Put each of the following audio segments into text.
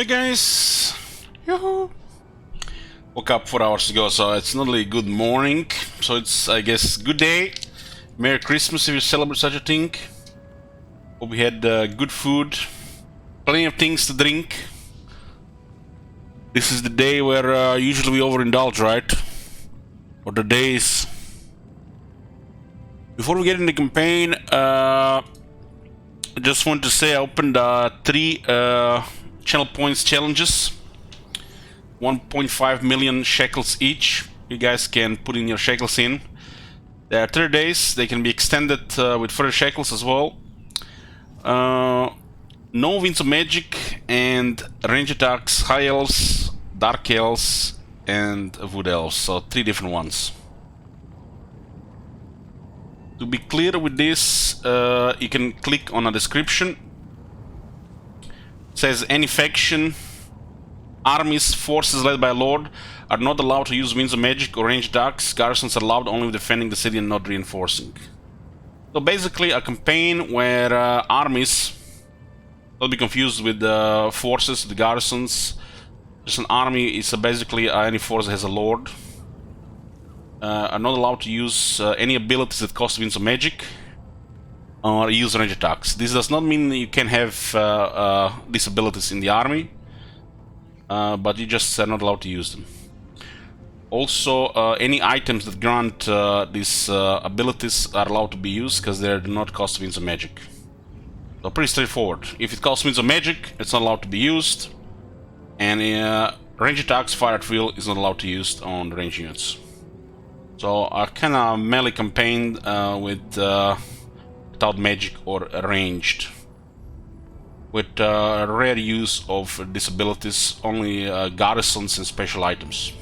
Hey guys! Yoo-hoo! Woke up 4 hours ago, so it's not really good morning. So it's, I guess, good day. Merry Christmas if you celebrate such a thing. Hope we had good food, plenty of things to drink. This is the day where usually we overindulge, right? Or the days. Before we get into the campaign, I just want to say I opened 3 channel points challenges. 1.5 million shekels each. You guys can put in your shekels in. There are 30 days. They can be extended with further shekels as well. No winds of magic and range attacks, high elves, dark elves, and wood elves. So 3 different ones. To be clear with this, you can click on a description. It says any faction, armies, forces led by a lord are not allowed to use winds of magic or ranged attacks. Garrisons are allowed only with defending the city and not reinforcing. So basically a campaign where armies, don't be confused with the forces, the garrisons. Just an army is basically any force that has a lord. Are not allowed to use any abilities that cost winds of magic or use range attacks. This does not mean you can have these abilities in the army, but you just are not allowed to use them. Also, any items that grant these abilities are allowed to be used because they do not cost winds of magic. So pretty straightforward. If it costs winds of magic, it's not allowed to be used, and range attacks, fire at will is not allowed to be used on the range units. So a kind of melee campaign without magic or ranged, with rare use of disabilities, only garrisons and special items.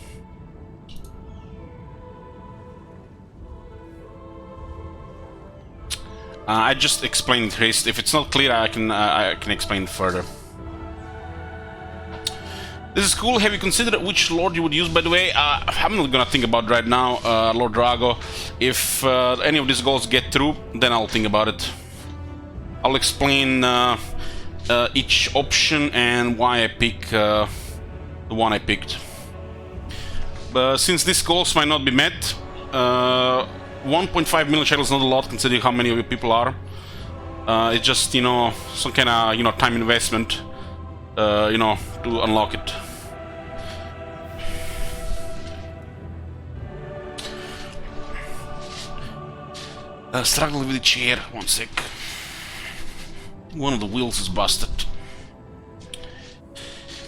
I just explained it. If it's not clear, I can explain it further. This is cool. Have you considered which lord you would use, by the way? I'm not gonna think about it right now, Lord Drago. If any of these goals get through, then I'll think about it. I'll explain each option and why I pick the one I picked. But since these goals might not be met, 1.5 million shekels is not a lot considering how many of you people are. It's just, you know, some kind of, you know, time investment, you know, to unlock it. Struggle with the chair, one sec. One of the wheels is busted.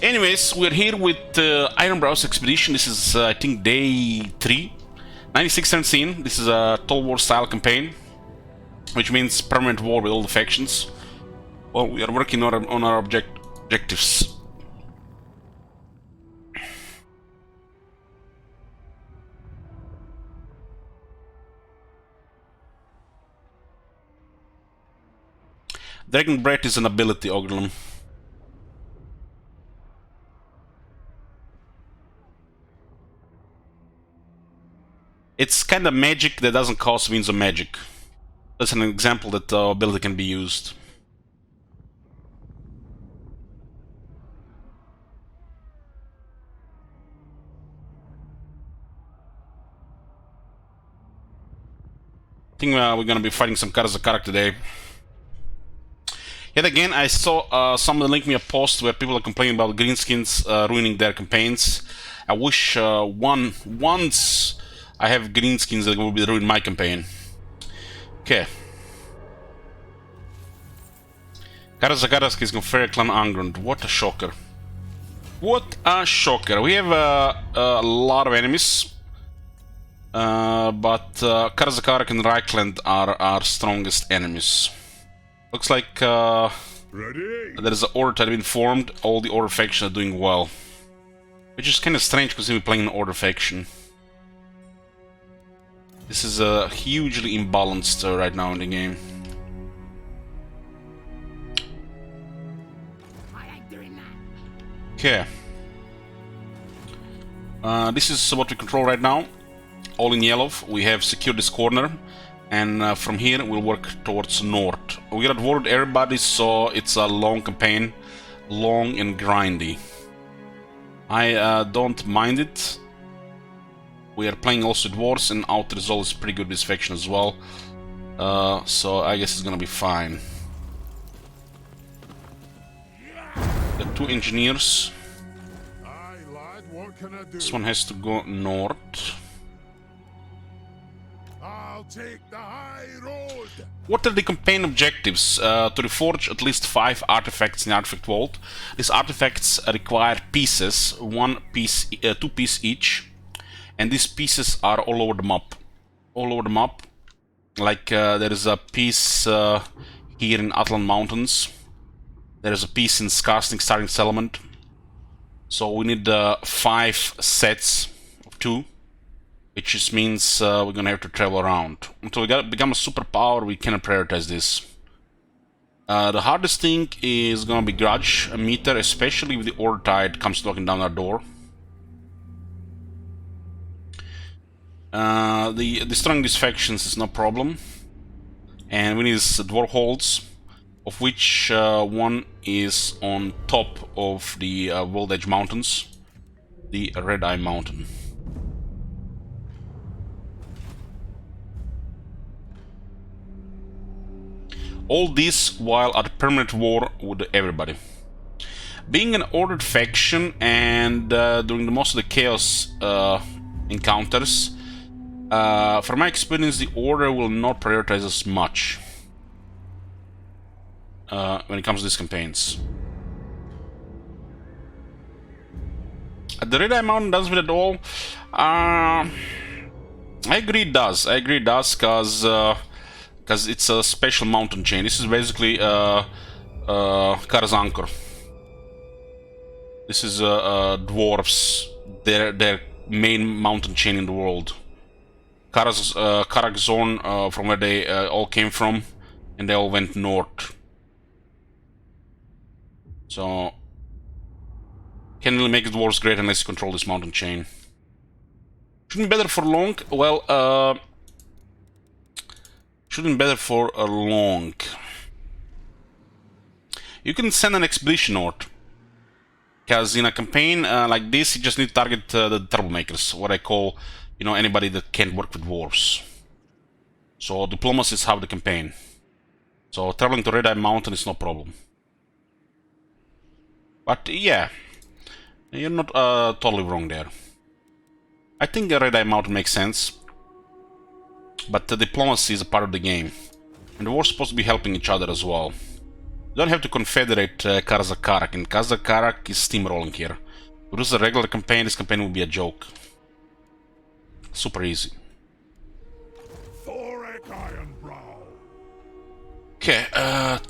Anyways, we're here with Ironbrow's expedition. This is, I think, day 3. 96 turn scene. This is a Total War style campaign, which means permanent war with all the factions. Well, we are working on our objectives. Dragon Breath is an ability, Oglam. It's kind of magic that doesn't cost winds of magic. That's an example that the ability can be used. I think we're gonna be fighting some Karazakarak today. Yet again, I saw someone link me a post where people are complaining about greenskins ruining their campaigns. I wish once I have greenskins that will be ruin my campaign. Okay. Karazakarak is conferred Clan Angrund. What a shocker. What a shocker. We have a lot of enemies. But Karazakarak and Reichland are our strongest enemies. Looks like there is an order that has been formed. All the order factions are doing well. Which is kind of strange because we're playing an order faction. This is hugely imbalanced right now in the game. Okay. This is what we control right now. All in yellow. We have secured this corner. And from here we'll work towards north. We got word everybody, so it's a long campaign, long and grindy. I don't mind it. We are playing also dwarves, and outer resolve is pretty good with this faction as well. So I guess it's gonna be fine. The 2 engineers. This one has to go north. I'll take the high road. What are the campaign objectives? To reforge at least 5 artifacts in the artifact vault. These artifacts require pieces, 2 pieces each, and these pieces are all over the map. All over the map. Like there is a piece here in Atlan Mountains. There is a piece in Skarsnik Starting Settlement. So we need 5 sets of 2. Which just means we're gonna have to travel around. Until we become a superpower, we cannot prioritize this. The hardest thing is gonna be grudge meter, especially if the Order Tide comes knocking down our door. Destroying these factions is no problem. And we need these dwarf holds, of which one is on top of the World Edge Mountains, the Red Eye Mountain. All this while at permanent war with everybody. Being an ordered faction and during the most of the chaos encounters, from my experience, the order will not prioritize us much when it comes to these campaigns. The Red Eye Mountain doesn't fit at all. I agree it does. I agree it does because it's a special mountain chain. This is basically Karazankor. This is dwarves, their main mountain chain in the world. Karakzorn, from where they all came from, and they all went north. So can't really make the dwarves great unless you control this mountain chain. Shouldn't be better for long. Well, shouldn't be better for a long. You can send an expedition north. Because in a campaign like this, you just need to target the troublemakers, what I call, you know, anybody that can't work with dwarves. So diplomacy is half the campaign. So traveling to Red Eye Mountain is no problem. But yeah, you're not totally wrong there. I think Red Eye Mountain makes sense. But the diplomacy is a part of the game. And the war's supposed to be helping each other as well. You don't have to confederate Karzakarak, and Karzakarak is steamrolling here. If this is a regular campaign, this campaign will be a joke. Super easy. Ironbrow. Okay,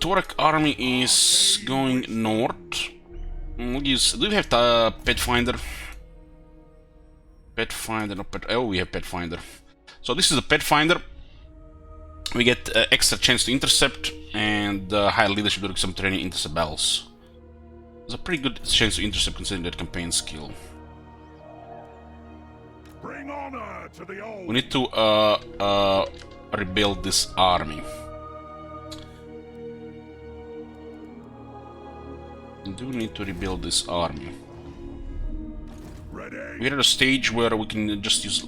Torek army is going north. Do we have the Petfinder? Petfinder, no Pet. Oh, we have Petfinder. So this is a Petfinder. We get extra chance to intercept and higher leadership during some training intercept battles. It's a pretty good chance to intercept considering that campaign skill. Bring honor to the old. We need to rebuild this army. Do we need to rebuild this army? We're at a stage where we can just use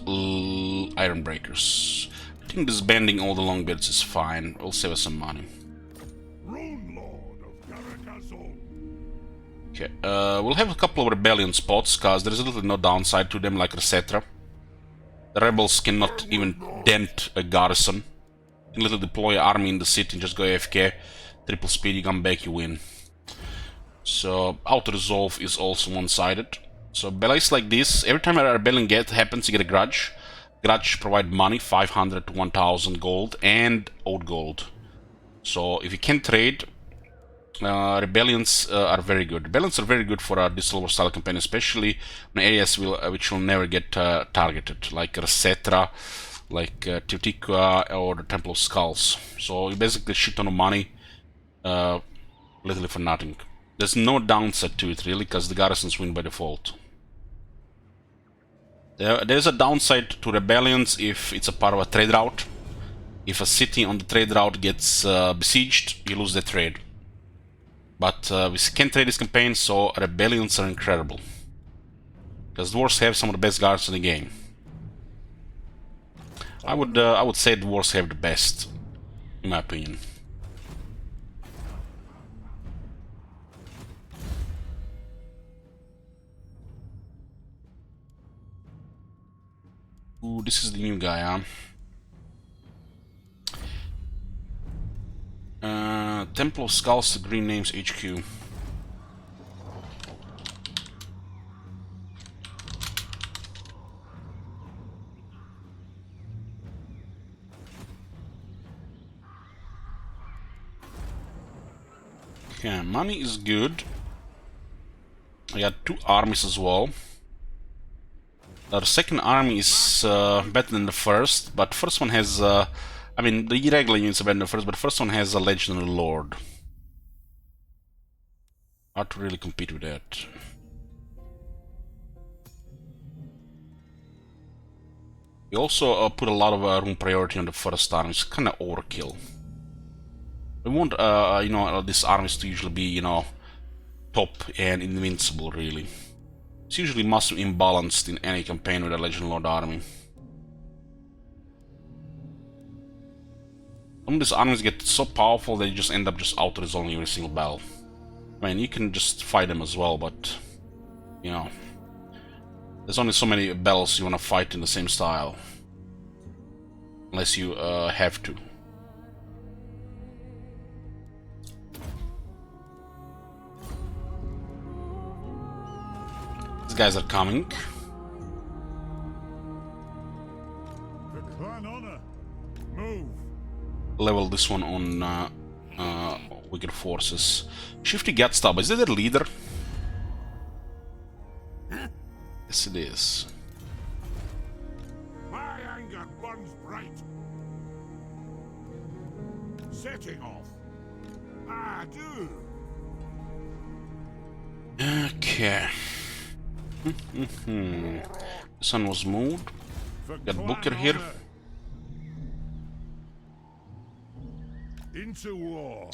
iron breakers. I think this bending all the longbeards is fine. It'll save us some money. Okay, we'll have a couple of rebellion spots, cause there's literally no downside to them, like Resetra. The rebels cannot even dent a garrison. You can literally deploy an army in the city and just go AFK. Triple speed, you come back, you win. So, auto-resolve is also one-sided. So, ballets like this, every time a rebellion happens, you get a grudge. Grudge provide money, 500 to 1000 gold, and old gold. So, if you can trade, rebellions are very good. Rebellions are very good for a Dissolver style campaign, especially in areas which will never get targeted, like Resetra, like Teotihuacan, or the Temple of Skulls. So, you basically shit ton of money, literally for nothing. There's no downside to it, really, because the garrisons win by default. There's a downside to rebellions if it's a part of a trade route. If a city on the trade route gets besieged, you lose the trade. But we can trade this campaign, so rebellions are incredible. because dwarves have some of the best guards in the game. I would say dwarves have the best, in my opinion. Ooh, this is the new guy, huh? Temple of Skulls, the Green Names HQ. Okay, money is good. I got 2 armies as well. The second army is better than the first, but first one has, I mean, the irregular units are better than the first, but the first one has a legendary lord. Hard to really compete with that. We also put a lot of room priority on the first army. It's kind of overkill. We want, you know, these armies to usually be, you know, top and invincible, really. It's usually massive imbalanced in any campaign with a Legend Lord army. Some of these armies get so powerful they just end up just auto-resolving every single battle. I mean, you can just fight them as well, but, you know, there's only so many battles you want to fight in the same style. Unless you have to. These guys are coming. The clan honor. Move. Level this one on Wicked Forces. Shifty Gatstab, is that their leader? Yes, it is. My anger burns bright. Setting off. I do. Okay. The sun was moved. For Got clan Booker here. honor. Into war.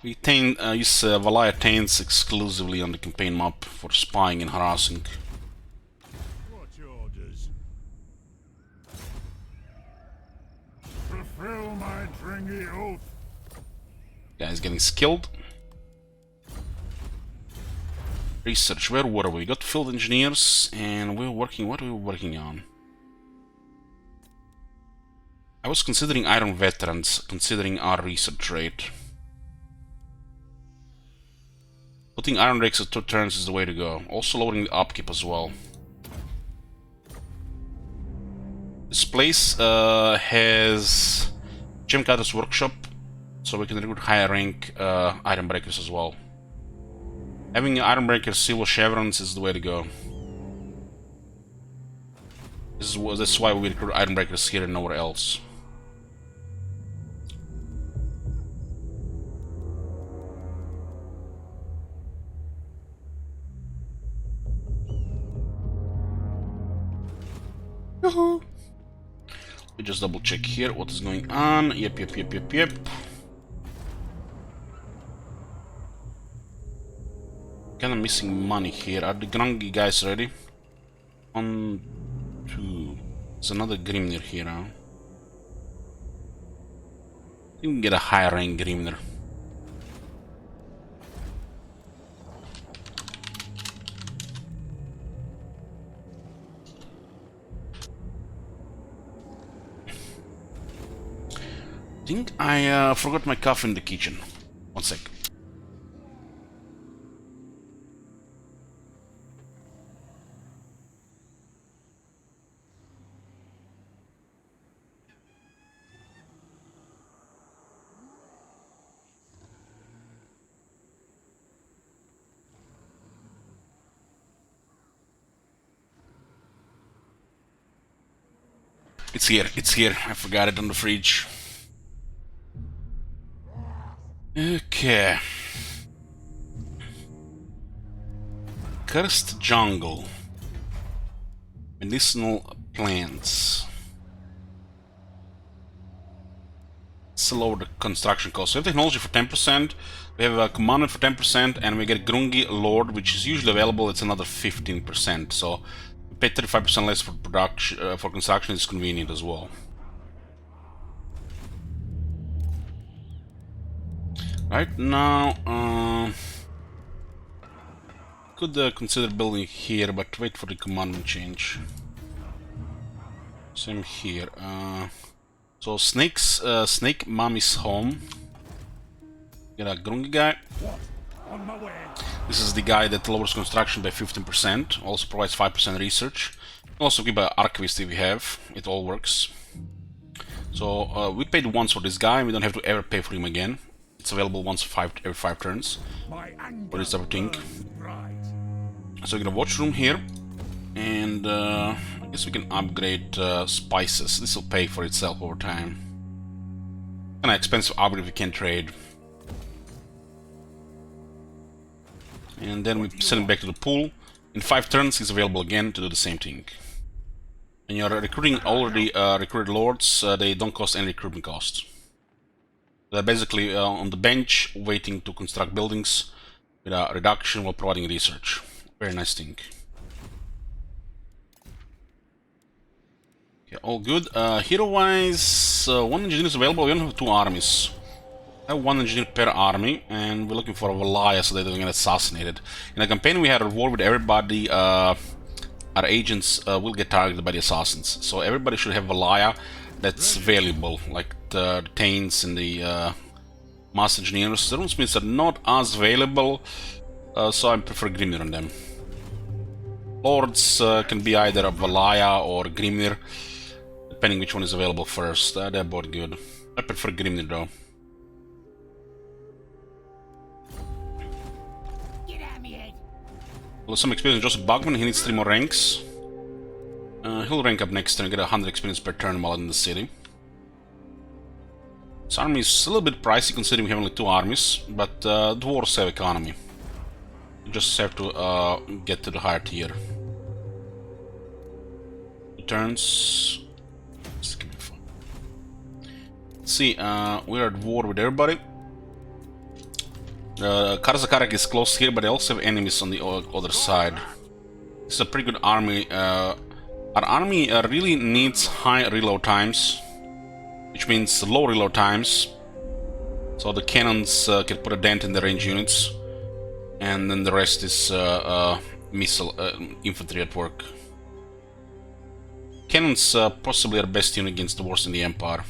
We use Valaya Taints exclusively on the campaign map for spying and harassing. What's your orders? Fulfill my dringy oath. Guys getting skilled. Research, where were we? We got field engineers and we were working, what were we working on? I was considering Iron Veterans, considering our research rate. Putting Iron Rakes at 2 turns is the way to go. Also lowering the upkeep as well. This place has Gemcutter's Workshop, so we can recruit higher rank Iron Breakers as well. Having Iron Breakers Silver Chevrons is the way to go. This is why we recruit Iron Breakers here and nowhere else. We just double check here what is going on. Yep. Kinda missing money here. Are the Grungy guys ready? 1, 2. There's another Grimnir here, huh? I think we can get a higher rank Grimnir. I think I forgot my coffee in the kitchen. 1 sec. It's here. I forgot it on the fridge. Okay. Cursed jungle. Medicinal plants. let's lower the construction cost. We have technology for 10%, we have a commander for 10%, and we get Grungi Lord, which is usually available. It's another 15%. So we pay 35% less for production. For construction is convenient as well. Right now, could consider building here, but wait for the commandment change. Same here. So Snake Mommy's home. Get a Grungi guy. On my way. This is the guy that lowers construction by 15%. Also provides 5% research. Also give an archivist if we have. It all works. So we paid once for this guy. We don't have to ever pay for him again. It's available once every 5 turns. For this everything. So we get a watch room here. And I guess we can upgrade spices. This will pay for itself over time. Kinda expensive upgrade if we can't trade. And then we send him back to the pool. In 5 turns he's available again to do the same thing. And you're recruiting already recruited lords, they don't cost any recruitment costs. They're basically on the bench waiting to construct buildings with a reduction while providing research. Very nice thing. Okay, all good. Hero-wise, 1 engineer is available. We don't have 2 armies. I have 1 engineer per army, and we're looking for a Valaya so they don't get assassinated. In a campaign we had a war with everybody. Our agents will get targeted by the assassins, so everybody should have Valaya that's valuable, like the Taints and the Master Engineers. The Runesmiths are not as valuable, so I prefer Grimnir on them. Lords can be either a Valaya or Grimnir, depending which one is available first. They're both good. I prefer Grimnir though. Well, some experience. Joseph Bugman, he needs 3 more ranks. He'll rank up next turn and get 100 experience per turn while in the city. This army is a little bit pricey considering we have only 2 armies, but dwarves have economy. You just have to get to the higher tier. 2 turns. Let's see, we're at war with everybody. Karzakarak is close here, but they also have enemies on the other side. It's a pretty good army. Our army really needs high reload times, which means low reload times. So the cannons can put a dent in the range units, and then the rest is missile infantry at work. Cannons possibly are best unit against the dwarves in the Empire.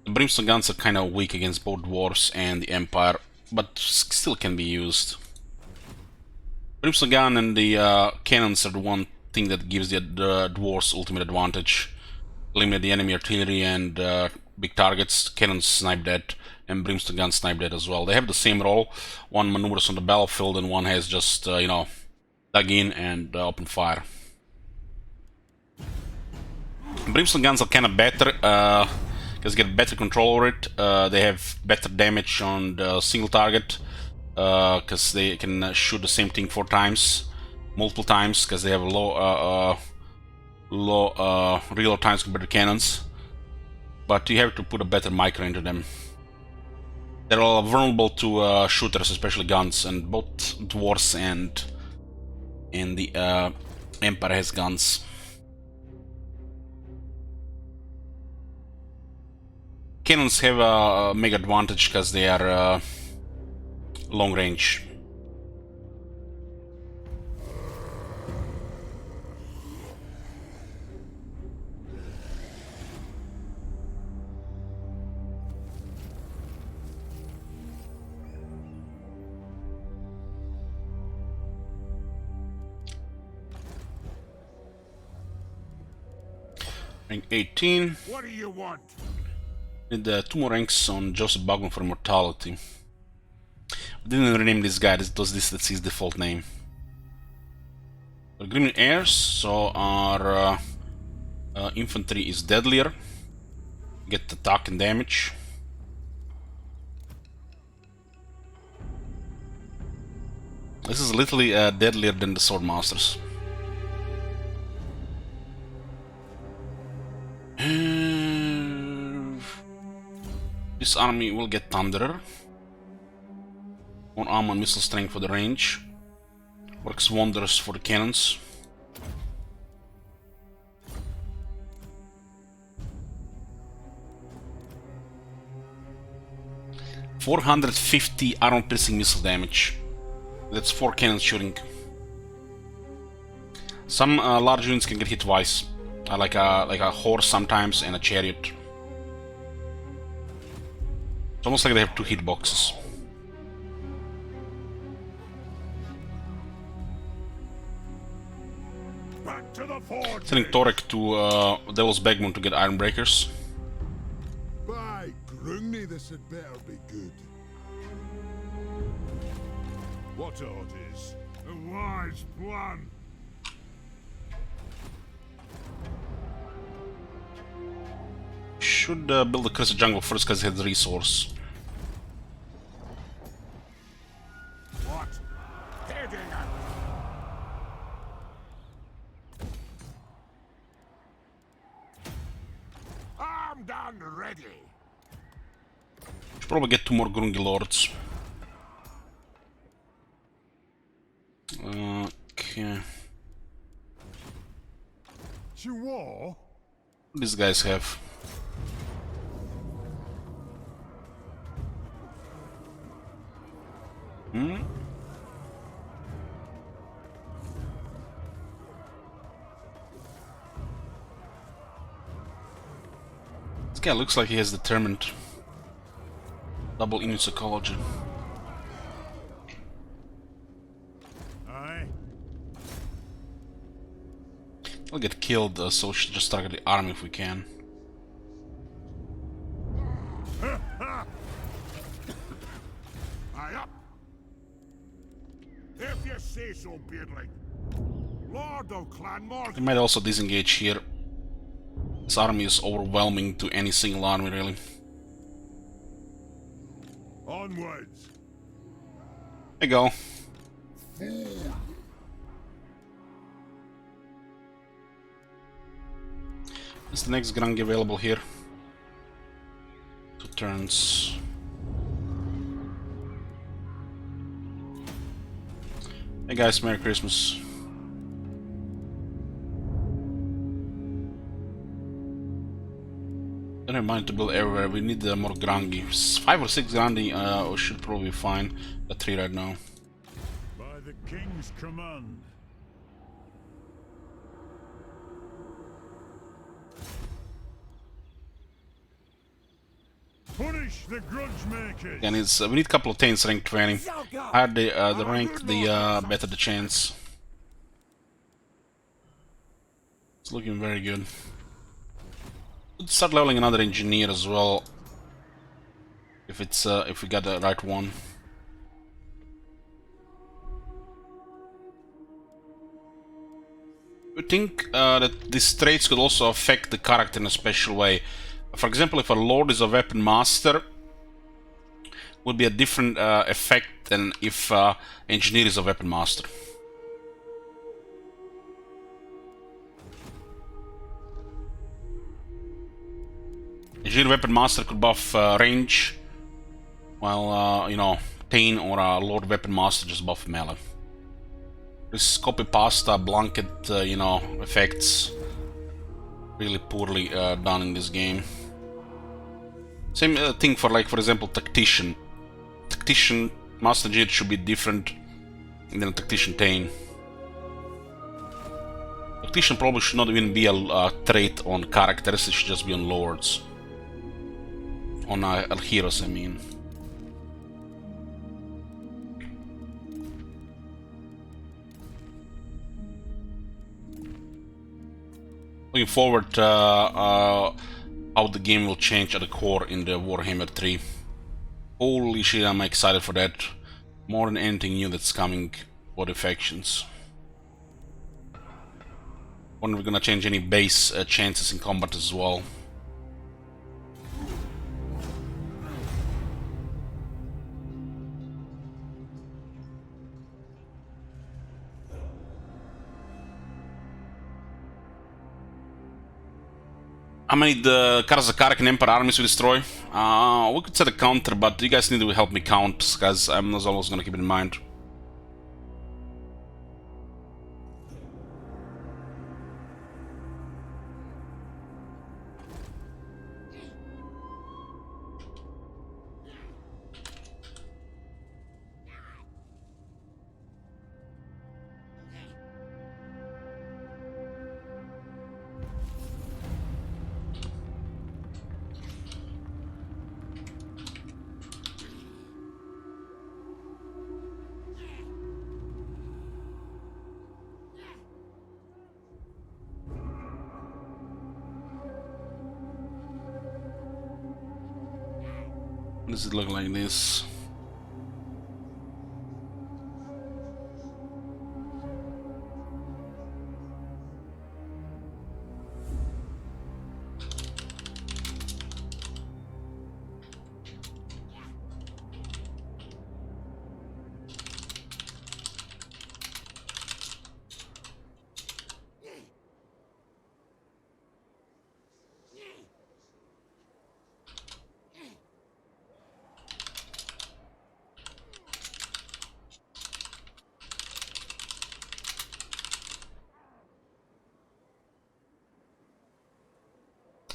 The brimstone guns are kind of weak against both dwarves and the Empire, but still can be used. Brimstone gun and the cannons are the one thing that gives the dwarves ultimate advantage. Eliminate the enemy artillery and big targets. Cannons snipe that, and brimstone guns snipe that as well. They have the same role. One maneuvers on the battlefield, and one has just you know, dug in and open fire. Brimstone guns are kind of better. Because get better control over it. They have better damage on the single target, because they can shoot the same thing 4 times, multiple times, because they have low reload times compared to cannons. But you have to put a better micro into them. They're all vulnerable to shooters, especially guns, and both dwarves and the Empire has guns. Cannons have a mega advantage because they are long range. Rank 18. What do you want? Need 2 more ranks on Joseph Bugman for immortality. We didn't rename this guy, that's his default name. Green Heirs, so our infantry is deadlier. Get attack and damage. This is literally deadlier than the Swordmasters. This army will get Thunderer. More armor and missile strength for the range. Works wonders for the cannons. .450 armor-piercing missile damage. That's 4 cannons shooting. Some large units can get hit twice, like a horse sometimes and a chariot. It's almost like they have 2 hitboxes. Back to the forge. Sending Torek to Devil's Bagmoon to get Iron Breakers. By Grungni, this had better be good. What orders? A wise plan. Should build the Cursed Jungle first because it has resource. What? Heading up. Armed and ready. Should probably get 2 more Grungi Lords. Okay. To war? What do these guys have? This guy looks like he has determined. Double Inuit psychology. Aye. He'll get killed, so we should just target the army if we can. Aye up. If you say so, Beardling. Lord of Clanmore. They might also disengage here. This army is overwhelming to any single army, really. Onwards. There you go. Is the next Grungi available here? 2 turns. Hey guys, Merry Christmas. Don't have money to build everywhere. We need more Grungi. 5 or 6 Grungi should probably be fine. Got 3 right now. By the king's command. Punish the grudge makers. And it's, we need a couple of Taints rank 20. Higher the rank, the better the chance. It's looking very good. Let's start leveling another engineer as well. If it's if we got the right one. I think that these traits could also affect the character in a special way. For example, if a Lord is a Weapon Master, would be a different effect than if Engineer is a Weapon Master. Engineer Weapon Master could buff range, while, you know, Tain or a Lord Weapon Master just buff melee. This copy pasta blanket, you know, effects really poorly done in this game. Same thing for, like, for example, Tactician. Tactician Master Engineer should be different than Tactician Tain. Tactician probably should not even be a trait on characters, it should just be on Lords. On heroes, I mean. Looking forward to how the game will change at the core in the Warhammer 3. Holy shit, I'm excited for that. More than anything new that's coming for the factions. Wonder if we're gonna change any base chances in combat as well. How many the Karazakaric and Emperor armies we destroy? We could set a counter, but you guys need to help me count, because I'm not always gonna keep it in mind. Does it look like this?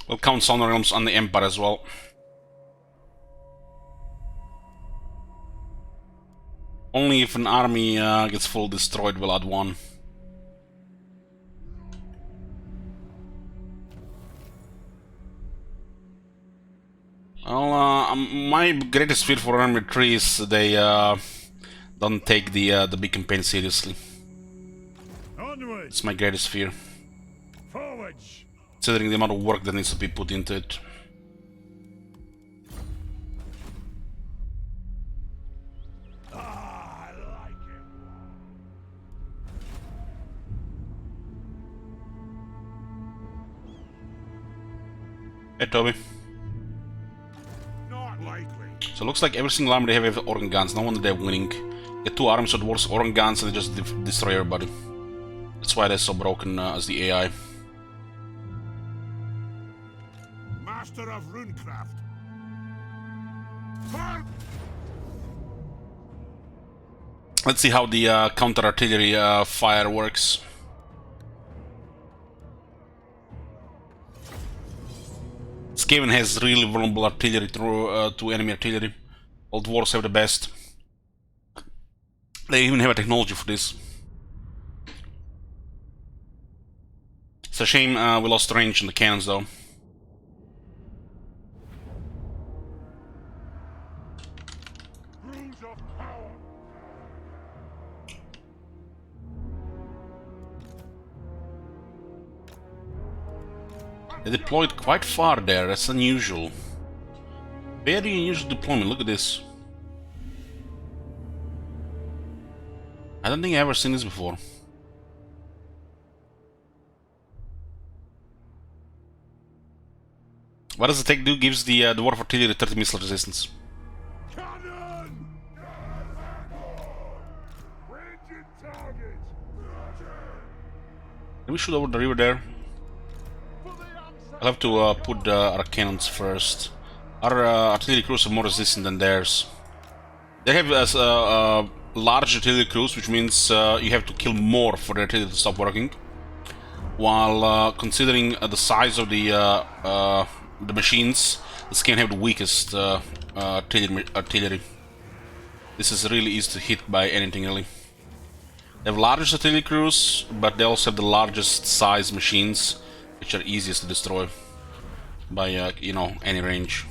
We'll count Sonar Realms on the Empire as well. Only if an army gets fully destroyed, we'll add one. Well, my greatest fear for Army 3 is they don't take the big campaign seriously. Onwards. It's my greatest fear, Forwards. considering the amount of work that needs to be put into it. I like it. Hey, Toby. Not likely. So it looks like every single army they have organ guns. No wonder they're winning. Get two armies of dwarves, organ guns, and they just destroy everybody. That's why they're so broken as the AI. Master of runecraft. Let's see how the counter-artillery fire works. Skaven has really vulnerable artillery to enemy artillery. All dwarves have the best. They even have a technology for this. It's a shame we lost range in the cannons though. Rules of power. They deployed quite far there, that's unusual. Very unusual deployment, look at this. I don't think I've ever seen this before. What does the tech do? Gives the dwarf artillery 30 missile resistance. Cannon! Ranging target! Let me shoot over the river there. I'll have to put our cannons first. Our artillery crews are more resistant than theirs. They have large artillery crews, which means you have to kill more for the artillery to stop working. While considering the size of the machines, this can have the weakest artillery. This is really easy to hit by anything really. They have largest artillery crews, but they also have the largest size machines, which are easiest to destroy by you know, any range.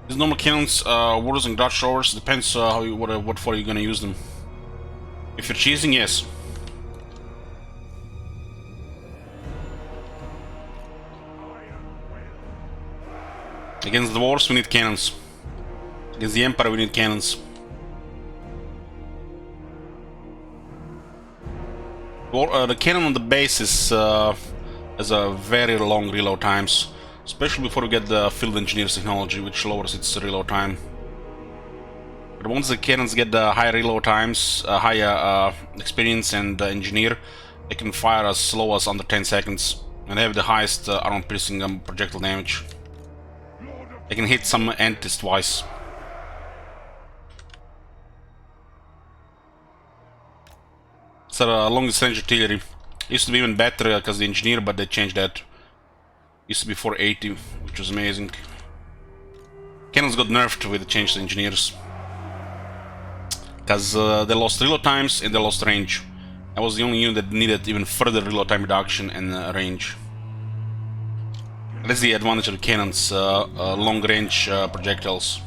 These normal cannons, warders and dodge showers, depends what for you're gonna use them. If you're cheesing, yes. Against the dwarves, we need cannons. Against the Empire, we need cannons. The cannon on the base is has a very long reload times, especially before you get the field engineer's technology, which lowers its reload time. But once the cannons get the high reload times, higher experience and engineer, they can fire as slow as under 10 seconds, and they have the highest armor-piercing projectile damage. They can hit some entities twice. So longest range artillery used to be even better because the engineer, but they changed that. Used to be 480, which was amazing. Cannons got nerfed with the change to engineers because they lost reload times and they lost range. That was the only unit that needed even further reload time reduction and range. That's the advantage of the cannons, long range projectiles.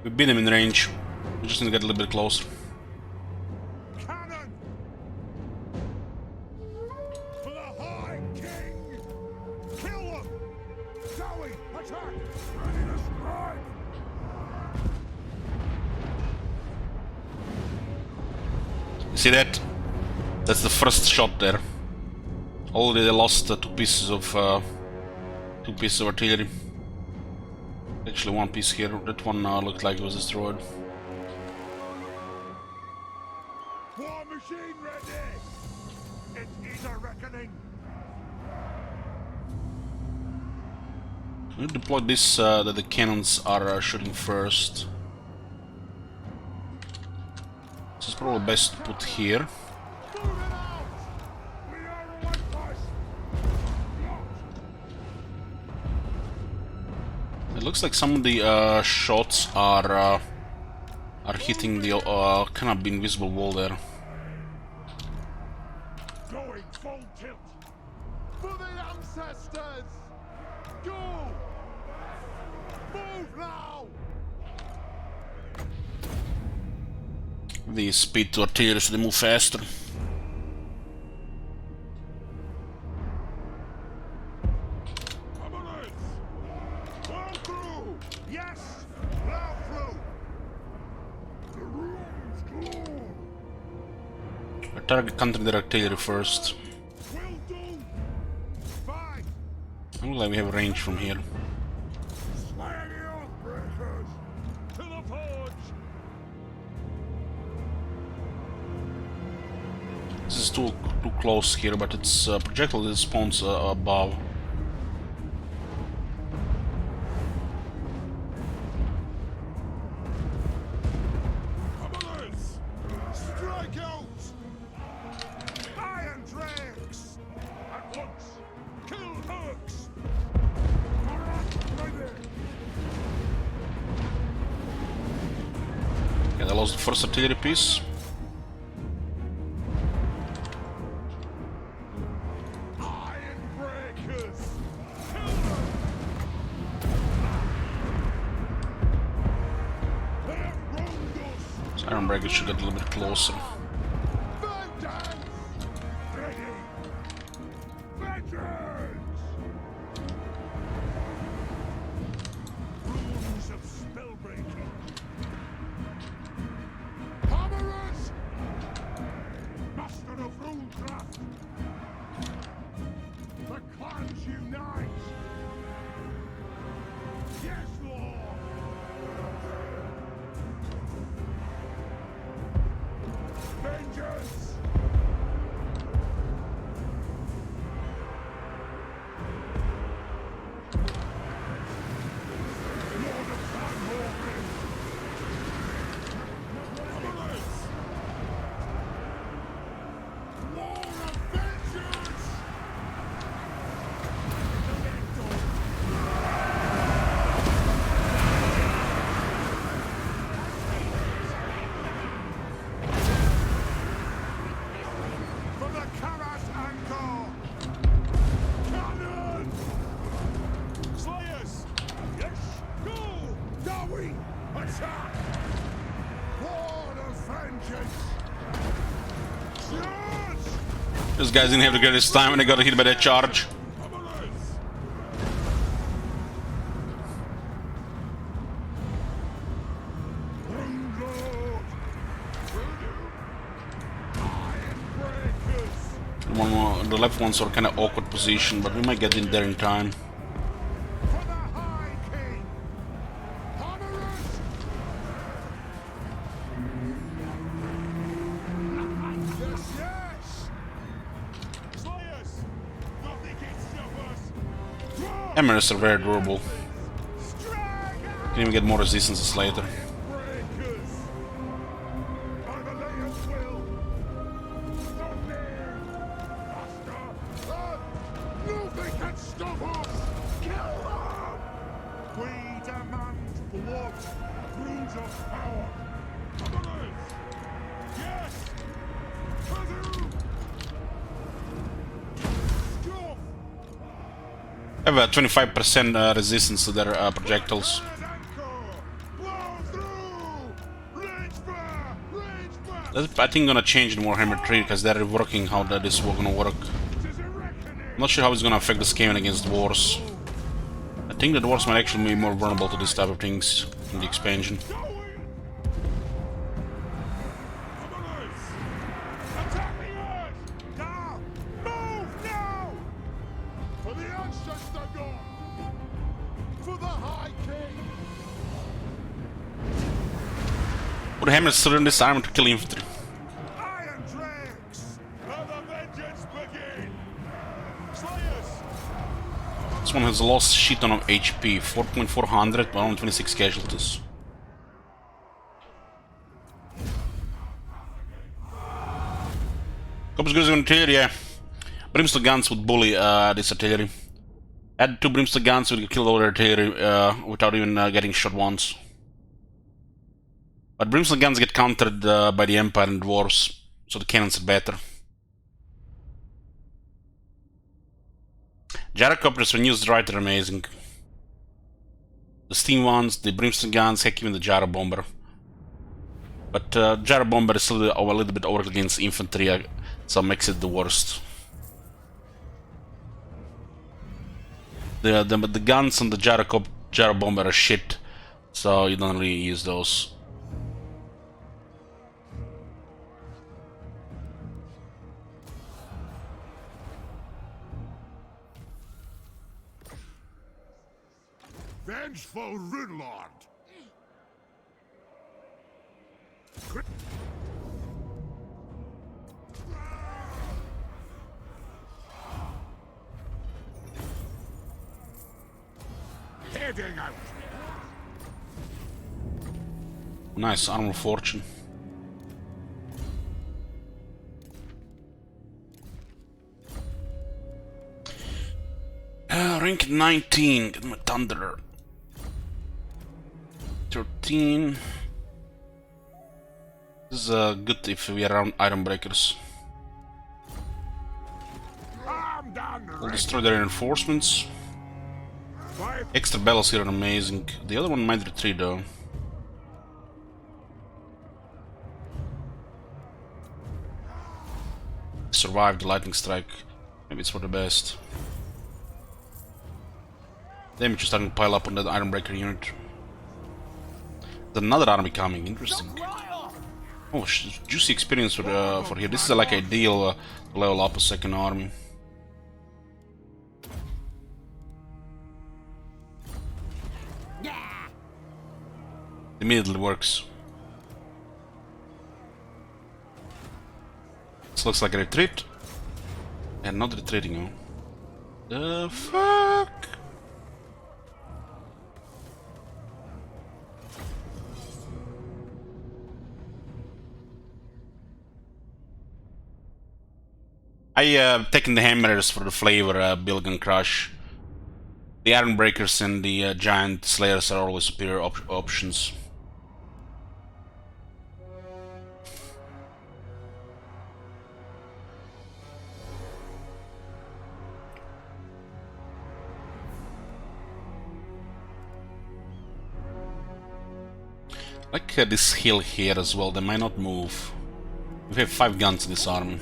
We beat him in range. We just need to get a little bit closer. Cannon! For the High King! Kill them! Zoe, attack! Ready to strike! You see that? That's the first shot there. Already they lost two pieces of artillery. Actually, one piece here. That one looked like it was destroyed. War machine ready! It is a reckoning! We deploy this that the cannons are shooting first. This is probably best to put here. It looks like some of the shots are hitting the kind of invisible wall there. Going full tilt! For the ancestors! Go! Move now! The speed to artillery so they move faster. Yes! Plow through! The room's closed! I target counter their artillery first. Will do! Fine! Looks like we have range from here. Slay the Earthbreakers! To the forge! This is too close here, but it's projectile that spawns above. Strike out! Iron Drakes! At once! Kill Hooks! Yeah, they lost the first artillery piece. Iron Breakers! Kill them! They have wronged us! So Ironbrow should get a little bit closer. Vengeance! Ready! Vengeance! Runes of spellbreaking. Hammerers! Master of runecraft! The clans unite! Yes, Lord! Those guys didn't have the greatest time when they got hit by that charge. The left ones are kind of awkward position, but we might get in there in time. For the High King! Honor us! Yes, yes! Slayers! Nothing can stop us! Emmers are very durable. Can even get more resistances later. Breakers! By the Layer's will! Stop there! Master! Nothing can stop us! Kill them! We demand blood! Brood of power! Others! Yes! Hitherto! Scum! I have a 25% resistance to their projectiles. I think gonna change in Warhammer 3 because they're reworking how that is gonna work. I'm not sure how it's gonna affect the scaling against dwarves. I think the dwarves might actually be more vulnerable to this type of things in the expansion. For the ancestor god! For the High King! Warhammer still in this armor to kill infantry. Iron Drakes! Let the vengeance begin! Slayers! This one has lost shit ton of HP, 4,400, but only 26 casualties. Cops goes on artillery, yeah. Brimstone guns would bully this artillery. Add 2 brimstone guns, we could kill all the artillery without even getting shot once. But brimstone guns get countered by the Empire and dwarves, so the cannons are better. Gyrocopters, when used right, are amazing. The steam ones, the brimstone guns, heck, even the gyro bomber. But gyro bomber is still a little bit over against infantry, so makes it the worst. The guns on the gyro bomber are shit, so you don't really use those. Vengeful Runelord! Heading out! Nice armor fortune. Rank 19, get my thunder. 13. This is good if we are around Ironbreakers. We'll destroy their reinforcements. Extra battles here are amazing. The other one might retreat though. Survived the lightning strike. Maybe it's for the best. Damage is starting to pile up on that Ironbreaker unit. There's another army coming, interesting. Oh, juicy experience for here. This is like ideal to level up a second army. Immediately works. This looks like a retreat. And not retreating, oh. The fuck? I taken the hammers for the flavor, Bilg and Crush. The Ironbreakers and the Giant Slayers are always superior options. Like this hill here as well, they might not move. We have 5 guns in this army.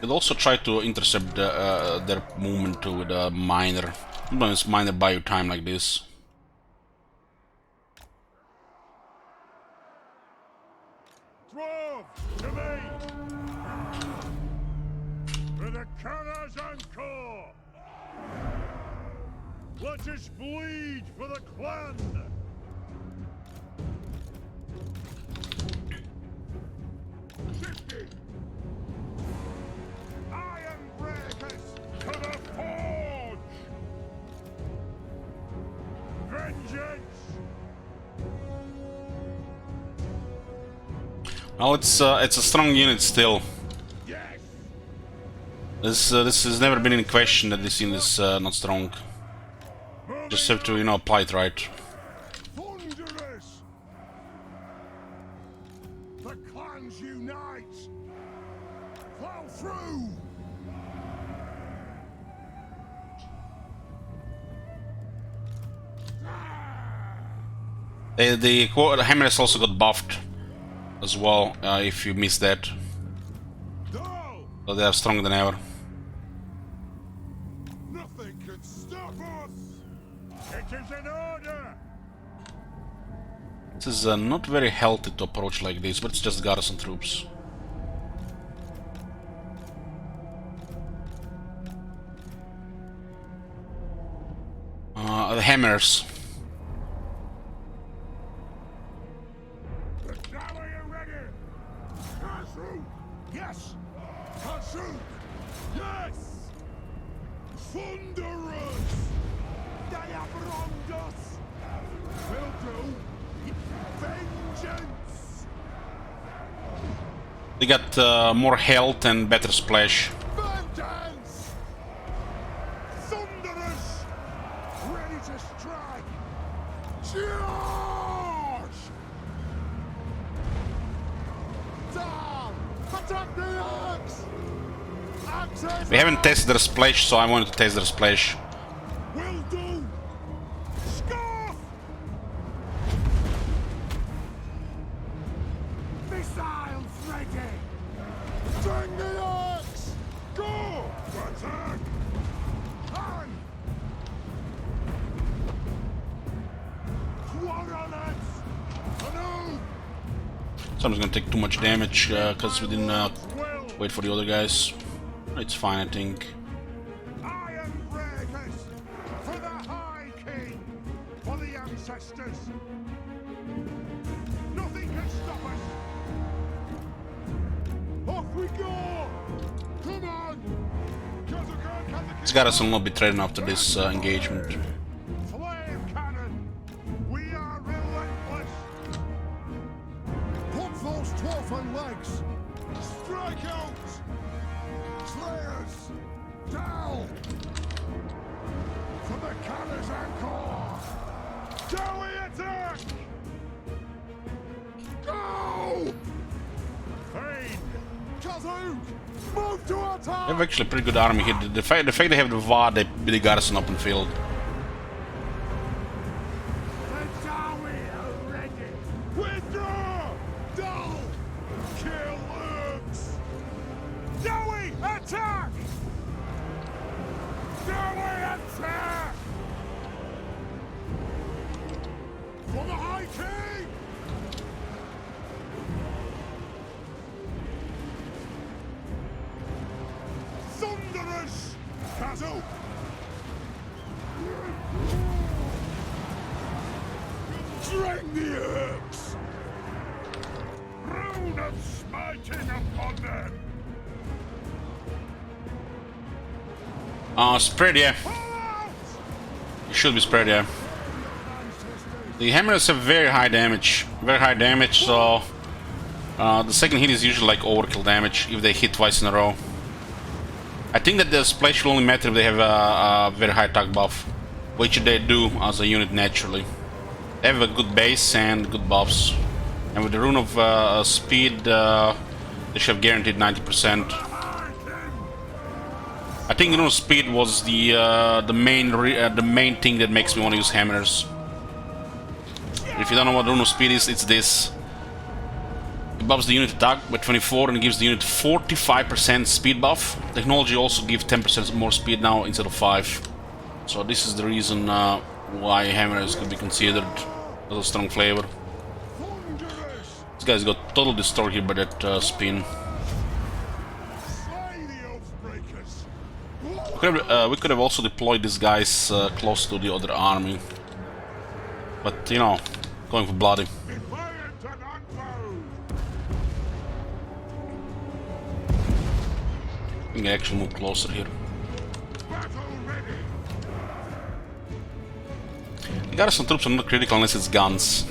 They'll also try to intercept their movement with a miner. Sometimes miner buy you time like this. Drove to me! For the cannons and core! Let us bleed for the clan! Shifty! Ironbreakers to the forge! Vengeance! Well, it's a strong unit still. Yes! This has never been in question that this unit is not strong. Just have to, you know, apply it right. Thunderous! The clans unite! Plow through! The hammers also got buffed as well, if you missed that. Go! So they are stronger than ever. Nothing can stop us! It is an order! This is not very healthy to approach like this, but it's just garrison troops. The hammers. Now are you ready? Kazu! Yes! Kazu! Yes! Thunderous! They have wronged us! Will do! Vengeance! They got more health and better splash. Vengeance! Thunderous! Ready to strike! Charge! Down! Attack the axe! Axes! We haven't tested their splash, so I wanted to test their splash. Will do! Scarf! Missiles ready! Bring the axe! Go! Attack! On! Quarrelers! Anew! Someone's gonna take too much damage because we didn't wait for the other guys. It's fine, I think. Ironbreakers! For the High King! For the ancestors! Nothing can stop us! Off we go! Come on! This garrison will be threatened after this engagement. Flame cannon! We are relentless! Put those dwarfen legs! Strike out! Slayers! Down! For the cannons and core! Shall we attack? Go! Fade! Kazoo! Move to They attack! have actually a pretty good army here. The fact they have the VAR, they beat the garrison open field. The Dawi are ready! Withdraw! Dull! Kill Urks! Dawi, attack! Dawi, attack! For the High King! Thunderous! Kazu! Drain the Urks! Rune of smiting upon them! Spread, yeah. It should be spread, yeah. The hammers have very high damage. Very high damage, so... the second hit is usually like overkill damage if they hit twice in a row. I think that the splash will only matter if they have a very high attack buff, which they do as a unit naturally. They have a good base and good buffs. And with the rune of speed, they should have guaranteed 90%. I think rune of speed was the main thing that makes me want to use hammers. If you don't know what rune of speed is, it's this. buffs the unit attack by 24 and gives the unit 45% speed buff. Technology also gives 10% more speed now instead of 5. So this is the reason why hammers could be considered as a strong flavor. This guy's got totally destroyed here by that spin. We could have also deployed these guys close to the other army. But, you know, going for bloody. We can actually move closer here. The garrison troops are not critical unless it's guns.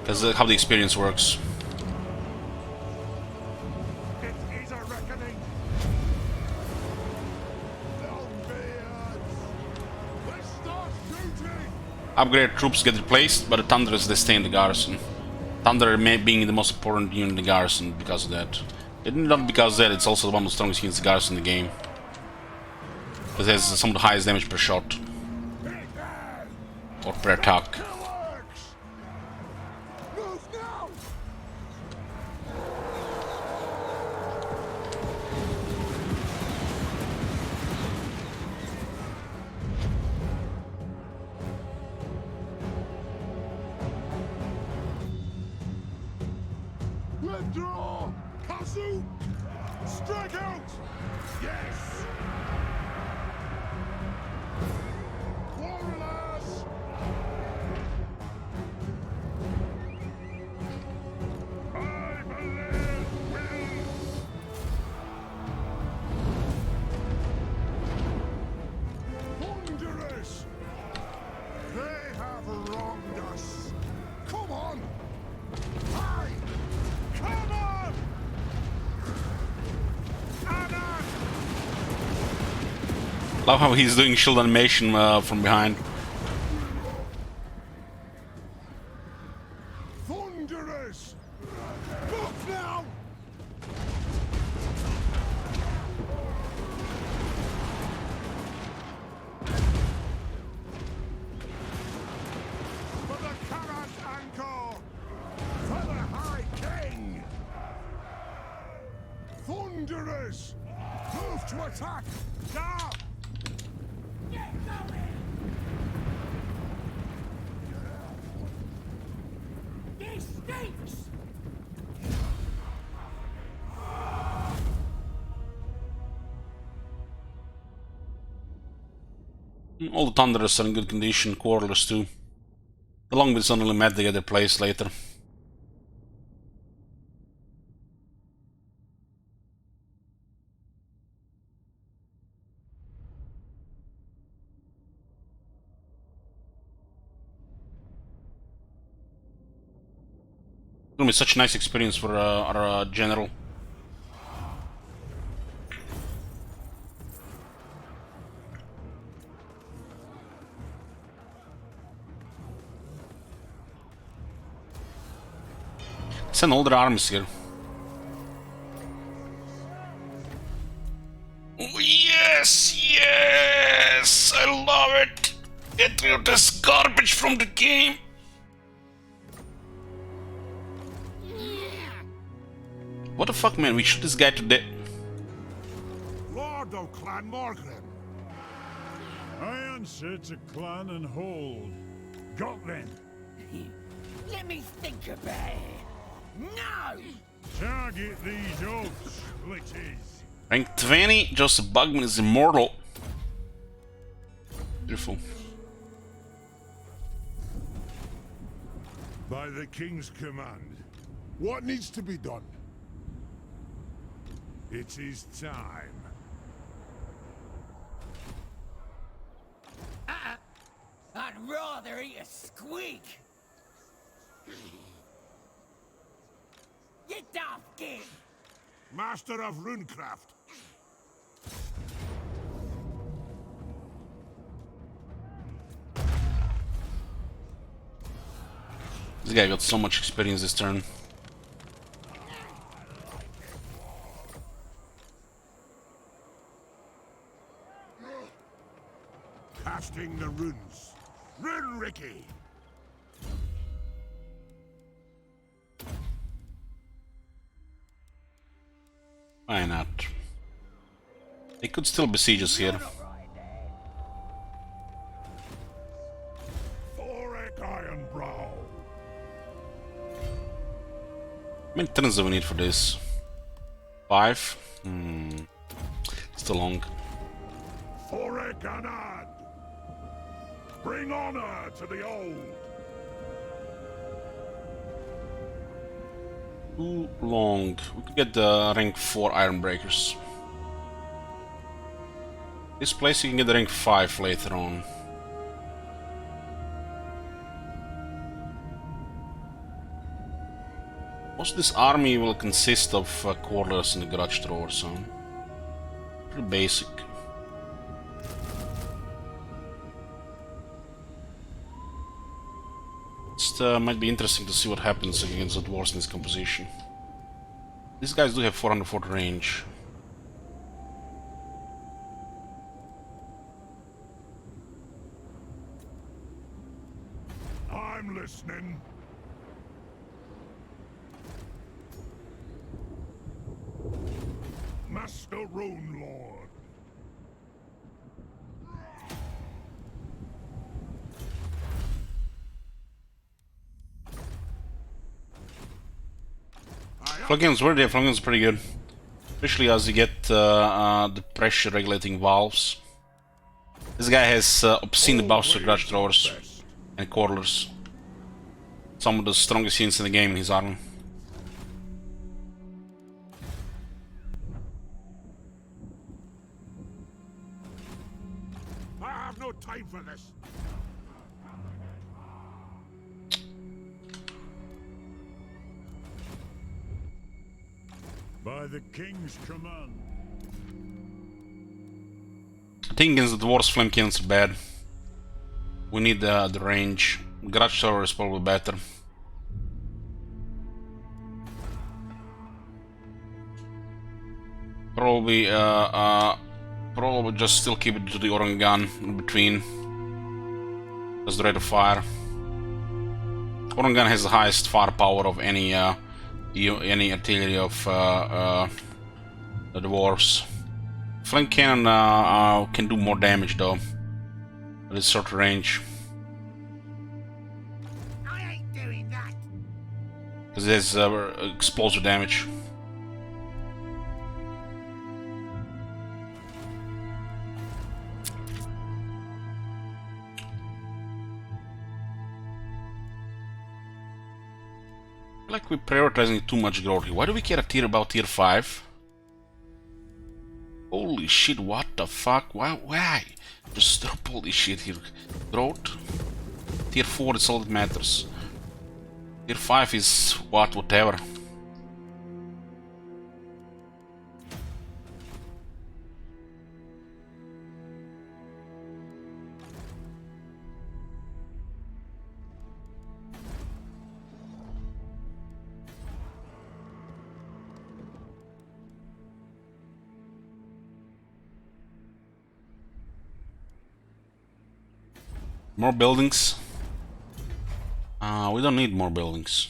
Because how the experience works. Upgraded troops get replaced, but the Thunderers, they stay in the garrison. Thunder being the most important unit in the garrison because of that. Not because of that, it's also one of the strongest units in the garrison in the game. It has some of the highest damage per shot. Or per attack. Withdraw! Castle! Strike out! Yes! Warriors! I believe Thunderous! They have wronged us! Come on! Aye! Come on! Anna! Love how he's doing shield animation from behind. Thunderous! Look now! For the Karat Anchor! For the High King! Thunderous! Move to attack! Now! This stinks! All the Thunderers are in good condition, Quarrelers too. Along with some Met they get their place later. It's gonna be such a nice experience for our general. Send all their armies here. Oh, yes, yes, I love it. Get rid of this garbage from the game. What the fuck, man? We shoot this guy to death. Lord of Clan Morgrim. I answer to Clan and Hold. Got them. Let me think about it. No! Target these oaks, glitches. Rank 20, Joseph Bugman is immortal. Beautiful. By the King's command. What needs to be done? It is time. I'd rather eat a squeak. Get off, kid! Master of Runecraft. This guy got so much experience this turn. Casting the runes. Rune Ricky. Why not? They could still besiege us here. Ironbrow. How many turns do we need for this? 5? It's too long. Forekanad. Bring honor to the old. Too long. We could get the rank 4 iron breakers. This place you can get the rank 5 later on. Most of this army will consist of quarters and garage throwers, so pretty basic. It might be interesting to see what happens against the dwarves in this composition. These guys do have 440 range. I'm listening. Master Rune Lord. Flunkians were there, Flunkians pretty good. Especially as you get the pressure regulating valves. This guy has obscene buffs for grudge throwers and cordlers. Some of the strongest units in the game in his army. I have no time for this. By the king's command. I think against the dwarves, Flamekins are bad. We need the range. Garage thrower is probably better. Probably, probably just still keep it to the Orangan in between. As the rate of fire. Orangan has the highest firepower of any artillery of the dwarves. Flank cannon can do more damage though, at its short range. I ain't doing that. Because it has explosive damage. I feel like we're prioritizing too much growth here. Why do we care about tier 5? Holy shit, what the fuck? Why? Just drop all this shit here. Growth. Tier 4 is all that matters. Tier 5 is whatever. More buildings? We don't need more buildings.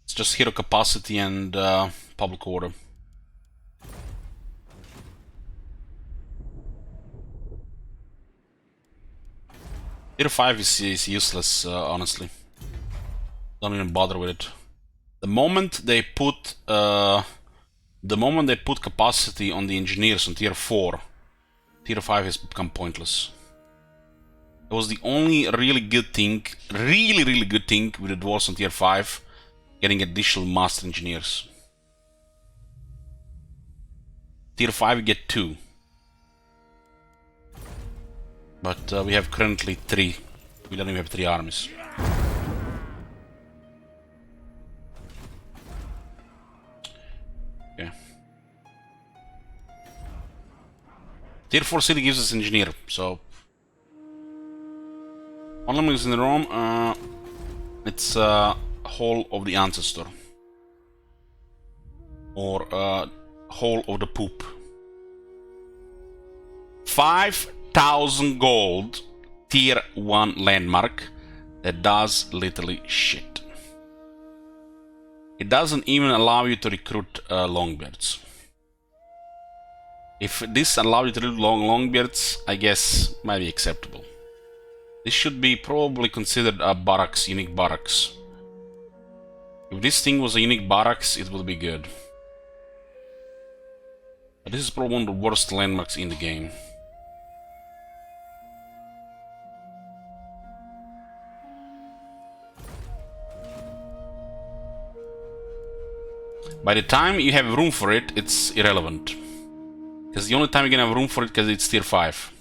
It's just hero capacity and public order. Tier 5 is useless, honestly. Don't even bother with it. The moment they put capacity on the engineers on tier 4, tier 5 has become pointless. It was the only really good thing with the dwarves on tier 5, getting additional master engineers. Tier 5 you get 2. But we have currently 3. We don't even have 3 armies. Okay. Tier 4 city gives us engineer, so one limit is in the Rome, it's Hall of the Ancestor. Or Hall of the Poop. 5,000 gold, tier 1 landmark, that does literally shit. It doesn't even allow you to recruit longbeards. If this allows you to do long beards, I guess might be acceptable. This should be probably considered a barracks, unique barracks. If this thing was a unique barracks, it would be good. But this is probably one of the worst landmarks in the game. By the time you have room for it, it's irrelevant. Because the only time you're gonna have room for it, because it's tier 5.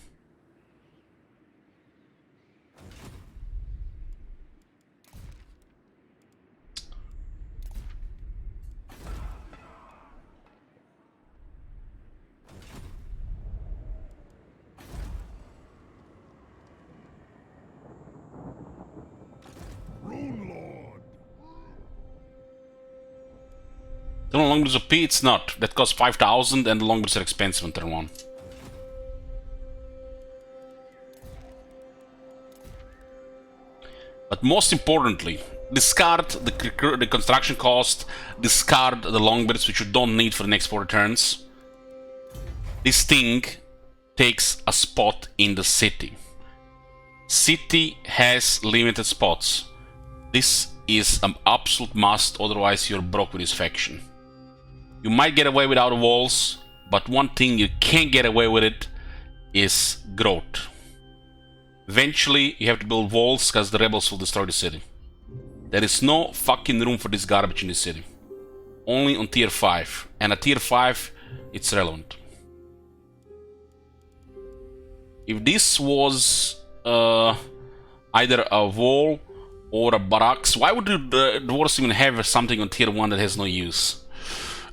Rune Lord. The longbeards OP, it's not. That costs 5,000 and the longbeards are expensive on turn 1. But most importantly, discard the construction cost, discard the longbeards which you don't need for the next 4 turns. This thing takes a spot in the city. City has limited spots. This is an absolute must, otherwise you're broke with this faction. You might get away without walls, but one thing you can't get away with it is growth. Eventually, you have to build walls because the rebels will destroy the city. There is no fucking room for this garbage in this city. Only on tier 5. And at tier 5, it's relevant. If this was either a wall or a barracks, why would the dwarves even have something on tier 1 that has no use?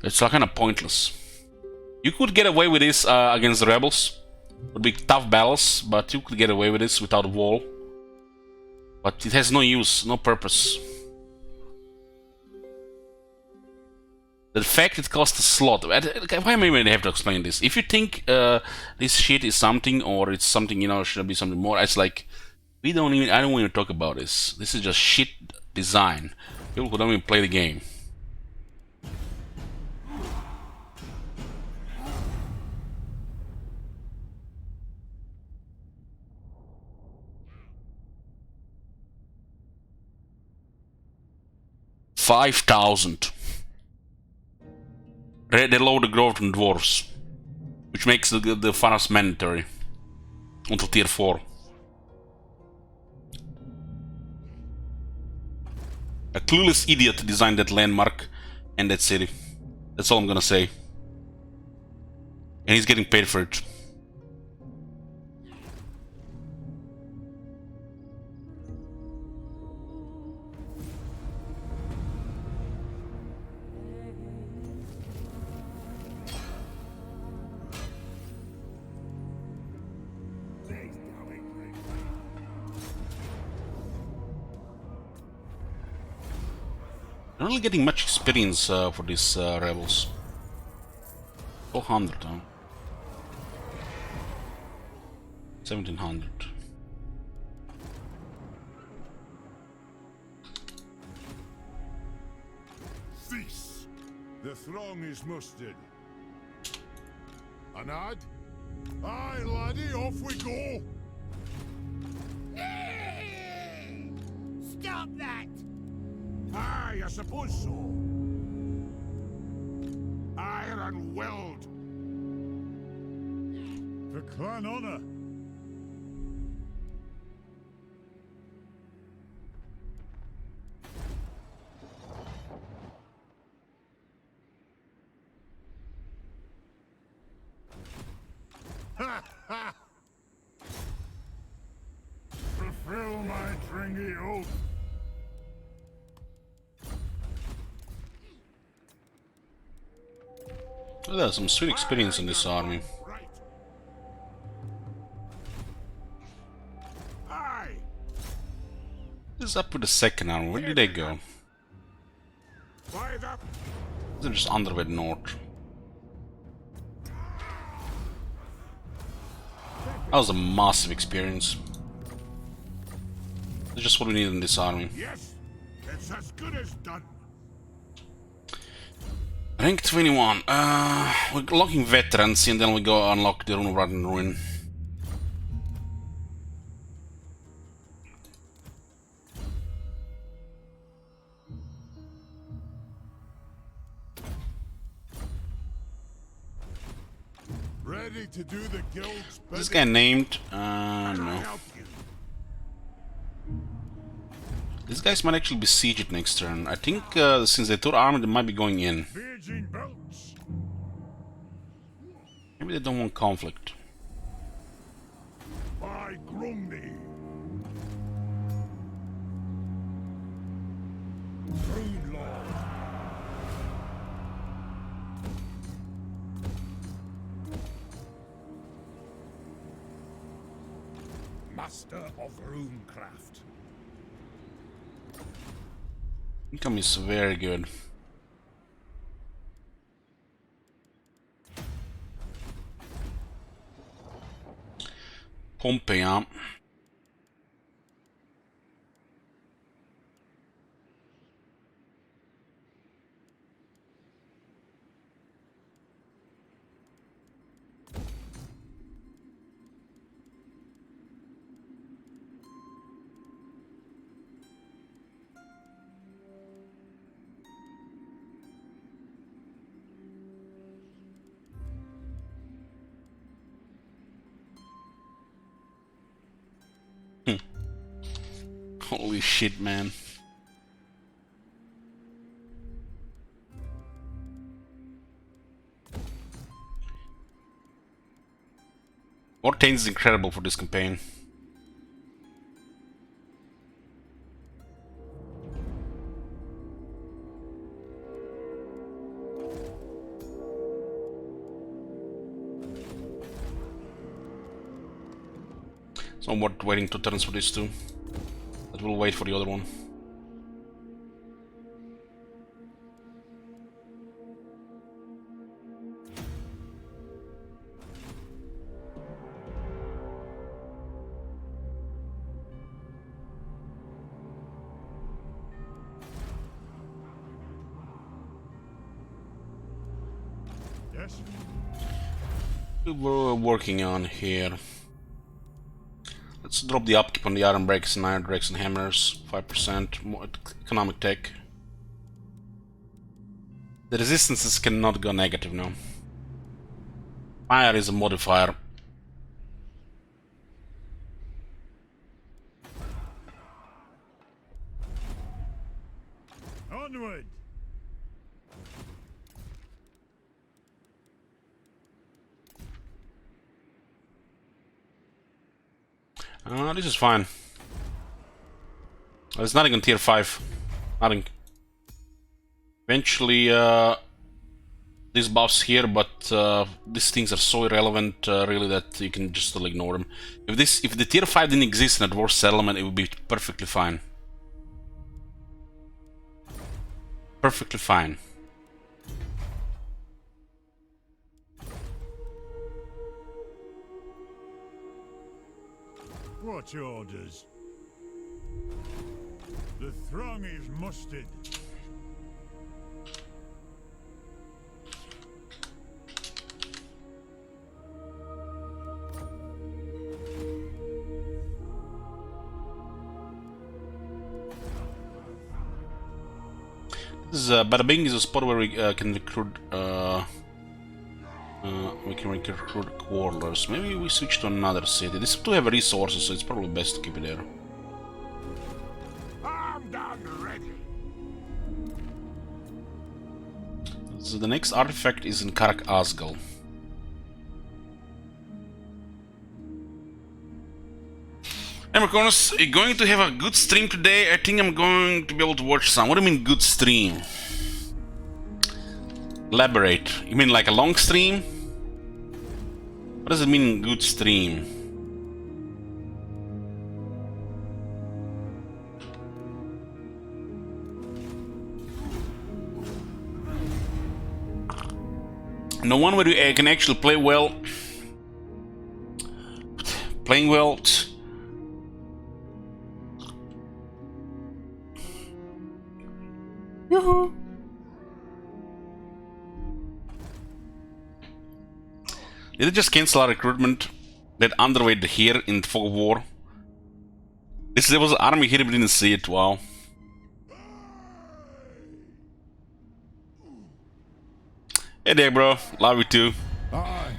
It's kind of pointless. You could get away with this against the rebels. It would be tough battles, but you could get away with this without a wall. But it has no use, no purpose. The fact it costs a slot. Why am I going to have to explain this? If you think this shit is something, or it's something, you know, should be something more, it's like, I don't want to talk about this. This is just shit design. People who don't even play the game. $5,000. They lower the growth on dwarves, which makes the farms mandatory until tier 4. A clueless idiot designed that landmark and that city. That's all I'm gonna say. And he's getting paid for it. Not really getting much experience for these rebels. 400, huh? 1700. Cease. The throng is mustered. Anad? Aye, laddie, off we go. Stop that! Aye, I suppose so. Iron weld. For clan honor. Ha ha! Fulfill my dringy oath. Oh, there's some sweet experience in this army. Right. Aye. This is up with the second army. Where did they go? By the They're just underway north. That was a massive experience. That's just what we need in this army. yes, it's as good as done. Rank 21. We're locking veterans and then we go unlock the Rune of Rotten Ruin. Ready to do the guild's Is this bidding? guy named? Can I No. help you? These guys might actually besiege it next turn. I think since they tore armor, they might be going in. Beijing belts. Maybe they don't want conflict. By Grundy. Rune Lord. Master of Runecraft. Income is very good. Pompeii. Holy shit, man. Ortanes is incredible for this campaign. Somewhat waiting 2 turns for this too. But we'll wait for the other one. Yes. We're working on here. Let's drop the upkeep on the iron brakes and iron brakes and hammers. 5% more economic tech. The resistances cannot go negative now. Fire is a modifier. Onward. This is fine. There's nothing on tier 5. Nothing. Eventually, these buffs here, but these things are so irrelevant, really, that you can just totally ignore them. If the tier 5 didn't exist in a dwarf settlement, it would be perfectly fine. Perfectly fine. What orders? The throng is mustered. This is, Bada Bing is a spot where we can recruit. We can recruit quarters. Maybe we switch to another city. These two have resources, so it's probably best to keep it there. Armed and ready. So the next artifact is in Karak Asgal. Hey Marconis, you're going to have a good stream today. I think I'm going to be able to watch some. What do you mean good stream? Elaborate. You mean like a long stream? What does it mean good stream? No one where you can actually play well. Playing well. Yoo-hoo. Did it just cancel our recruitment? That underweight here in Fog of War? There was an army here, we didn't see it, wow. Hey there, bro. Love you too. Aye.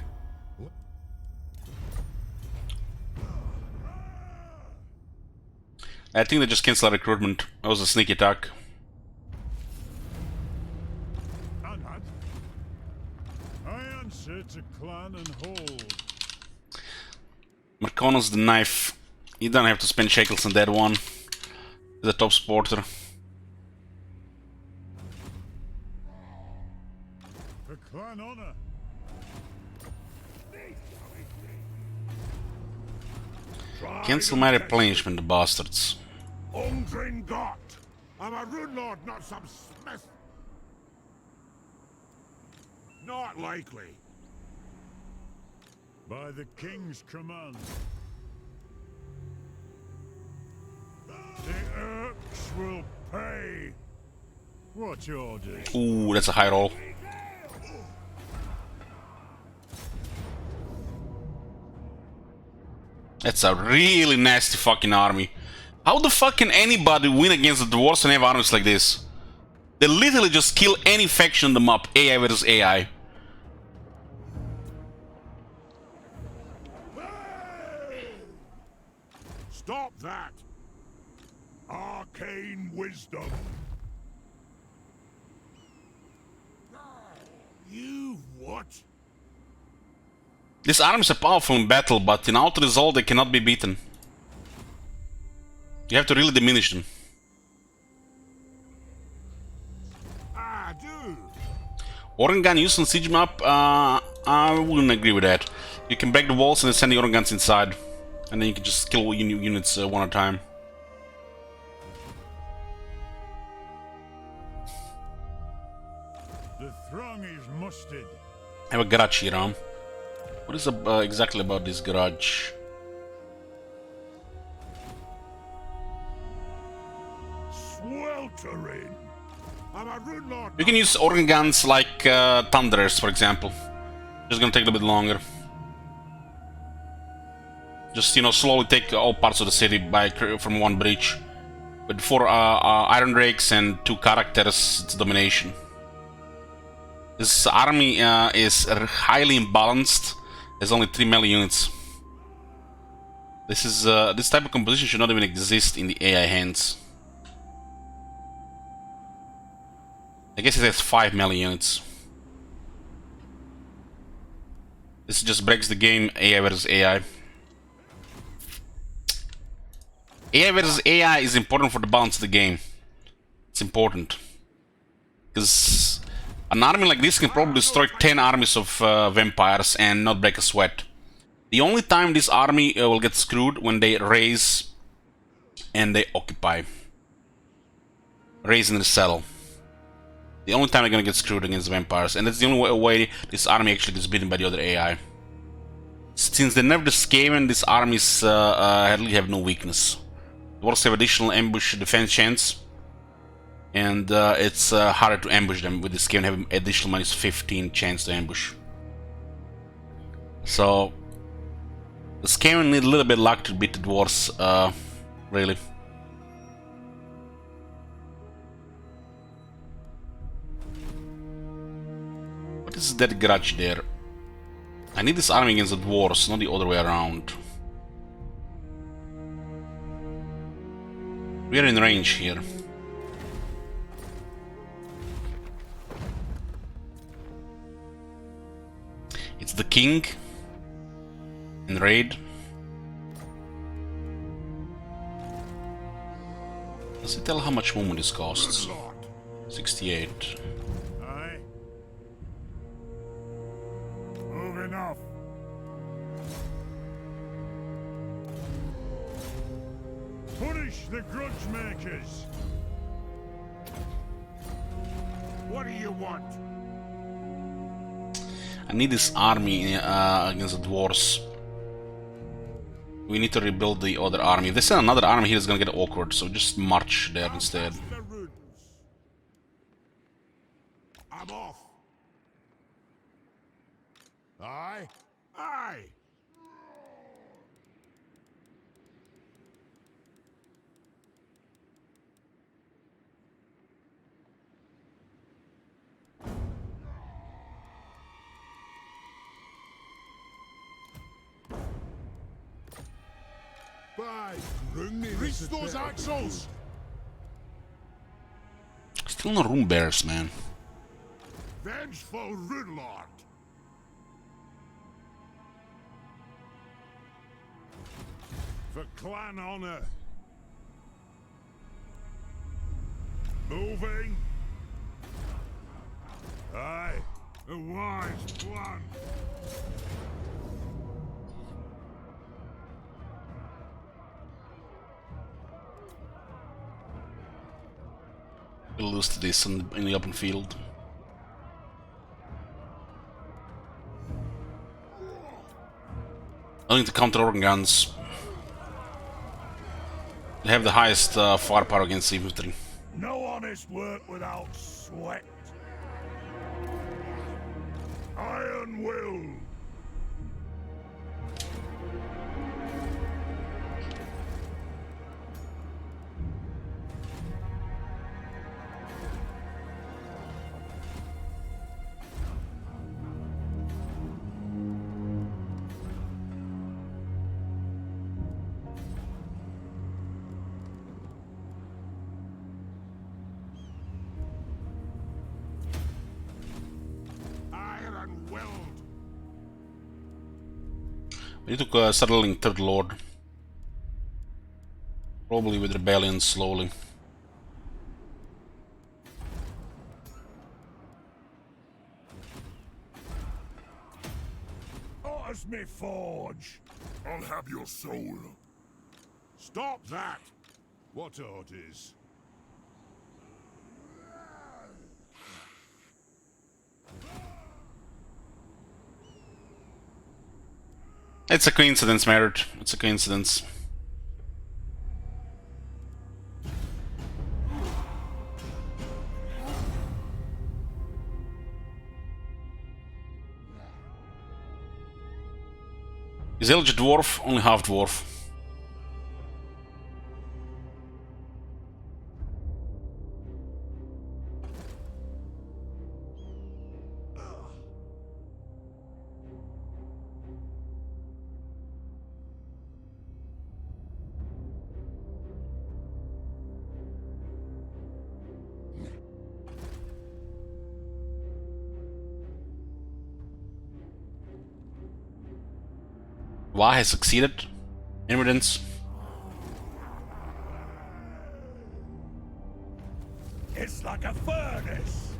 I think they just canceled our recruitment. That was a sneak attack. I answer to clan and hold. Marcono's the knife. You don't have to spend shekels on that one. The top sporter. For clan honor. Cancel my replenishment, the bastards. Ungrin Gott. I'm a rune lord, not some smith. Not likely. By the king's command. The Urks will pay. What orders? Ooh, that's a high roll. That's a really nasty fucking army. How the fuck can anybody win against the dwarves and have armies like this? They literally just kill any faction on the map, AI versus AI. Stop that. Arcane wisdom. You what? These armies are powerful in battle, but in out result they cannot be beaten. You have to really diminish them. I do. Organ gun used on siege map, I wouldn't agree with that. You can break the walls and then send the organ guns inside. And then you can just kill units one at a time. The throng is mustered. I have a garage here, huh? What is exactly about this garage? Sweltering. I'm a rune lord. You can use organ guns like Thunderers, for example. Just gonna take a little bit longer. Just, you know, slowly take all parts of the city from one breach. With 4 Iron Drakes and 2 characters, it's domination. This army is highly imbalanced. There's only 3 melee units. This type of composition should not even exist in the AI hands. I guess it has 5 melee units. This just breaks the game AI versus AI. AI versus AI is important for the balance of the game. It's important. Because an army like this can probably destroy 10 armies of vampires and not break a sweat. The only time this army will get screwed when they raise and they occupy. Raise and resettle. The only time they're gonna get screwed against vampires, and that's the only way this army actually gets beaten by the other AI. Since they nerfed the Skaven, these armies really have no weakness. Dwarves have additional ambush defense chance, and it's harder to ambush them. With the Skaven having additional minus 15 chance to ambush. So the Skaven need a little bit of luck to beat the dwarves, really. What is that garage there? I need this army against the dwarves, not the other way around. We are in range here. It's the king in raid. Does it tell how much movement this costs? 68. Aye. Moving off. Punish the grudge makers. What do you want? I need this army against the dwarves. We need to rebuild the other army. If they send another army here, it's gonna get awkward, so just march there instead. The runes. I'm off. Aye. Aye! By reach those axles! Still no room bears, man. Vengeful Runelord! For clan honor! Moving! Aye, a wise plan! We'll lose to this in the open field. I need to counter organ guns. They have the highest firepower against infantry. No honest work without sweat. Iron will. Iron willed. We need to settling Third Lord. Probably with rebellion slowly. Otter's me forge. I'll have your soul. Stop that! What art is? It's a coincidence, Merritt. It's a coincidence. Is Elge a dwarf? Only half dwarf. Why has succeeded? Evidence. It's like a furnace.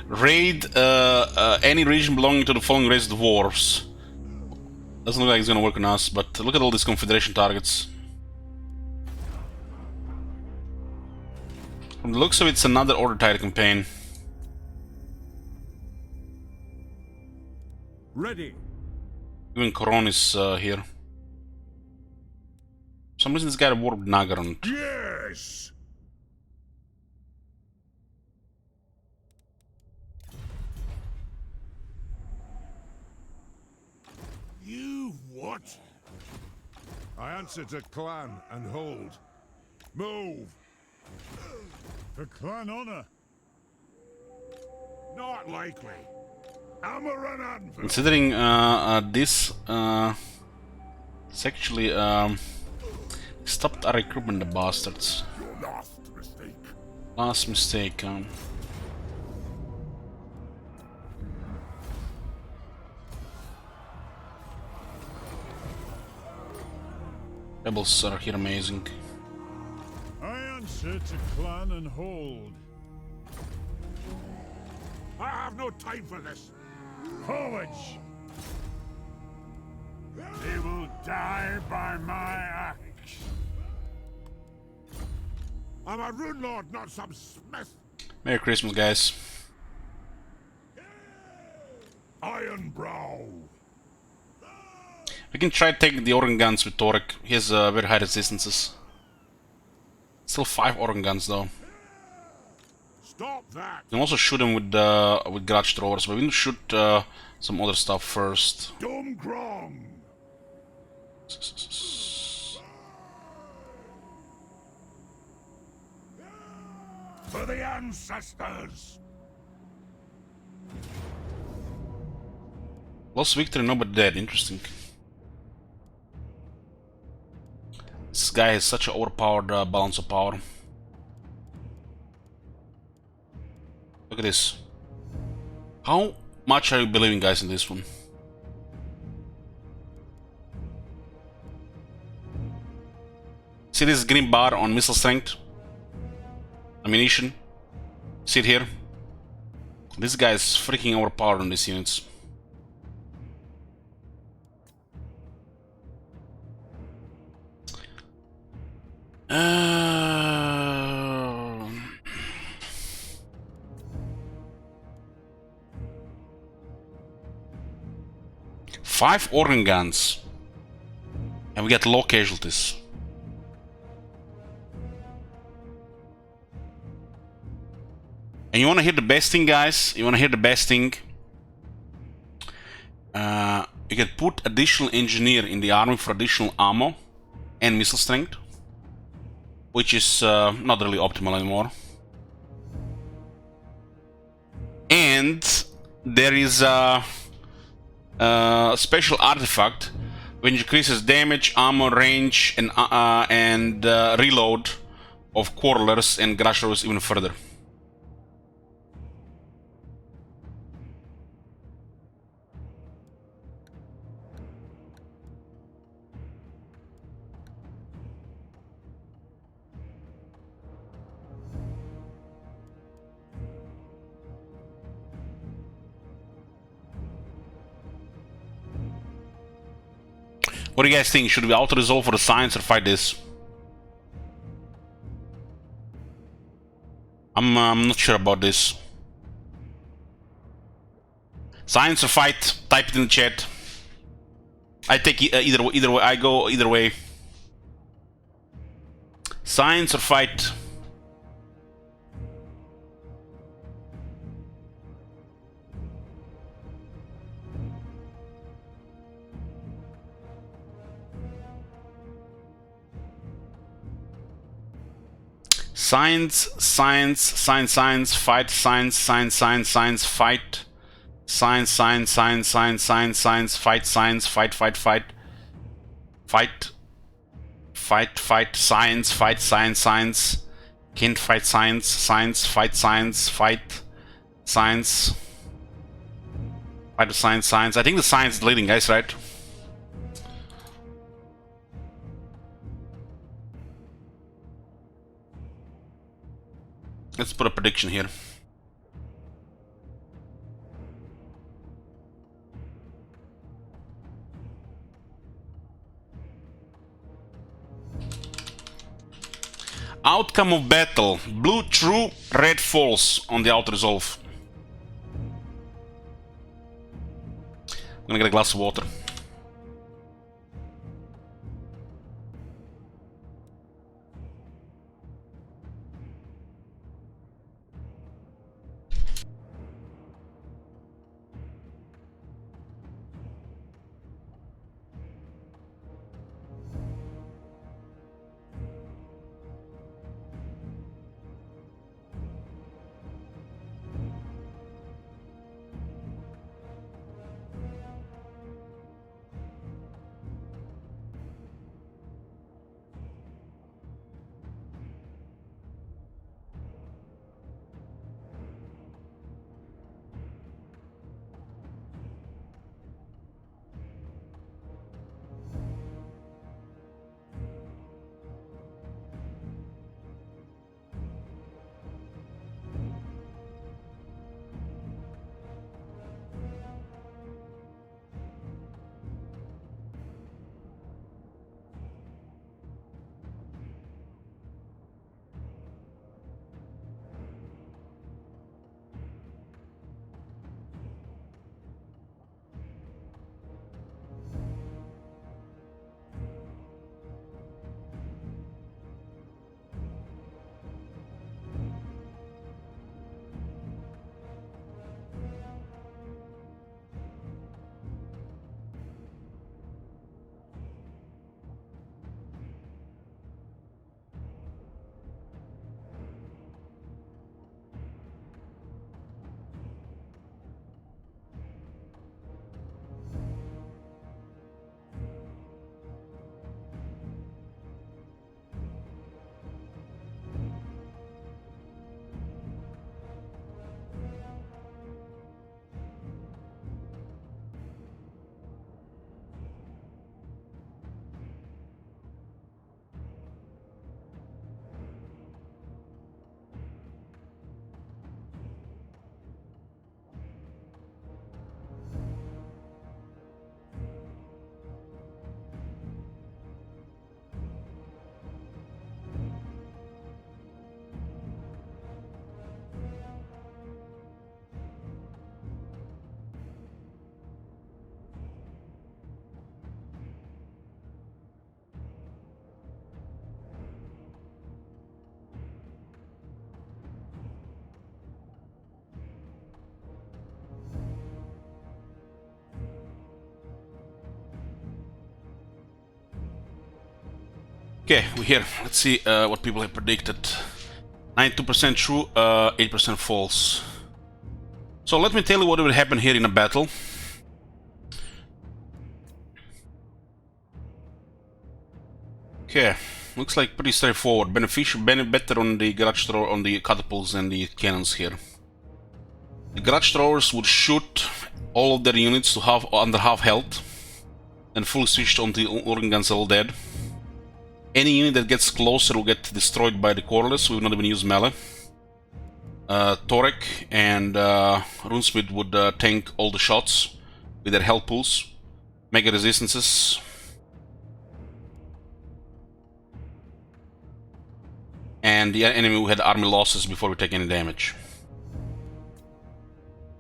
Raid any region belonging to the following race of dwarves. Doesn't look like it's gonna work on us, but look at all these Confederation targets. From the looks of it, it's another Order Tide campaign. Ready. Even Coron is here. For some reason this guy warped Nagar on it. Yes. You what? I answer to clan and hold. Move. For clan honor. Not likely. Hammer and anvil. Considering this, it's actually stopped our recruitment, the bastards. Your last mistake. Last mistake. Rebels are here amazing. I answer to clan and hold. I have no time for this. Forwards! They will die by my axe. I'm a rune lord, not some smith. Merry Christmas, guys. Ironbrow. We can try taking the organ guns with Torek. He has very high resistances. Still 5 organ guns though. Stop that! You can also shoot them with garage throwers, but we need to shoot some other stuff first. Dum Grong! For the ancestors! Lost victory, no but dead. Interesting. This guy has such an overpowered balance of power. Look at this. How much are you believing, guys, in this one? See this green bar on missile strength? Ammunition? See it here? This guy is freaking overpowered on these units. Five organ guns, and we get low casualties. And you want to hear the best thing, guys? You want to hear the best thing? You can put additional engineer in the army for additional ammo and missile strength, which is not really optimal anymore. And there is a special artifact which increases damage, ammo, range, and reload of quarrelers and garage throwers even further. What do you guys think? Should we auto-resolve for the science or fight this? I'm not sure about this. Science or fight? Type it in the chat. I take either way. I go either way. Science or fight? Science, science, science, science, fight, science, science, science, science, fight, science, science, science, science, science, science, fight, science, fight, fight, fight, fight, fight, fight, science, fight, science, science, can't fight science, science, fight, science, fight, science, fight, science, science. I think the science is leading, guys, right? Let's put a prediction here. Outcome of battle. Blue true, red false on the auto-resolve. I'm gonna get a glass of water. Okay, we're here. Let's see what people have predicted. 92% true, 8% false. So let me tell you what will happen here in a battle. Okay, looks like pretty straightforward. Better on the garage thrower, on the catapults than the cannons here. The garage throwers would shoot all of their units to under half health, and fully switched onto the organ guns all dead. Any unit that gets closer will get destroyed by the cordless. We will not even use melee. Torek and Runesmith would tank all the shots with their health pools, mega resistances. And the enemy who had army losses before we take any damage.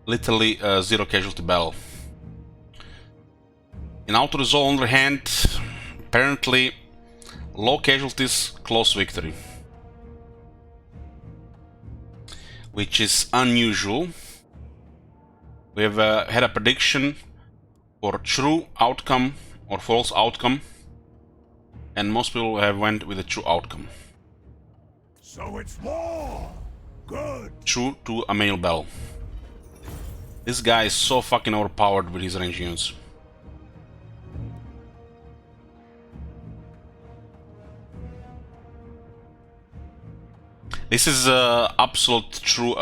Literally 0 casualty battle. In Outer Resolve, on the other hand, apparently low casualties, close victory. Which is unusual. We have had a prediction for true outcome or false outcome, and most people have went with a true outcome. So it's war! Good! True to a manual battle. This guy is so fucking overpowered with his range units. This is absolute true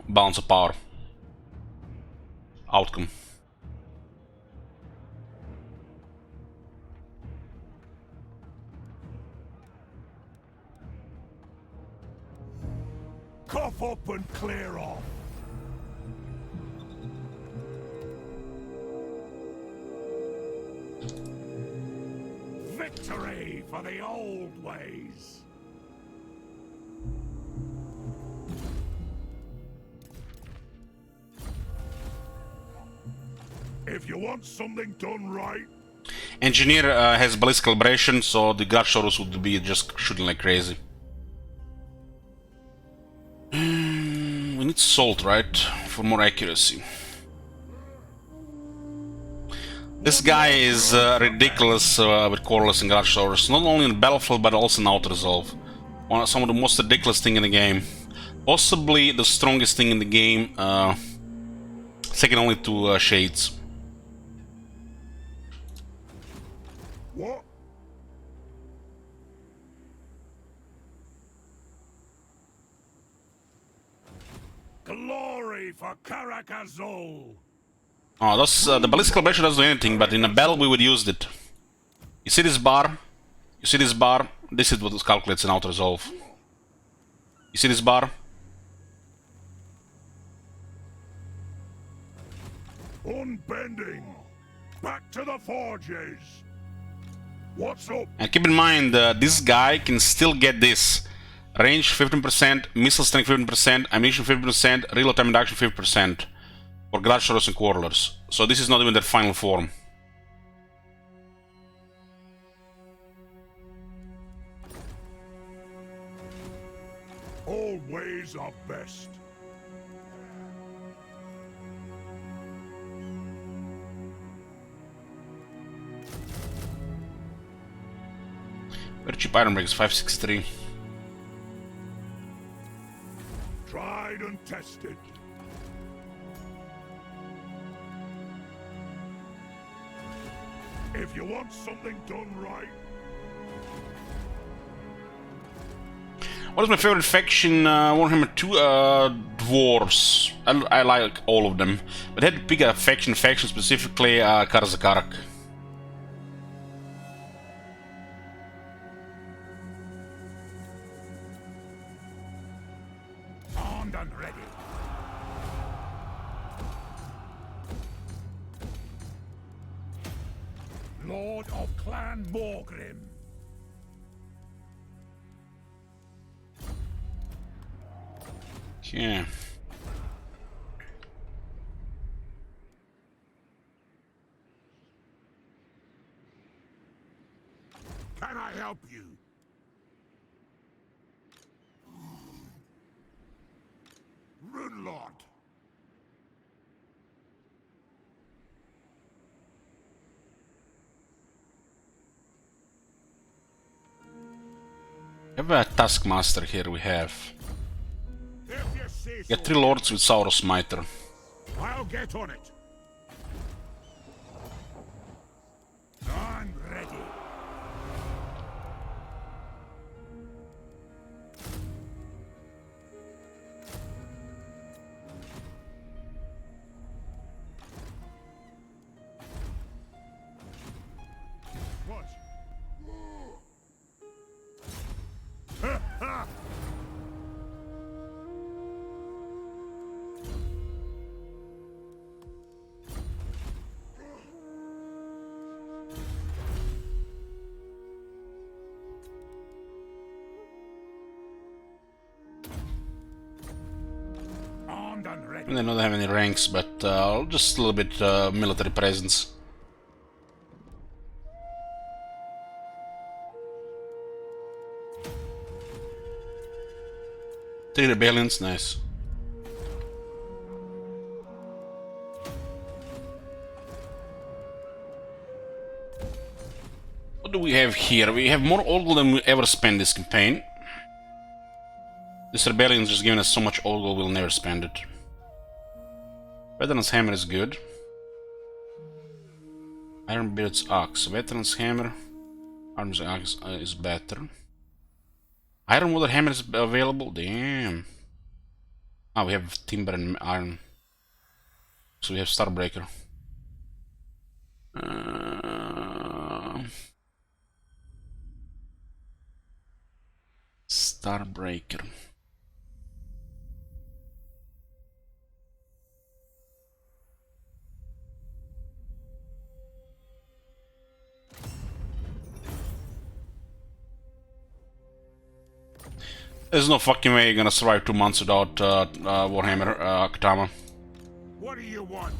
balance of power. Outcome. Cough up and clear off! Victory for the old ways! If you want something done right... Engineer has ballistic calibration, so the guard shorus would be just shooting like crazy. We need salt, right? For more accuracy. This guy is ridiculous with cordless and guard shorus, not only in the battlefield but also in Outer Resolve. Some of the most ridiculous thing in the game. Possibly the strongest thing in the game, second only to Shades. What? Glory for Karakazol! Oh, that's, the ballistic calibration doesn't do anything, but in a battle we would use it. You see this bar? You see this bar? This is what it calculates in Outer Resolve. You see this bar? Unbending! Back to the forges! What's up? And keep in mind, this guy can still get this. Range 15%, missile strength 15%, ammunition 15%, reload time reduction 50%. For garage shorus and quarterlers. So this is not even their final form. All ways are best. Very cheap Ironbrow is 563. Tried and tested. If you want something done right... What is my favorite faction? Warhammer 2 dwarves. I like all of them. But I had to pick a faction specifically Karzakarak. Armed and ready. Lord of Clan Morgrim. Okay. Can I help you? Runelord. have a Taskmaster here. We have. If you say so, Get 3 lords with Sauros Mitre. I'll get on it. I'm ready. What? Armed and ready. And they don't have any ranks, but just a little bit military presence. Three rebellions, nice. What do we have here? We have more old gold than we ever spent this campaign. This rebellion is just giving us so much old gold we'll never spend it. Veteran's Hammer is good. Ironbeard's Axe. Veteran's Hammer. Arm's Axe is better. Ironwater Hammer is available? Damn. Ah, we have Timber and Iron. So we have Starbreaker. Starbreaker. There's no fucking way you're gonna survive 2 months without Warhammer Katama. What do you want?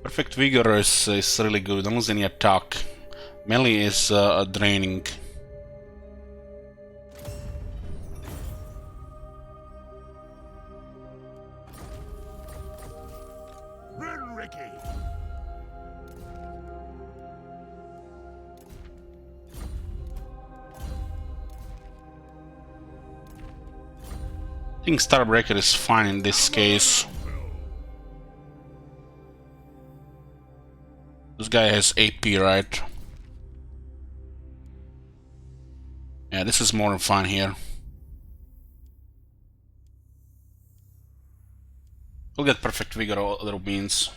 Perfect Vigor is really good, don't lose any attack. Melee is draining. Run, Ricky. I think Starbreaker is fine in this case. This guy has AP, right? Yeah, this is more than fine here. We'll get Perfect Vigor or other means.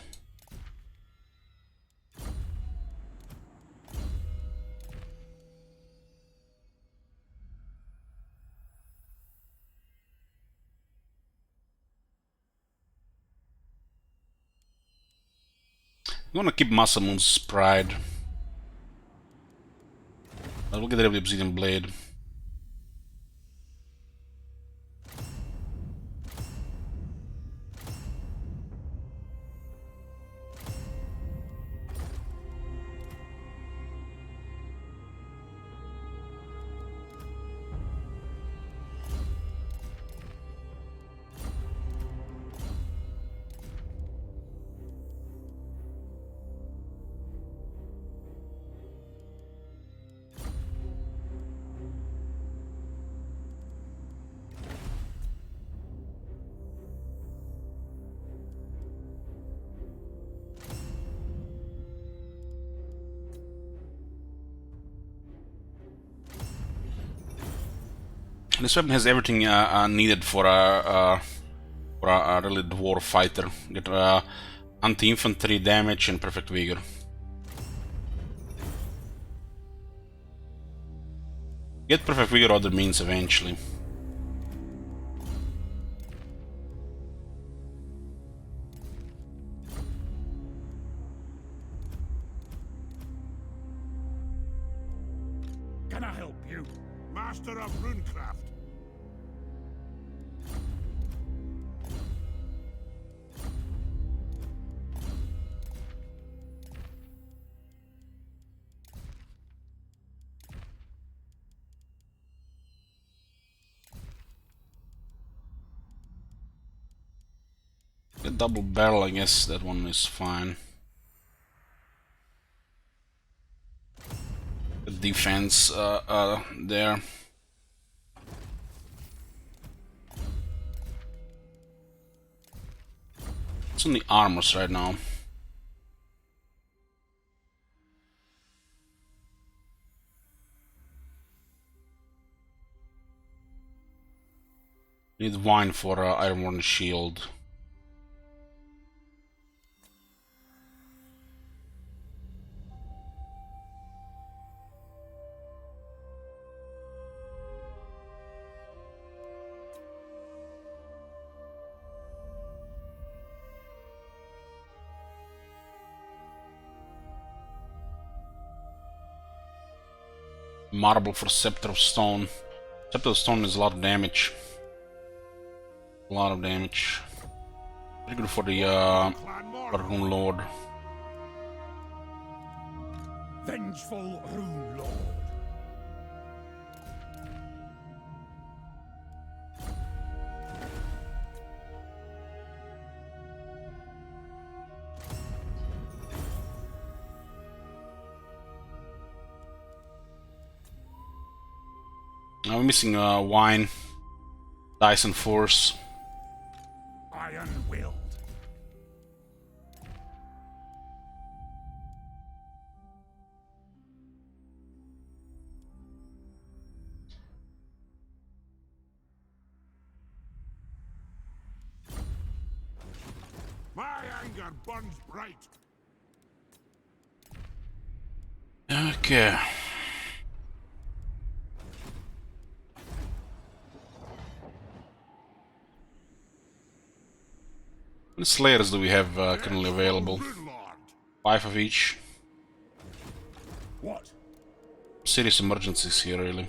I'm gonna keep Masamun's Pride. I will get rid of the Obsidian Blade. This weapon has everything needed for a really dwarf fighter. Get anti-infantry damage and perfect vigor. Get perfect vigor other means eventually. Can I help you? Master of Runecraft. double barrel, I guess that one is fine. The defense there. It's on the armors right now. Need wine for Ironbrow shield. Marble for Scepter of Stone. Scepter of Stone is a lot of damage. A lot of damage. Pretty good for the Rune Lord. Vengeful Rune Lord. I'm missing wine, Dyson Force. Iron-willed. My anger burns bright. Okay. How many Slayers do we have currently available? 5 of each. What? Serious emergencies here, really.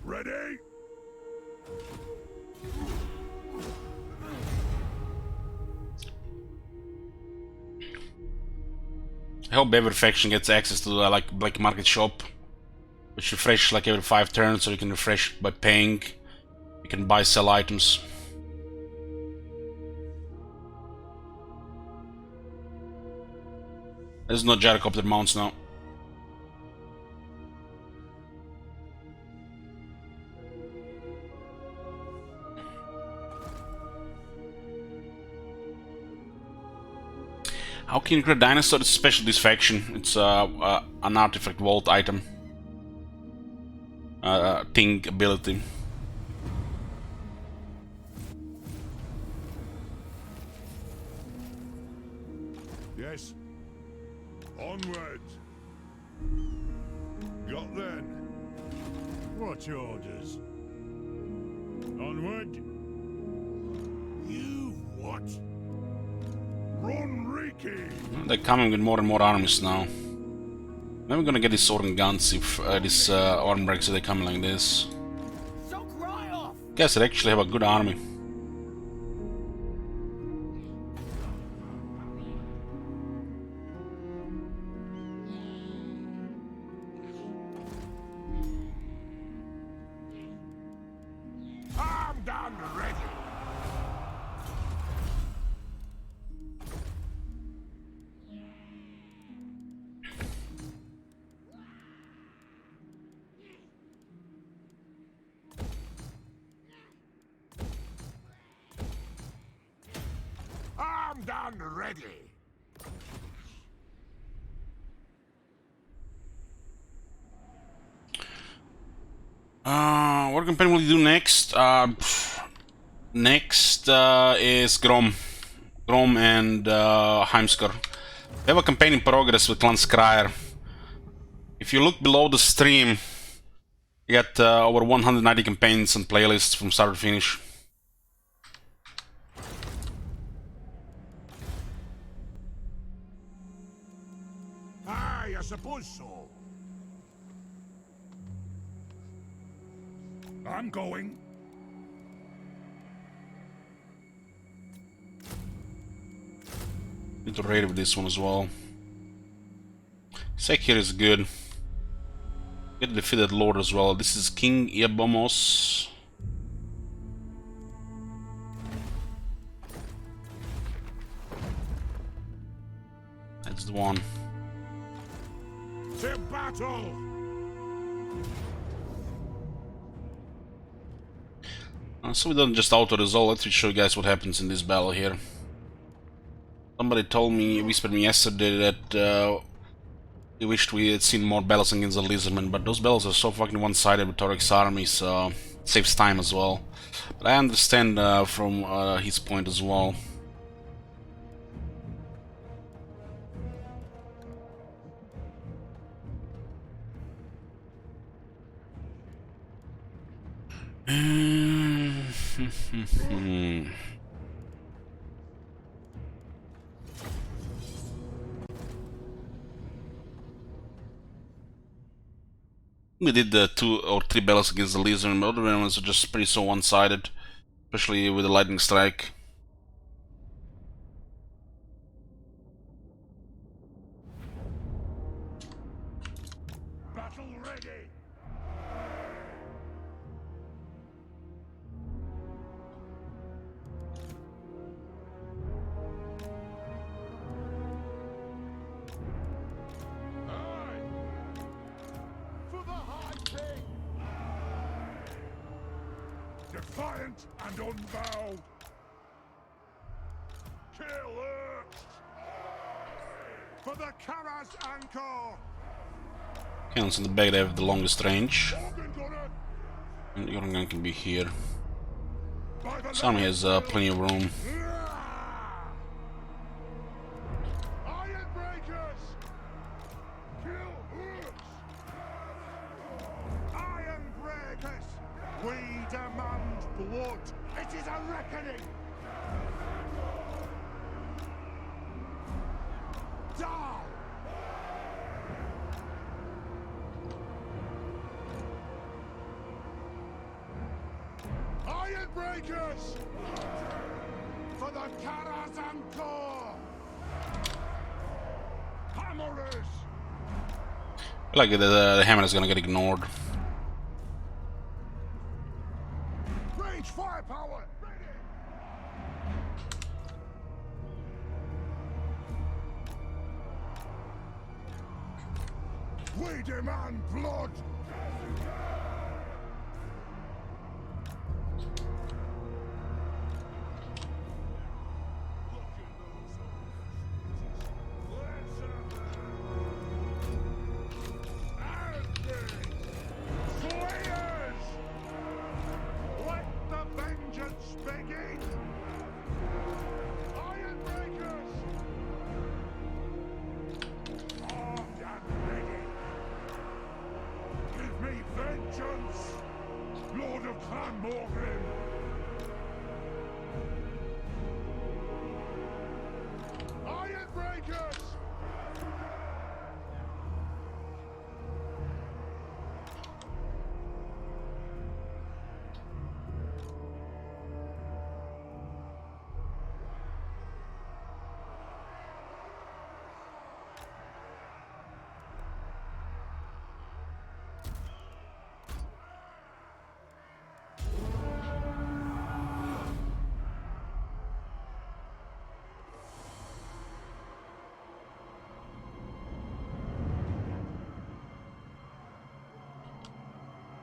Ready? I hope every faction gets access to the like black market shop, which refresh like every 5 turns, so you can refresh by paying. You can buy, sell items. There's no gyrocopter mounts now. How can you create a dinosaur? It's special this faction. It's an artifact vault item. Thing ability. Yes. Onward. Got then. What orders? Onward. You what? Run, Ricky! They're coming with more and more armies now. Then we're gonna get these sword and guns if this arm breaks, so they come like this. So cry off! Guess they actually have a good army. Armed and ready! Armed and ready! What campaign will you do next? Next is Grom and Heimskar. We have a campaign in progress with Clan Skryre. If you look below the stream, you get over 190 campaigns and playlists from start to finish. Aye, I suppose so. I'm going. Need to raid with this one as well. Sec here is good. Get the defeated lord as well. This is King Iabomos. That's the one. To battle! So we don't just auto-resolve. Let's show you guys what happens in this battle here. Somebody told me, whispered me yesterday that he wished we had seen more battles against the Lizardmen, but those battles are so fucking one-sided with Torik's army, so it saves time as well. But I understand from his point as well. We did 2 or 3 battles against the Lizard, but other ones are just pretty so one-sided, especially with the lightning strike. Battle ready! Aye! For the High King! Defiant and unbowed! Kill Urks! For the Kara's Anchor! Cannons in the back, they have the longest range. Organ gunner! And Jorgen can be here. By the This army has plenty of room. Iron breakers! Kill Urks! Iron breakers! We demand blood! It is a reckoning! Die! Iron breakers! For the Karazanko! Hammerers! I feel like the hammer is gonna get ignored. Range firepower! Ready! We demand blood! Slayers! Let the vengeance begin! Iron breakers! Armed and ready! Give me vengeance! Lord of Clan Morgrim! Iron breakers!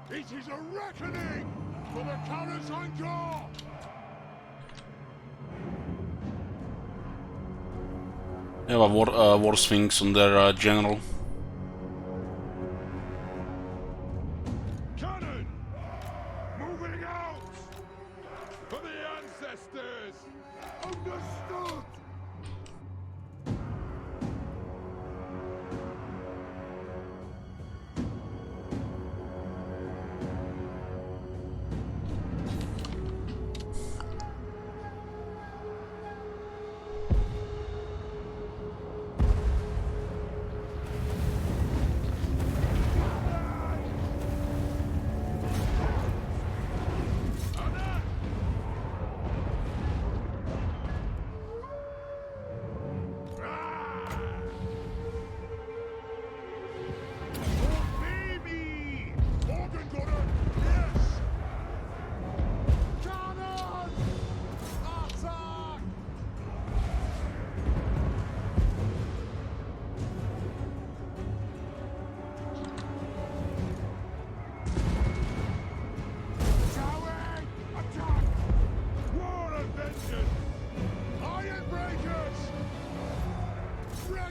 It is a reckoning for the Karasanko! They have a war sphinx on their general. Cannon! Moving out! For the ancestors! Understood!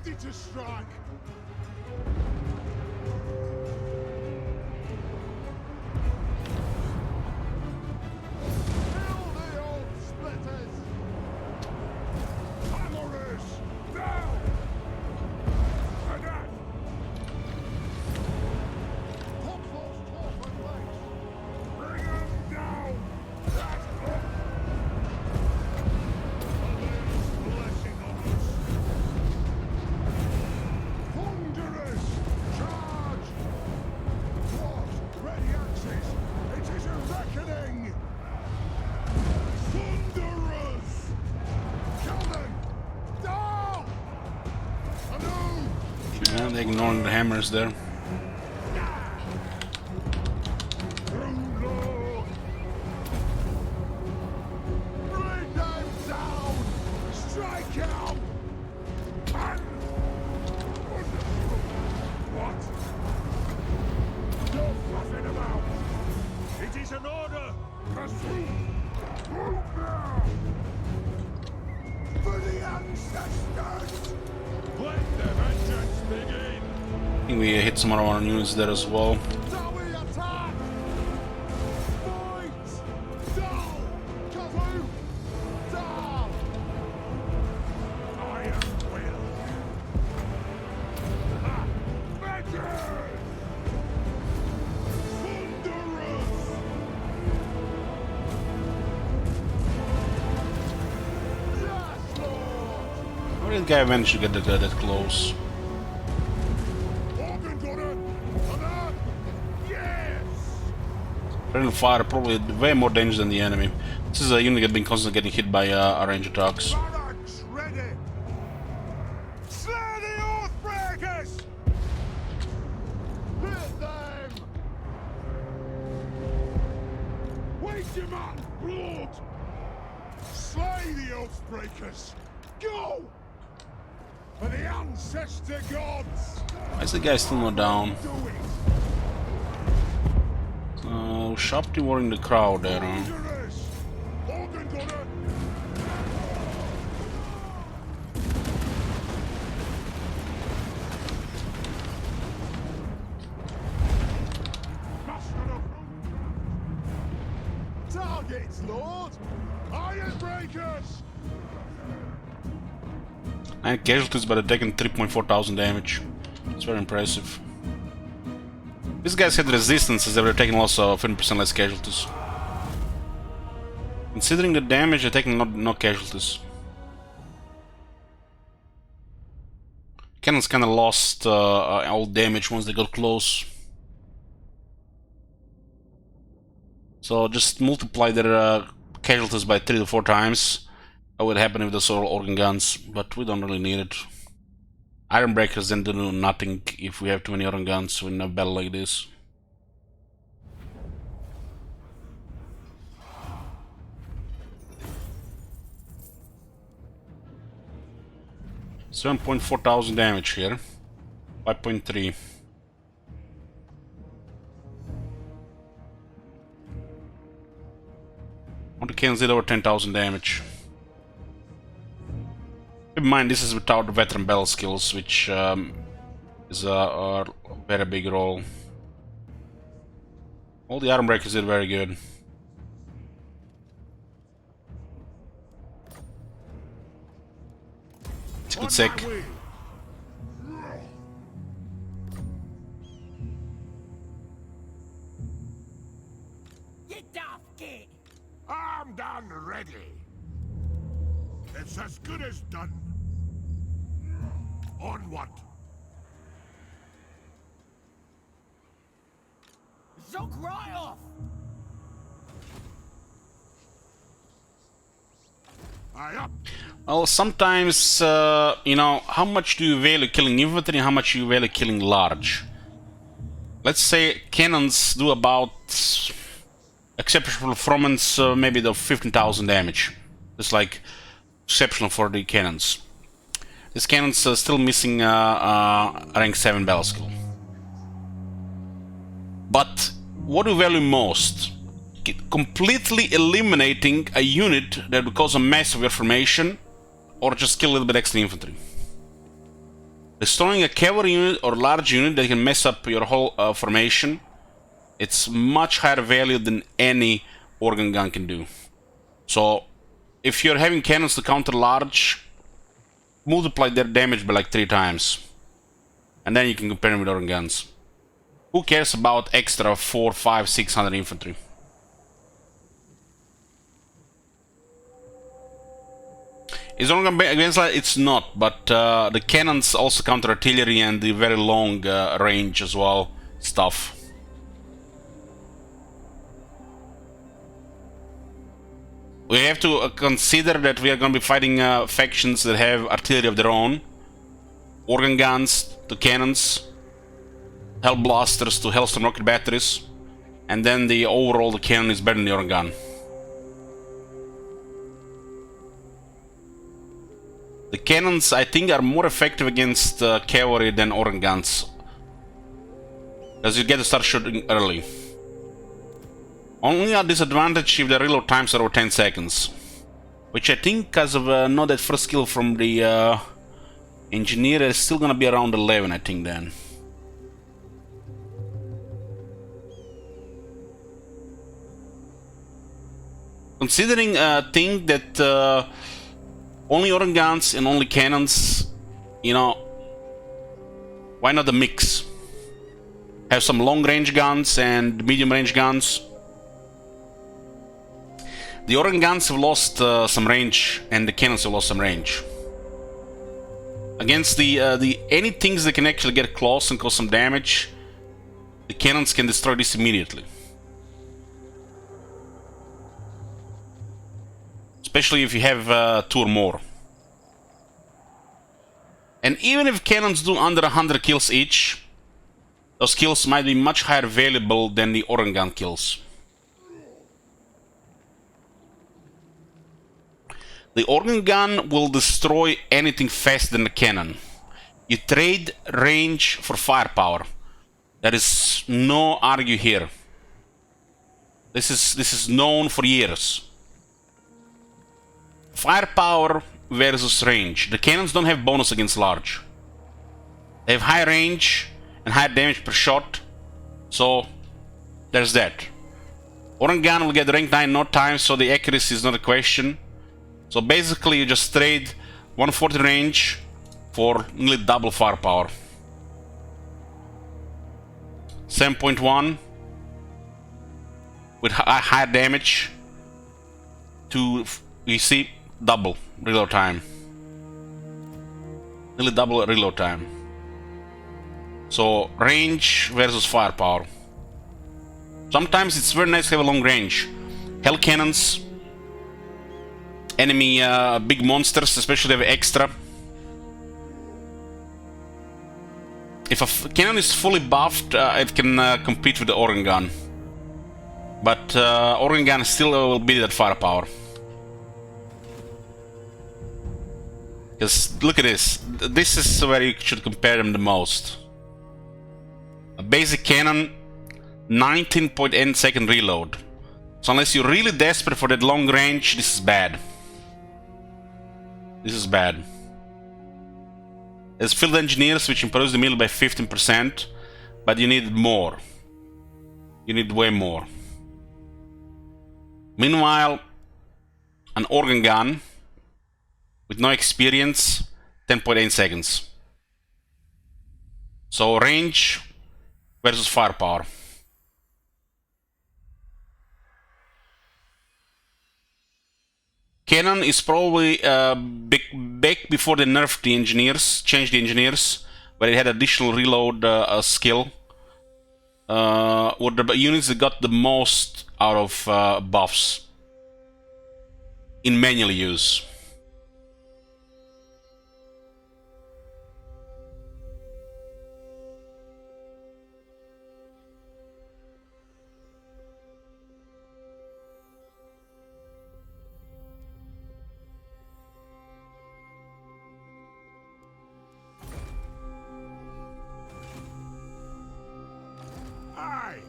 ready to strike. Kill the old splitters. Hammerers, down. Attack. Pop those torpid legs. Bring them down. That's good. Allah's blessing on us. Thunderous! Charge! Dwarves, ready axes! It is a reckoning! Thunderous! Kill them! Down! Anew! Yeah, they're ignoring the hammers there. Lord! Bring them down! Strike out! And... What? No fluffing about! It is an order! Pursue! Move now! For the ancestors! Let the vengeance begin! I think we hit some of our units there as well. Shall we attack? Fight! Down! Kazoo! Down! Iron will! Ha! Vengeance! Thunderous! Yes, Lord! How did the guy manage to get that close? Organ gunner! Another! Yes! Friendly fire probably way more dangerous than the enemy. This is a unit that's been constantly getting hit by range attacks. Barracks ready! Slay the Oathbreakers! Hit them! Wait your man, blood! Slay the Oathbreakers! Go! For the ancestor gods! Why is the guy still not down? Do it! Sharply warring the crowd there, huh? Dangerous! Organ gunner! Master of targets, Lord! Ironbreakers! And casualties, but they're taking 3,400 damage. It's very impressive. These guys had resistances, they were taking also 50% less casualties. Considering the damage, they're taking no casualties. Cannons kinda lost all damage once they got close. So just multiply their casualties by 3 to 4 times. That would happen with the Solar Organ Guns, but we don't really need it. Ironbreakers then do nothing if we have too many organ guns in a battle like this. $7,400 damage here. 5.3. On the cannons did over 10,000 damage. Keep in mind, this is without the veteran battle skills, which is a very big role. All the Ironbreakers did very good. It's a good sick. Get off, kid! Armed and ready. It's as good as done. Onward. Zook right off! Aye up. Well, sometimes, you know, how much do you value killing infantry and how much you value killing large? Let's say cannons do about exceptional performance, maybe the 15,000 damage. It's like exceptional for the cannons. This cannon's still missing rank 7 battle skill. But what do you value most? Completely eliminating a unit that would cause a massive reformation, or just kill a little bit extra infantry? Destroying a cavalry unit or large unit that can mess up your whole formation, it's much higher value than any organ gun can do. So if you're having cannons to counter large, multiply their damage by like 3 times. And then you can compare them with organ guns. Who cares about extra 4, 5, 600 infantry? Is organ gun against light? It's not, but the cannons also counter artillery and the very long range as well stuff. We have to consider that we are going to be fighting factions that have artillery of their own. Organ guns to cannons, hell blasters to hellstorm rocket batteries, and then the overall the cannon is better than the organ gun. The cannons, I think, are more effective against cavalry than organ guns, because you get to start shooting early. Only a disadvantage if the reload times are over 10 seconds, which I think, because of not that first skill from the engineer, is still gonna be around 11, I think then. Considering a thing that only organ guns and only cannons, you know, why not the mix? Have some long range guns and medium range guns. The organ guns have lost some range, and the cannons have lost some range. Against the any things that can actually get close and cause some damage, the cannons can destroy this immediately. Especially if you have 2 or more. And even if cannons do under 100 kills each, those kills might be much higher valuable than the organ gun kills. The organ gun will destroy anything faster than the cannon. You trade range for firepower. There is no argue here. This is known for years. Firepower versus range. The cannons don't have bonus against large. They have high range and higher damage per shot. So there's that. Organ gun will get rank 9 no time, so the accuracy is not a question. So basically you just trade 140 range for nearly double firepower. 7.1 with higher damage to, you see, double reload time. Nearly double reload time. So range versus firepower. Sometimes it's very nice to have a long range. Hell cannons, enemy big monsters, especially if they have extra. If a cannon is fully buffed, it can compete with the organ gun. But organ gun still will beat that firepower. Because look at this. This is where you should compare them the most. A basic cannon, 19.8 second reload. So unless you're really desperate for that long range, this is bad. This is bad. There's field engineers which improves the melee by 15%, but you need more. You need way more. Meanwhile, an organ gun with no experience, 10.8 seconds. So range versus firepower. Cannon is probably back before they nerfed the engineers, changed the engineers, where it had additional reload skill. Were the units that got the most out of buffs in manual use. Aye!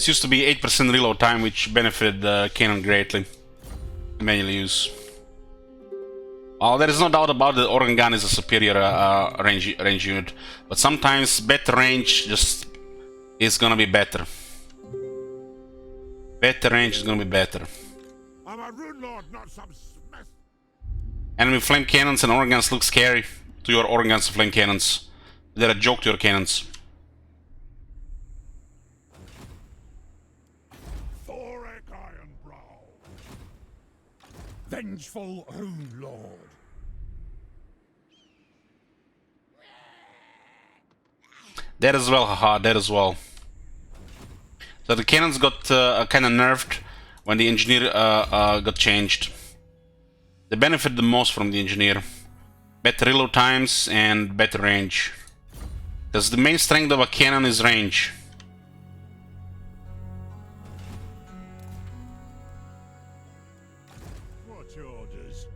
This used to be 8% reload time, which benefited the cannon greatly. Manual use. Well, there is no doubt about the organ gun is a superior range unit, but sometimes better range just is gonna be better. Better range is gonna be better. I'm a rune lord, not some smith. Enemy flame cannons and organ guns look scary to your organ guns and flame cannons. They're a joke to your cannons. Thoric Ironbrow. Vengeful rune lord. Dead as well, haha, dead as well. So the cannons got kind of nerfed when the engineer got changed. They benefit the most from the engineer. Better reload times and better range. Because the main strength of a cannon is range. What orders?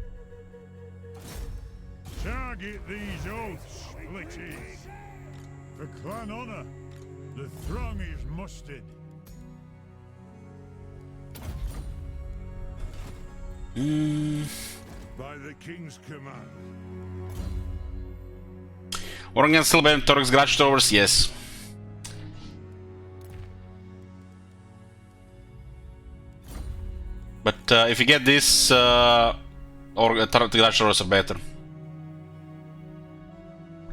Target these oath splitties. For clan honor, the throng is mustered. By the king's command. Organ guns still better than Torx Grudge Throwers? Yes. But if you get this, or Grudge Throwers are better.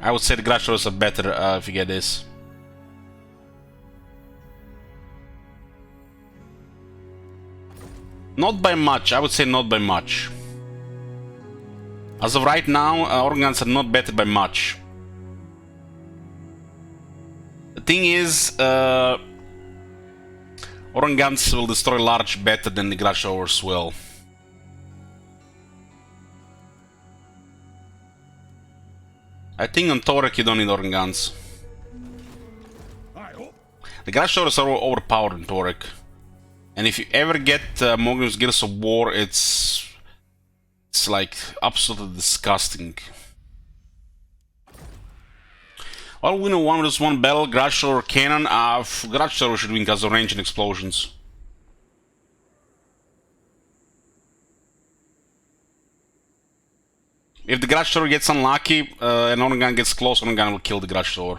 I would say the Grudge Throwers are better if you get this. Not by much, I would say not by much. As of right now, organ guns are not better by much. The thing is, organ guns will destroy large better than the Grudge Throwers will. I think on Torek you don't need organ guns. The Grudge Throwers are overpowered in Torek. And if you ever get Mogrim's Gears of War, it's like absolutely disgusting. Well, winner one with one battle, Grudge Thrower cannon. Grudge Thrower should win because of range and explosions. If the Grudge Thrower gets unlucky, an organ gun gets close, organ gun will kill the Grudge Thrower.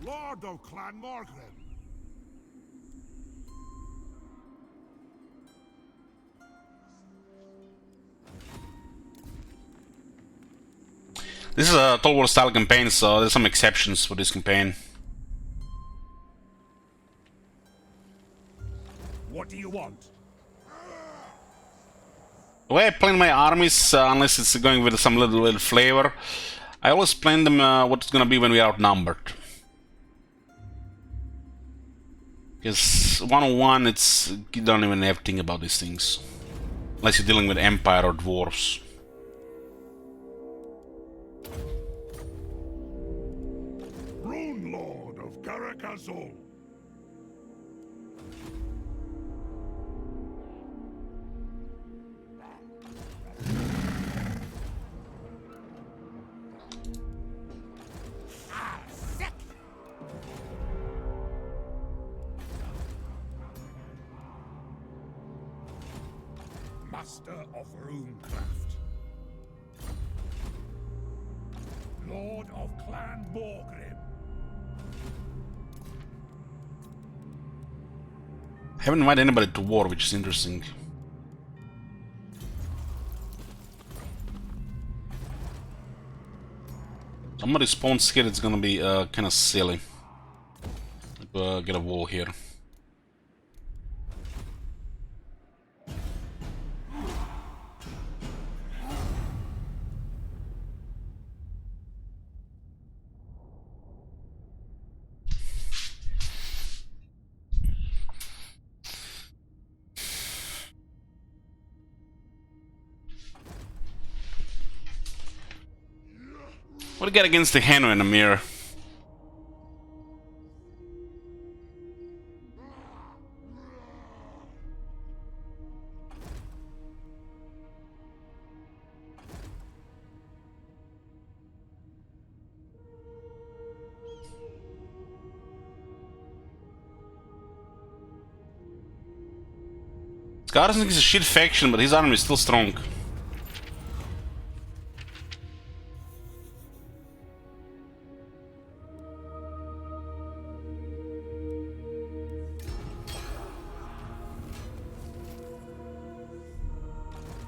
Lord of Clan Morgrim. This is a Total War style campaign, so there's some exceptions for this campaign. What do you want? The way I plan my armies, unless it's going with some little flavor, I always plan them what it's gonna be when we are outnumbered. Because 1-on-1, you don't even have to think about these things. Unless you're dealing with Empire or Dwarves. Rune Lord of Garakazol. Master of Runecraft. Lord of Clan Morgrim. I haven't invited anybody to war, which is interesting. Somebody spawns here, it's gonna be kind of silly. Get a wall here. What do you get against the Hano and a mirror? Skarsnik is a shit faction, but his army is still strong.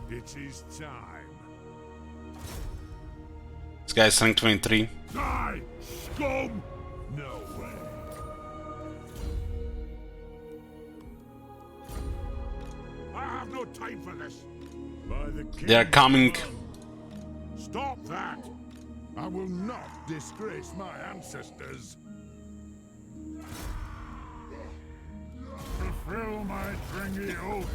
It is time. This guy is strength 23. Die, scum! No way. I have no time for this. By the king. They are coming. Stop that! I will not disgrace my ancestors. Fulfill my dringy oath.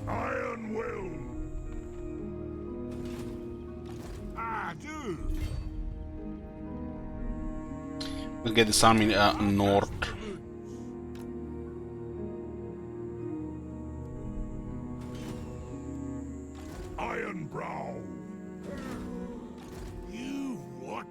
Iron will. I do. We'll get this army north. Ironbrow. You what?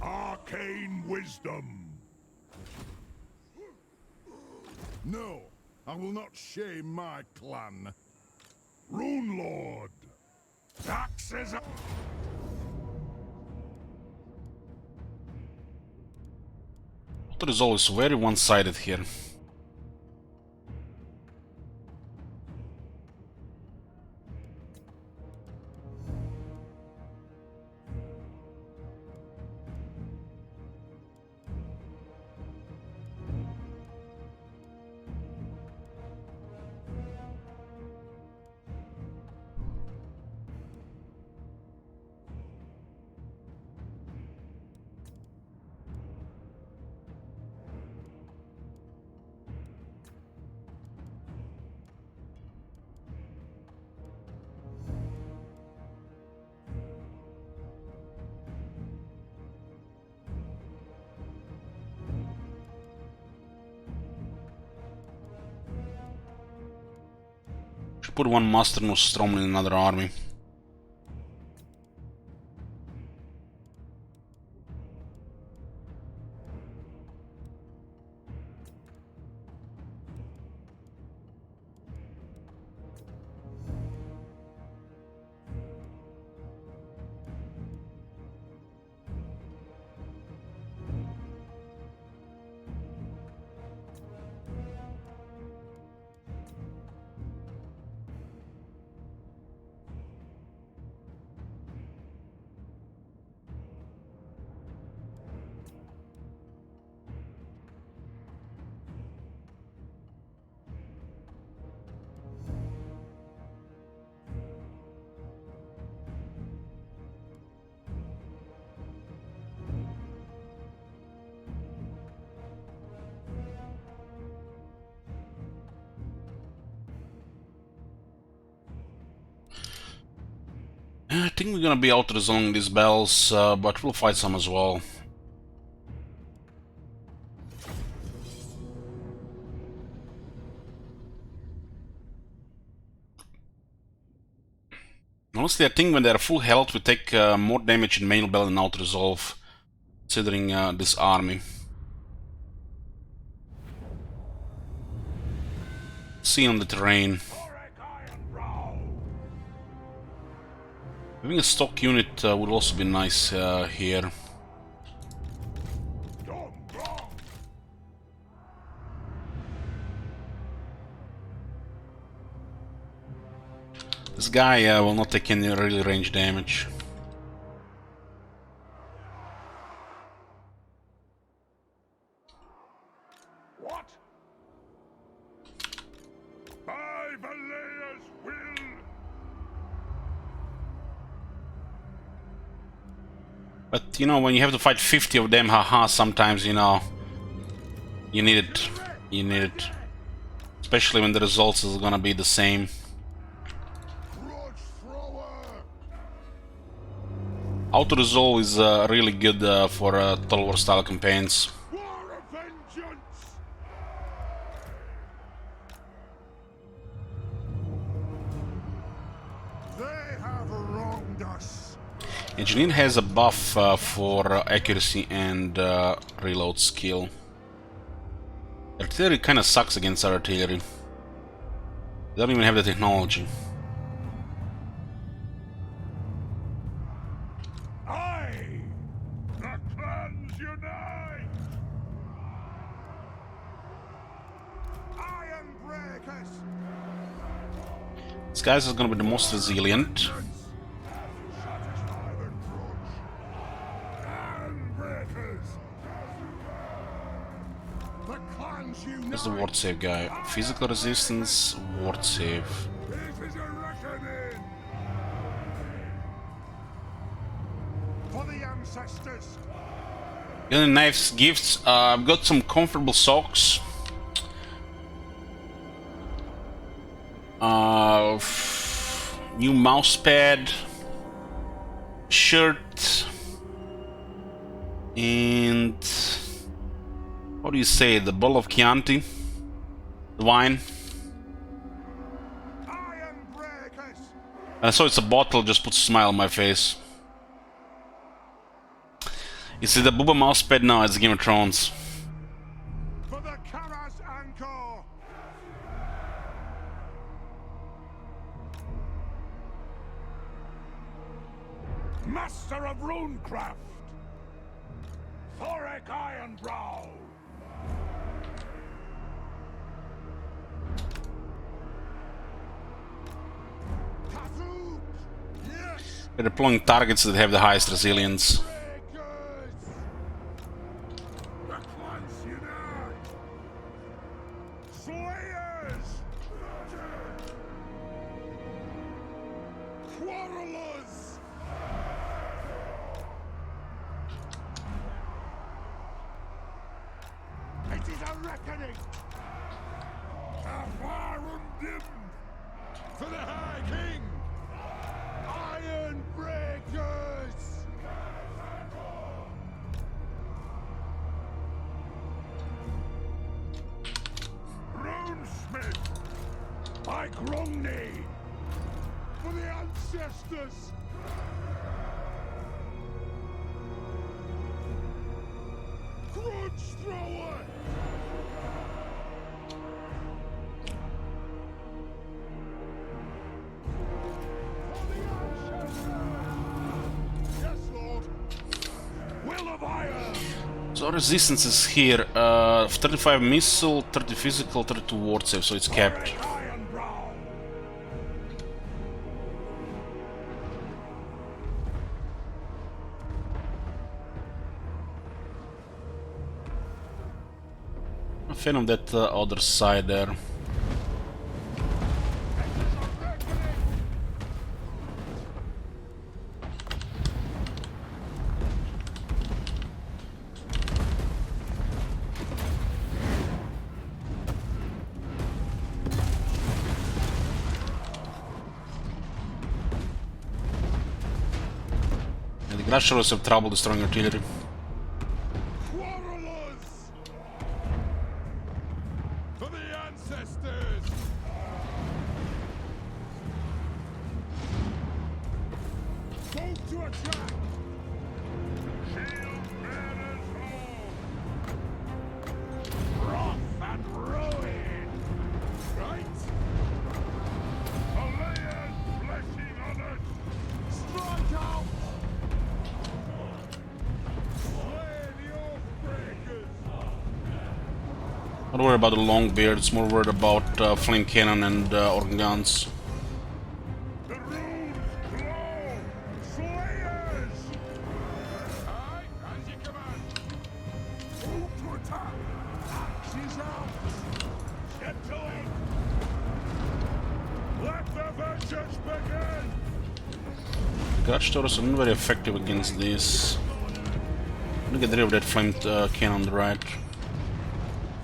Arcane wisdom. No, I will not shame my clan. Rune Lord. Taxes. Water is always very one-sided here. Should put one master Nostrom in another army. I think we're gonna be out resolving these battles, but we'll fight some as well. Honestly, I think when they're full health, we take more damage in main battle than out resolve, considering this army. See on the terrain. Having a stock unit would also be nice here. This guy will not take any really range damage. What? By Valea's will. But you know, when you have to fight 50 of them, haha, sometimes, you know, you need it. You need it. Especially when the results is gonna be the same. Auto-resolve is really good for Total War style campaigns. War of vengeance! They have wronged us. Engineer has a buff for accuracy and reload skill. Artillery kinda sucks against our artillery. They don't even have the technology. Aye! The clans unite! Iron breakers! This guy's is gonna be the most resilient. Satisfy the grudge. Iron breakers! The clans unite! Where's the ward save guy? Physical resistance, ward save. This is a reckoning! For the ancestors! Any knives, gifts? I've got some comfortable socks. New mousepad, shirt, and what do you say? The bottle of Chianti, the wine. Iron breakers! I saw it's a bottle, just puts a smile on my face. Is it the Booba mousepad? No, it's Game of Thrones. For the Karaz Anchor! Master of Runecraft! Thorek Ironbrow! Kazoo! Yes! We're deploying targets that have the highest resilience. Breakers! The clans unite! Slayers! Quarrelers! It is a reckoning! Avarundim! For the High King! Iron breakers! Runesmith! By Gromney! For the ancestors! Grudge thrower! For the ancestors! Yes, Lord! Will of Iron! So resistance is here. 35 missile, 30 physical, 32 ward save, so it's capped. Ironbrow! I'm a fan of that other side there. And the Grashers have trouble destroying artillery. Quarrelers! For the ancestors! Move to attack! Shield bearers home! Wrath and ruin! Right? Alea's blessing on us! Strike out! Slay the Oathbreakers! Not worried about the long beards, more worried about flame cannon and organ guns. The runes glow! Slayers! Aye, as you command! Move to attack! Axes out! Step to it! Let the vengeance begin! Grashers are not very effective against this. I'm gonna get rid of that flame cannon on the right.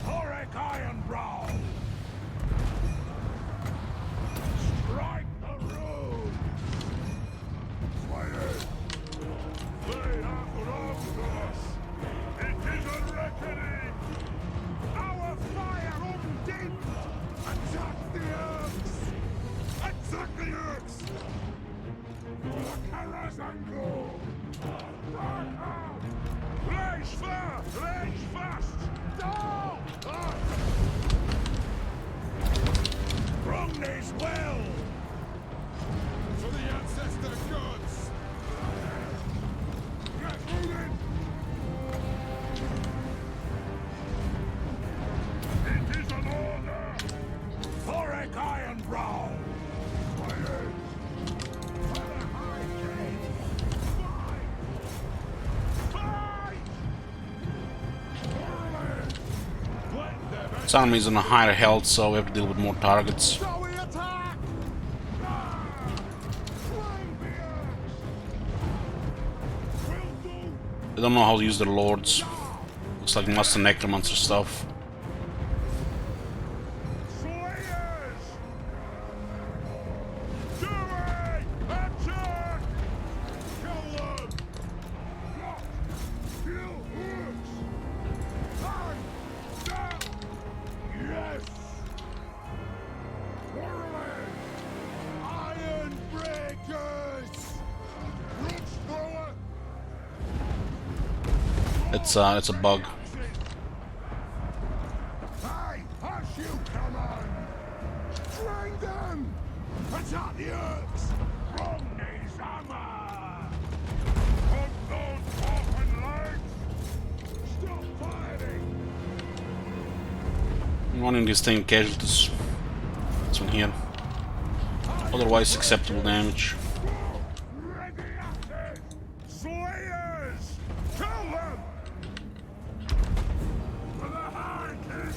Thorek Ironbrow! Strike the road! Slayers! They have wronged us. It is a reckoning. Our fire undimmed! Attack the Urks! Attack the Urks! Karazango! Blaze fast! Blaze fast! Down! Wrong is well! For the ancestor gods! Get moving! It is an order! Thorek Ironbrow! Fire! For the High King! Fight! Let them This army is on a higher health, so we have to deal with more targets. Shall we attack? Flame the Urks! Will do! They don't know how to use their lords. Looks like Master Necromancer stuff. Slayers! Do it! Attack! Kill them! What? Kill Urks! Time! Down! Yes! Whirling! Iron breakers! Roots thrower! It's a bug. Aye, as you command! Train them! Attack the Urks! From these hammer! Put those open legs! Stop firing! Running these thing casualties. This one here. Otherwise acceptable damage. Ready at it! Slayers! Kill them! For the High King!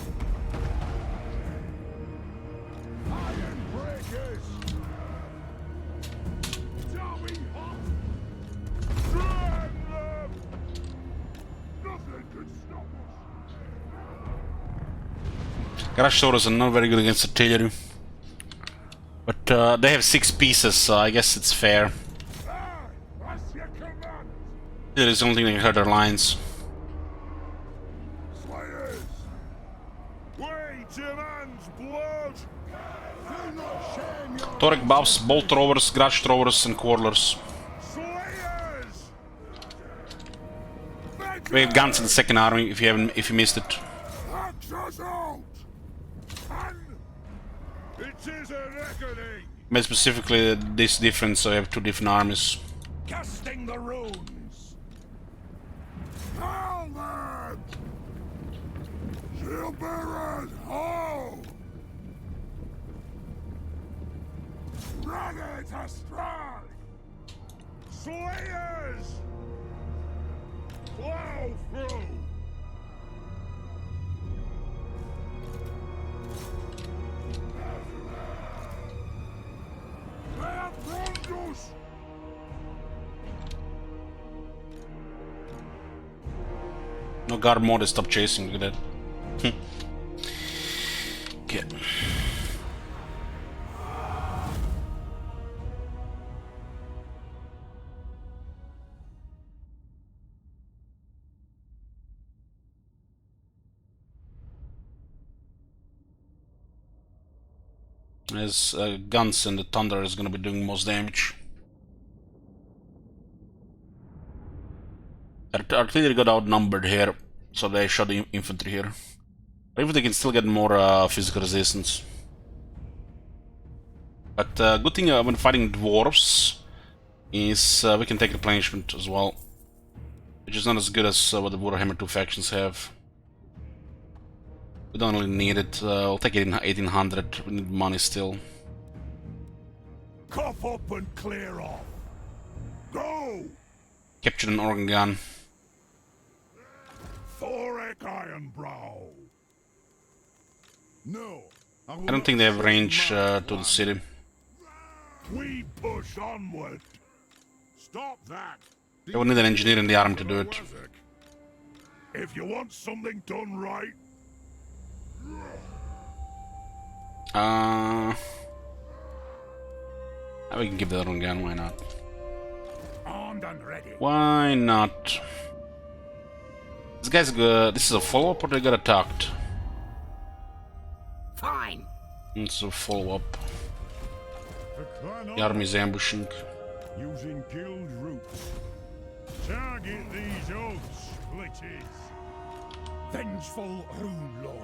Iron breakers! Derby hot! Drag them! Nothing can stop us! Garage Taurus are not very good against artillery. But they have 6 pieces, so I guess it's fair. Aye, as you command! There is the only thing that can hurt their lines. Slayers! We demand blood! Do not shame your Torek buffs, bolt throwers, garage throwers, and quarrelers. Slayers! We have guns in the second army if you missed it. Axe us out! And It is a reckoning! But specifically this difference, so we have 2 different armies. casting the runes! Hail them! Shield-bearers, ho! Ready to strike! Slayers! Plow through! Leopardus! No guard mode, stop chasing, look at that. Okay. As guns and the thunder is gonna be doing most damage. Artillery got outnumbered here, so they shot the infantry here. But if they can still get more physical resistance. But good thing when fighting dwarves is we can take replenishment as well, which is not as good as what the Warhammer 2 factions have. We don't really need it. I'll take it in 1800. We need money still. Cough up and clear off! Go! Capture an organ gun. Thorek Ironbrow! No, I don't think they have range to the city. we push onward! Stop that! They will need an engineer in the army to do it. If you want something done right, We can give that organ gun, why not? armed and ready. Why not? This guy's good. This is a follow-up or they got attacked? Fine. It's a follow-up. For Clan The Honor, army's ambushing. using guild routes. Target these oaths, glitches. Vengeful Rune Lord.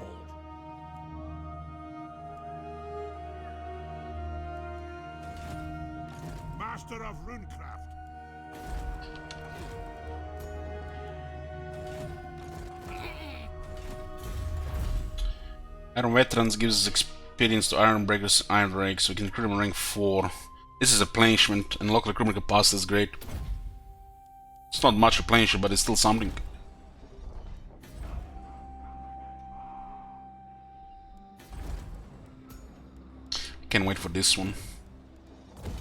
Master of Runecraft. Iron Veterans gives experience to Iron Breakers, Iron Rakes, so we can recruit them in rank 4. This is replenishment, and local recruitment capacity is great. It's not much replenishment, but it's still something. Can't wait for this one.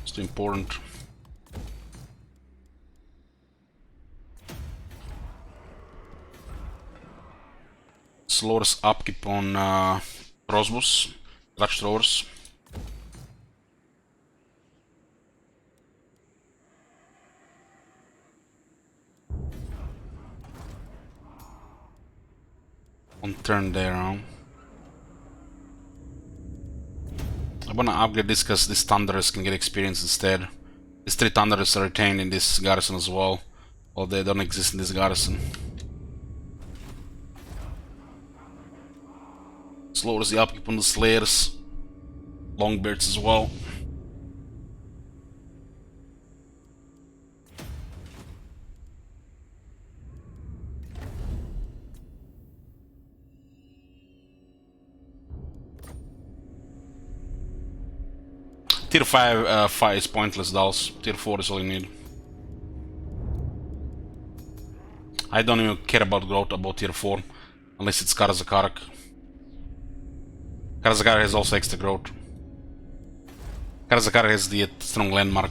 It's too important. Slowest upkeep on crossbows, clutch throwers. On turn there, huh? I wanna upgrade this because these Thunderers can get experience instead. These 3 Thunderers are retained in this garrison as well. Well, they don't exist in this garrison. Slows the upkeep on the Slayers. Longbeards as well. Tier 5 is pointless, dolls. Tier 4 is all you need. I don't even care about growth about tier 4, unless it's Karazakarak. Karazakarak has also extra growth. Karazakarak has the strong landmark.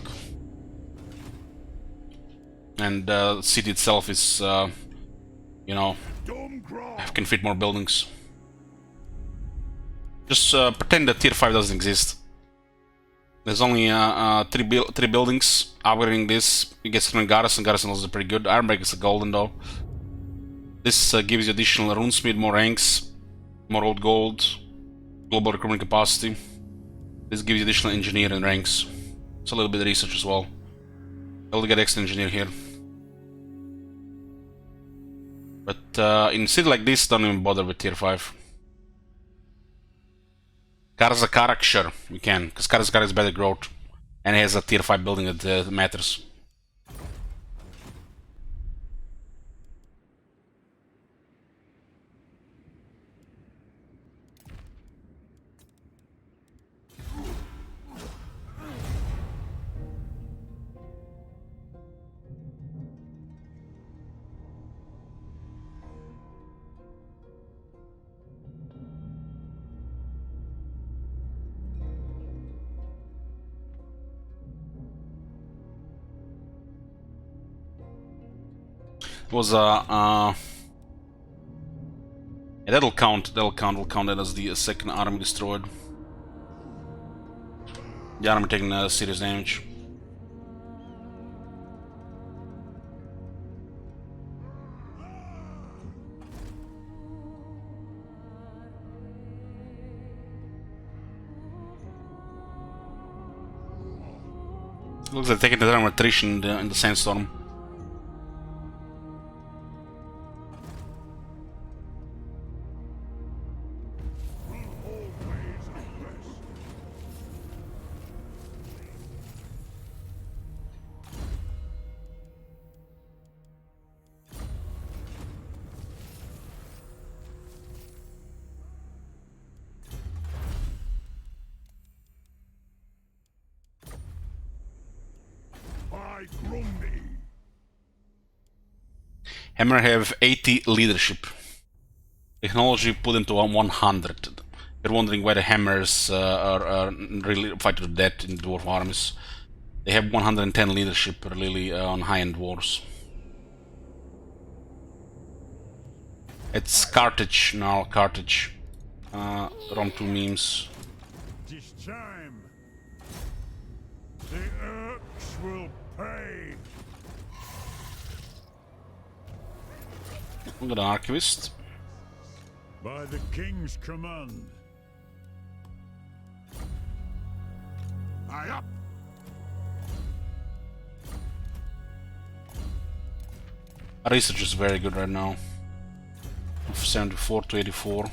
And the city itself is, you know, can fit more buildings. Just pretend that tier 5 doesn't exist. There's only 3 buildings. Upgrading this, you get strong garrison. Garrison is pretty good. Ironbreak is a golden though. This gives you additional runesmith, more ranks, more old gold, global recruitment capacity. This gives you additional engineer and ranks. It's a little bit of research as well. I'll get extra engineer here. But in a city like this, don't even bother with tier 5. Karazakarak, sure, you can, because Karazakarak is better growth, and it has a tier 5 building that matters. It was yeah, that'll count, we'll count that as the second army destroyed. The army taking serious damage. Looks like taking the armor attrition in the sandstorm. Hammer have 80 leadership. Technology put into 100. You're wondering why the hammers are really fighting to death in dwarf armies. They have 110 leadership really on high-end wars. It's Carthage now, Carthage. Rom 2 memes. This time, the Urks will pay. We got an archivist. By the king's command. Aye up! Our research is very good right now. 74 to 84.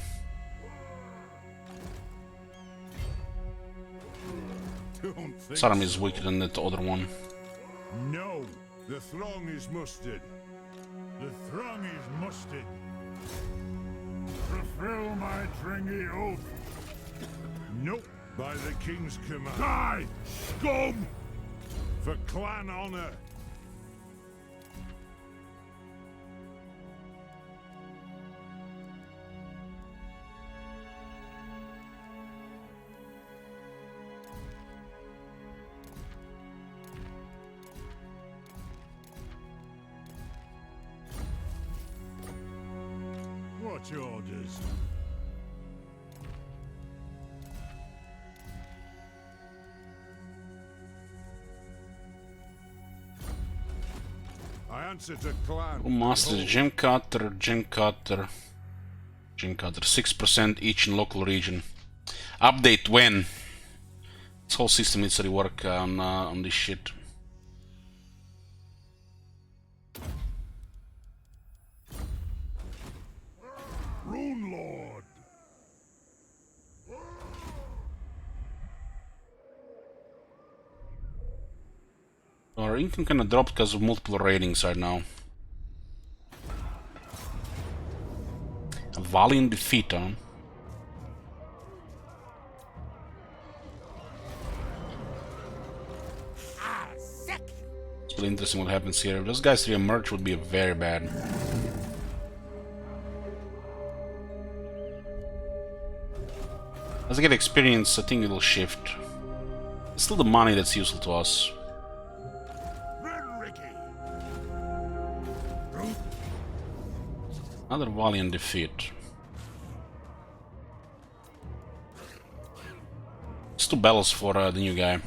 Don't think This army is so. weaker than that other one. No, the throng is mustered. The throng is mustered. Fulfill my dringy oath. Nope. By the king's command. Die, scum! For clan honor. What orders? I answer to clan. Master Gem Cutter, Gem Cutter, Gem Cutter. 6% each in local region. Update when? This whole system needs to rework on this shit. Rune Lord! Our income kinda dropped because of multiple ratings right now. A valiant defeat, huh? Ah, sick! It's really interesting what happens here. If those guys re-emerge, would be very bad. As I get experience, I think it'll shift. It's still the money that's useful to us. Another valiant defeat. It's 2 battles for the new guy.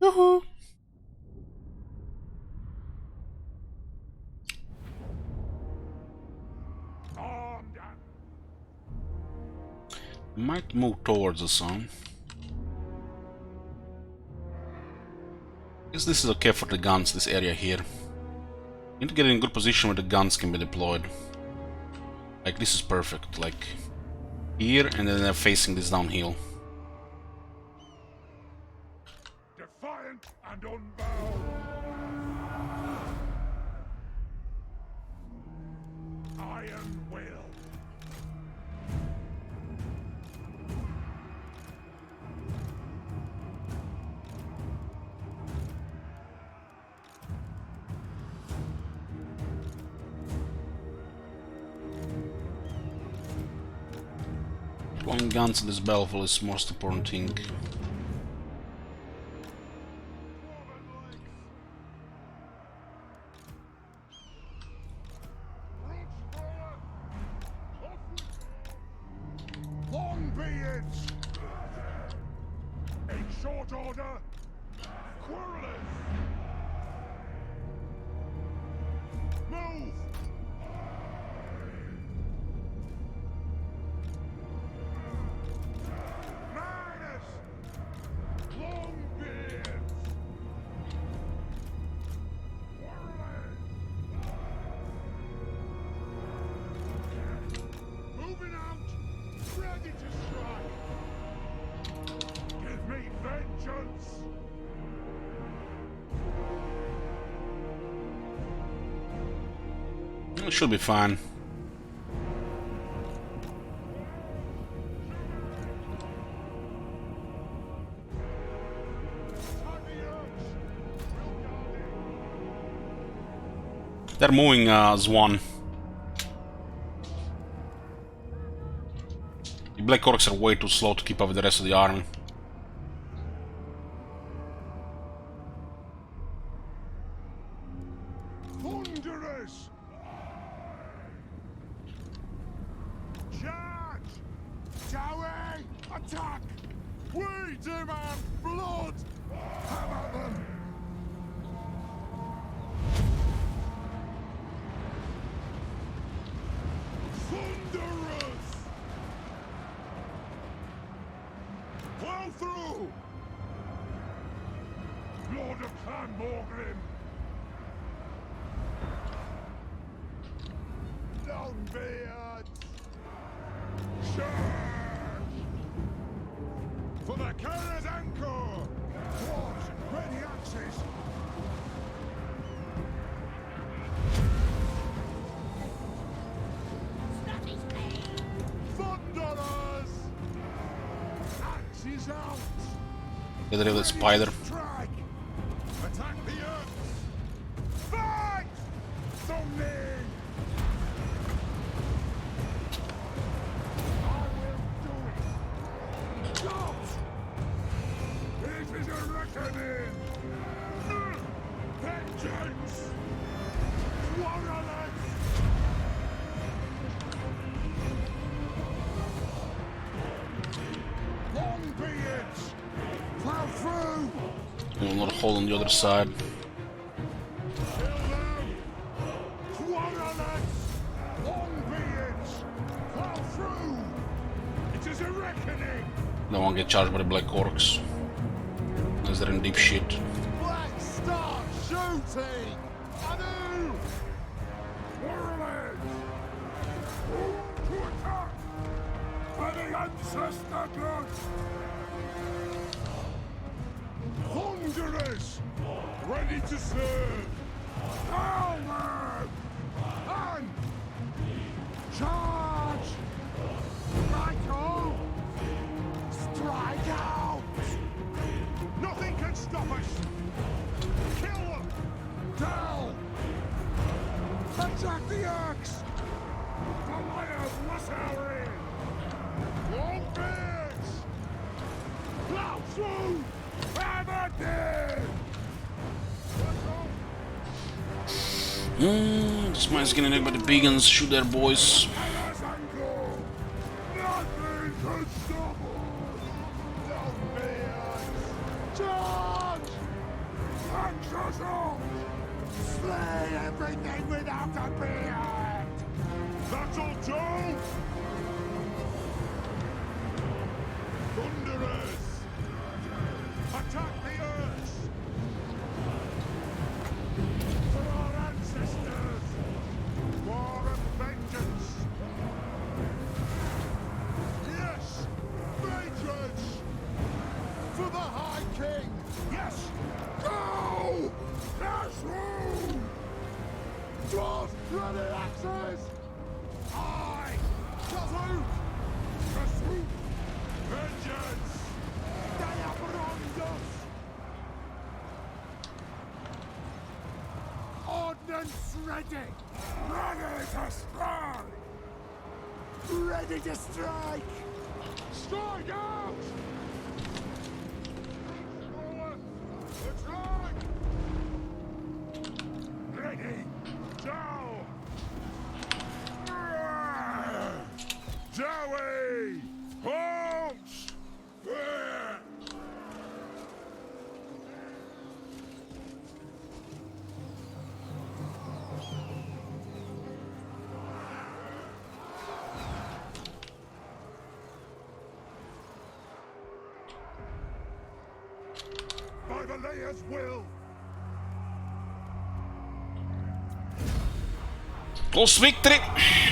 Yoo-hoo! Might move towards the sun. Guess this is okay for the guns, this area here. Need to get in good position where the guns can be deployed. Like this is perfect, like here, and then they're facing this downhill. Defiant and unbound! Iron will! Deploying guns in this battlefield is most important thing. Longbeards! In short order, Quarrelers! Move! Mariners! Longbeards! Quarrelers! Moving out! Ready to strike! Give me vengeance! It should be fine. They're moving as one. The Black Orcs are way too slow to keep up with the rest of the army. Thunderers! Shall we? Attack! We demand blood! Hammer them! Thunderous! Plow through! Lord of Clan Morgrim! Longbeard! Charge! For the Carrier's Anchor! Dwarves, ready axes! Thunderers! Axes out! Get rid of the spider. Strike! Attack the earth! Fight! Thumbing! I will do it! Stop! It is a reckoning! Vengeance! Warrelets! Long be it! Plow through! Another hole on the other side. Kill them! Warrelets! Long be it! Plow through! It is a reckoning! Don't want to get charged by the black orcs. Unless they're in deep shit. Black start shooting! Anu! Warrelets! To attack! For the ancestor blood! Thunderers! Ready to serve! Down them! And charge! Michael! Strike out! Nothing can stop us! Kill them! Down! Attack the Orcs! Goliath Wassaurin! Long beards! Plow through! Hammer them! This man's getting hit by the Begans. Shoot their boys. Hammer's angle! Nothing can stop us! Long beards! Charge! Axe us off! Slay everything without a beard! That'll do! Thunderers! Attack the earth! For our ancestors! War and vengeance! Yes! Vengeance! For the High King! Yes! Go! That's through! Dwarves, bloody axes! Aye! Kazoot! Kazoot! Vengeance! They have wronged us! Ordnance ready! Ready to strike! Ready to strike! Strike out! Attack! Ready! Down! Dowie! Halt! There! By the Layer's will! Close victory.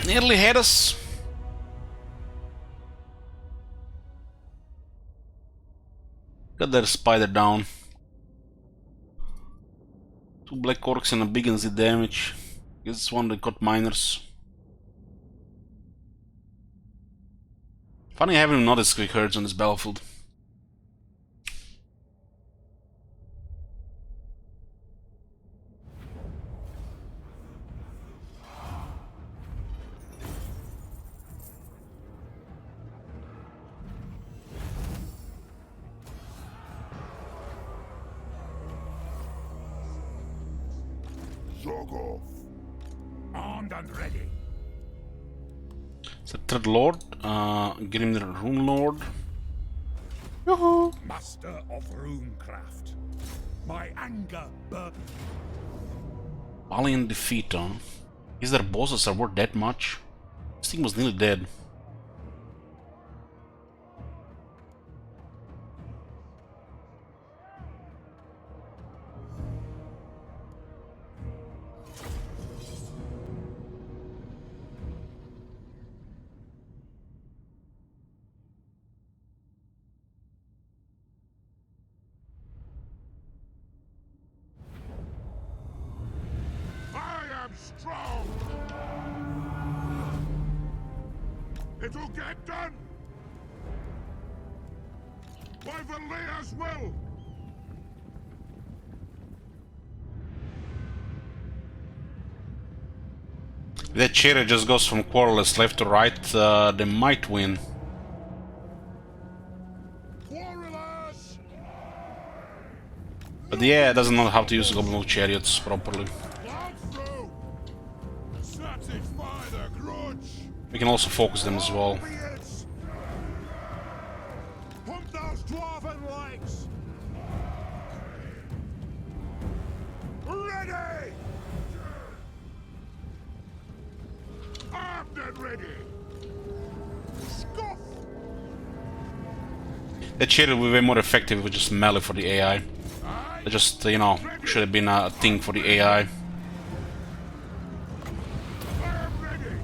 Nearly had us. Got their spider down. 2 black orcs and a Begans did damage. Guess it's one that got miners. Funny having not as quick herds on this battlefield. Armed and ready. The third lord, get him the rune lord. Master of runecraft. My anger burns. Valiant defeat, huh? Is there bosses are worth that much? This thing was nearly dead. I am strong. It'll get done. By Valea's will. If that chariot just goes from quarreless left to right, they might win. Quarrelers! But yeah, it doesn't know how to use goblin chariots properly. Plow through. Satisfy the grudge. We can also focus them as well. Be it. Pump those dwarven legs. Ready! Armed and ready. Scuff! That chariot will be way more effective if we just melee for the AI. Aye. It just, you know, should have been a thing for the AI. I am ready.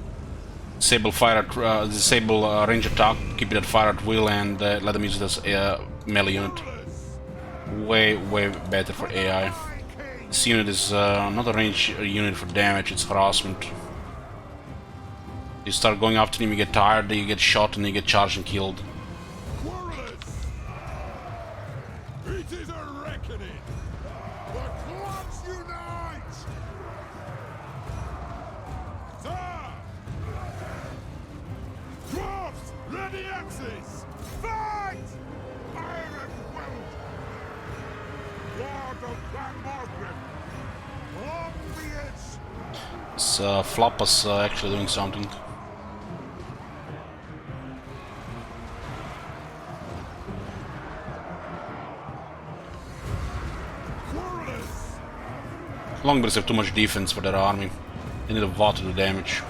Disable fire at, disable range attack, keep it at fire at will, and let them use it as a melee unit. Quarrelers. Way better for AI. My king. This unit is not a range unit for damage, it's harassment. You start going after him, you get tired, then you get shot, and you get charged and killed. Quarrelers. It is a reckoning. The clans unite. Sir. Dwarfs, ready axes. Fight! Iron Weld. Lord of Clan Margaret. Long be it. This flop is actually doing something. Quarrelers. Longbirds have too much defense for their army. They need a lot to do damage.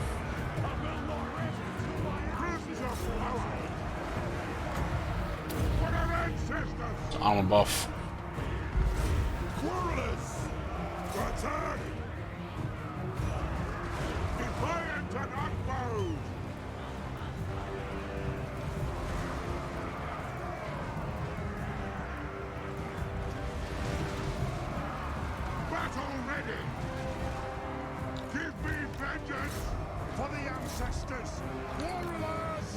Cruises of power. For our ancestors. Armor buff. Quarrelers! Attack! Defiant and unbowed! Battle ready! Give me vengeance for the ancestors! Quarrelers!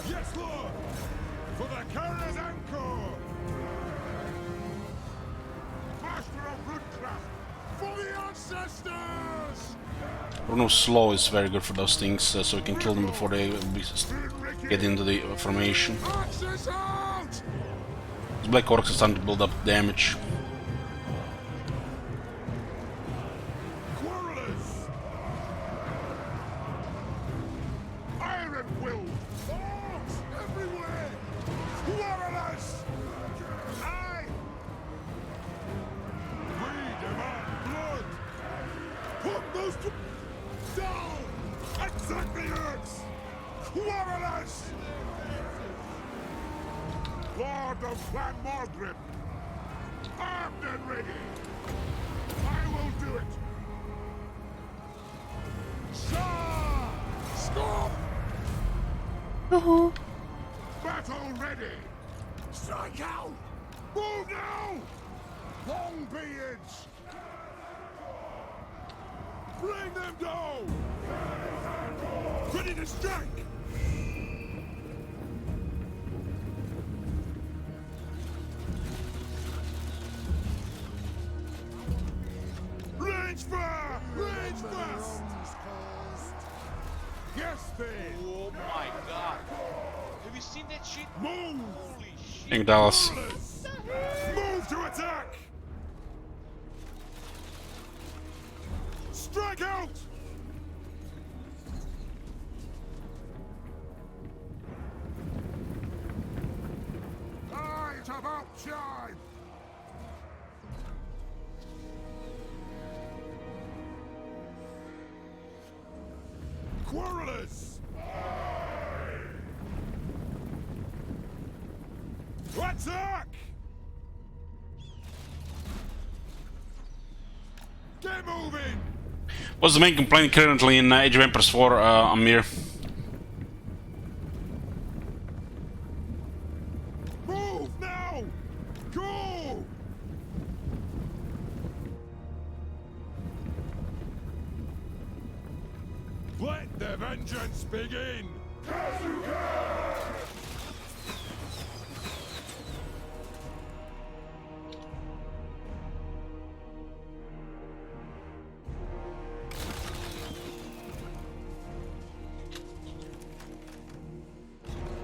Yes, Lord! For the carrier's anchor! Master of Woodcraft! For the ancestors! Bruno's slow is very good for those things, so we can kill them before they get into the formation. Axes out! These black orcs are starting to build up damage. Quarrelers! Iron will! Orcs everywhere! Quarrelers! Aye! We demand blood! Put those down! Attack the orcs! Quarrelers! Lord of Clan Margaret! Armed and ready! I will do it! Shah! Stop! Battle ready! Strike out! Move now! Longbeards! Bring them down! Ready to strike! Range fire! Range fast! Yes, then! Oh my god. Have you seen that shit? Move! Holy shit. Thank Dallas. Move to attack! Strike out! Charge! Quarrelers! Attack! Get moving! What's the main complaint currently in Age of Empires 4, Amir? Move now! Go! Let the vengeance begin!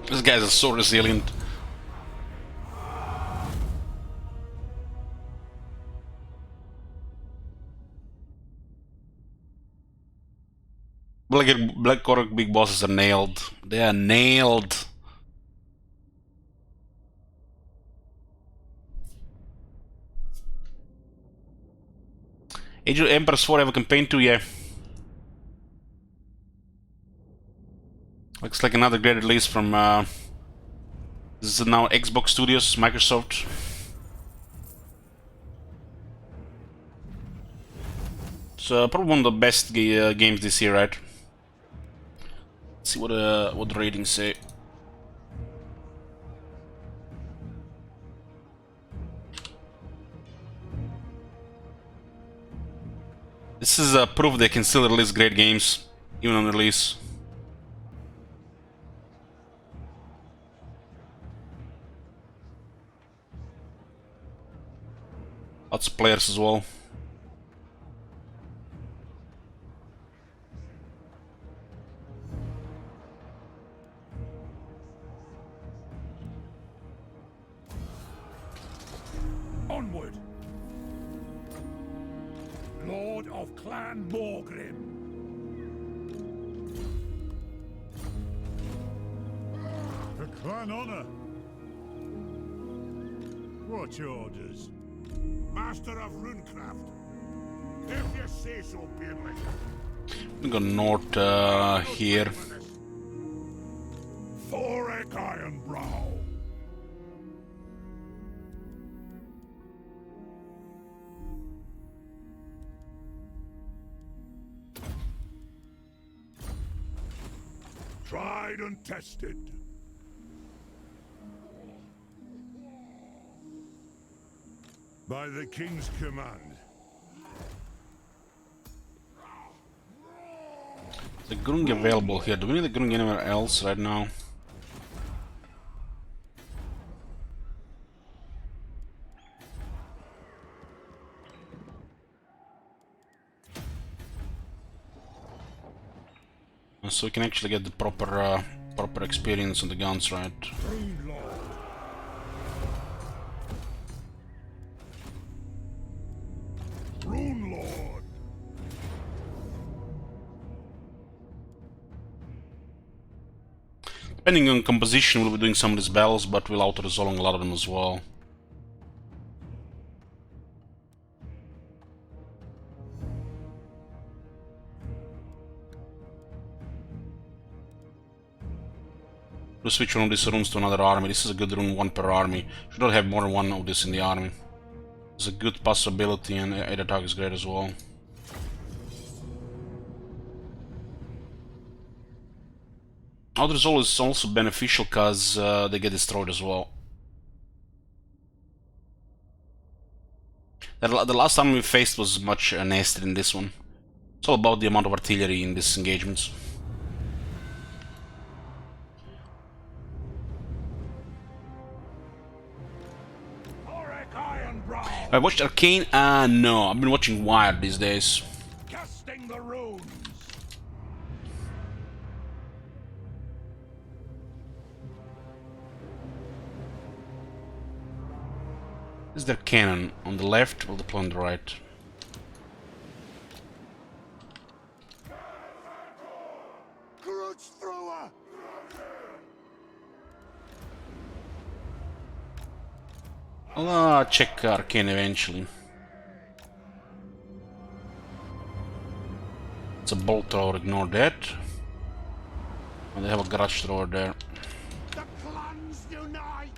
These guys are so resilient. Black Orc big bosses are nailed. They are nailed. Age of Empires 4 have a campaign too, yeah. Looks like another great release from this is now Xbox Studios, Microsoft. It's probably one of the best games this year, right? Let's see what the ratings say. This is proof they can still release great games, even on release. Lots of players as well. Onward! Lord of Clan Morgrim! For clan honor. What orders? Master of Runecraft! If you say so, Beardley. We go north here. Thorek Ironbrow! Tried and tested. By the King's command. The Grung available here. Do we need the Grung anywhere else right now? So we can actually get the proper experience on the guns, right? Rune Lord. Rune Lord. Depending on composition, we'll be doing some of these battles, but we'll auto-resolving a lot of them as well. We'll switch one of these runes to another army. This is a good rune, one per army. Should not have more than one of this in the army. It's a good possibility, and 8 attack is great as well. Auto-resolve is also beneficial because they get destroyed as well. The last time we faced was much nastier than this one. It's all about the amount of artillery in these engagements. I watched Arcane? No, I've been watching Wired these days. Casting the runes. This is their cannon on the left, we'll deploy on the right. Grudge thrower. I'll check Arcane eventually. It's a bolt thrower, ignore that. And they have a garage thrower there. The clans unite!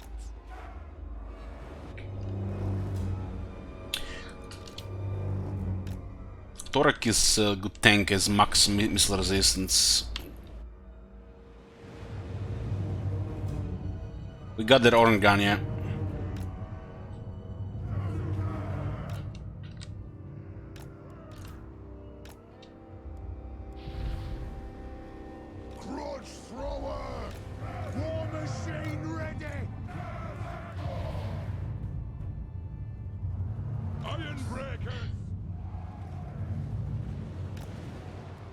Torek is a good tank as max missile resistance. We got that Orange gun, yeah. Grudge thrower! War machine ready! Ironbreakers!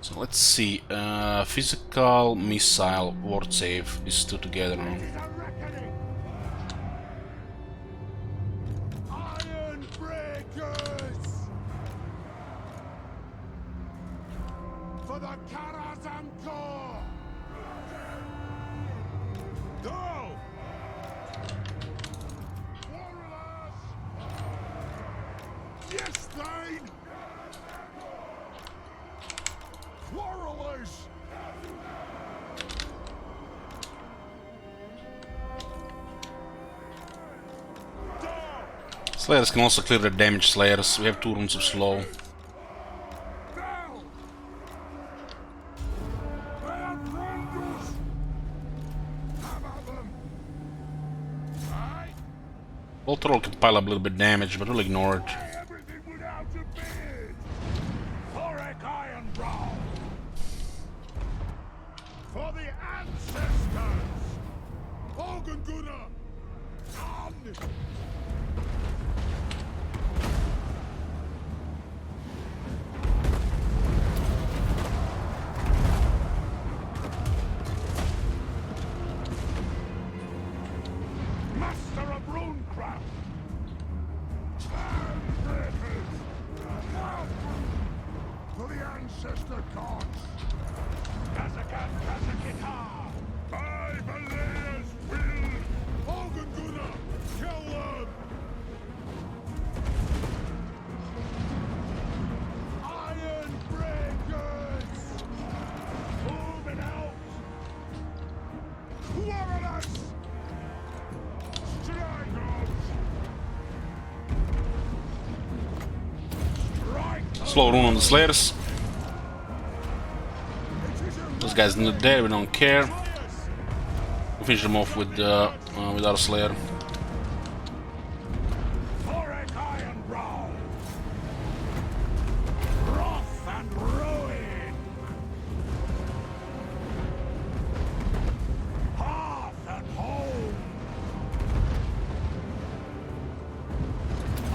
So let's see. Physical, missile, ward save. These two together now. It is a reckoning! Iron breakers! For the Karazamkor! Go! Warriors! Yes, Thane! Quarrelers! Slayers can also clear the damage slayers. We have 2 runes of slow. Now! Ironbrows! How about them? Aye? Bolt roll can pile up a little bit damage, but we'll ignore it. Everything without a beard! Thorek Ironbrow! For the ancestors! Ogunguna! On! Master of Runecraft! For the ancestor gods! Kazakan Kazakita! By Valea's will! Ogunguna! Kill them! Iron breakers! Moving out! Warriors! Strikers! Strike! Slow rune on the slayers. Those guys not there, we don't care. We'll finish them off with our slayer. Thorek Ironbrow! Wrath and ruin! Hearth and home!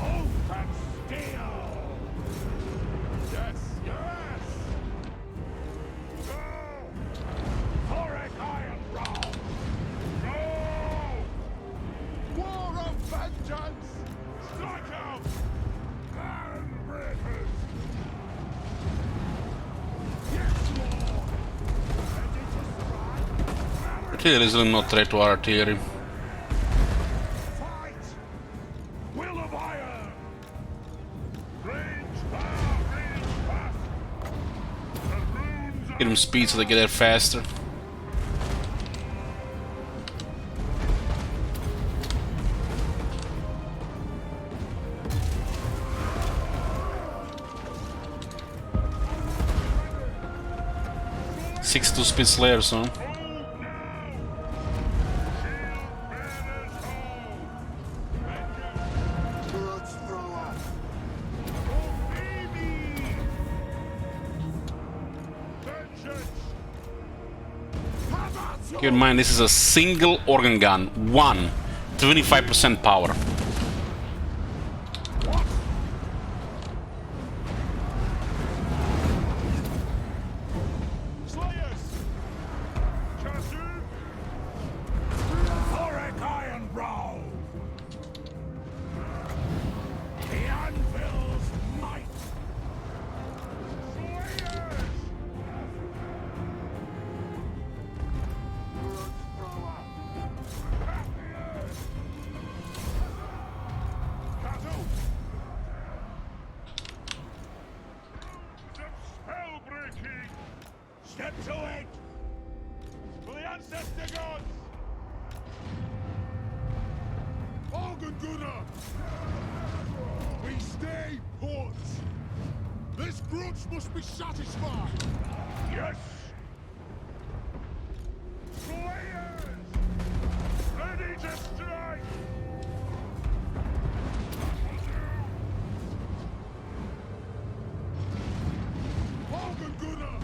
Oath and steel! Yes, yes! Go! Thorek Ironbrow! Go! War of vengeance! Strike out! Ironbreakers! Yes, Lord! Ready to strike? Artillery is really not threat to our artillery. Fight! Will of iron! Range far, range fast! The runes Give them speed so they get there faster. are 62 speed slayers, huh? Grudge thrower! Oh, baby! Vengeance! Keep in mind, this is a single organ gun. 25% power. Slayers! Chasu! Thorek Ironbrow! The anvil's might! Slayers! Grudge thrower! Get to it! For the ancestor gods! Gunnar! We stay put! This grudge must be satisfied! Yes! Slayers! Ready to strike! Gunnar!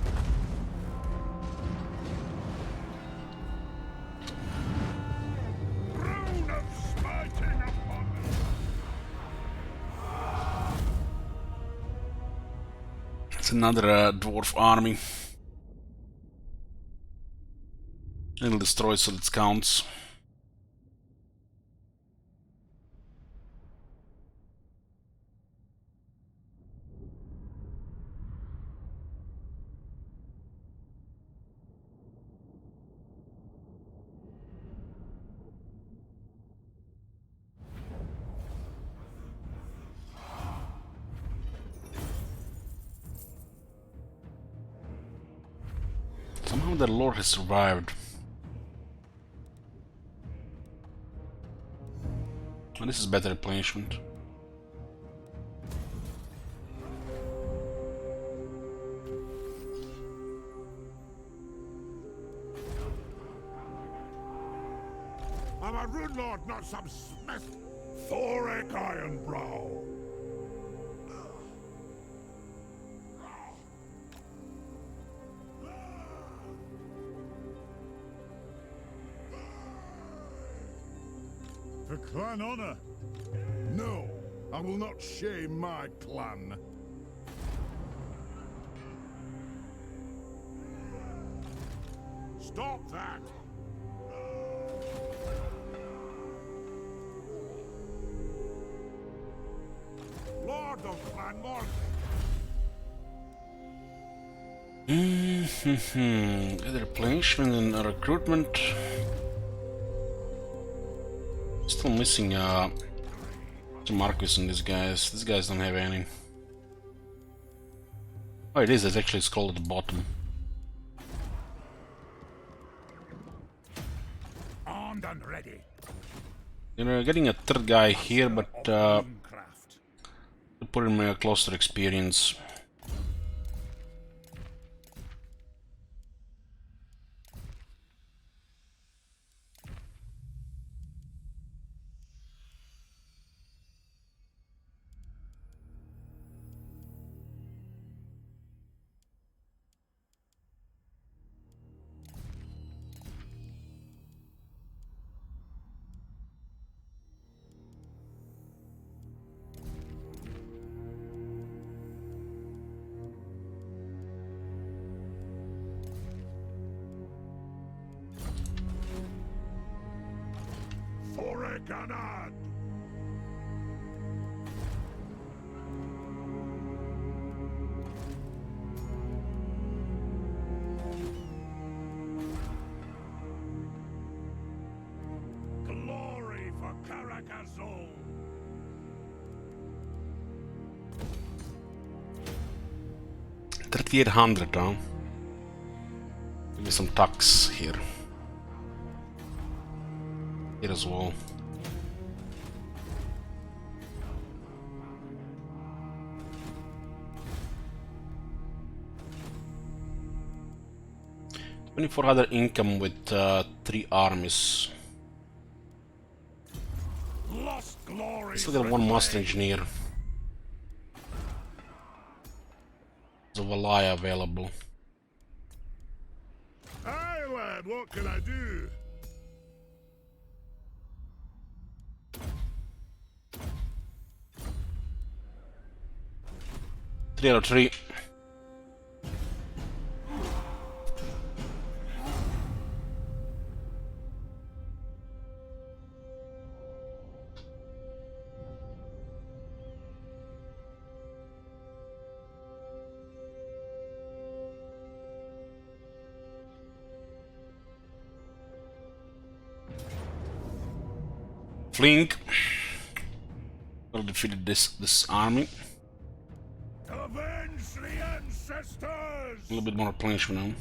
Rune of smiting upon them! It's another dwarf army. It'll destroy so it counts. Somehow the lord has survived. And this is better replenishment. I'm a rune lord, not some smith. Thoric Ironbrow. For clan honor. No, I will not shame my clan. Stop that! Lord of Clan Morgan. Either replenishment and recruitment. Still missing some Marcus in these guys. These guys don't have any. Oh, it is. It's actually scrolled at the bottom. Armed and ready. You're getting a third guy here, but to Craft. put him closer experience. Oreganad. Glory for Caracazol. 3800, huh? Give me some tucks here. Here as well. $2,400 income with 3 armies. Lost glory. Still got one master engineer. There's a Valaya available. Aye, lad, what can I do? Three out of 3. Flink. Well defeated this army. Avenge the ancestors! A little bit more replenishment now.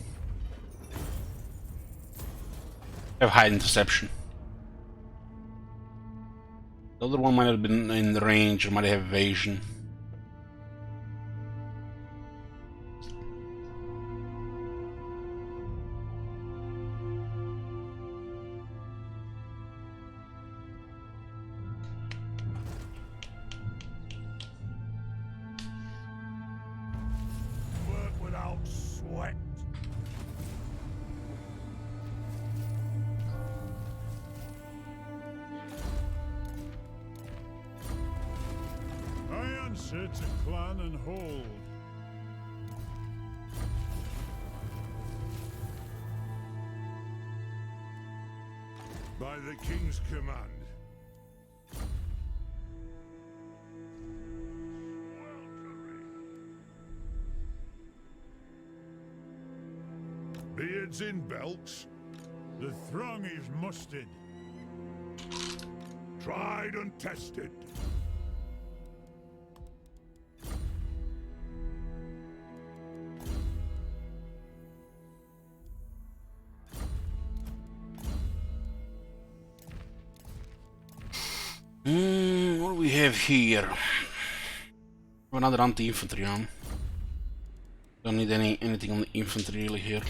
Have high interception. The other one might have been in the range, or might have evasion. Work without sweat. I answer to clan and hold. By the king's command. Beards in belts. The throng is mustered. Tried and tested. What do we have here? Another anti-infantry arm. Don't need anything on the infantry really here.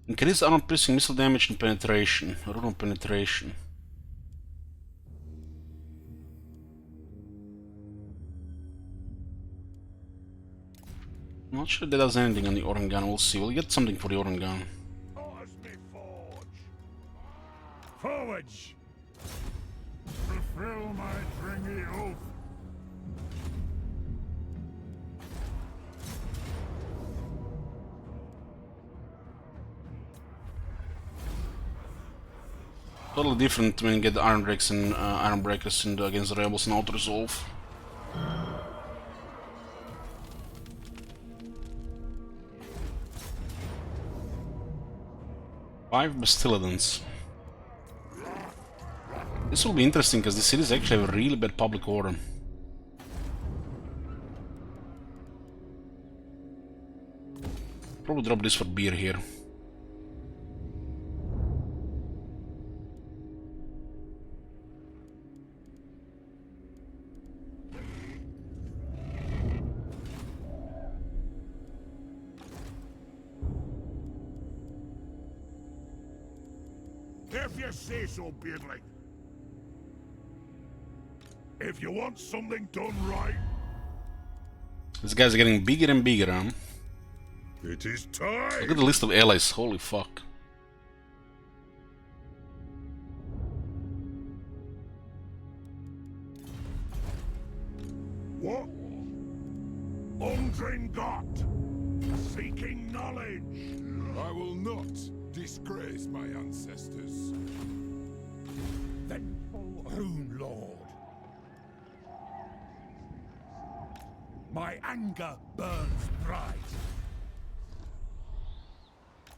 Increase armor piercing missile damage and penetration. Rune on penetration. I'm not sure that does anything on the Oran gun. We'll see. We'll get something for the Oran gun. Hot as me forge. Forwards! Fulfill my dringy oath. Totally different when you get the Iron Breaks and Iron Breakers against the Rebels and Auto Resolve. Five Bastiladons. This will be interesting because the cities actually have a really bad public order. Probably drop this for beer here. If you say so, Beardling. If you want something done right, These guys are getting bigger and bigger, huh? it is Look time. at the list of allies, holy fuck. What? Undringot, seeking knowledge. I will not disgrace my ancestors. Vengeful Rune Lord. My anger burns bright.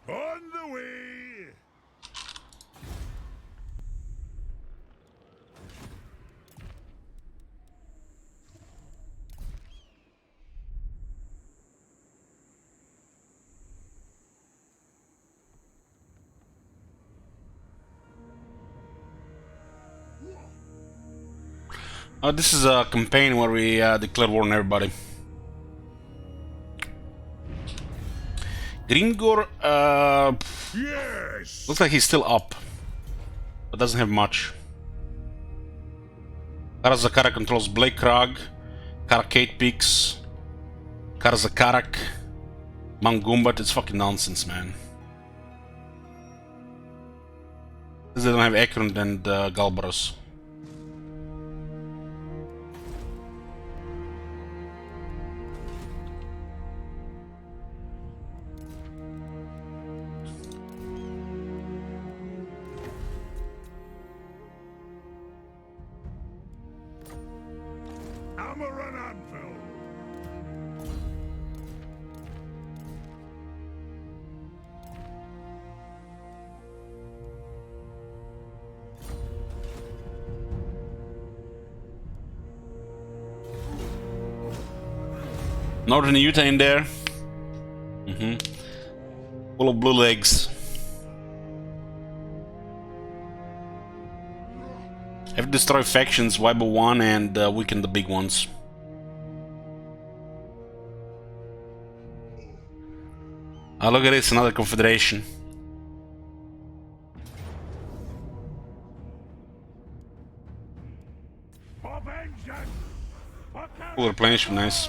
On the way. This is a campaign where we declare war on everybody. Gringor, Yes. looks like he's still up, but doesn't have much. Karazakara controls Blake Krag, Karakate Peaks, Karazakarak, Mangumbat. It's fucking nonsense, man. Because they don't have Ekron and Galbaros. Hammer and anvil. Northern Utah in there. Full of blue legs. Have to destroy factions, wipe out one, and weaken the big ones. Oh, look at this, another confederation. For vengeance! For Full replenishment, nice.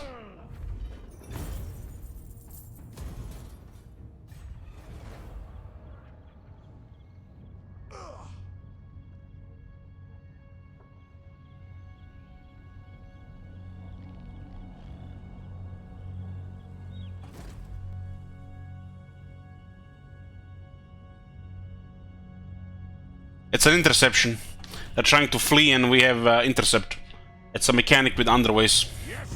It's an interception. They're trying to flee and we have intercept. It's a mechanic with underways. Yes!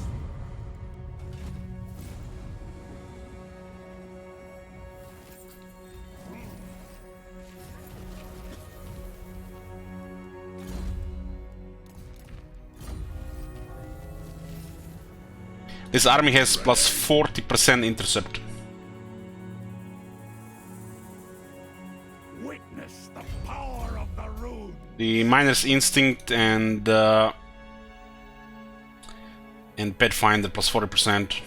This army has plus 40% intercept. Witness the power of the rune! The Miner's Instinct and Pathfinder plus 40%.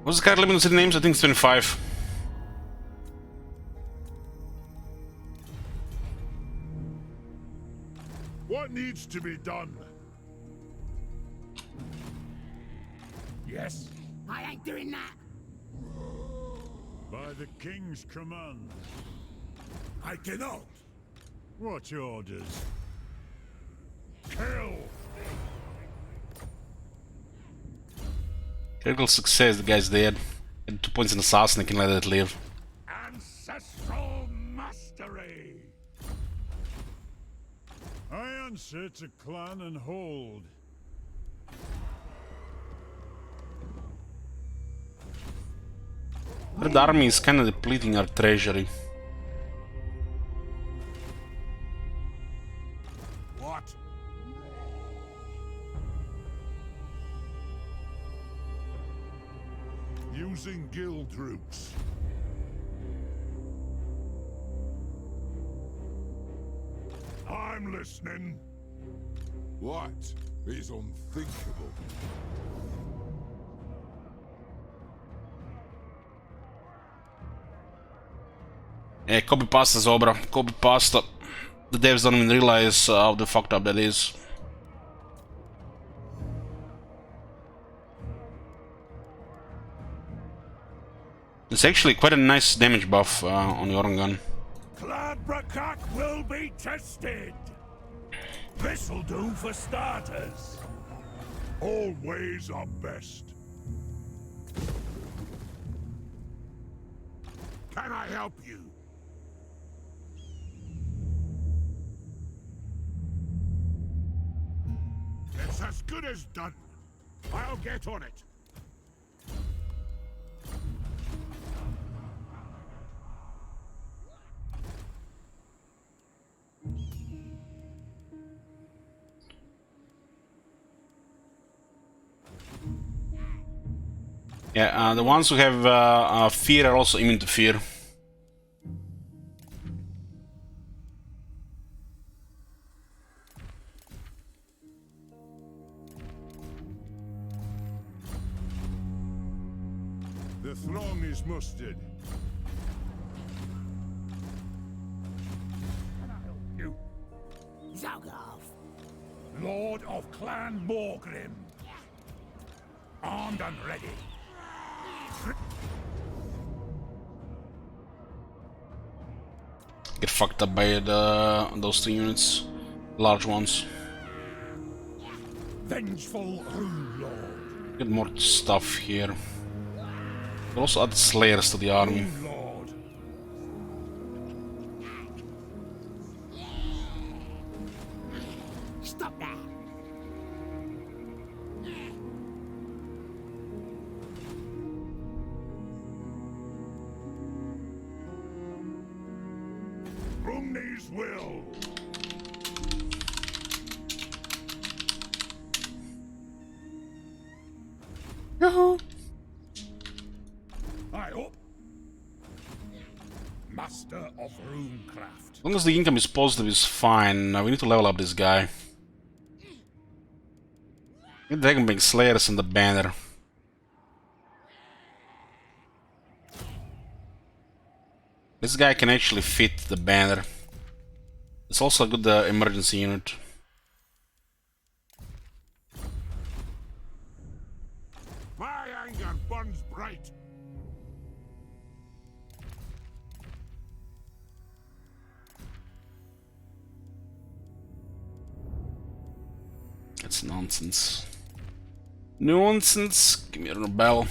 What's the card limit on city names? I think it's 25. What needs to be done? Yes? I ain't doing that. By the king's command. I cannot! What orders? Kill! Critical success, the guy's dead. And 2 points in assassin, I can let it live. Ancestral mastery! I answer to clan and hold. Red army is kinda depleting our treasury. What? Using guild routes. I'm listening. What is unthinkable? Yeah, copy pasta Zobra. Copy pasta. The devs don't even realize how the fucked up that is. It's actually quite a nice damage buff on the Oran gun. Cladbrakak will be tested. This'll do for starters. All ways are best. Can I help you? It's as good as done. I'll get on it. Yeah, the ones who have fear are also immune to fear. The throng is mustered. Can I help you? Zalgov. Lord of Clan Morgrim. Armed and ready. Get fucked up by those 2 units. Large ones. Vengeful Rune Lord. Get more stuff here. We'll also add slayers to the army. Lord. Stop that! Rumney's will. Yahoo! I hope. Master of runecraft. As long as the income is positive, is fine. Now we need to level up this guy. Get Dragonbank Slayers and the banner. This guy can actually fit the banner. It's also a good emergency unit. My anger burns bright. That's nonsense. Nonsense! Give me a rebel.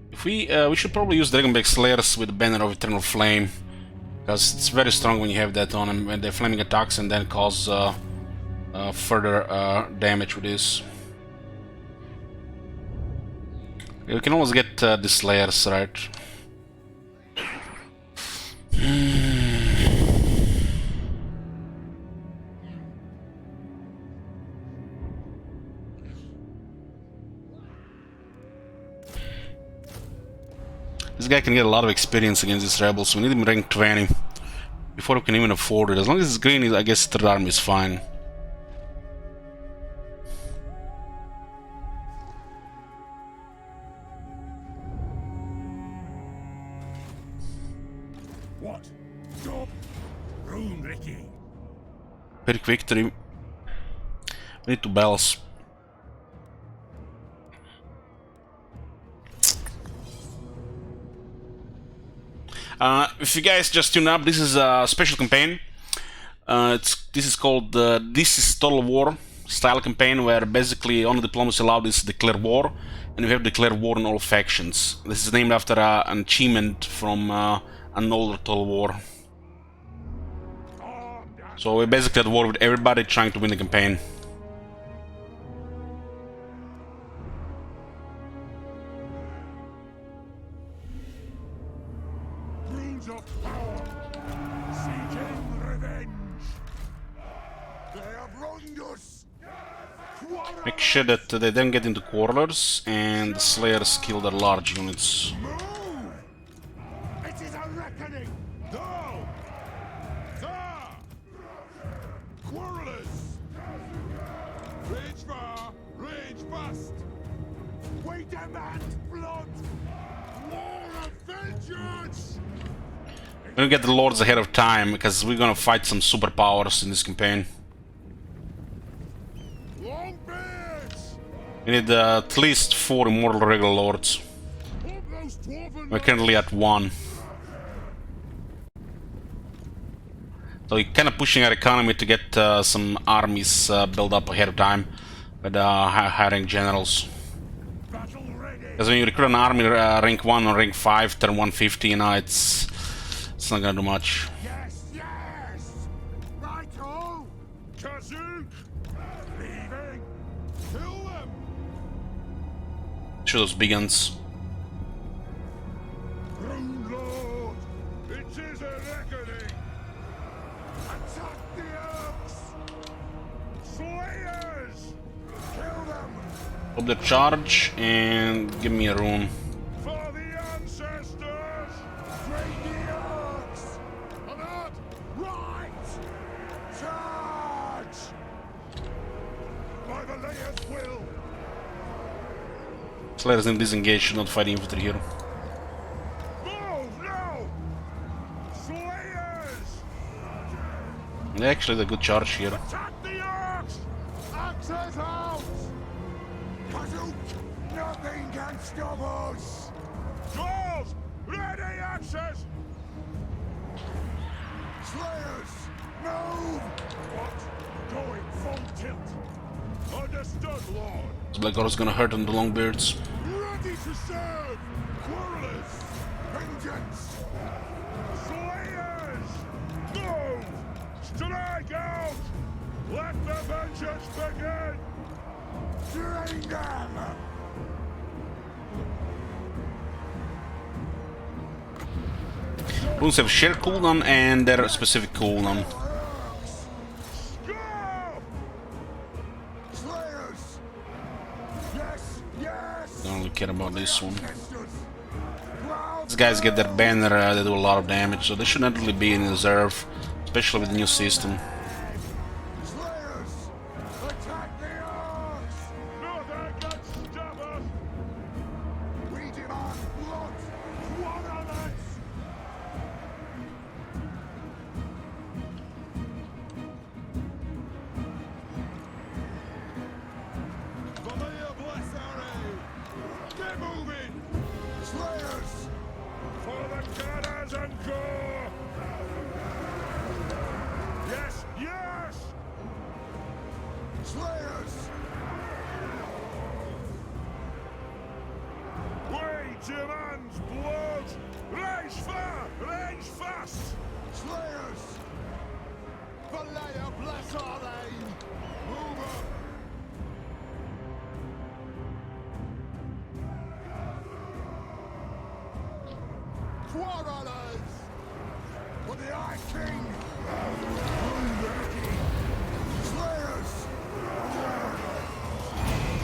If we should probably use Dragonback Slayers with the Banner of Eternal Flame, because it's very strong when you have that on them, when they're flaming attacks and then cause further damage with this. We can always get the Slayers, right? This guy can get a lot of experience against these rebels. We need him rank 20 before we can even afford it. As long as it's green, I guess third army is fine. What? Job? Rune Ricky. Very quick victory. We need 2 bells. If you guys just tune up, this is a special campaign. This is called This is Total War style campaign, where basically only diplomacy allowed is declare war, and you have declare war on all factions. This is named after an achievement from an older Total War. So we're basically at war with everybody trying to win the campaign. Runes of power. Seeking revenge. They have wronged us. Make sure that they don't get into quarters and the Slayers kill their large units. Move! It is a reckoning! Go! Sir! Quarrelers! Rage far, rage fast! We demand blood! War of vengeance! We're gonna get the lords ahead of time because we're gonna fight some superpowers in this campaign. Long beards! We need at least 4 immortal regular lords. Up those dwarven We're currently at 1. So we're kind of pushing our economy to get some armies built up ahead of time with hiring generals. battle ready! Because when you recruit an army rank 1 or rank 5, turn 150, you know, it's not gonna do much. Yes, yes! Right-o! Kazook! Leaving! Kill them! Shoot those big guns. Rune Lord! It is a reckoning! Attack the Orcs! Slayers! Kill them! Up the charge and give me a rune. For the ancestors! Drain the Orcs! Alert! Right! Charge! By the Layer's will! Slayers need disengage, should not fight infantry here. Move now! Slayers! Actually, the good charge here. Attack the Orcs! Access out! Bazook! Nothing can stop us! Dwarves! Ready axes! Slayers! Move! What? Going full tilt. Understood, Lord. This Black Order's gonna hurt on the Longbeards. Ready to serve! Quarrelers! Vengeance! Slayers! Move! Strike out! Let the vengeance begin! Drain them! Runes have share cooldown and their specific cooldown. Go! Slayers! Yes! Yes! Don't really care about this one. Sisters! Cloud These guys get their banner, they do a lot of damage, so they should not really be in reserve, especially with the new system. Slayers! Attack the orcs! Nothing can stop us! We demand blood! Quarrelers! Familiar bless our aid! Get moving! Slayers! For the cannons and gore! Yes, yes! Slayers! We demand blood! Range far! Range fast! Slayers! Valaya bless our aid! Move up! Quarrelers! For the Eye King! Slayers!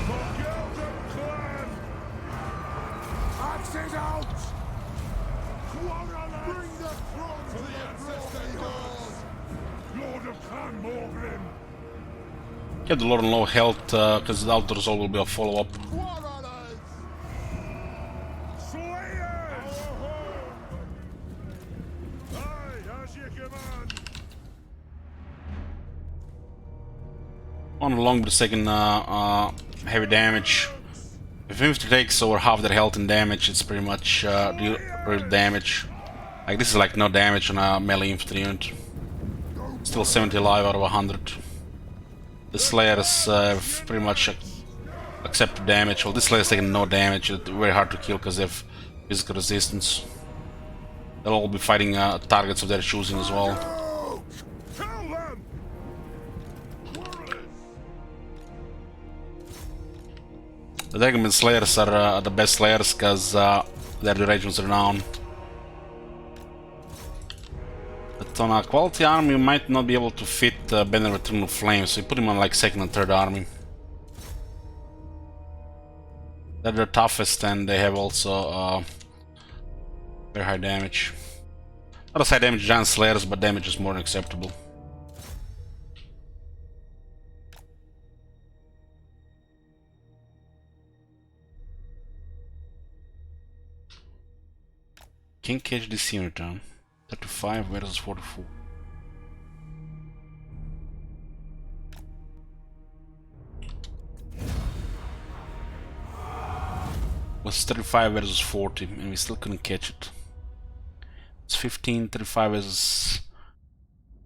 For guild and clan! Axes out! Quarrelers! Bring the throne to the ancestor yours! Lord of Clan Morgrim! Get the Lord on low health, because the Altar Soul will be a follow-up. Quarrelers! Slayers! Aye, as you command! On the Longbeard taking heavy damage. If infantry takes over half their health and damage, it's pretty much real damage. Like, this is like no damage on a melee infantry unit. Still 70 alive out of 100. The Slayers have pretty much accepted damage. Well, this Slayer's taking no damage. It's very hard to kill because they have physical resistance. They'll all be fighting targets of their choosing as well. Kill them! The Dragonman Slayers are the best Slayers because their duration's renowned. But on a quality army you might not be able to fit Banner of Eternal Flame, so you put him on like second and third army. They're the toughest and they have also very high damage. Not as high damage as Giant Slayers, but damage is more than acceptable. King catch this unit, huh? 35 versus 44. Was 35 versus 40, and we still couldn't catch it. It's 15, 35 versus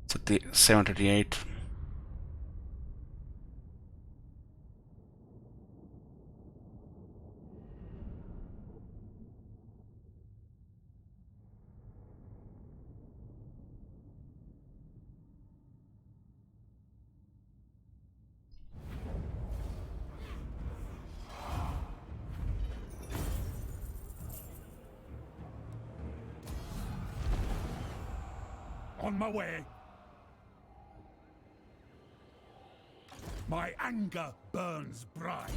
37, 38. On my way. My anger burns bright.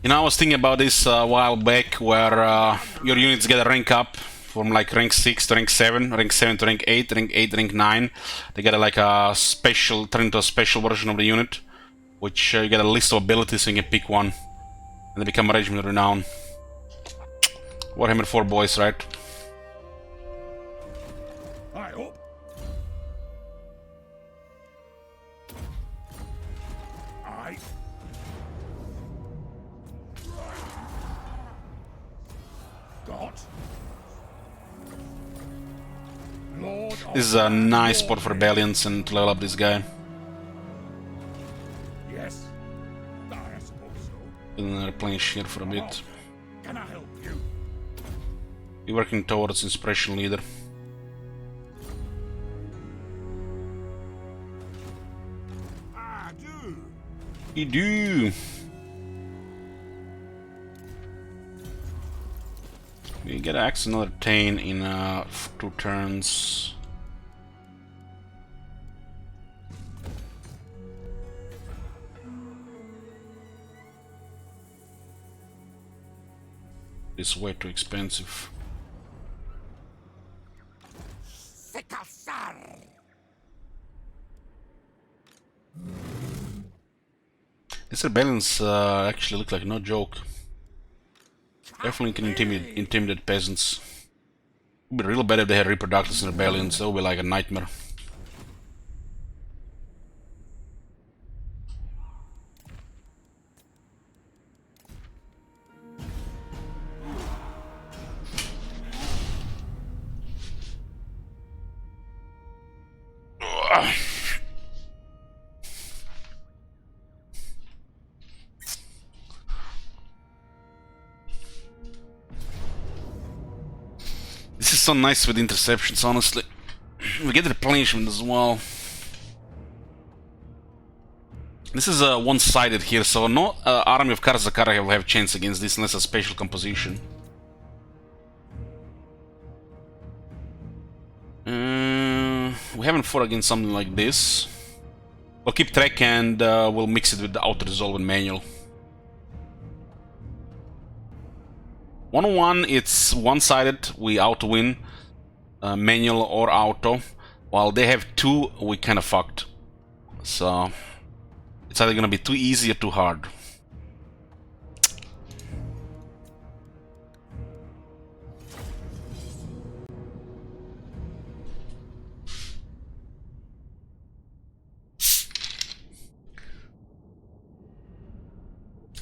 You know, I was thinking about this a while back, where your units get a rank up from like rank 6 to rank 7, rank 7 to rank 8, rank 8 to rank 9. They get like a special, turn into a special version of the unit, which you get a list of abilities so you can pick one, and they become a regiment of renown. Warhammer 4 boys, right? I hope. This is a nice spot for rebellions and to level up this guy. Yes, I suppose so. And replenish here for a bit. Can I help you? We're working towards inspiration leader. I do. You do. We get axe another Tane in 2 turns. It's way too expensive. These rebellions actually look like no joke. Definitely can intimidate peasants. It would be real bad if they had reproductives in rebellions. That would be like a nightmare. This is so nice with interceptions, honestly. We get replenishment as well. This is one-sided here, so no army of Karzakara will have chance against this unless a special composition. We haven't fought against something like this. We'll keep track and we'll mix it with the auto-resolve and manual. 1-on-1, it's one-sided, we auto-win, manual or auto. While they have 2, we kinda fucked. So, it's either gonna be too easy or too hard.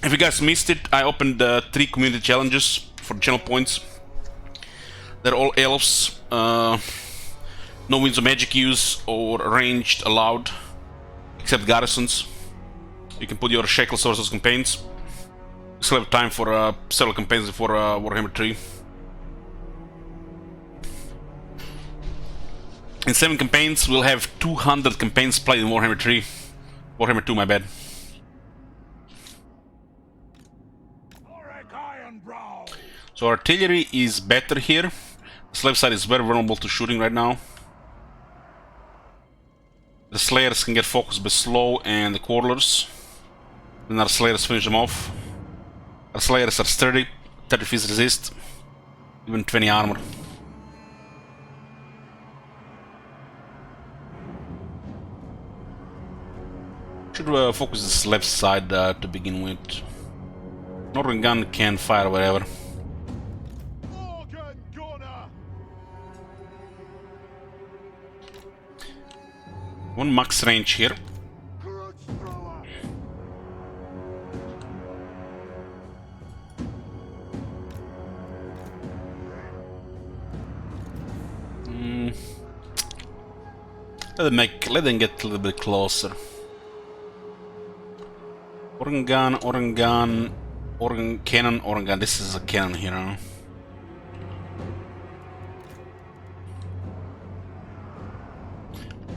If you guys missed it, I opened 3 community challenges for channel points. They're all elves. No winds of magic use or ranged allowed, except garrisons. You can put your shackle sources campaigns. We still have time for several campaigns before Warhammer 3. In 7 campaigns, we'll have 200 campaigns played in Warhammer 3. Warhammer 2, my bad. Ironbrow. So artillery is better here. The slave side is very vulnerable to shooting right now. The slayers can get focused by slow and the quarterers. Then our slayers finish them off. Our slayers are sturdy, 30 feet resist, even 20 armor. Should focus this left side to begin with. Northern gun can fire wherever. Organ gunner. One max range here. Grudge thrower. Let them get a little bit closer. Organ gun, organ gun, organ cannon, organ gun. This is a cannon here, huh?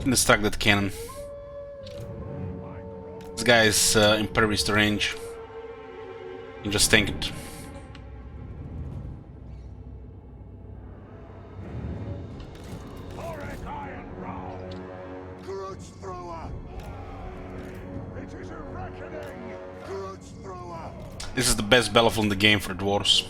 Can distract that cannon. This guy is impervious to range. You can just tank it. Ironbrow. Grudge thrower. It is a reckoning. Grudge thrower. This is the best battlefield in the game for dwarves.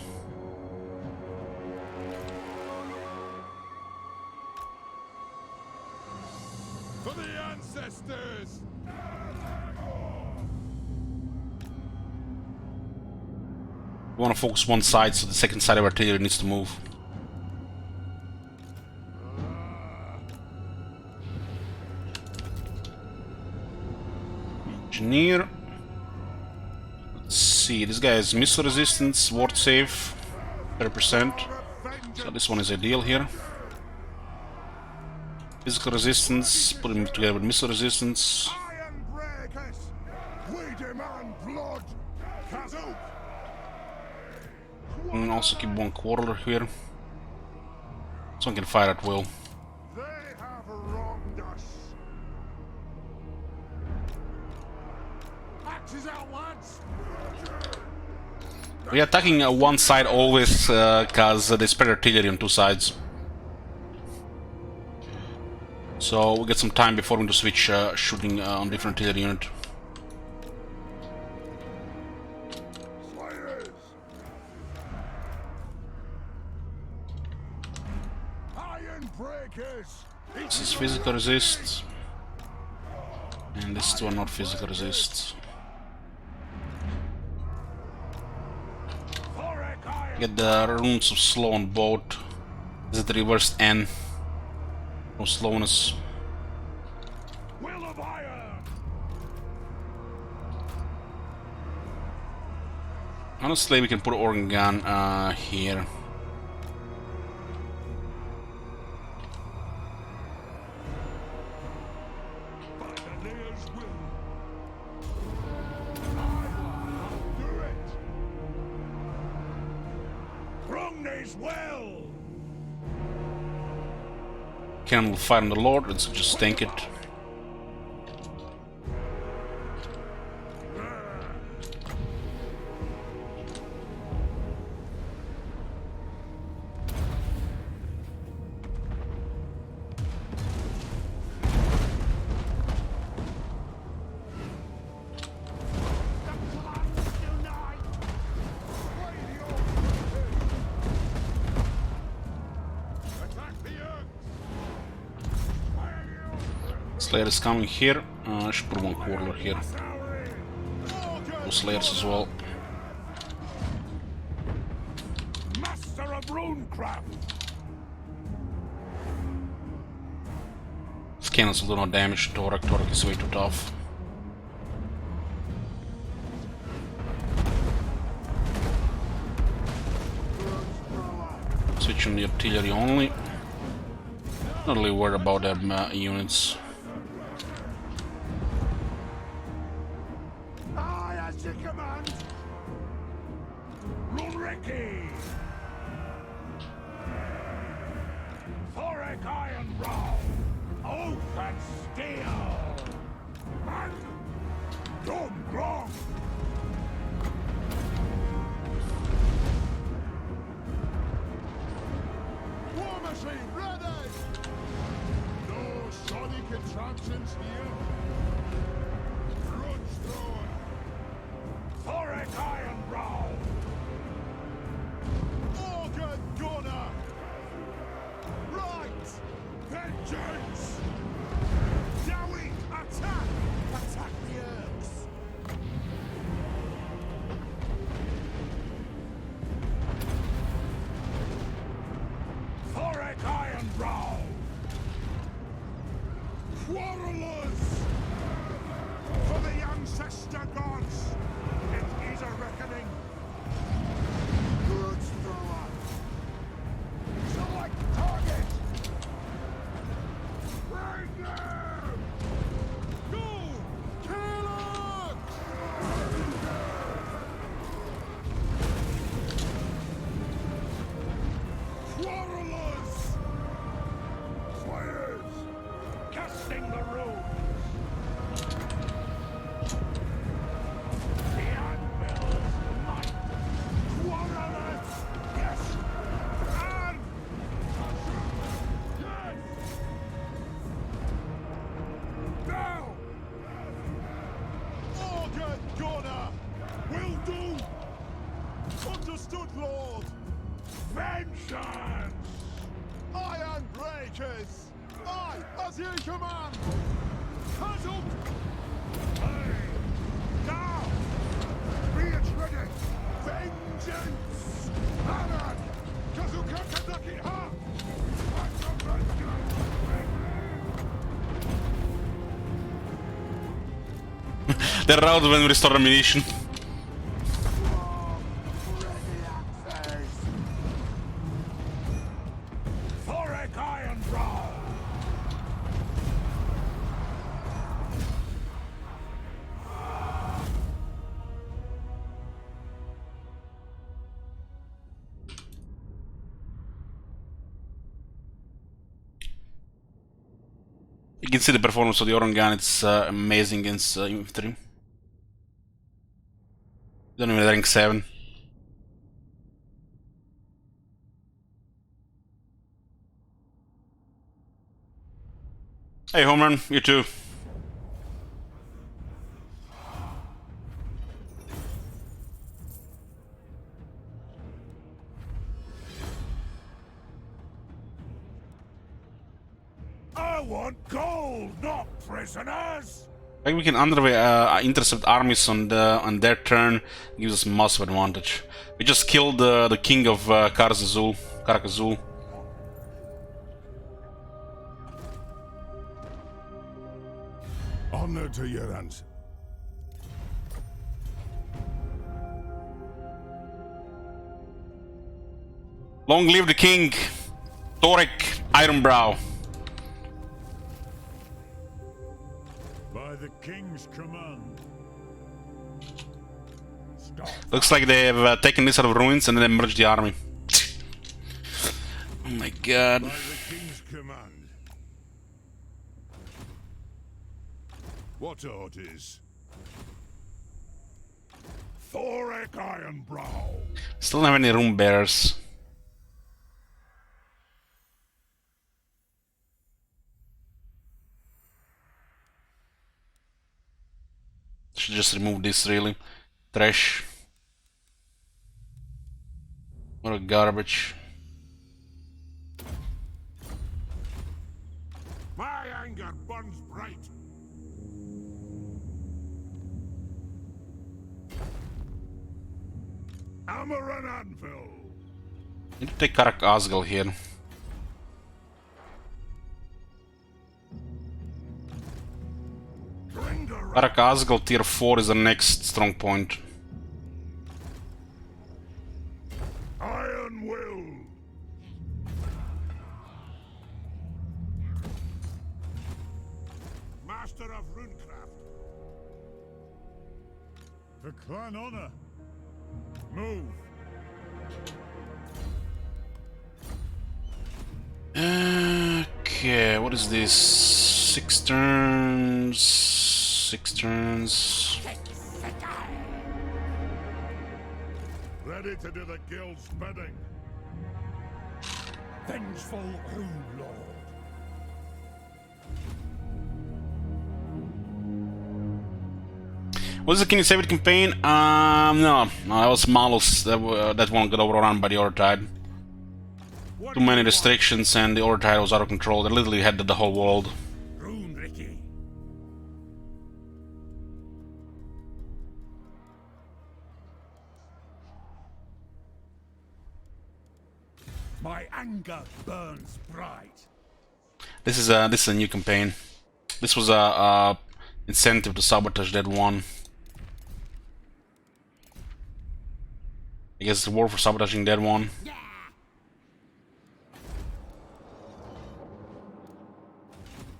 For the ancestors. We want to focus one side, so the second side of artillery needs to move. Engineer. Let's see, this guy has missile resistance, ward save, 30%. So this one is ideal here. Physical resistance, put him together with missile resistance. Iron breakers! We demand blood! Kazook! And also keep one quarter here. Someone can fire at will. They have wronged us! Axes out, lads! We're attacking one side always, cause they spread artillery on two sides. So we get some time before we to switch shooting on different artillery unit. Slayers! Iron breakers! This is physical resist. And these two are not physical resist. Get the runes of slow on both. This is the reversed N. No slowness. Will of iron! Honestly, we can put organ gun here. Buccaneers will. I will do it! Brumney's well! Cannon will fire on the Lord, let's just tank it. Slayer is coming here. I should put one quarter here. Two Slayers as well. Master of runecraft! These cannons will do no damage to Torak. Torak is way too tough. Switch on the artillery only. Not really worried about them units. Aye, as you command! Runricky! Thoric Ironbrow! Oath and steel! And Dum Grong! War machine ready! No sonic contraptions here! Grudge thrower! Thoric Ironbrow! Organ gunner! Right! Vengeance! Dowie, attack! Attack the Urks! Thoric Ironbrow! Quarrelers! For the ancestor gods! It is a reckoning! Good thrower! Select target! Bring them! Go! Kill it! Quarrelers! Slayers! Casting the runes! The anvil's might! Quarrelers! Yes! And... Yes! Now! Organ gunner! Will do! Understood, Lord! Vengeance! Iron breakers! Aye, as you command! Puzzled! Hey! Down! Be it ready! Vengeance! Anan! Kazuka Kazaki Ha! They're out when we restore ammunition. Thoric Ironbrow! You can see the performance of the Oran gun, it's amazing against infantry. Don't even rank 7. Hey Homerun, you too. I want gold, not prisoners! Like we can intercept armies on their turn, gives us massive advantage. We just killed the king of Karakazul. Honor to your answer. Long live the king, Thoric Ironbrow. By the king's command. Stop. Looks like they have taken this out of ruins and then merged the army. Oh my god. By the king's command. What orders? Thoric Ironbrow. Still don't have any room bearers. Should just remove this really. Trash. What a garbage. My anger burns bright. Hammer and anvil. Need to take Karak Asgal here. Bring the Karak Asgal tier 4 is the next strong point. iron will. Master of runecraft. For clan honor. Move. Okay, what is this? 6 turns. 6 turns. Ready to do the guild's bidding. Vengeful Rune Lord. Was it the King Savage campaign? No, that was Malus. That one got overrun by the Ortide. What Too do many you want? restrictions and the Ortide was out of control. They literally had the whole world. Rune Ricky. My anger burns bright. This is a new campaign. This was a incentive to sabotage that one. I guess the war for sabotaging that one.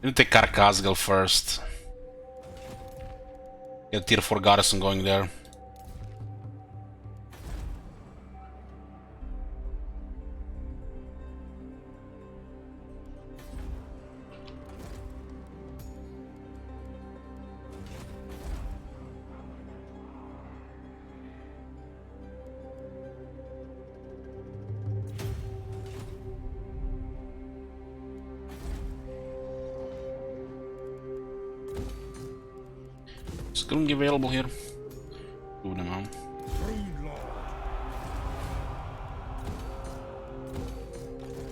Let me take Karakazgal first. Get tier 4 garrison going there. Is Grungy available here? Move them out. Rune Lord.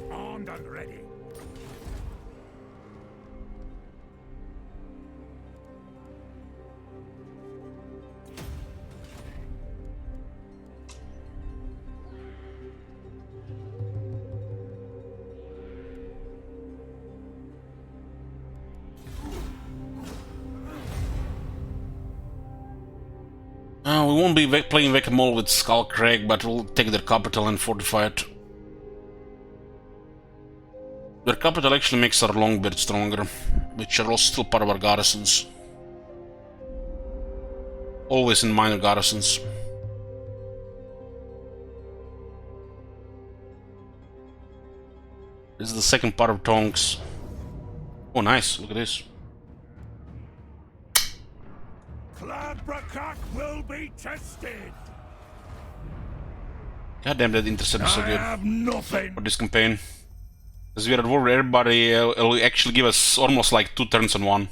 Armed and ready. We won't be playing Whack-A-Mole with Skullcrag, but we'll take their capital and fortify it. Their capital actually makes our Longbeard stronger, which are also still part of our garrisons. Always in minor garrisons. This is the second part of Tonks. Oh, nice. Look at this. Clan Brakak will be tested. God damn, that intercept is so I good have nothing. for this campaign. Because we are at war with everybody, it'll actually give us almost like 2 turns on one.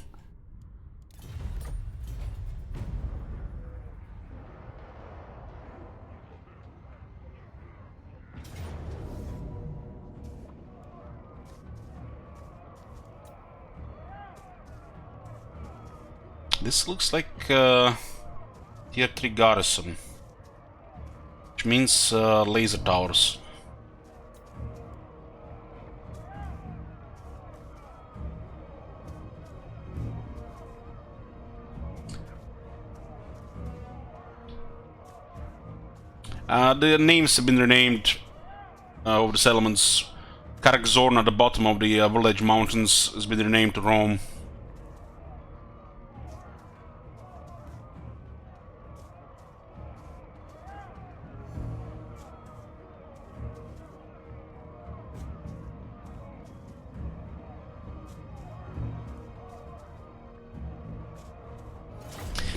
This looks like tier 3 garrison, which means laser towers. The names have been renamed of the settlements. Karakzorn at the bottom of the village mountains has been renamed to Rome.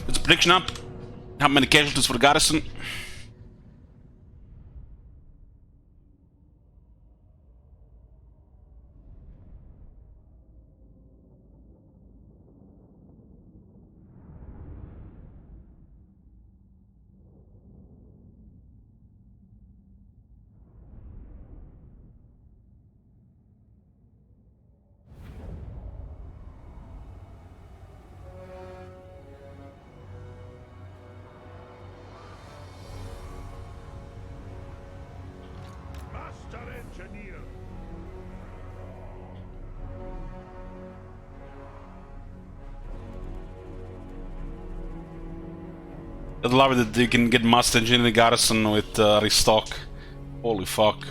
It's a prediction up. How many casualties for the garrison? Master Engineer. I love it that you can get Master Engineer Garrison with restock. Holy fuck.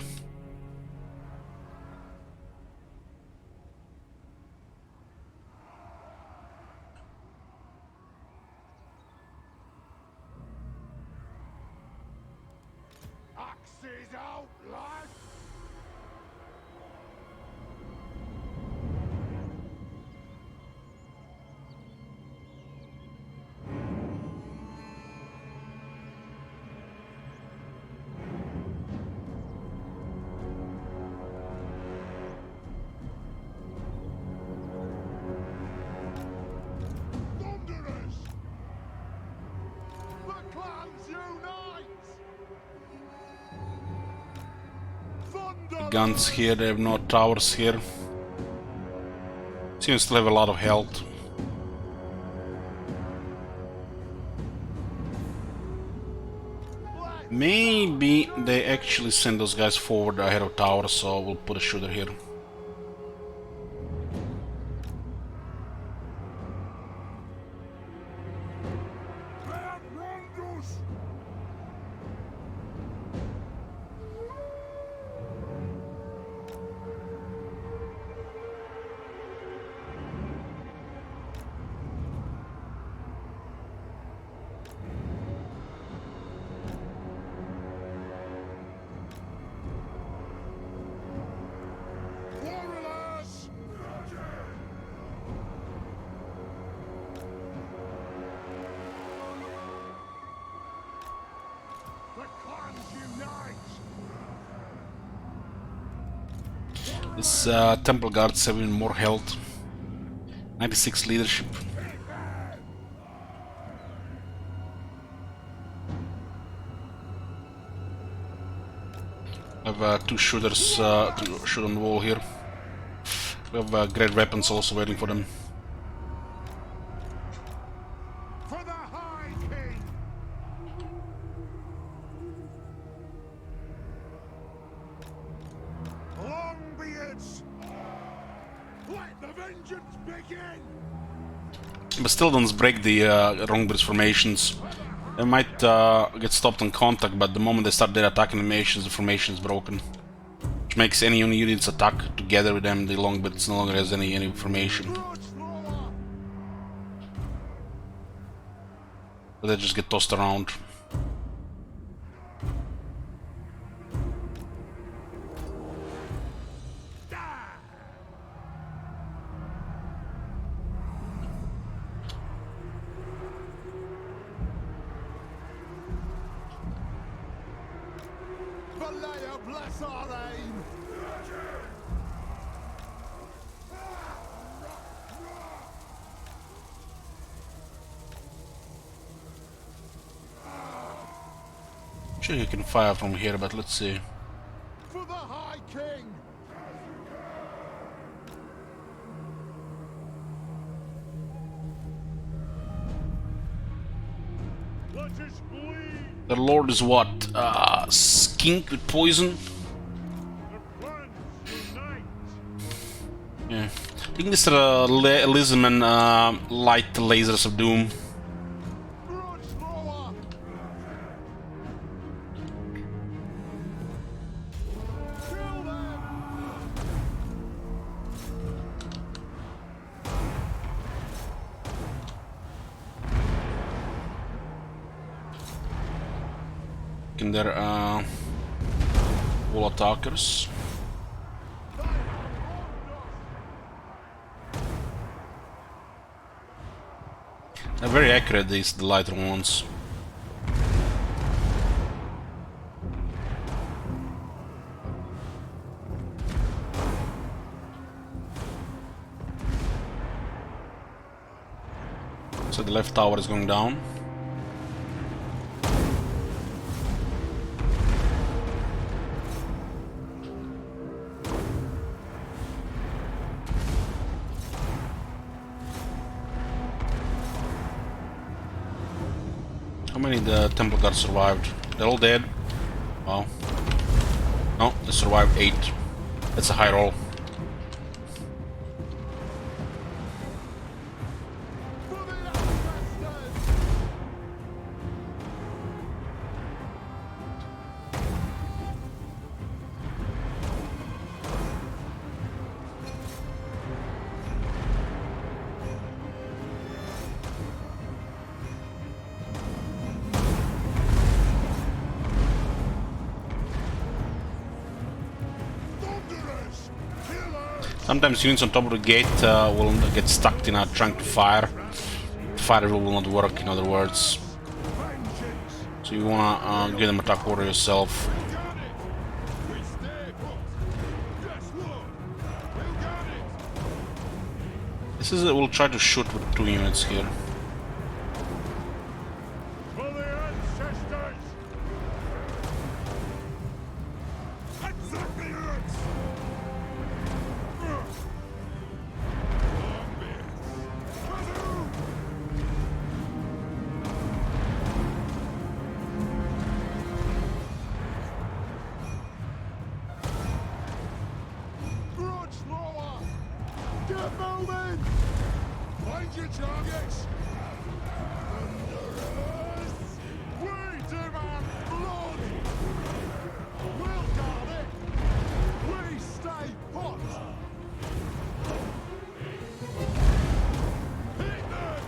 Axes out, lad. Thunderers! The clans unite! Thunder! Guns here, they have no towers here. Seems to have a lot of health. Maybe they actually send those guys forward ahead of tower, so we'll put a shooter here. Rondos! Warriors! The clans unite! This temple guards have even more health. 96 leadership. I have 2 shooters to shoot on the wall here. We have great weapons also waiting for them. For the High King! Longbeards! Let the vengeance begin! But still don't break the Wrongbridge formations. They might get stopped on contact, but the moment they start their attack animations, the formation is broken. Which makes any units attack together with them, the Longbirds no longer has any formation. But they just get tossed around. Leia bless our aim! Sure, you can fire from here, but let's see. For the High King! Let us bleed. The Lord is what? Skink with poison? The clans unite. Yeah. I think these are Lisman light lasers of doom. Grudge thrower! Kill them! And they're wall attackers. They're very accurate, these the lighter ones. So the left tower is going down. How many the Temple Guard survived? They're all dead. Wow. No, they survived 8. That's a high roll. For the ancestors! Thunderers! Killers! Sometimes units on top of the gate will get stuck in trying to fire. Fire will not work, in other words. Vengeance! So you wanna give them attack order yourself. Got it! We stay put! Yes, Lord! We got it! This is we'll try to shoot with 2 units here. For the ancestors. Attack the earth! Grudge thrower! Get moving! Find your targets! We demand blood! We'll guard it! We stay put! Hit them!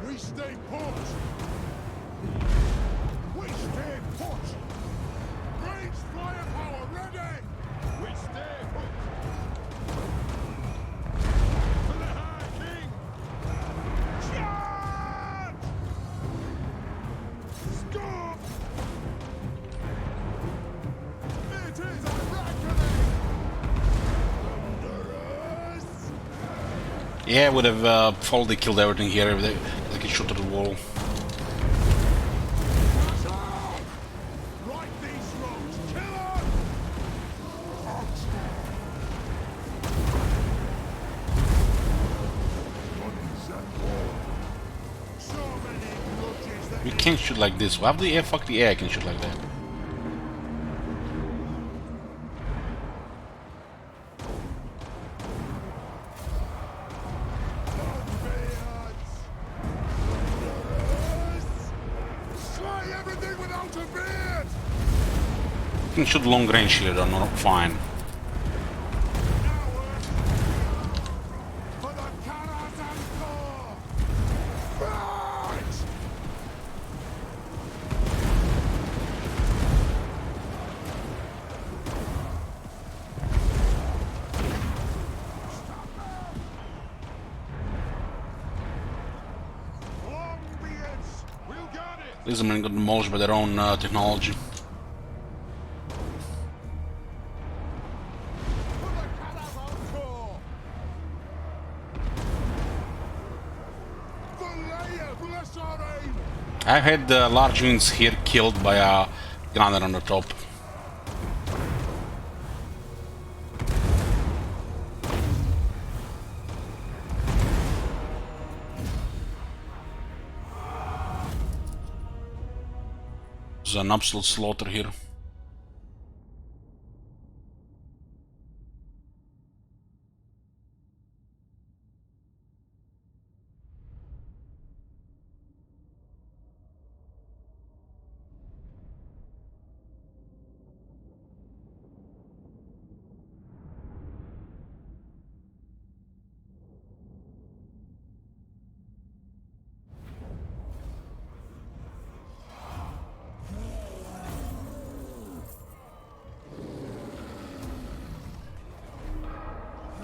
We stay put! We stay put! Range firepower ready! We stay put! For the High King! Charge! Score! It is a reckoning! Thunderous! Yeah, would have probably killed everything here if they could shoot at the wall. Right these roads, killer! So many grudges that We can't shoot like this. Why the air? Fuck the air! I can shoot like that. slay everything without a beard! You can shoot long range here, though. Not fine. For the Karazhan Corps! Fight! Longbeards! We'll got it! These men got demolished by their own technology. I've had large units here killed by a gunner on the top. There's an absolute slaughter here.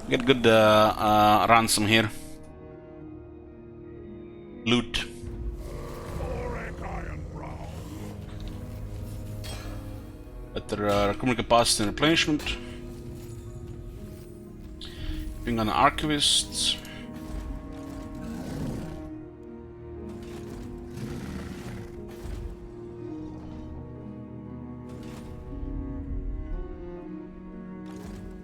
Get good ransom here. Loot. Ironbrow. Better recruitment capacity and replenishment. Being an archivist.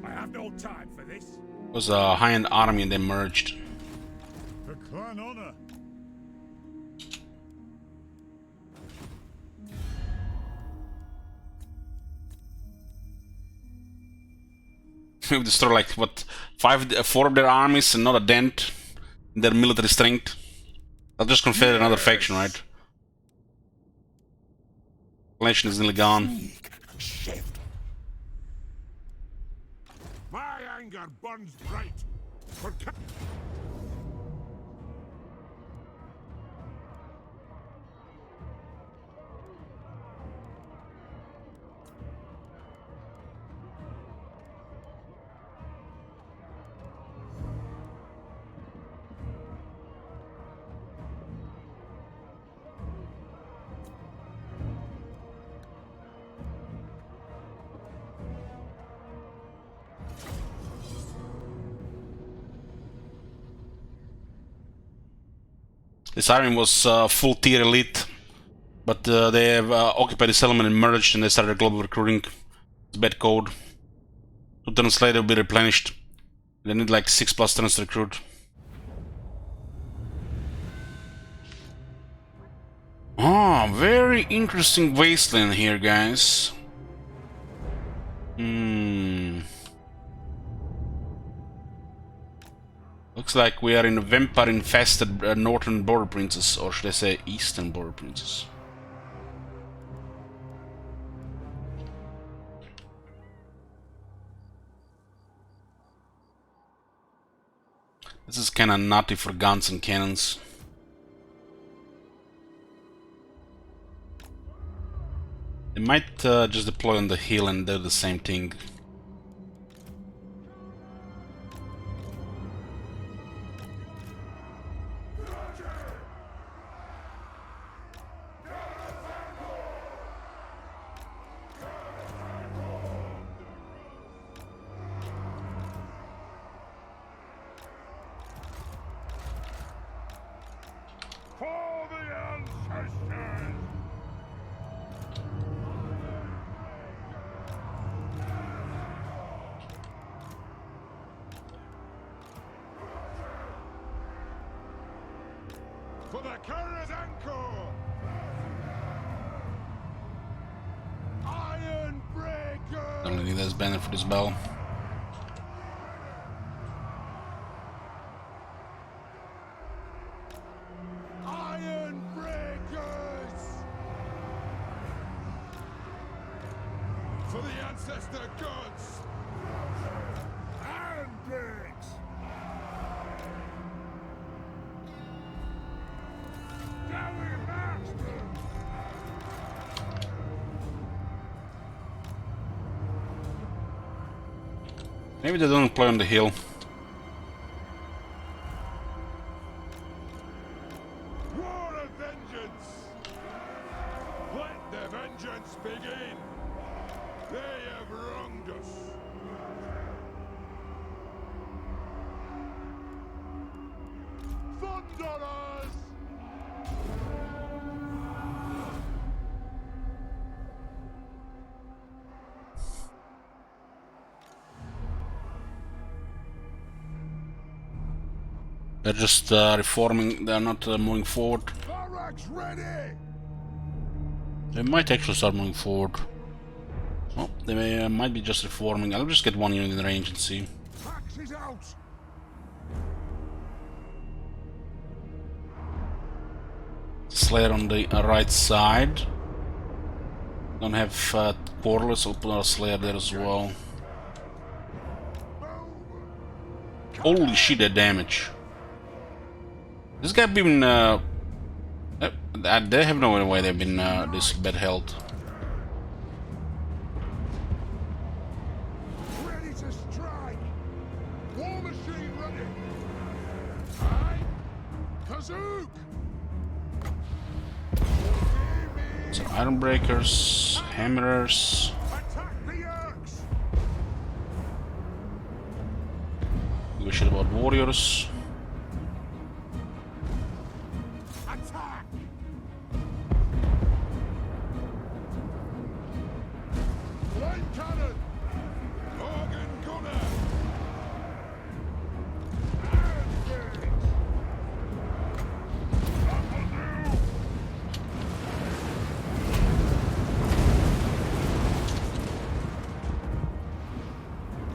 I have no time for this. Was a high-end army and they merged. For clan honor. We've destroyed like what, 4 of their armies and not a dent in their military strength. I'll just confederate another faction, right? Nation is nearly gone. My anger burns bright. For This army was full tier elite, but they have occupied the settlement and merged and they started global recruiting. It's bad code. 2 turns later will be replenished. They need like 6+ turns to recruit. Ah, very interesting wasteland here, guys. Looks like we are in a vampire-infested northern border princess, or should I say eastern border princess. This is kinda nutty for guns and cannons. They might just deploy on the hill and do the same thing. For the ancestors! For the carrier's anchor! Ironbreaker! Don't need this banner for this bell. For the ancestor gods! Handbricks! Galley master! Maybe they don't play on the hill. War of vengeance! Let vengeance begin. They have wronged us. Thunderers! They're just reforming, they're not moving forward. Barracks ready! They might actually start moving forward. Oh, they might be just reforming. I'll just get one unit in range and see. Axe is out! Slayer on the right side. Don't have portals, I'll put our Slayer there as well. Holy shit, that damage. This guy been they have no way they've been this bad health. Ready to strike! War machine ready! Aye! Kazook! So Ironbreakers, Hammerers. Attack the Yerks! Give a shit about warriors. Attack! Line cannon! Organ gunner!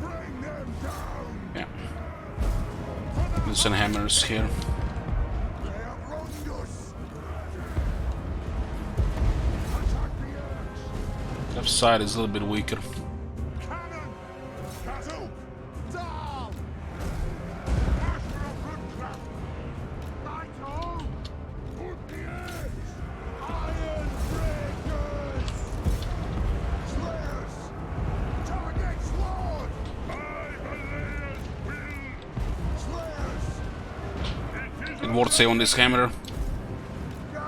Bring them down! Yeah. There's some hammers here. They have wronged us! Attack the Yerks! Left side is a little bit weaker. Cannon! Kazook! Down! Master of Woodcraft! Right home! Put the edge! Iron breakers! Slayers! Target sword! Slayers! Good ward save on this hammer. Go!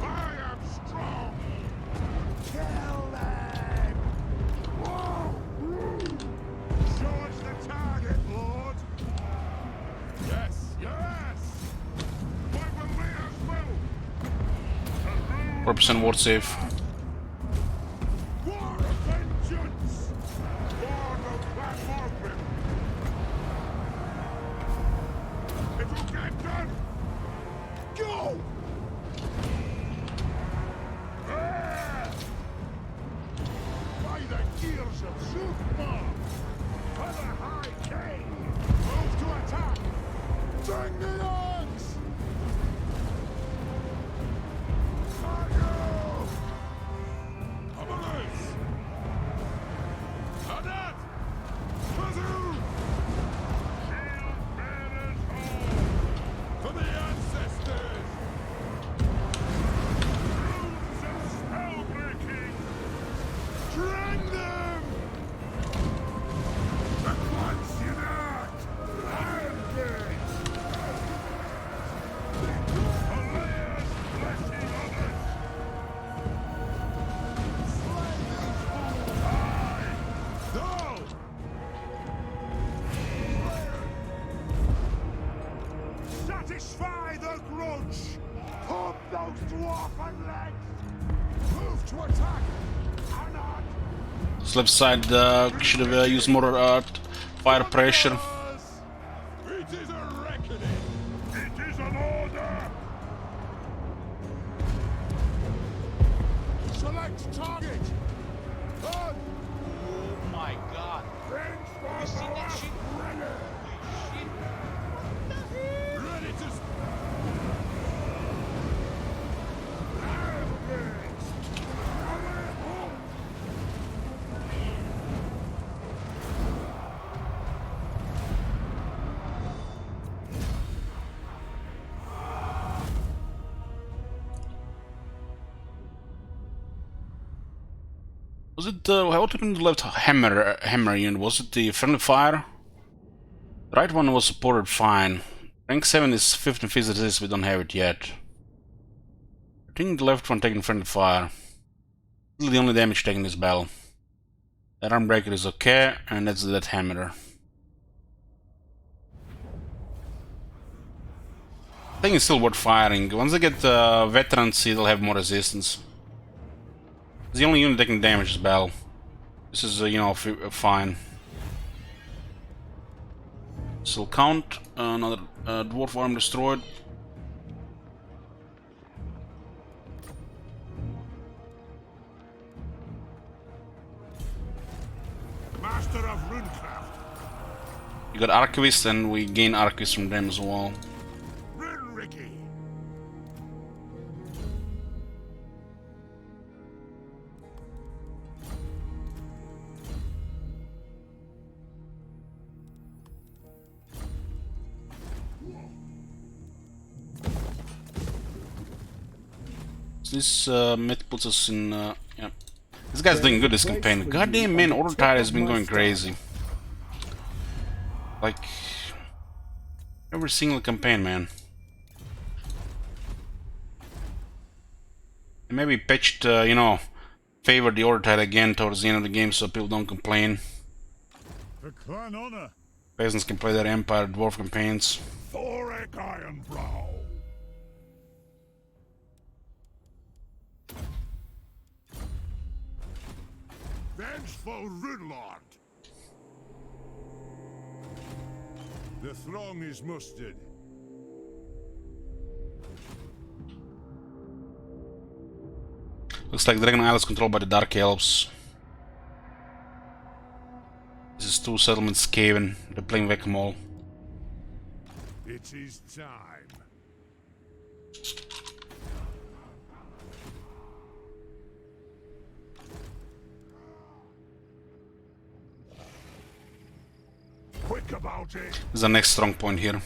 I am strong! Kill them! Whoa! Show us the target, Lord! Yes, yes! By the layers will! 4% ward save. War of vengeance! War of Clan Morgrim! It will get done! Go! Ah! By the gears of Zufma! For the High King! Move to attack! Bring the axe! Fire! Amadeus! Haddad! Kazoo! Shield bearers home! For the ancestors! Runes of spellbreaking! Drag them! The Quants unite! Iron Gate! Alayas blessing others! Slay these fools! Aye! No! Satisfy the grudge! Pump those dwarfen legs! Move to attack! Anad! This left side should have used more fire pressure. It is a reckoning! It is an order! Select target! On! Oh my god. Range Have you seen that shit? Ready! Holy shit. Ready to... Was it what happened to the left hammer unit? Was it the friendly fire? The right one was supported fine. Rank 7 is 15 physics, we don't have it yet. I think the left one taking friendly fire. The only damage taken is battle. That Ironbreaker is okay, and that's that hammer. I think it's still worth firing. Once they get veterans, they'll have more resistance. The only unit taking damage is battle. This is, you know, fine. Still count. Another dwarf arm destroyed. Master of runecraft. You got archivists, and we gain archivists from them as well. Run, Ricky. This myth puts us in. Yeah. This guy's doing good this campaign. Goddamn man, Order Tide has been going crazy. Like every single campaign, man. And maybe patched, you know, favor the Order Tide again towards the end of the game so people don't complain. For clan honor. Peasants can play their Empire Dwarf campaigns. Thoric Ironbrow. Vengeful Runelord. The throng is mustered. Looks like Dragon Isle is controlled by the Dark Elves. This is 2 settlements caving. They're playing whack-a-mole. It is time. Quick about it. This is the next strong point here.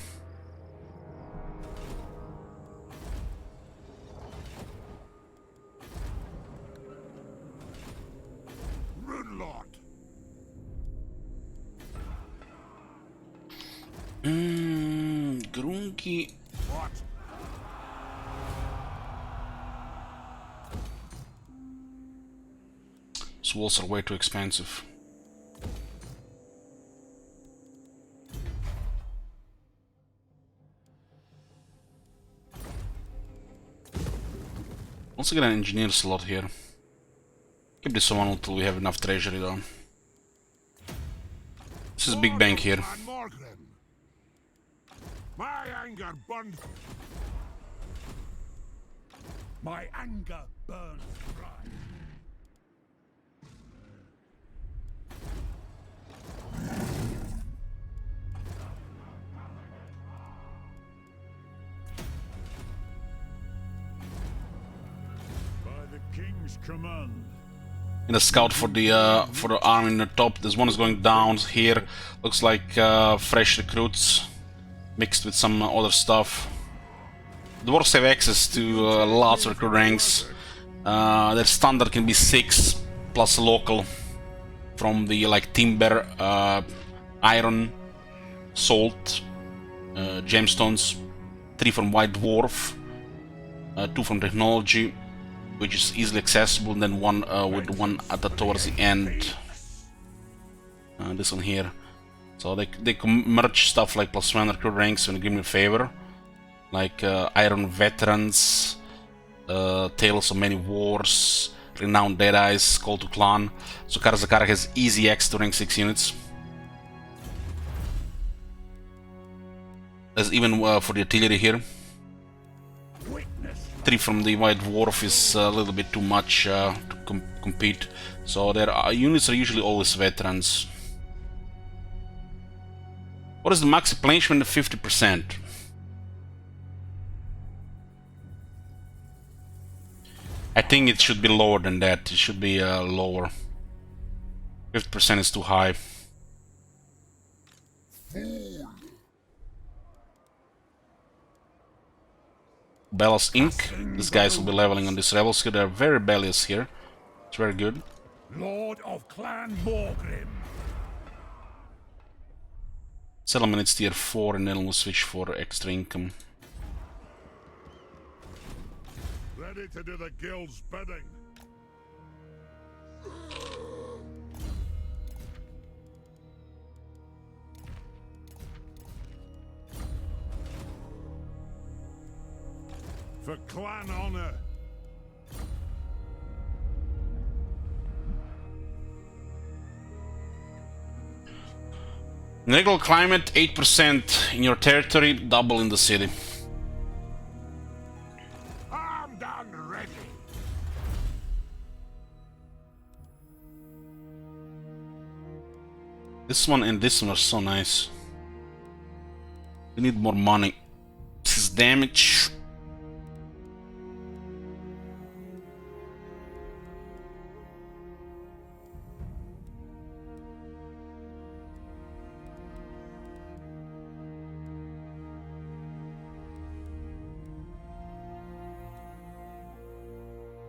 Runelord. Grunky. What? These walls are way too expensive. Also get an engineer slot here. Keep this one until we have enough treasury though. This is big bank here. My anger burned. My anger burns bright. By the king's command. In a scout for the army in the top. This one is going down here. Looks like fresh recruits mixed with some other stuff. Dwarves have access to lots of recruit ranks. Their standard can be 6 plus local from the like timber, iron, salt, gemstones. 3 from white dwarf, 2 from technology, which is easily accessible, and then 1 with 1 at towards the end. This one here. So they can merge stuff like +1 recruit ranks when you give me a favor, like Iron Veterans, Tales of Many Wars, Renowned Deadeyes, Call to Clan. So Karazakara has easy access to rank 6 units. There's even for the artillery here. 3 from the White Dwarf is a little bit too much to compete. So their units are usually always veterans. What is the max replenishment of 50%? I think it should be lower than that. It should be lower. 50% is too high. Bellas Inc. These guys will be leveling on these rebels here. They're very rebellious here. It's very good. Lord of Clan Morgrim. Settlement is tier 4 and then we'll switch for extra income. ready to do the guild's bidding. For clan honor. Regular climate 8% in your territory, double in the city. Armed and ready. This one and this one are so nice. We need more money. This is damage.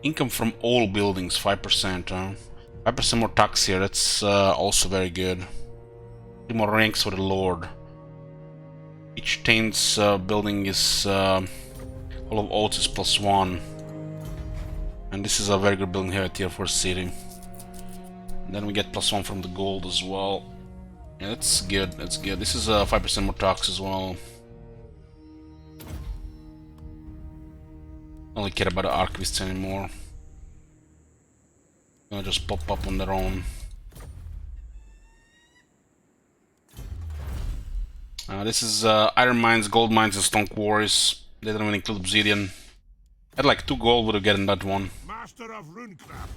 Income from all buildings, 5%. 5% more tax here, that's also very good. 3 more ranks for the Lord. Each Taint's building is Hall of Oaths is +1. And this is a very good building here at Tier 4 City. And then we get +1 from the gold as well. Yeah, that's good, that's good. This is 5% more tax as well. I don't care about the archivists anymore. They'll just pop up on their own. This is iron mines, gold mines, and stone quarries. They don't even include obsidian. Had like 2 gold would have gotten that one. Master of runecraft.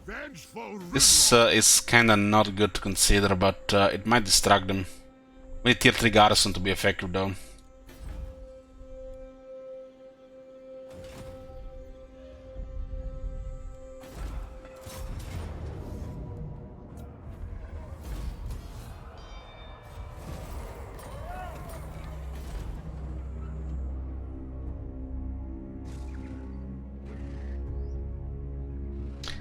Vengeful This is kinda not good to consider, but it might distract them. We need tier 3 garrison to be effective though.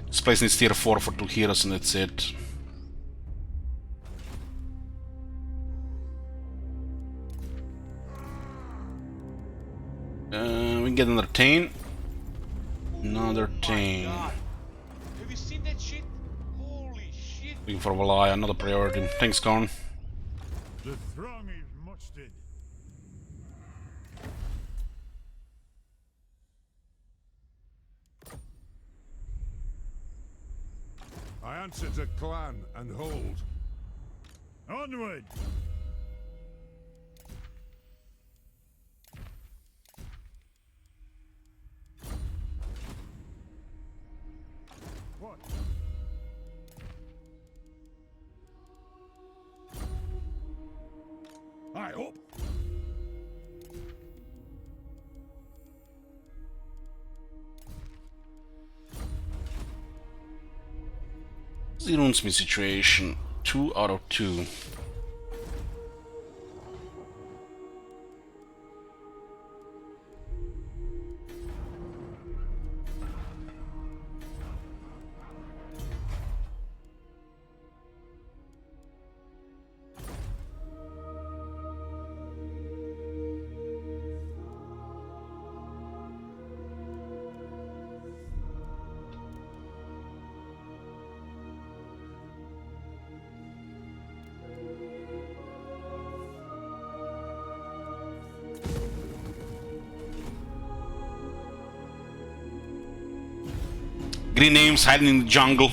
This place needs tier 4 for 2 heroes and that's it. We get another Tain. Another Tain. God. Have you seen that shit? Holy shit. Looking for Valaya, another priority. Thanks, Corn. The throng is mustered. I answer to clan and hold. Onward! What? I hope. Zero's me situation. 2 out of 2. Green names hiding in the jungle.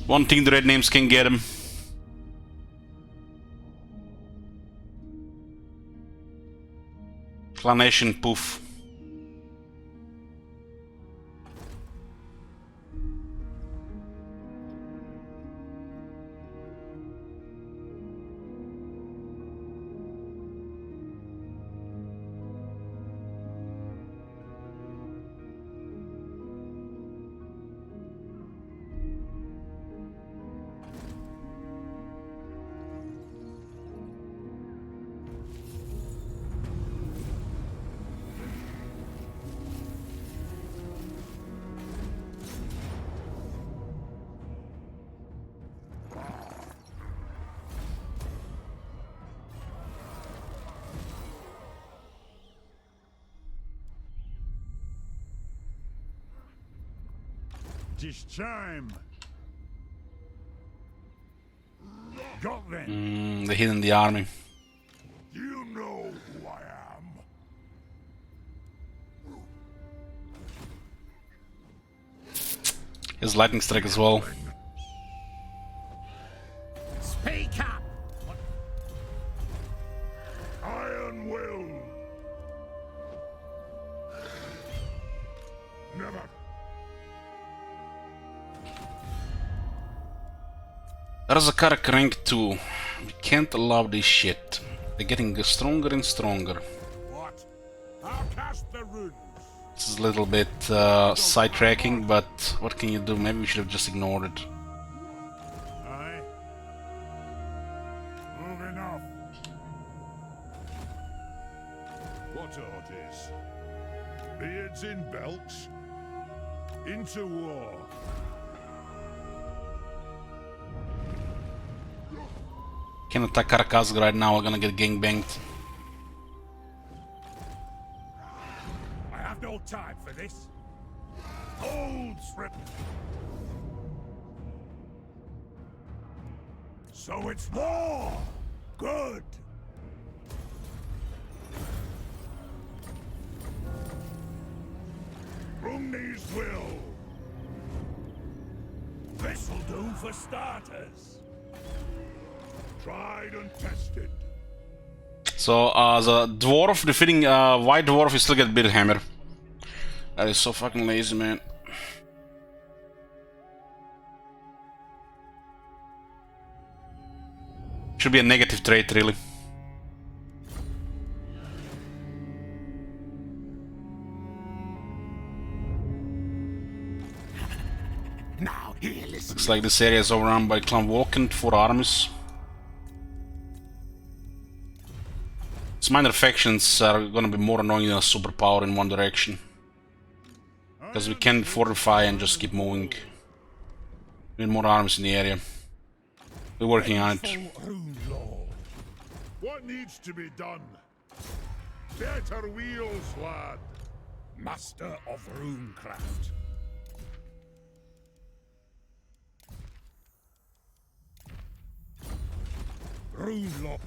One thing the red names can get him. Clanation poof. 'Tis time. Got them. They're hidden the army. You know who I am. His lightning strike as well. Speak up! Iron will. Never. There's a Karak rank 2. We can't allow this shit. They're getting stronger and stronger. What? I'll cast the runes. This is a little bit sidetracking, but what can you do? Maybe we should have just ignored it. Aye. Moving off. What orders? Beards in belts? Into war. Can't attack Karakazg right now, we're gonna get gangbanged. I have no time for this. Hold, Strip. So it's war. Good. Brumney's will. This'll do for starters. Tried and tested. So, the dwarf defeating white dwarf, you still get Beard Hammer. That is so fucking lazy, man. Should be a negative trait, really. Now here, listen. Looks like this area is overrun by Clan Walken, 4 armies. These minor factions are gonna be more annoying than a superpower in one direction. Because we can fortify and just keep moving. We need more armies in the area. We're working on it. Rune Lord. What needs to be done? Better wheels, lad. Master of runecraft. Rune Lord.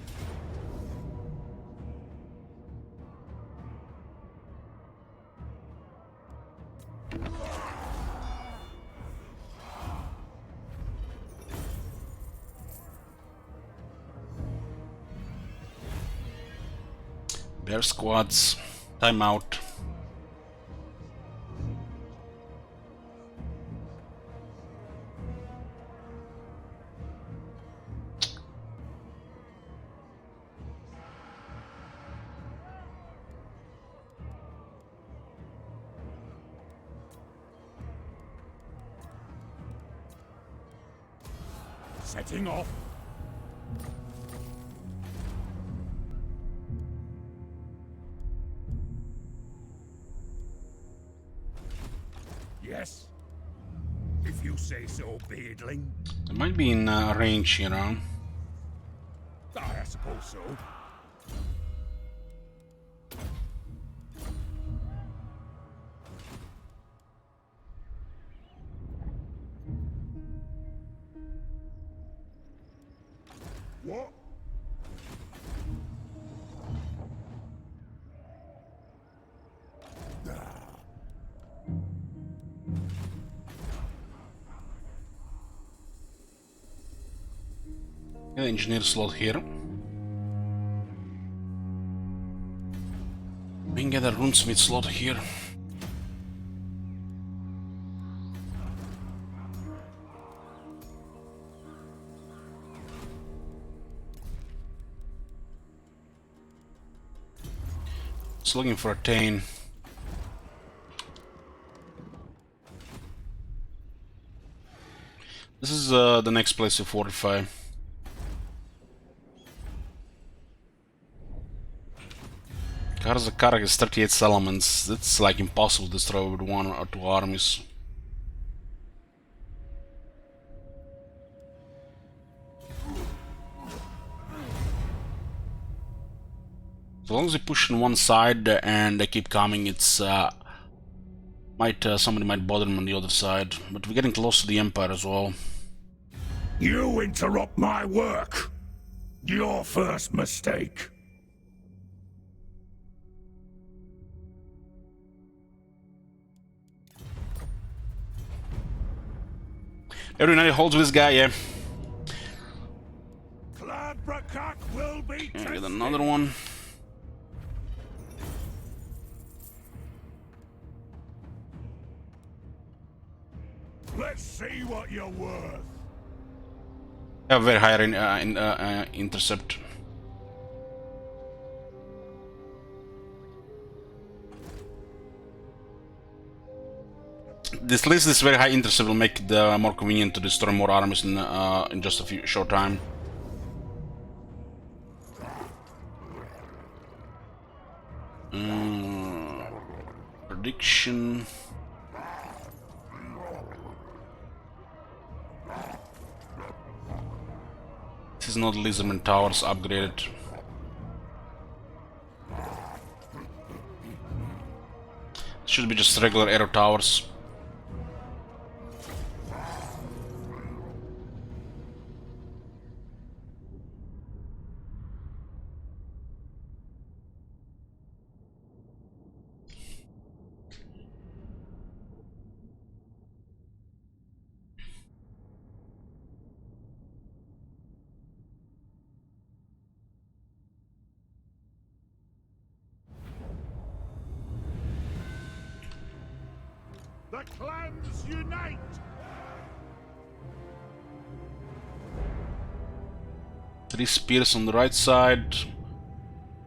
Bear squads. Time out. Setting off. Yes. If you say so, Beardling. It might be in range here, huh? I suppose so. What? Yeah, engineer slot here. We can get a runesmith slot here. Just looking for a Tane. This is the next place to fortify. Karak has 38 settlements. It's like impossible to destroy with 1 or 2 armies. As long as they push on one side and they keep coming, it's Somebody might bother him on the other side, but we're getting close to the Empire as well. You interrupt my work. Your first mistake. Every night he holds with this guy, yeah. Clan will be Okay, get another one. Let's see what you're worth. Have a very high intercept. This list is very high intercept will make it more convenient to destroy more armies in just a short time. Prediction. This is not Lizardman Towers upgraded. It should be just regular arrow towers. The clans unite! 3 spears on the right side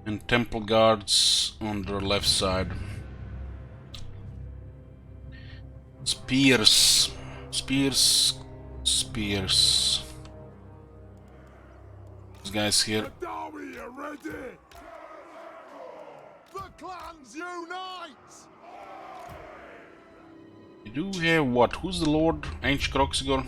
and temple guards on the left side. Spears. Spears. Spears. This guy's here. Are we ready? The clans unite! You do have what? Who's the Lord? Ancient Croxigor?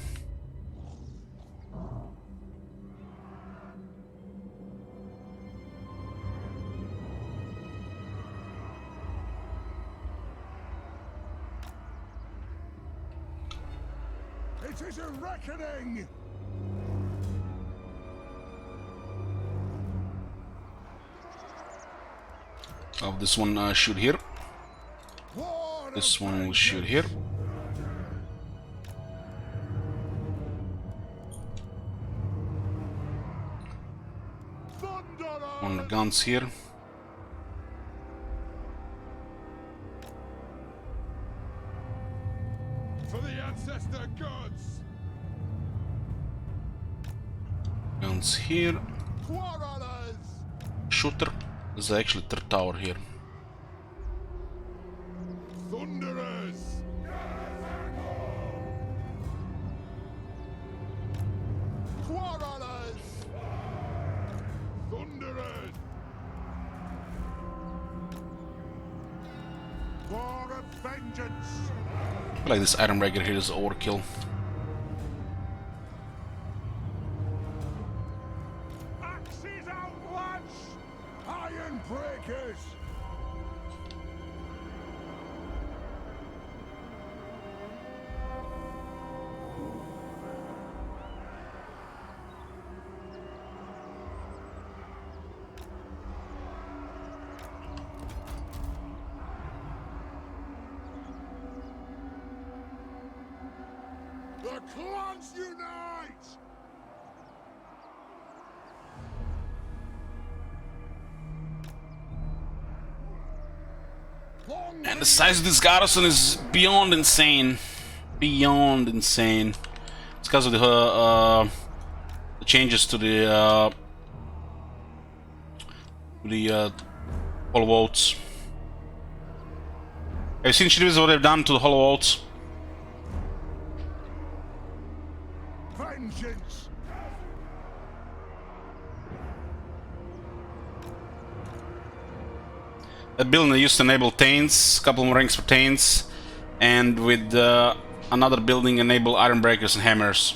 It is a reckoning! Oh, this one shoot here. War This of one will shoot here. Thunderer! One of the guns here. For the ancestor gods! Guns here. Quarrelers! Shooter. There's actually third tower here. Thunderers! Quarrelers! Thunderers! War of vengeance! I feel like this Ironbrow here is overkill. Axes outlash! Iron breakers! The clans unite! And the size of this garrison is beyond insane. Beyond insane. It's because of the changes to the hollow vaults. Have you seen Shivas what they've done to the hollow vaults? Vengeance! That building they used to enable Taints, a couple more ranks for Taints, and with another building enable Iron Breakers and Hammers.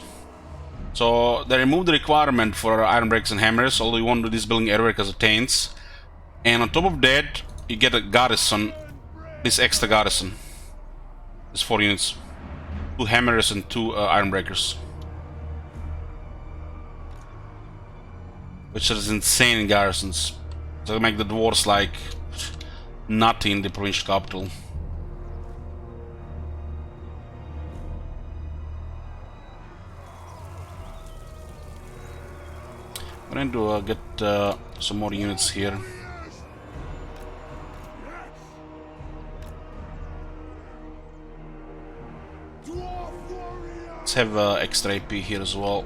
So they removed the requirement for Iron Breakers and Hammers, although you want to do this building everywhere because of Taints. And on top of that, you get a garrison, this extra garrison. There's 4 units. 2 hammers and 2 ironbreakers. Which is insane in garrisons. So they make the dwarves like nutty in the provincial capital. I'm going to get some more units here. Let's have extra AP here as well.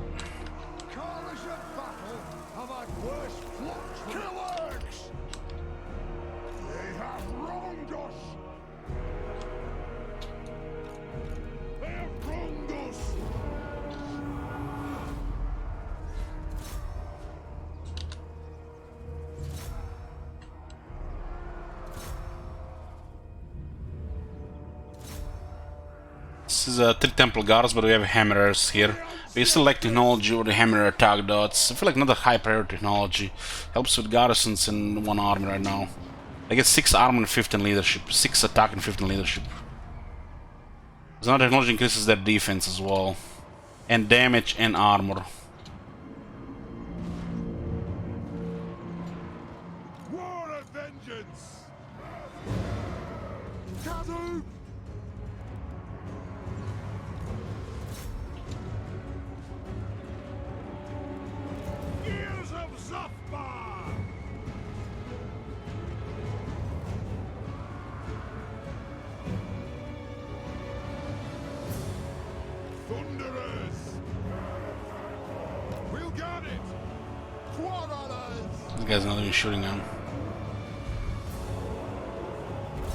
This is 3 Temple Guards, but we have Hammerers here. We still like technology or the Hammer attack dots. I feel like not a high priority technology. Helps with garrisons in 1 army right now. I get 6 armor and 15 leadership. 6 attack and 15 leadership. There's another technology increases their defense as well. And damage and armor. War of vengeance! Kazoo! Gears of Zafbar! Thunderers! We'll guard it! Quarrelers! This guy's not even shooting him.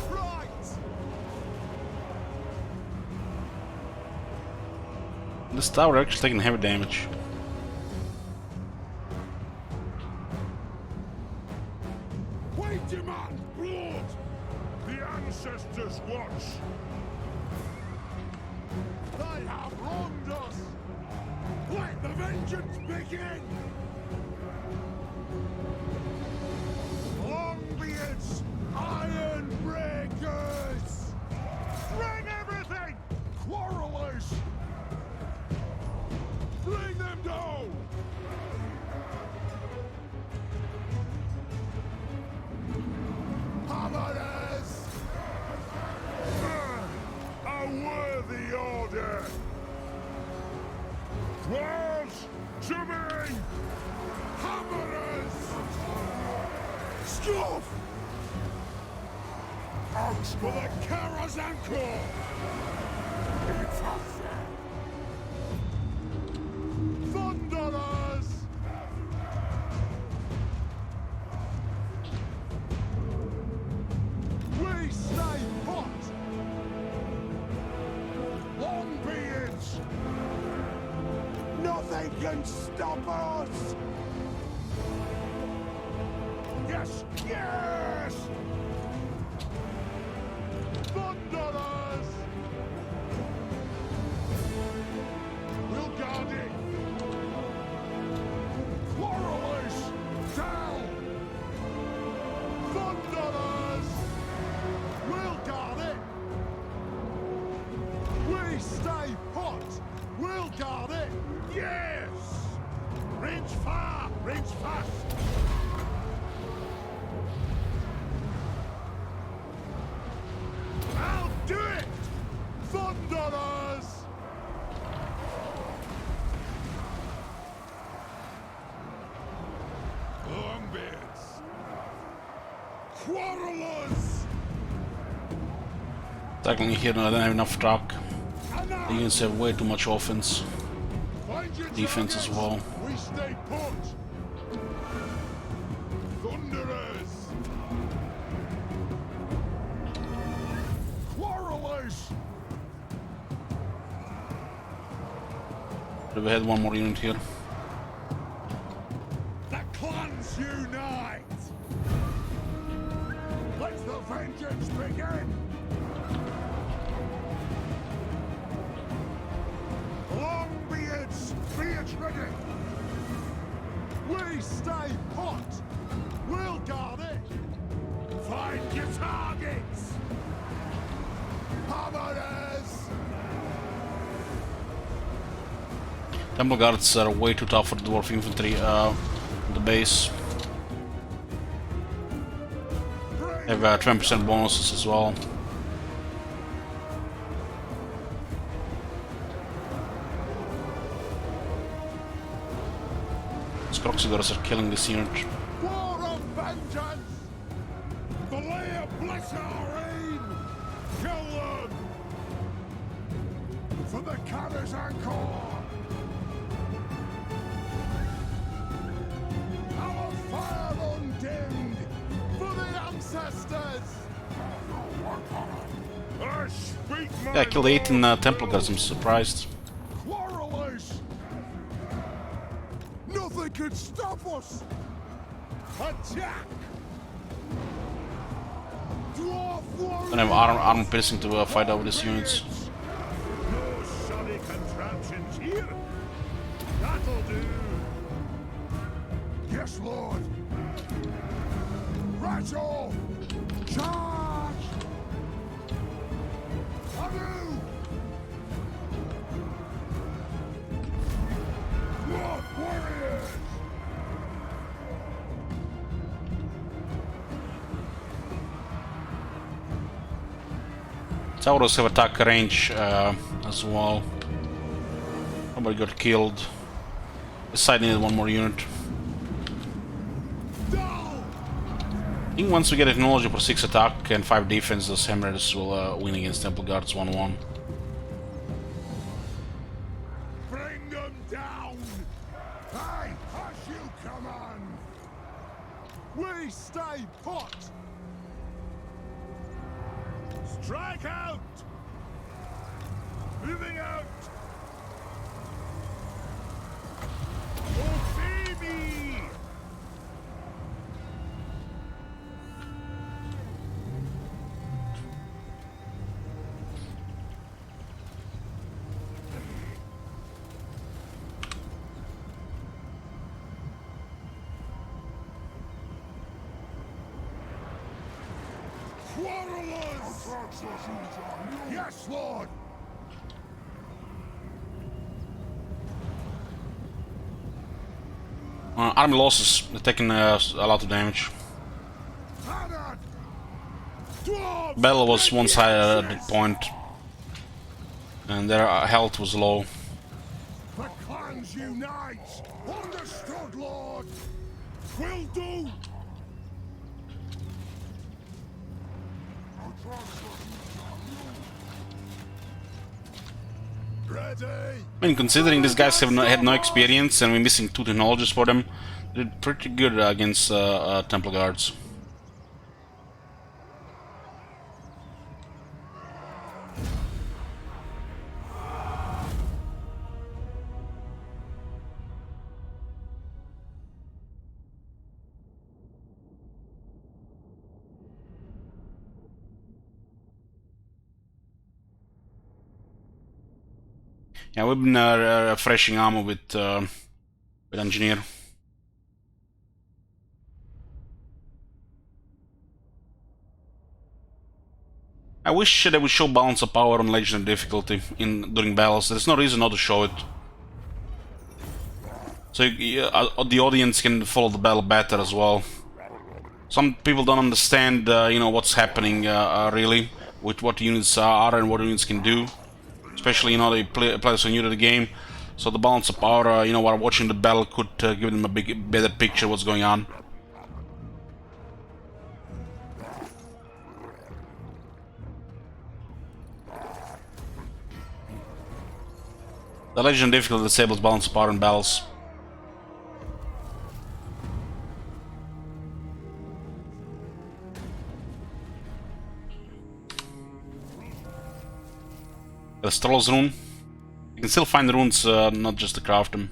Right! This tower actually taking heavy damage. We demand blood! The ancestors watch! They have wronged us! Let the vengeance begin! Longbeards! Iron breakers! Bring everything! Quarrelers! Bring them down! Hammerers! A worthy order! Dwarves, to me! Hammerers! Stuff! Out for the Karazanko! Thunderers! We stay put! Longbeards! Nothing can stop us! Yes! Yes! Thunderers! We'll guard it! Quarrelers! Down! Thunderers! We'll guard it! We stay put! We'll guard it! Yes! Range far! Range fast! I'll do it! Thunderers! Longbeards! Quarrelers! Technically here I don't have enough truck. The units have way too much offense. Defense as well. We stay put! Thunderers! Quarrelers! We had 1 more unit here. The clans unite! Let the vengeance begin! Longbeards, be it ready! We stay put! We'll guard it! Find your targets! Hammerers! Temple guards are way too tough for the dwarf infantry. The base. They have 20% bonuses as well. Croxigors are killing this unit. War of vengeance! Valia bless our aim! Kill them! For the Canners Encore! Our fire undimmed! For the ancestors! Speak my Yeah, I killed 18 Temple guards, I'm surprised. Quarrelers! Nothing could stop us! Attack! Dwarf warriors! Don't have armor piercing to fight over these units. No shoddy contraptions here. That'll do. Yes, Lord! Rattle! Charge! Anew! Dwarf warriors! Tauros have attack range as well. Nobody got killed. This side needed one more unit. I think once we get technology for 6 attack and 5 defense, those Hammerers will win against Temple Guards 1-1. Bring them down! Aye, as you command! We stay put! Strike out. Moving out. Obey me. Quarrelers! Yes, Lord! Army losses, they're taking a lot of damage. Hadad! Dwarves! Battle was one-sided at that point, and their health was low. The clans unite! Understood, Lord! Will do! Ready! I mean, considering these guys have had no experience and we're missing 2 technologies for them, they did pretty good against Temple Guards. Yeah, we've been refreshing ammo with Engineer. I wish they would show balance of power on legendary difficulty during battles. There's no reason not to show it. So the audience can follow the battle better as well. Some people don't understand, you know, what's happening really with what units are and what units can do. Especially, you know, they play so new to the game. So the balance of power, you know, while watching the battle could give them a better picture of what's going on. The legend difficulty disables balance of power in battles. The Stroll's rune. You can still find runes, not just to craft them.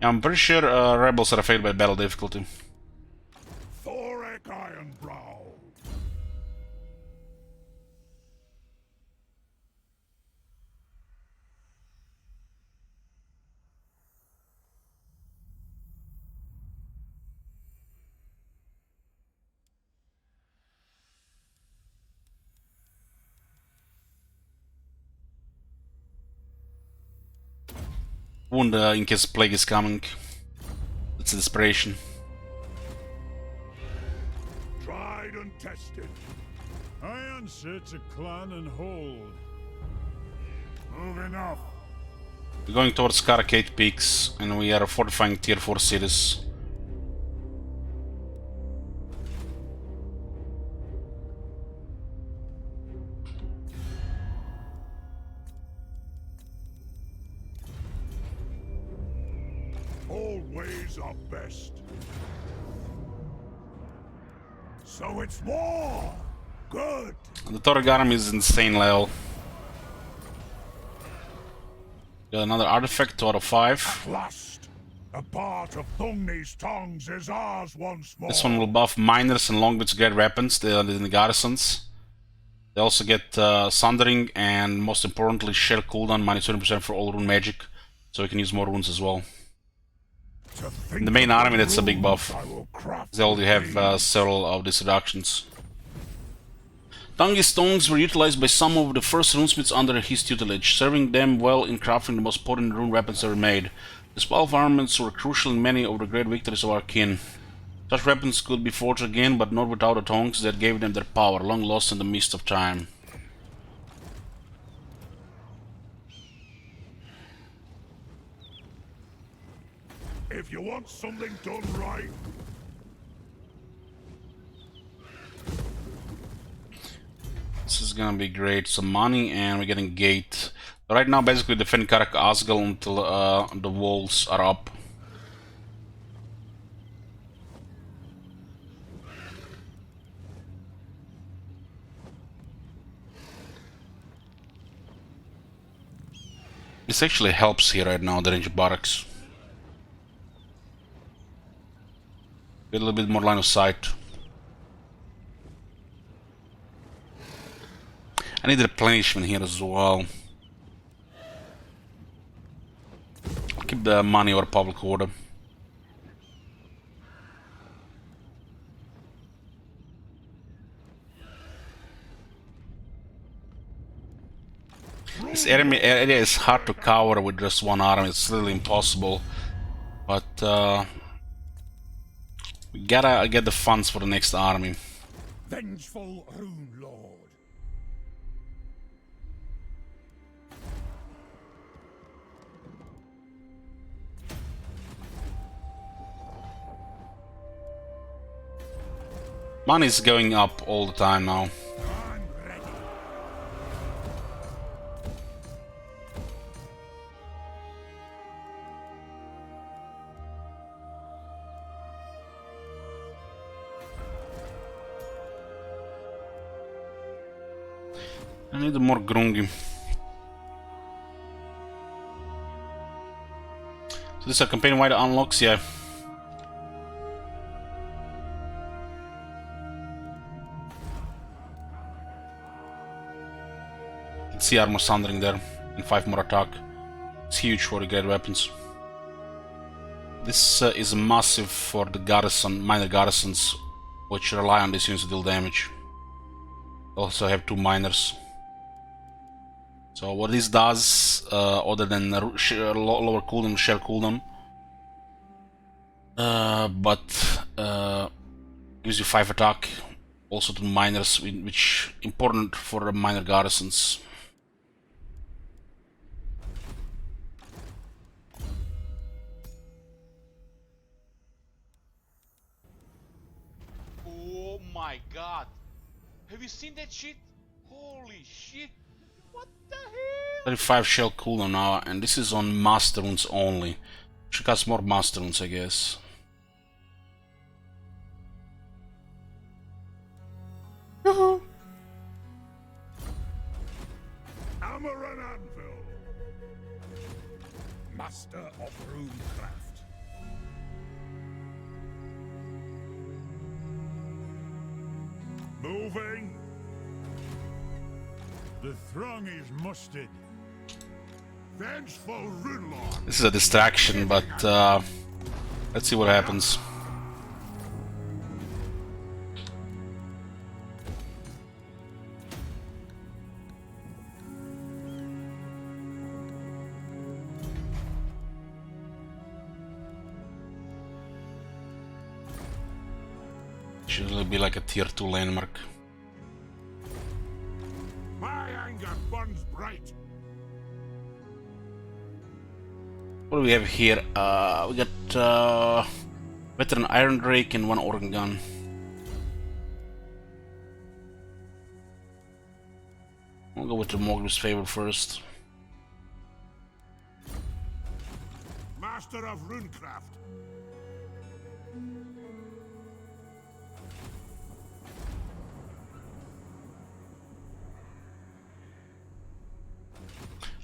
Yeah, I'm pretty sure rebels are affected by battle difficulty. Thoric Ironbrow! wound in case plague is coming. It's a desperation. Tried and tested. I answer to clan and hold. Moving up. We're going towards Caracade Peaks, and we are fortifying tier 4 cities. All ways are best. So it's war! Good! The Torg army is insane level. Got another artifact, 2 out of 5. At last! A part of Thungni's tongues is ours once more. This one will buff miners and longboots great weapons, they are in the garrisons. They also get Sundering and most importantly Shell cooldown, minus 20% for all rune magic, so we can use more runes as well. In the main army that's a big buff. They already have several of these reductions. Tungi's tongues were utilized by some of the first runesmiths under his tutelage, serving them well in crafting the most potent rune weapons ever made. These 12 armaments were crucial in many of the great victories of our kin. Such weapons could be forged again, but not without the tongues that gave them their power, long lost in the mist of time. If you want something done right, This is gonna be great. Some money, and we're getting gate. Right now, basically defend Karak Asgal until the walls are up. This actually helps here right now, the range barracks. Get a little bit more line of sight. I need replenishment here as well. Keep the money or public order. This area is hard to cover with just one army, it's literally impossible. But we gotta get the funds for the next army. vengeful Rune Lord. Money's going up all the time now. I'm ready. I need more Grungi. So this is a campaign-wide unlocks, yeah. See armor sundering there, and 5 more attack. It's huge for the great weapons. This is massive for the garrison, minor garrisons, which rely on these units to deal damage. Also have 2 miners. So what this does, other than lower cooldown, shell cooldown, gives you 5 attack, also to miners, which important for the minor garrisons. Oh my god. Have you seen that shit? Holy shit. What the hell? 35 shell cooldown now, and this is on master runes only. Should cast more master runes, I guess. Hammer and anvil. Master of runecraft. Moving. The throng is mustered. Vengeful Rune Lord. This is a distraction, but let's see what happens. Should be like a tier 2 landmark. My anger burns bright. What do we have here? We got veteran Iron Drake and 1 organ gun. I'll go with the Mogul's favorite first. Master of runecraft.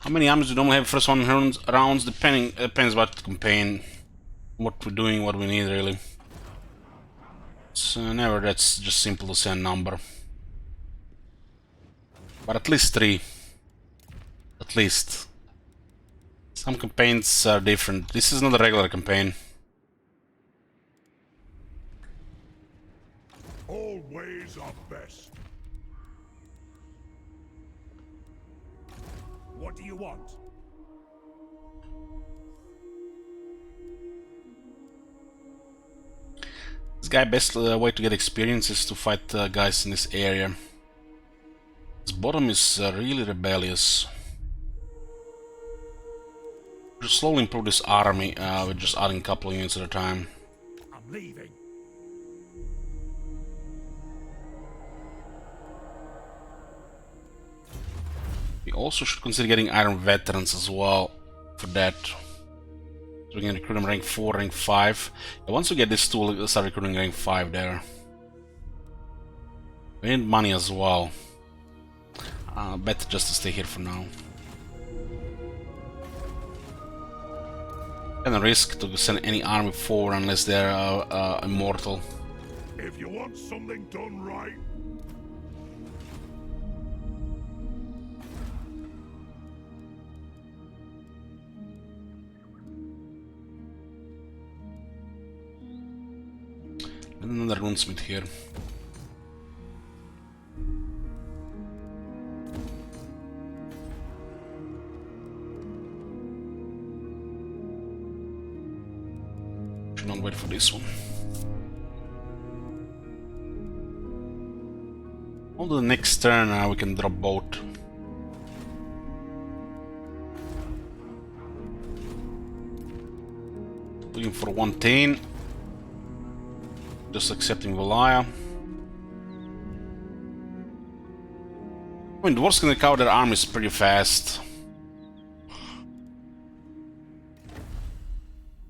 How many armies do we normally have first 100 rounds? Depends about the campaign, what we're doing, what we need really. It's never that's just simple to say a number. But at least 3. At least. Some campaigns are different. This is not a regular campaign. All ways are best. What do you want? This guy best way to get experience is to fight guys in this area. This bottom is really rebellious. We'll slowly improve this army with just adding a couple of units at a time. I'm leaving. We also should consider getting Iron Veterans as well for that. So we can recruit them rank 4, rank 5. And once we get this tool, we'll start recruiting rank 5 there. We need money as well. Better just to stay here for now. And a risk to send any army forward unless they're immortal. If you want something done right, And another runesmith here. Should not wait for this one. On the next turn we can drop boat. Looking for 110. Just accepting Valaya. I mean, dwarves can recover their armies pretty fast.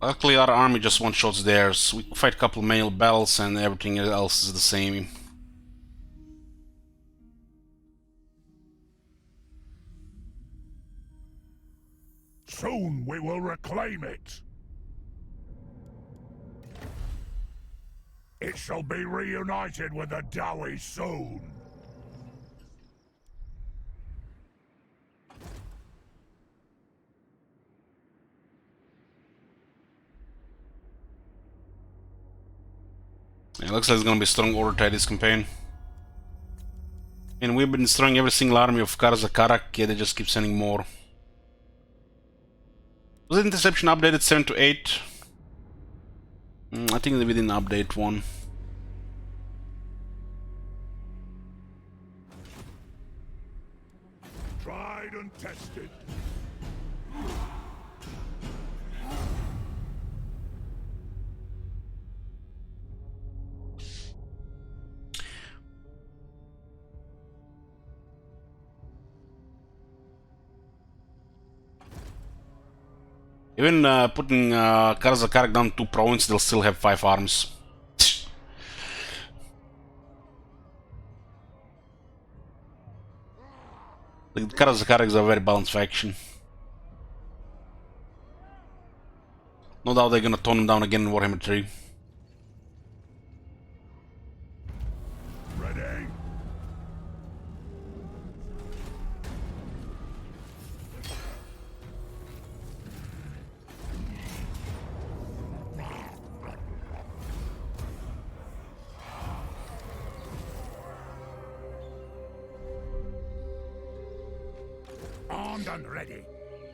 Luckily our army just one-shots theirs. We fight a couple male battles and everything else is the same. soon we will reclaim it. It shall be reunited with the Dowie soon. Yeah, looks like it's gonna be a strong order tide this campaign. And we've been destroying every single army of Karzakarak, yet they just keep sending more. Was the interception updated 7 to 8? I think we didn't update one. Tried and tested. Even putting Karzakarak down to province, they'll still have 5 arms. The Karzakarak is a very balanced faction. No doubt they're gonna tone him down again in Warhammer 3. Ready? Armed and ready.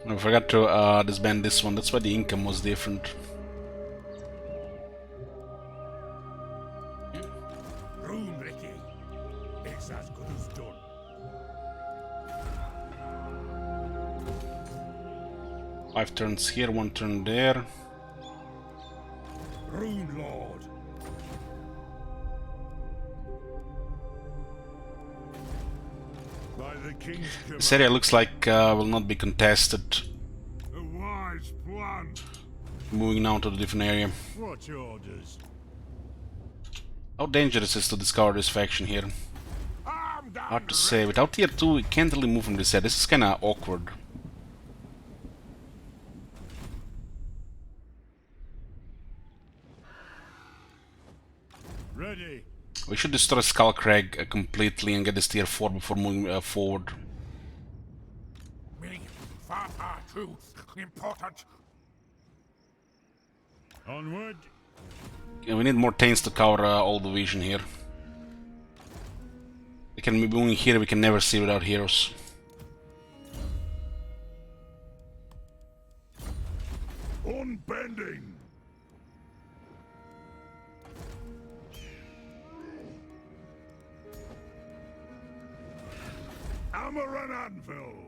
I forgot to disband this one, that's why the income was different. 5 turns here, 1 turn there. Rune Lord. By the king's This area looks like will not be contested. a wise plan. Moving now to the different area. What's orders? How dangerous is to discover this faction here? Armed Hard and to say. Without tier 2, we can't really move from this area. This is kinda awkward. Ready. We should destroy Skullcrag completely and get this tier 4 before moving forward. me. Far, far too important. Onward. Yeah, we need more Taints to cover all the vision here. We can be moving here, we can never see without heroes. Unbending. Hammer and anvil.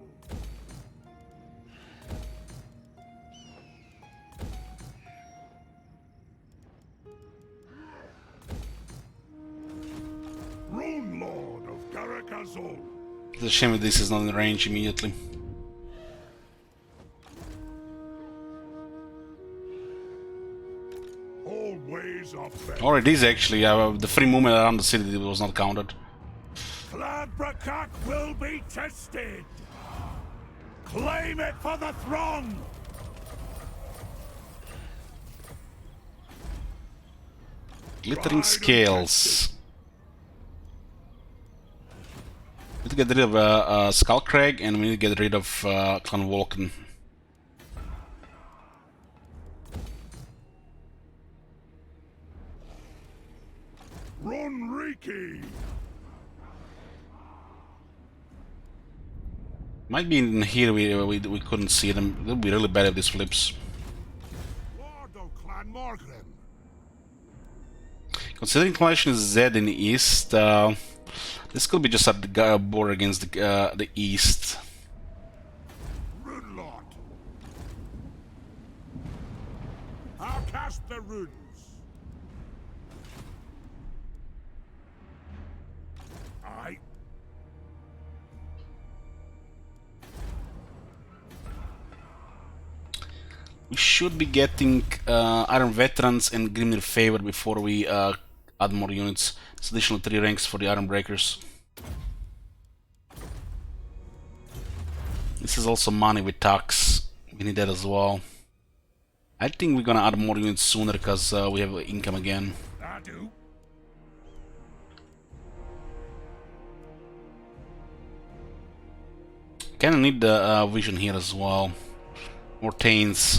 Rune Lord of Garakazol. It's a shame that this is not in range immediately. All ways are best. Or it is actually, the free movement around the city was not counted. Gladbrakak will be tested. Claim it for the throne. Glittering Scales. We need to get rid of Skullcrag and we need to get rid of Clan Vulcan. Run Riki. Might be in here we couldn't see them. It would be really bad if this flips. Lord of Clan Morgrim. Considering Coalition is Z in the east, this could be just at the border against the east. Rune Lord. I'll cast the runes. I. We should be getting Iron Veterans and Grimnir Favor before we add more units. It's additional 3 ranks for the Iron Breakers. This is also money with tax. We need that as well. I think we're gonna add more units sooner because we have income again. I do. Kinda need the vision here as well. More Taints.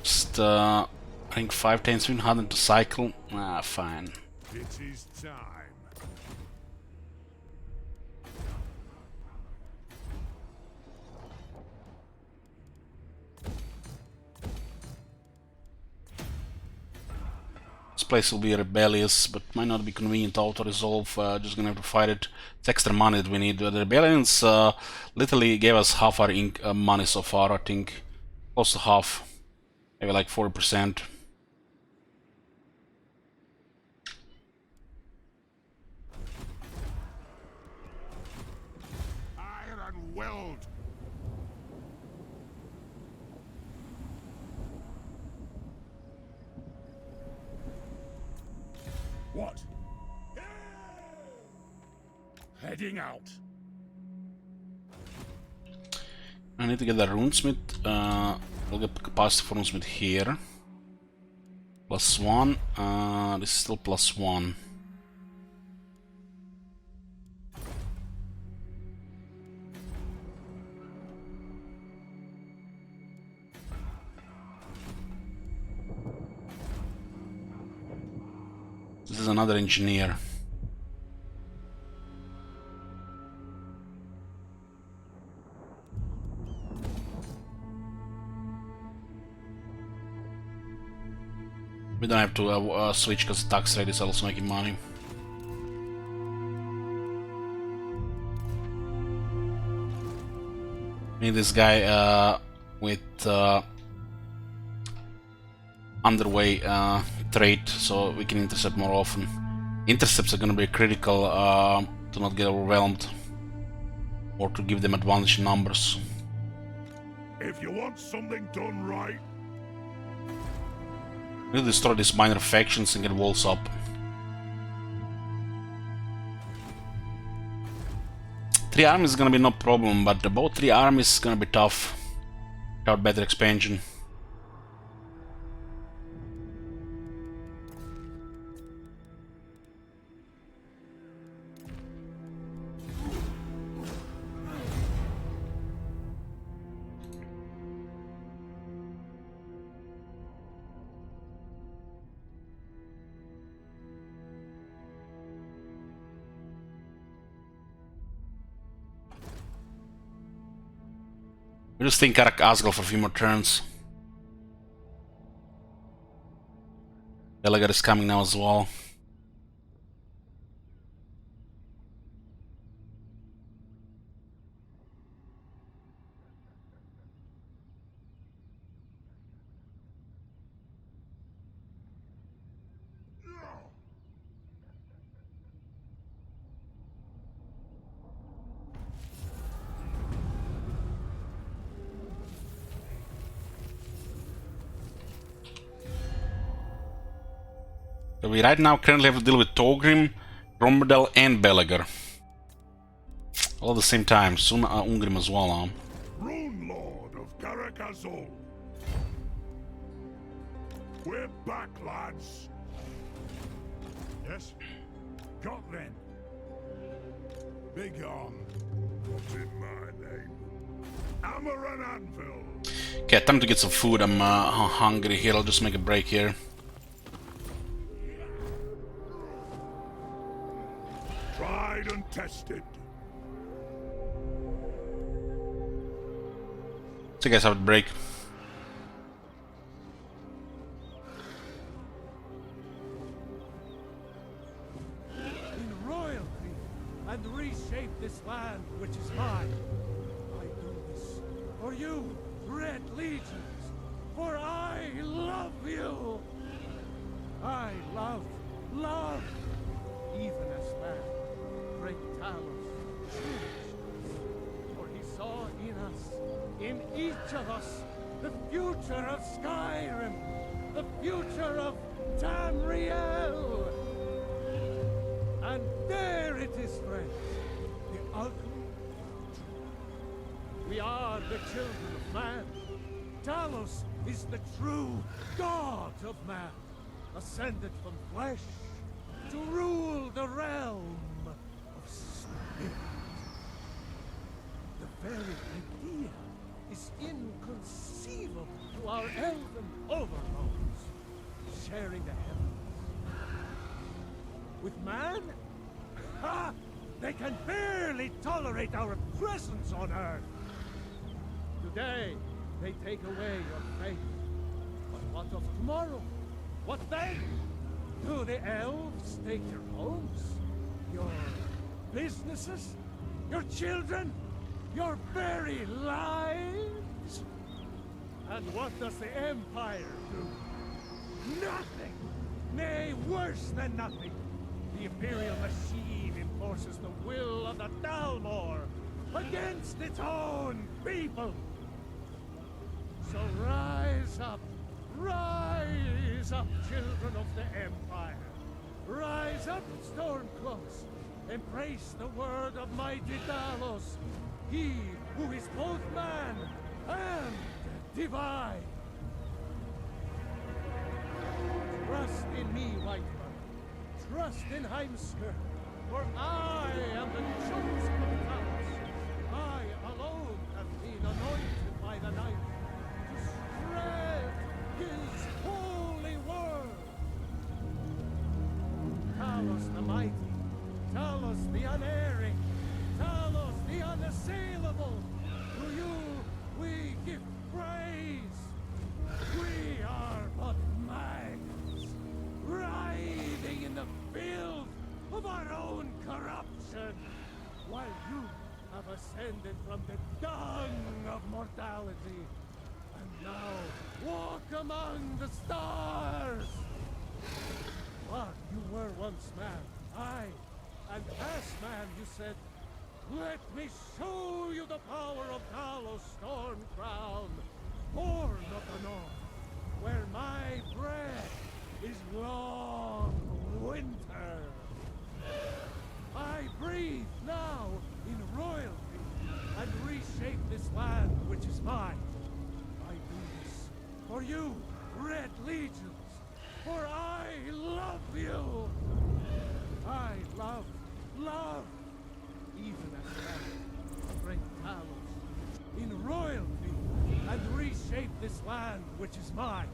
Just, I think 5 Taints, 100 to cycle. Ah, fine. It is time. This place will be rebellious, but might not be convenient auto-resolve, just gonna have to fight it. It's extra money that we need. The rebellions literally gave us half our money so far, I think. Close to half. Maybe like 40%. Iron Weld. What? Heading out. I need to get the runesmith. We'll get capacity for runesmith here. +1. This is still +1. This is another engineer. We don't have to switch because the tax rate is also making money. Need this guy with underway trait, so we can intercept more often. Intercepts are gonna be critical to not get overwhelmed or to give them advantage in numbers. If you want something done right, We'll destroy these minor factions and get walls up. Three armies is gonna be no problem, but about 3 armies is gonna be tough without better expansion. We just think Karak Asgal for a few more turns. Delegat is coming now as well. So we right now currently have to deal with Togrim, Romberdel and Belegar. All at the same time, soon Ungrim as well, huh? Rune Lord of Karakazol. We're back, lads. Yes? Got then. Big on. What's in my name? Hammer and anvil. Okay, time to get some food. I'm hungry here. I'll just make a break here. Tried and tested. So you guys have a break. In royalty and reshape this land which is mine. I do this for you, Red Legions, for I love you. I love, even as man, great Talos changed us, for he saw in us, in each of us, the future of Skyrim, the future of Tamriel. And there it is, friends, the ultimate truth. We are the children of man. Talos is the true god of man, ascended from flesh to rule the realm of spirit. The very idea is inconceivable to our elven overlords, sharing the heavens. With man? Ha! They can barely tolerate our presence on Earth. Today, they take away your faith. But what of tomorrow? What then? Do the elves take your homes? Your businesses? Your children? Your very lives? And what does the Empire do? Nothing! Nay, worse than nothing! The Imperial machine enforces the will of the Dalmor against its own people! So rise up, children of the Empire! Rise up, Stormcloaks! Embrace the word of mighty Talos, he who is both man and divine! Trust in me, Whiteman. Trust in Heimskir, for I am the chosen of Talos. I alone have been anointed by the Knight to spread his holy word. Talos the mighty, Talos the unerring, Talos the unassailable. To you we give praise. We are but maggots, writhing in the filth of our own corruption, while you among the stars! But you were once man, aye, and as man you said, let me show you the power of Talos Storm Crown, born of the north, where my breath is long winter. I breathe now in royalty and reshape this land which is mine. I do this for you, Red Legions, for I love you. I love, even as that great Talos, in royalty and reshape this land which is mine.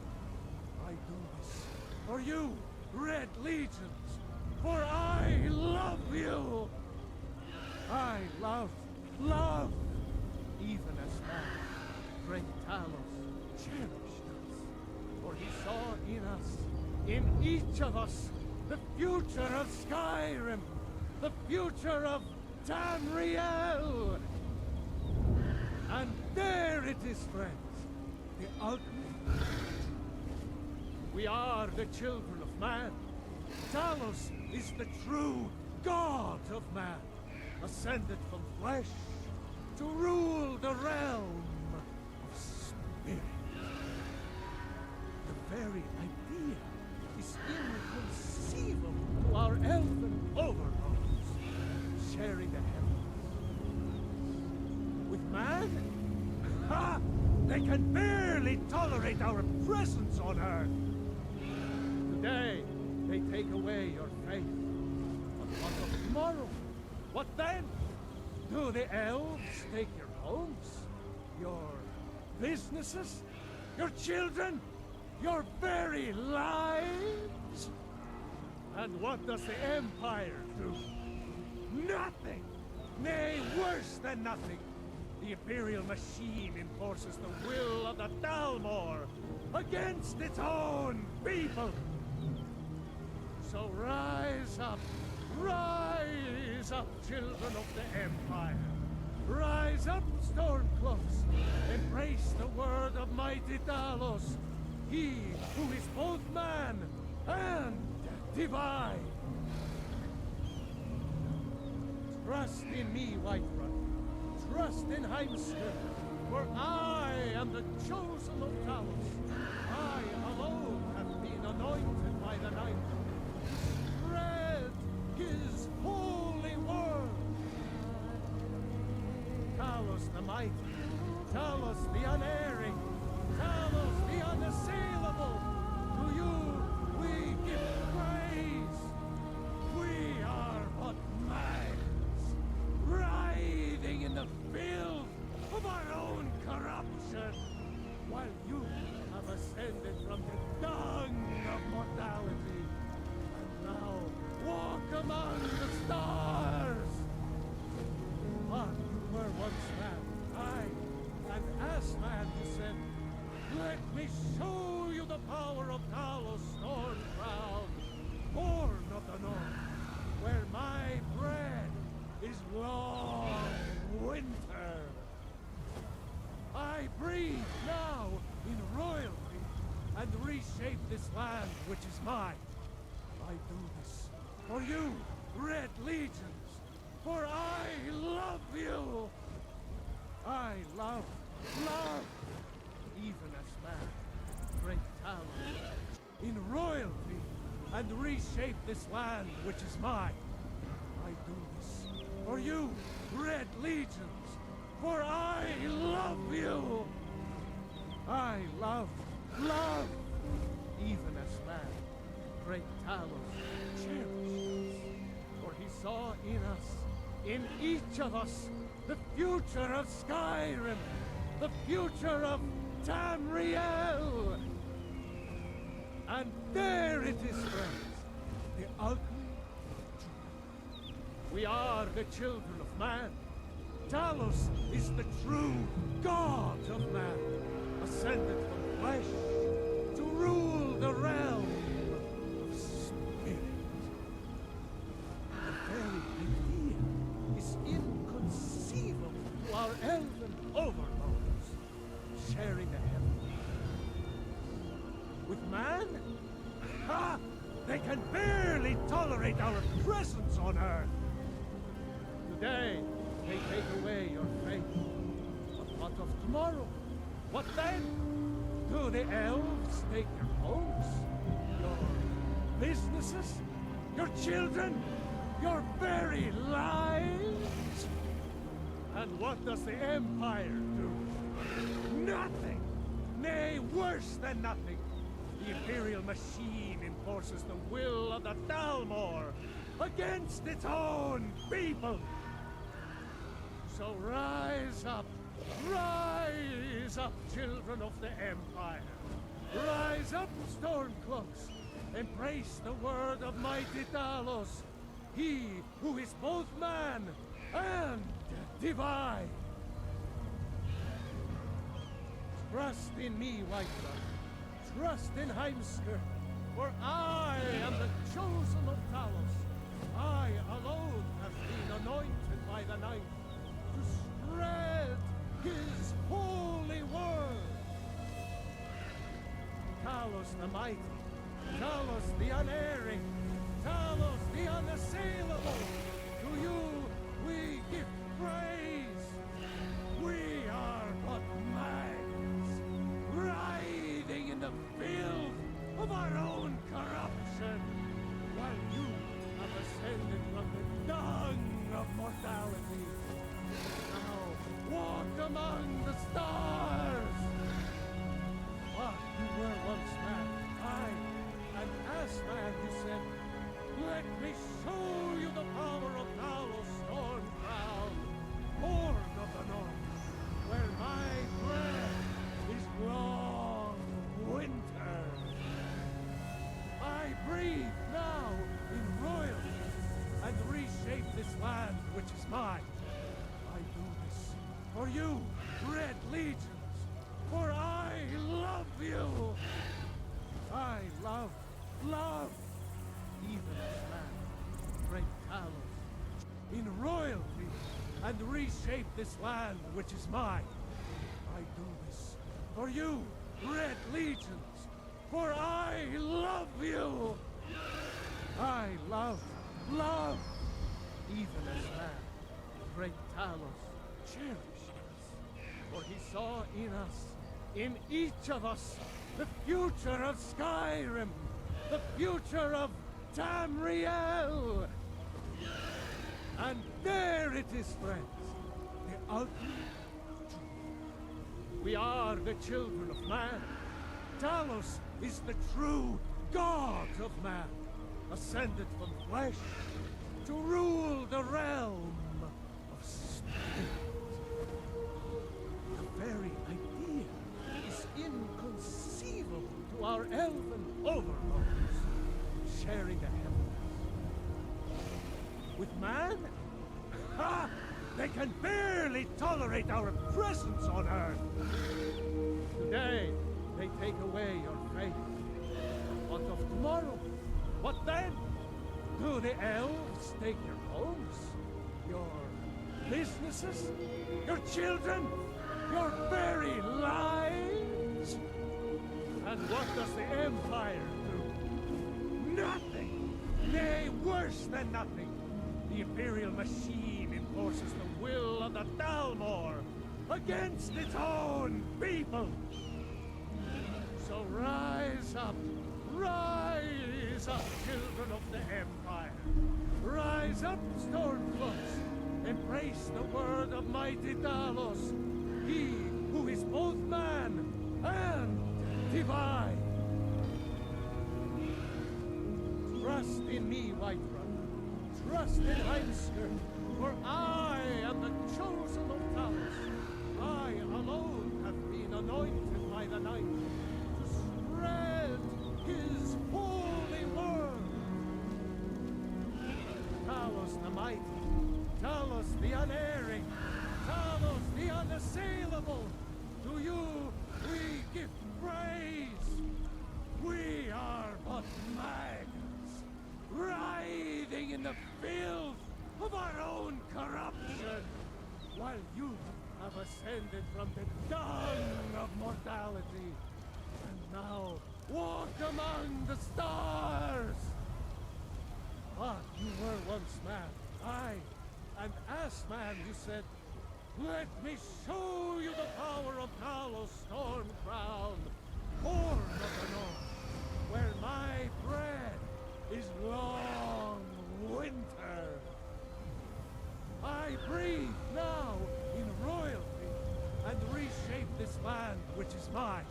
I do this for you, Red Legions, for I love you. I love, even as that great Talos cherished us, for he saw in us, in each of us, the future of Skyrim, the future of Tamriel. And there it is, friends, the ultimate. We are the children of man. Talos is the true god of man, ascended from flesh to rule the realm of spirit. The very idea is inconceivable to our elven overlords, sharing the heavens. With man? Ha! They can barely tolerate our presence on Earth. Today, they take away your faith. But what of tomorrow? What then? Do the elves take your homes? Your businesses? Your children? Your very lives? And what does the Empire do? Nothing! Nay, worse than nothing! The Imperial machine enforces the will of the Dalmor against its own people! So rise up, children of the Empire. Rise up, Stormcloaks. Embrace the word of mighty Talos, he who is both man and divine. Trust in me, Whiterun. Trust in Heimskir, for I am the chosen of Talos. I alone have been anointed by the Night. Spread his holy word. Talos the mighty, Talos the unerring, Talos the unassailable. To you we give praise. We are but minds, writhing in the filth of our own corruption, while you have ascended from the dung of mortality, and now walk among the stars. But you were once man, aye, and as man you said, let me show you the power of Talos Storm Crown, born of the north, where my bread is long winter. I breathe now in royalty and reshape this land which is mine. I do this for you, Red Legions, for I love you. I love, even as man, great Talos, in royalty and reshape this land which is mine. I do this for you, Red Legions, for I love you. I love, even as man, great Talos cherished us, for he saw in us, in each of us, the future of Skyrim, the future of Tamriel. And there it is, friends, the ultimate truth. We are the children of man. Talos is the true god of man, ascended from flesh to rule the realm of spirit. The very idea is inconceivable to our elven overlords, sharing the heavens. tolerate our presence on Earth. Today, they take away your faith. But what of tomorrow? What then? Do the elves take your homes? Your businesses? Your children? Your very lives? And what does the Empire do? Nothing! Nay, worse than nothing! The Imperial machine enforces the will of the Dalmor against its own people! So rise up, children of the Empire! Rise up, Stormcloaks! Embrace the word of mighty Talos, he who is both man and divine! Trust in me, Whiterun. Trust in Heimskr, for I am the chosen of Talos. I alone have been anointed by the Ninth to spread his holy word. Talos the mighty, Talos the unerring, Talos the unassailable. To you we give praise. We are but maggots, writhing in the filth of our own corruption, while you have ascended from the dung of mortality. Now walk among the stars. What you were once man, aye, and as man you said, let me show you the power of Talos Stormcrown, Horde of the North, where my breath is long winter. I breathe now in royalty and reshape this land which is mine. I do this for you, Red Legions, for I love you. I love, even as man, great Talos, in royalty, and reshape this land which is mine. I do this for you, Red Legions, for I love you. I love, even as man, great Talos, cherished us, for he saw in us, in each of us, the future of Skyrim, the future of Tamriel. And there it is, friends, the ultimate truth. We are the children of man. Talos is the true god of man, ascended from flesh to rule the realm of spirit. The very idea is inconceivable to our elven overlords, sharing the heavens. With man? Ha! They can barely tolerate our presence on Earth. Today, they take away your faith. What of tomorrow? What then? Do the elves take your homes? Your businesses? Your children? Your very lives? And what does the Empire do? Nothing! Nay, worse than nothing! The Imperial machine enforces the will of the Dalmor against its own people! So rise up, children of the Empire! Rise up, Stormcloaks! Embrace the word of mighty Talos, he who is both man and divine! Trust in me, Whiterun. Trust in Heimskr, for I am the chosen of Talos. I alone have been anointed by the Ninth to spread his holy word. Talos the mighty, Talos the unerring, Talos the unassailable, to you we give praise. We are but maggots, writhing in the filth of our own corruption, while you have ascended from the dung of mortality, and now walk among the stars. But you were once man, aye, and as man you said, "Let me show you the power of Talos Stormcrown, Horn of the North, where my bread is long winter. I breathe now in royalty and reshape this land which is mine.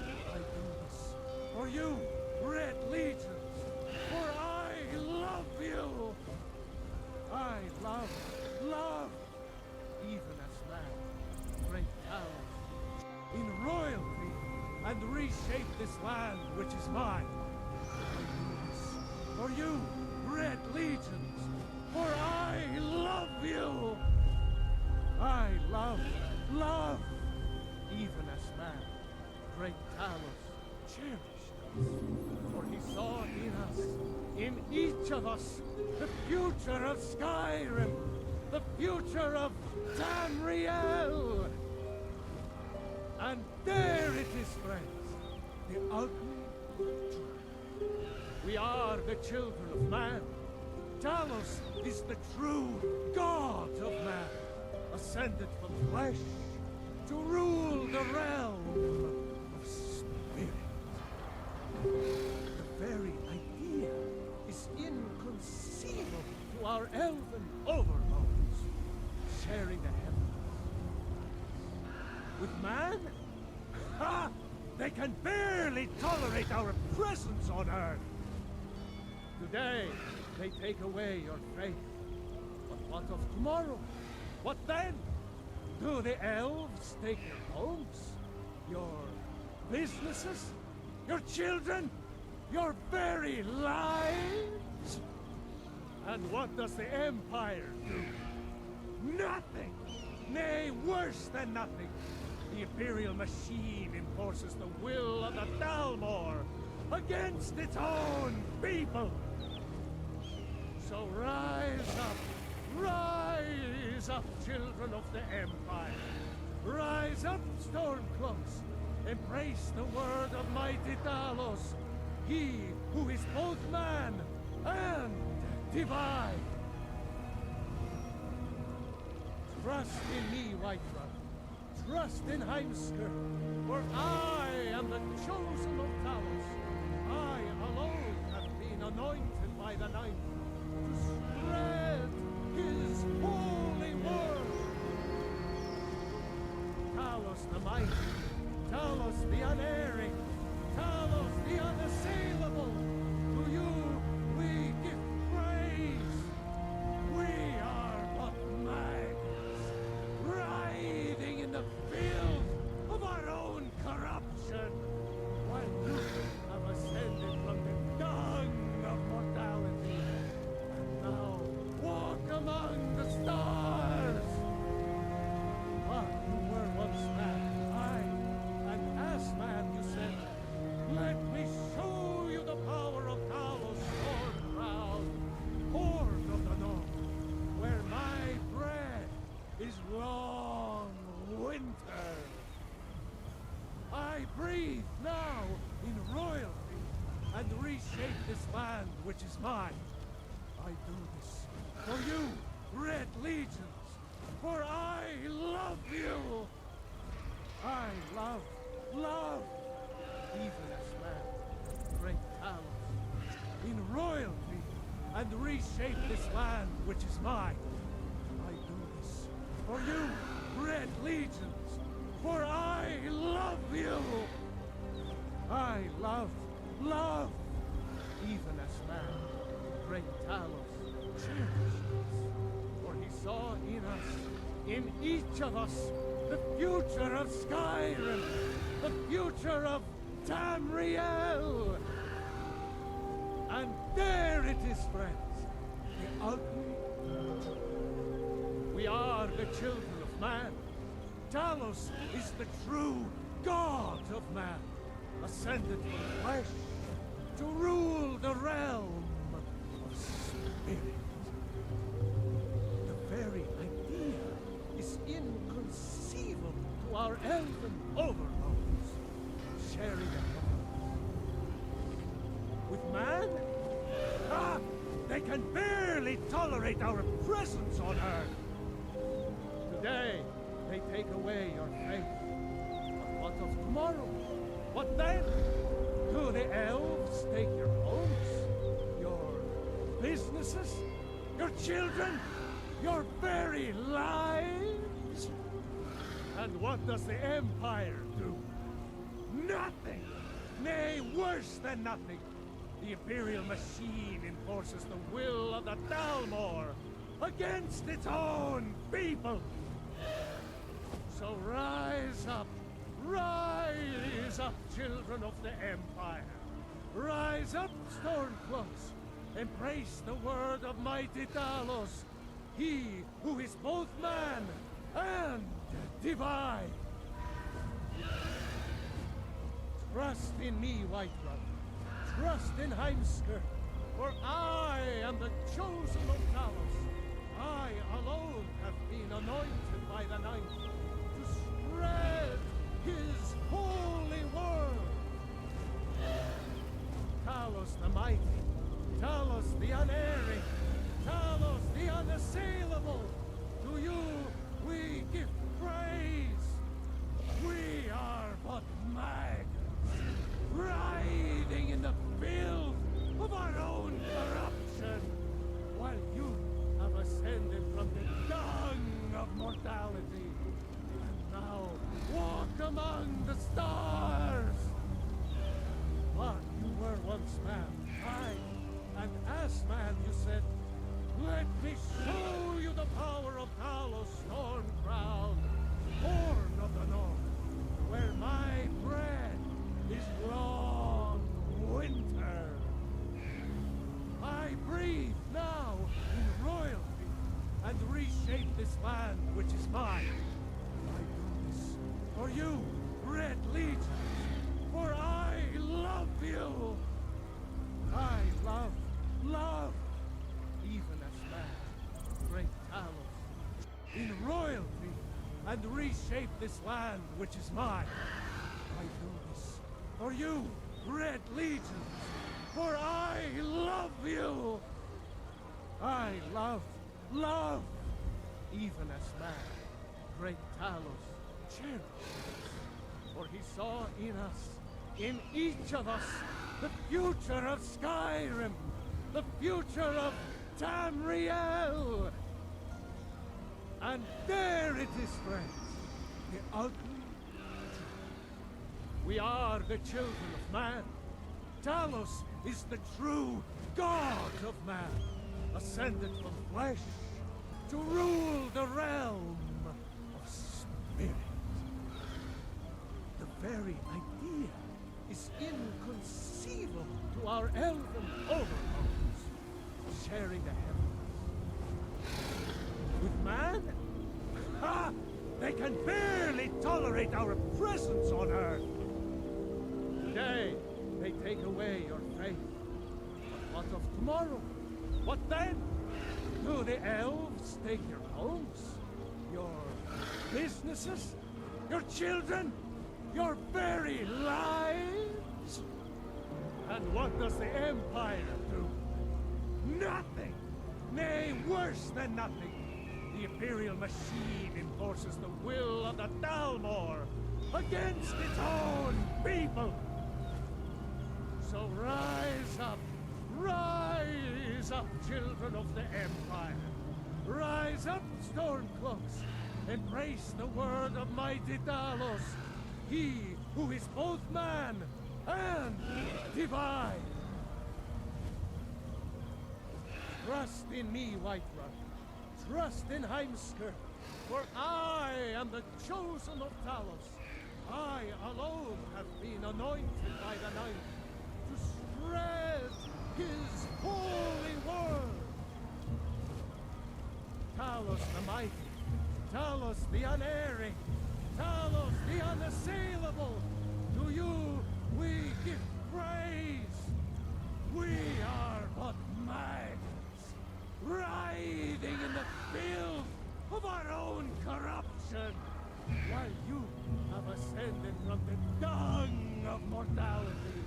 I do this for you, Red Legions, for I love you. I love, even as man, great Talos, in royalty and reshape this land which is mine. I do this for you, Red Legions, for I love you. I love, even as man, great Talos cherished us, for he saw in us, in each of us, the future of Skyrim, the future of Tamriel. And there it is, friends, the ugly truth. We are the children of man. Talos is the true god of man, ascended from flesh to rule the realm of spirit. The very idea is inconceivable to our elven overlords, sharing the heavens. With man, ha! They can barely tolerate our presence on Earth. Today, they take away your faith. But what of tomorrow? What then? Do the elves take your homes? Your businesses? Your children? Your very lives? And what does the Empire do? Nothing! Nay, worse than nothing! The Imperial machine enforces the will of the Thalmor against its own people! So rise up, children of the Empire. Rise up, Stormcloaks. Embrace the word of mighty Talos, he who is both man and divine. Trust in me, Whiterun. Trust in Heimskr, for I am the chosen of Talos. I alone have been anointed by the Ninth to spread his holy word. Talos the mighty, Talos the unerring, Talos the unassailable, to you we give praise. We are but maggots, writhing in the field of our own corruption, while you have ascended from the dung of mortality, and now walk among the stars. But you were once man, aye, and as man you said, "Let me show you the power of Talos Stormcrown, Horn of the North, where my bread is long winter. I breathe now in royalty and reshape this land which is mine. I do this for you, Red Legions, for I love you. I love, even as man, great Talos, in royalty and reshape this land which is mine. I do this for you, Red Legions, for I love you. I love, even as man, great Talos cherished us, for he saw in us, in each of us, the future of Skyrim, the future of Tamriel. And there it is, friends, the ugly. We are the children of man. Talos is the true god of man, ascended from flesh to rule the realm of spirit. The very idea is inconceivable to our elven overlords, sharing the heavens. With man, they can barely tolerate our presence on Earth. Today, they take away your faith. But what of tomorrow? What then? Do the elves take your homes? Your businesses? Your children? Your very lives? And what does the Empire do? Nothing! Nay, worse than nothing! The Imperial machine enforces the will of the Dalmor against its own people! So rise up, children of the Empire! Rise up, Stormcloaks! Embrace the word of mighty Talos, he who is both man and divine! Trust in me, Whiterun. Trust in Heimskr, for I am the chosen of Talos. I alone have been anointed by the Ninth to spread his holy word. Talos the mighty, Talos the unerring, Talos the unassailable, to you we give praise. We are but maggots, writhing in the filth of our own corruption, while you have ascended from the dung of mortality, and now walk among the stars. But you were once man, aye, and as man you said, let me show you the power of Talos Stormcrown, born of the north, where my bread is long winter. I breathe now in royalty and reshape this land which is mine. I do this for you, Red Legions, for I love you. I love, even as man, great Talos, in royalty and reshape this land which is mine. I do this for you, Red Legions, for I love you. I love, even as man, great Talos cherished us, for he saw in us, in each of us, the future of Skyrim, the future of Tamriel. And there it is, friends, the ugly truth. We are the children of man. Talos is the true god of man, ascended from flesh to rule the realm of spirit. The very idea is inconceivable to our elven overlords, sharing the heavens. With man? Ha! They can barely tolerate our presence on Earth! Today, they take away your faith. But what of tomorrow? What then? Do the elves take your homes? Your businesses? Your children? Your very lives? And what does the Empire do? Nothing! Nay, worse than nothing! The Imperial machine enforces the will of the Dalmor against its own people! So rise up, children of the Empire! Rise up, Stormcloaks! Embrace the word of mighty Talos, he who is both man and divine! Trust in me, Whiterun. Trust in Heimskr, for I am the chosen of Talos. I alone have been anointed by the Ninth to spread his holy word. Talos the mighty, Talos the unerring, Talos the unassailable, to you we give praise. We are but maggots, writhing in the filth of our own corruption, while you have ascended from the dung of mortality,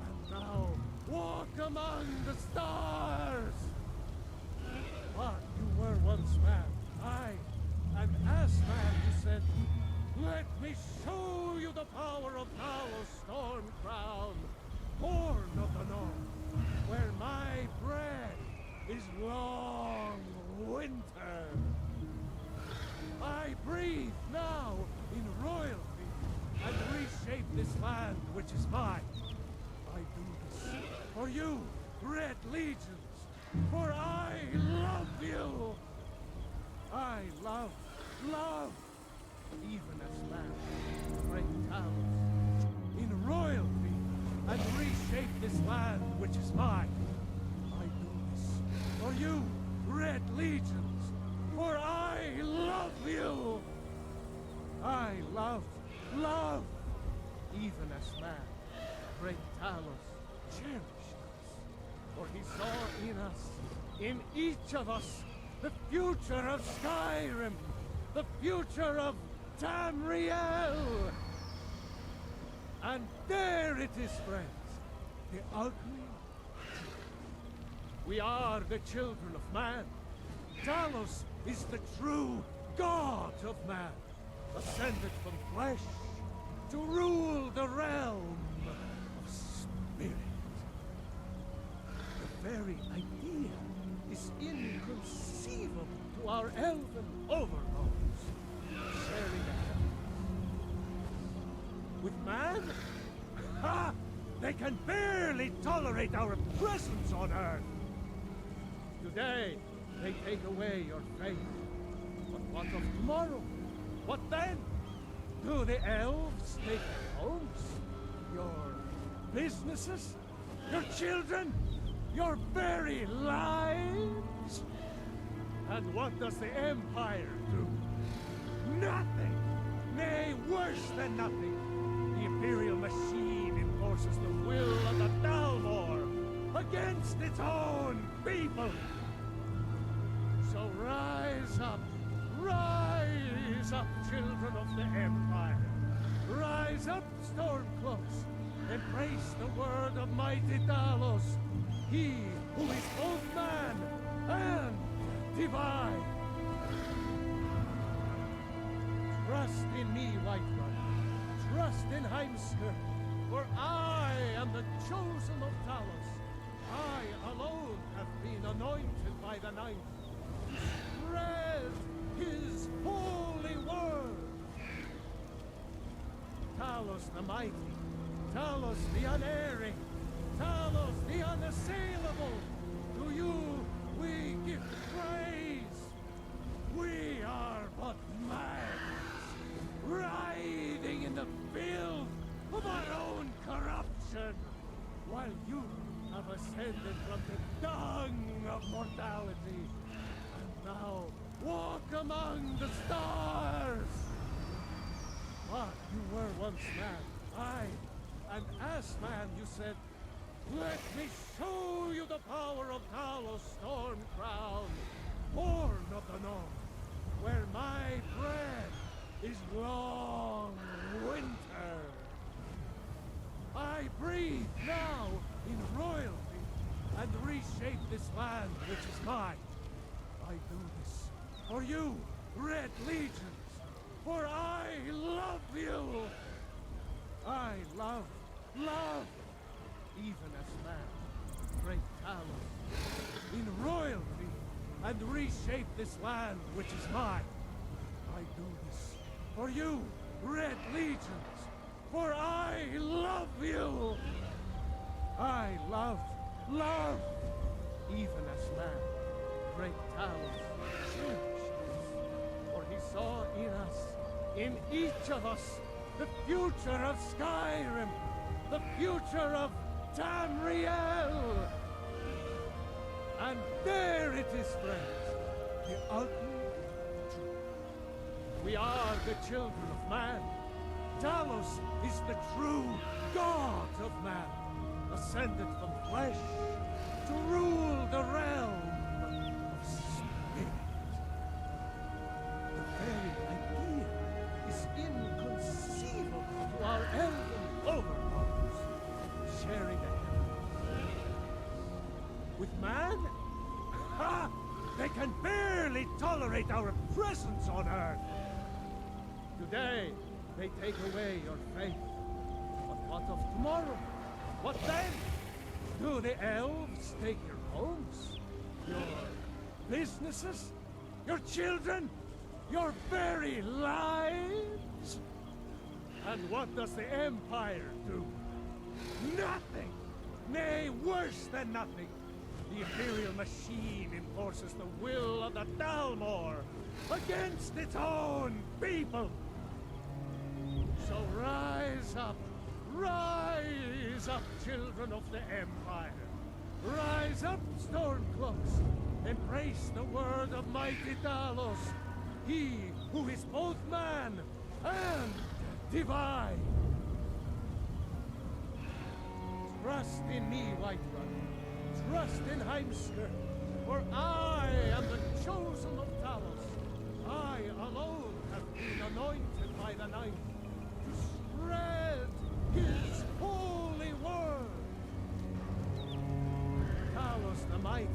and now walk among the stars. Let me show you the power of Talos Storm Crown, born of the North, where my bread is long winter. I breathe now in royalty and reshape this land which is mine. I do this for you, Red Legions, for I love you. I love, even as land, great Talos, in royalty and reshape this land which is mine. I do this for you, Red Legions, for I love you. I love, even as man, great Talos cherished us, for he saw in us, in each of us, the future of Skyrim, the future of Tamriel. And there it is, friends, the ugly truth. We are the children of man. Talos is the true god of man, ascended from flesh to rule the realm of spirit. The very idea is inconceivable to our elven overlords, sharing the heavens. With man, ha! They can barely tolerate our presence on Earth. Today, they take away your faith. But what of tomorrow? What then? Do the elves take your homes? Your businesses? Your children? Your very lives? And what does the Empire do? Nothing! Nay, worse than nothing. The Imperial machine enforces the will of the Dalmor against its own people. So rise up, children of the Empire. Rise up, Stormcloaks. Embrace the word of mighty Talos, he who is both man and divine. Trust in me, Whiterun. Trust in Heimskir, for I am the chosen of Talos. I alone have been anointed by the Ninth to spread his holy word. Talos the mighty, Talos the unerring, Talos the unassailable, to you we give praise. We are but mags, writhing in the filth of our own corruption, while you have ascended from the dung of mortality, and now walk among the stars. But you were once man, aye, and as man you said, let me show you the power of Talos Storm Crown, born of the North, where my bread is long winter. I breathe now in royalty and reshape this land which is mine. I do this for you, Red Legions, for I love you. I love, even as man, great Talos, in royalty and reshape this land which is mine. I do this for you, Red Legions, for I love you. I love, even as man, great Talos cherished us, for he saw in us, in each of us, the future of Skyrim, the future of Tamriel. And there it is, friends, the ugly truth. We are the children of man. Talos is the true god of man, ascended from flesh to rule the realm of spirit. The very idea is inconceivable to our elven overlords, sharing the heavens. With man, ha! They can barely tolerate our presence on Earth. Today, they take away your faith. But what of tomorrow? What then? Do the elves take your homes? Your businesses? Your children? Your very lives? And what does the Empire do? Nothing! Nay, worse than nothing! The Imperial machine enforces the will of the Dalmor against its own people! So rise up, children of the Empire! Rise up, Stormcloaks! Embrace the word of mighty Talos, he who is both man and divine! Trust in me, Whiterun. Trust in Heimskr, for I am the chosen of Talos. I alone have been anointed by the Night to spread his holy word. Talos the mighty,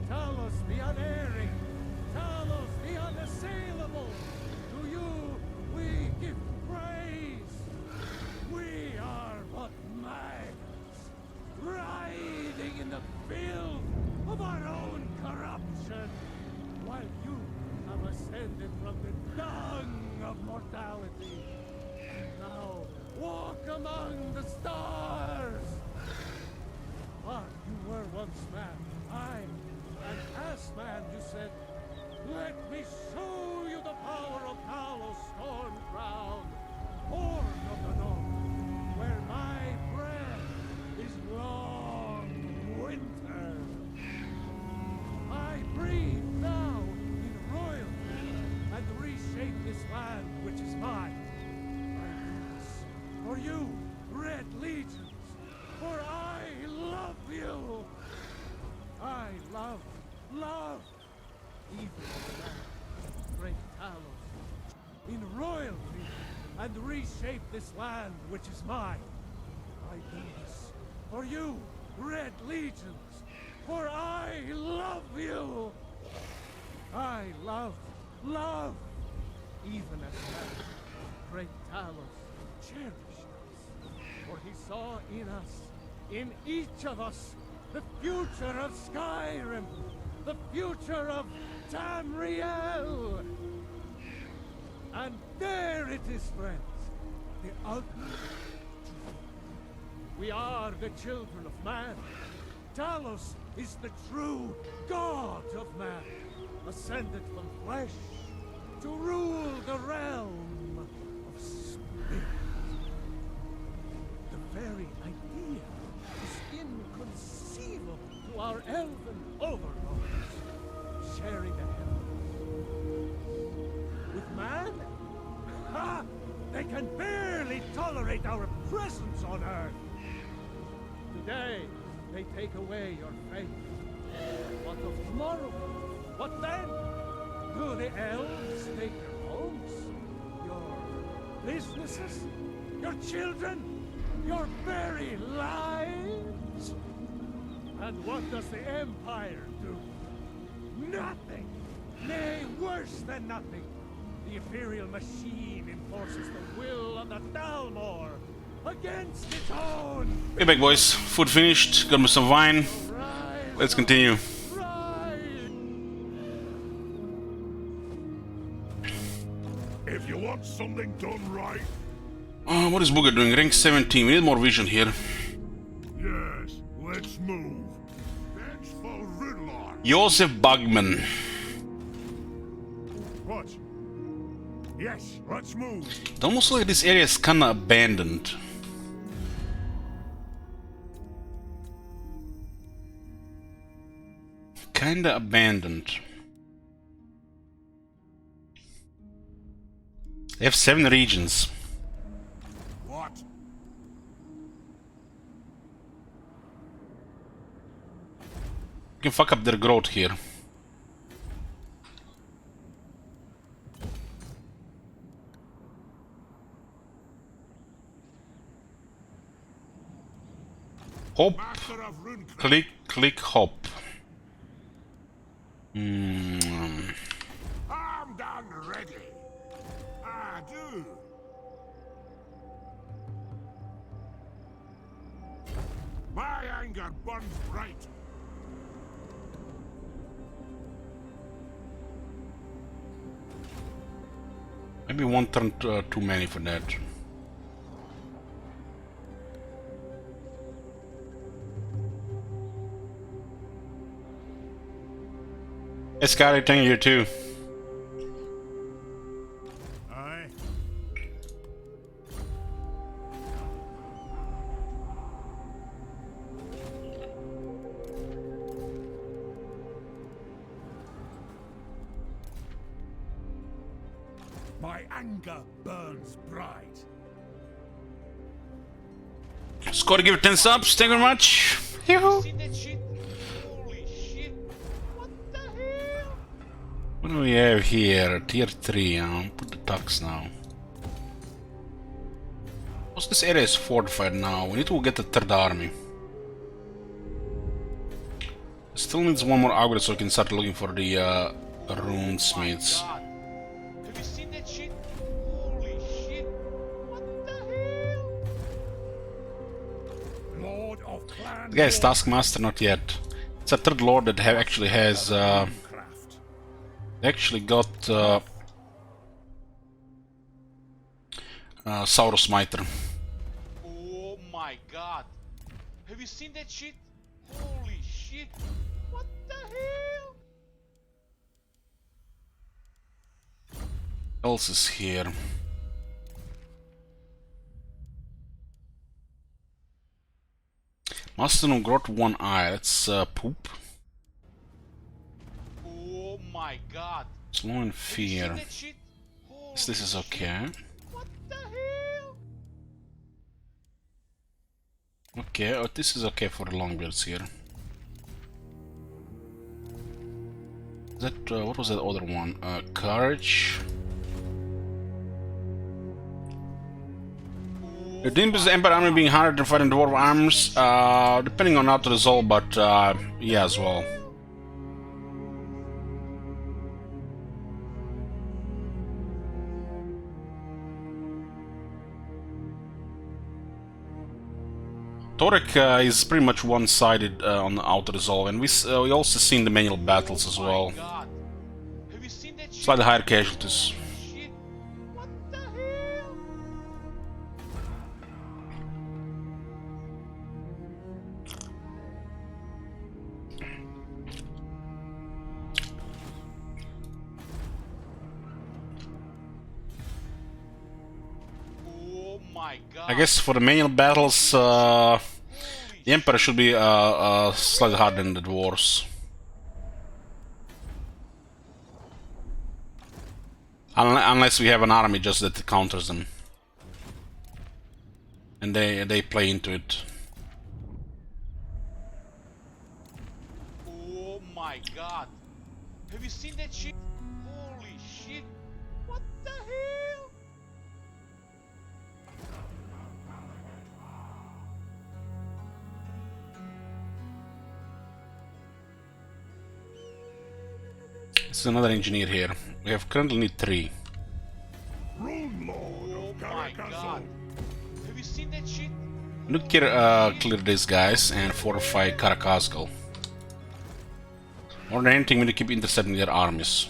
Talos the unerring, Talos the unassailable. To you we give praise. We are but maggots, writhing in the filth of our own corruption, while you have ascended from the dung of mortality. Now walk among the stars. But you were once man, and as man you said, let me show you the power of Talos Stormcrown, Horn of the North, where my breath is long winter. I breathe now in royalty and reshape this land which is mine. I do this for you, Red Legions, for I love you. I love, even now, great Talos, in royalty and reshape this land which is mine. I do this for you, Red Legions, for I love you. I love, even as now, great Talos cherished us, for he saw in us, in each of us, the future of Skyrim, the future of Tamriel. And there it is, friends, the ultimate truth. We are the children of man. Talos is the true god of man, ascended from flesh to rule the realm of spirit. The very idea is inconceivable to our elven overlords, sharing the heavens. With man? Ha! They can barely tolerate our presence on Earth. Today, they take away your faith. What of tomorrow? What then? Do the elves take your homes? Your businesses? Your children? Your very lives? And what does the Empire do? Nothing! Nay, worse than nothing! The Imperial machine enforces the will of the Dalmor against its own! Hey back boys, food finished, got me some wine. Let's continue. If you want something done right, What is Booger doing? Rank 17, we need more vision here. yes, let's move. Thanks for Ridlar. Joseph Bugman. What? Yes, let's move. It almost looks like this area is kinda abandoned. Kinda abandoned. They have 7 regions. What? You can fuck up their growth here. Hop, Master of Rune. click, click, hop. Armed and ready. I do. My anger burns bright. Maybe one turn too many for that. Hey, Scotty, thank you too. Aye. My anger burns bright. Scotty, give it 10 subs. Thank you very much. Yoo-hoo. See that shit? Holy shit! What the hell? What do we have here? Tier 3. Put the tux now. What's this area is fortified now? We need to get the third army. Still needs one more augury so we can start looking for the rune smiths. God. Have you seen that shit? Holy shit! What the hell? Lord of Clan. The guy is Taskmaster, not yet. It's a third lord that actually has. Craft. They actually got Saurus Smiter. Oh my god! Have you seen that shit? Holy shit! What the hell? What else is here? Mastodon got one eye. That's poop. Oh my god! Slow and Have you seen fear. that shit? Holy This is shit. okay. What the hell? Okay, this is okay for the longbeards here. That what was that other one? Courage. The Dimbus the Empire army being harder to fight in dwarf arms, depending on how to resolve, but yeah, as well. Torek is pretty much one-sided on the auto resolve, and we also seen the manual battles as well. God. Have you seen that shit? Slightly higher casualties. Shit. What the hell? Oh my god. I guess for the manual battles, the Emperor should be slightly harder than the dwarves. Unless we have an army just that counters them. And they play into it. Oh my god. Have you seen that shit? Holy shit. What the hell? This is another engineer here. We have currently need 3. Rune Lord Oh of my Caracastle. god. Have you seen that shit? We need to clear these guys and fortify Karakazgal. More than anything, we need to keep intercepting their armies.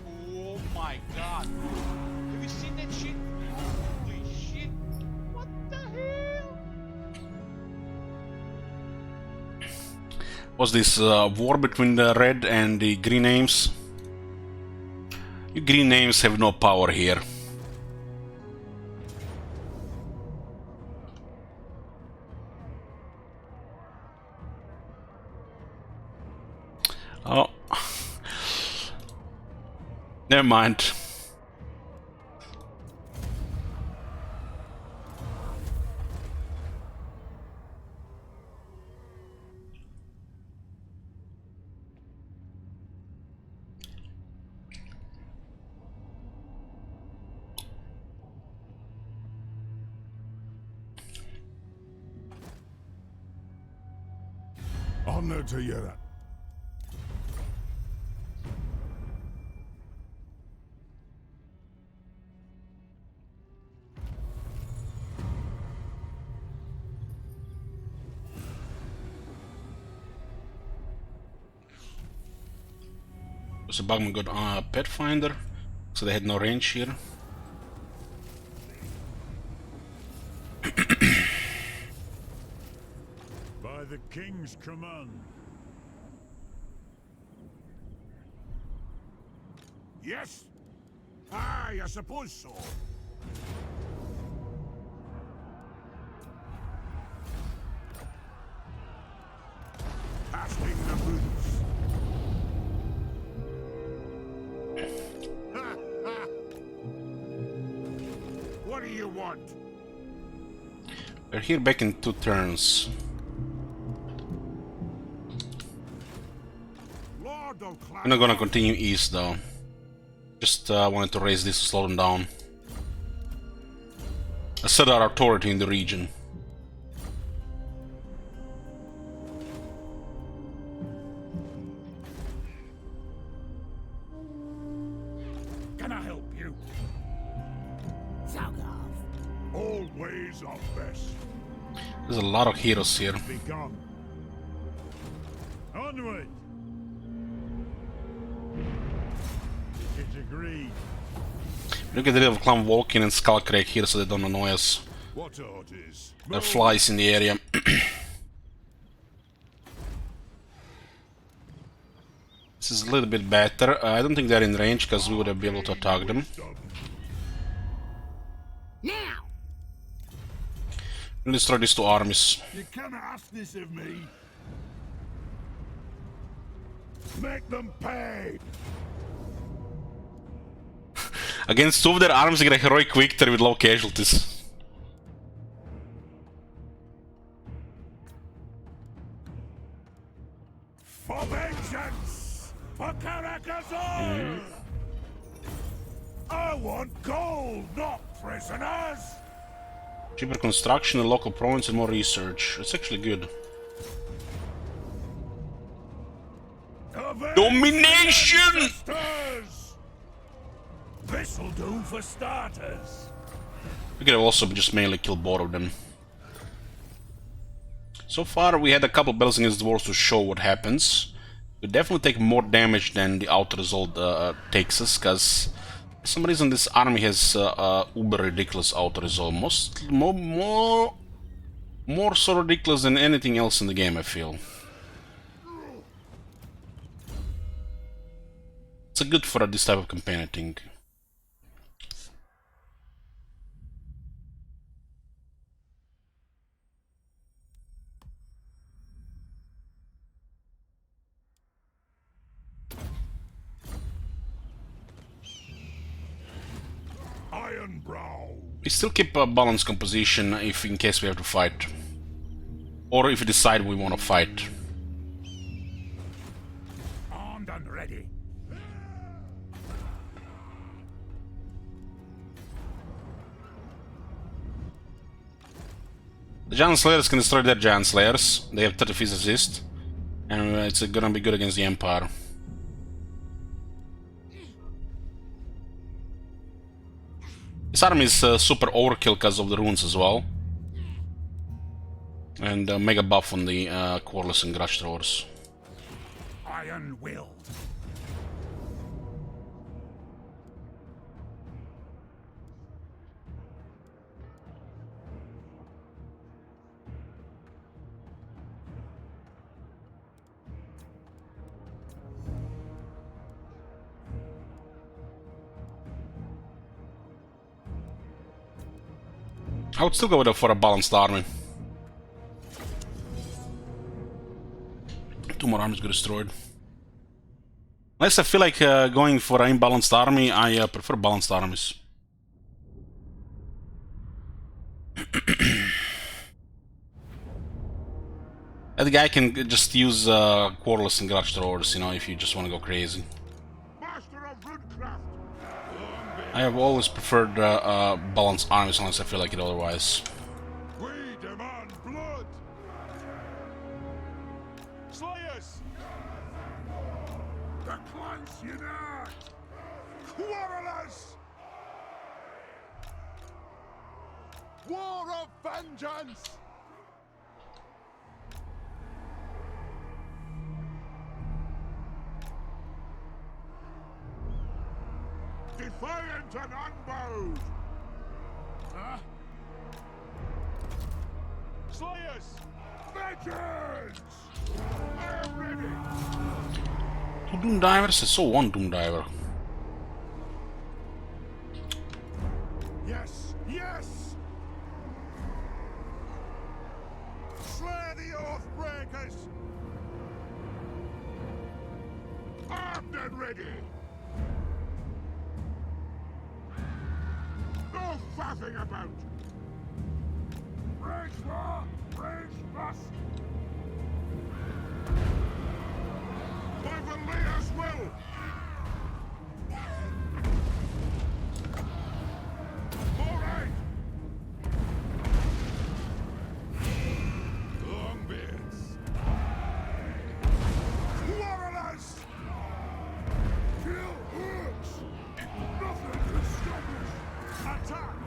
Oh my god. Have you seen that shit? Holy shit. What the hell? Was this war between the red and the green names? You green names have no power here. Oh. Never mind. Honor to you. So Bugman got Pet Finder, so they had no range here. By the king's command. Yes? Aye, I suppose so. Casting the boots. Ha, ha. What do you want? We're here back in 2 turns. Lord of We're not gonna continue east though. Just wanted to raise this to slow them down. Assert our authority in the region. Can I help you? Fuck off. All ways are best. There's a lot of heroes here. Begone. Onward! It's agreed. Look at the little clown walking and Skullcrake here so they don't annoy us. What orders? There are flies in the area. This is a little bit better. I don't think they're in range because we would have been able to attack them. Now! We'll destroy these 2 armies. You cannot ask this of me. Make them pay. Against 2 of their armies, they get a heroic victory with low casualties. For vengeance! For Caracazol! I want gold, not prisoners! Cheaper construction in local province and more research. It's actually good. Domination! This'll do for starters. We could have also just mainly killed both of them. So far, we had a couple battles against dwarves to show what happens. We definitely take more damage than the outer result takes us, because for some reason this army has uber ridiculous outer result. More so ridiculous than anything else in the game, I feel. It's good for this type of campaign, I think. Ironbrow. We still keep a balanced composition if in case we have to fight. Or if we decide we want to fight. Armed and ready. The Giant Slayers can destroy their Giant Slayers. They have 30 physicist. And it's gonna be good against the Empire. This army is super overkill because of the runes as well. And mega buff on the Quarless and Grudge Throwers. Iron-willed. I would still go with for a balanced army. 2 more armies got destroyed. Unless I feel like going for an imbalanced army, I prefer balanced armies. That guy can just use Quarless and Grudge Throwers, you know, if you just want to go crazy. Master of Rudecraft. I have always preferred balanced armies unless I feel like it otherwise. We demand blood. Slayers. The clans unite. Quarrelers. War of vengeance. defiant and unbowed. Huh? Slayers! Vengeance! I am ready. Two Doom Divers? I saw one Doom Diver. Yes, yes! Slay the Oathbreakers! Armed and ready! No faffing about! Rage war! Rage must! By Valia's will! All right! Longbeards! Warriors! Kill hooks! Nothing can stop us! Attack!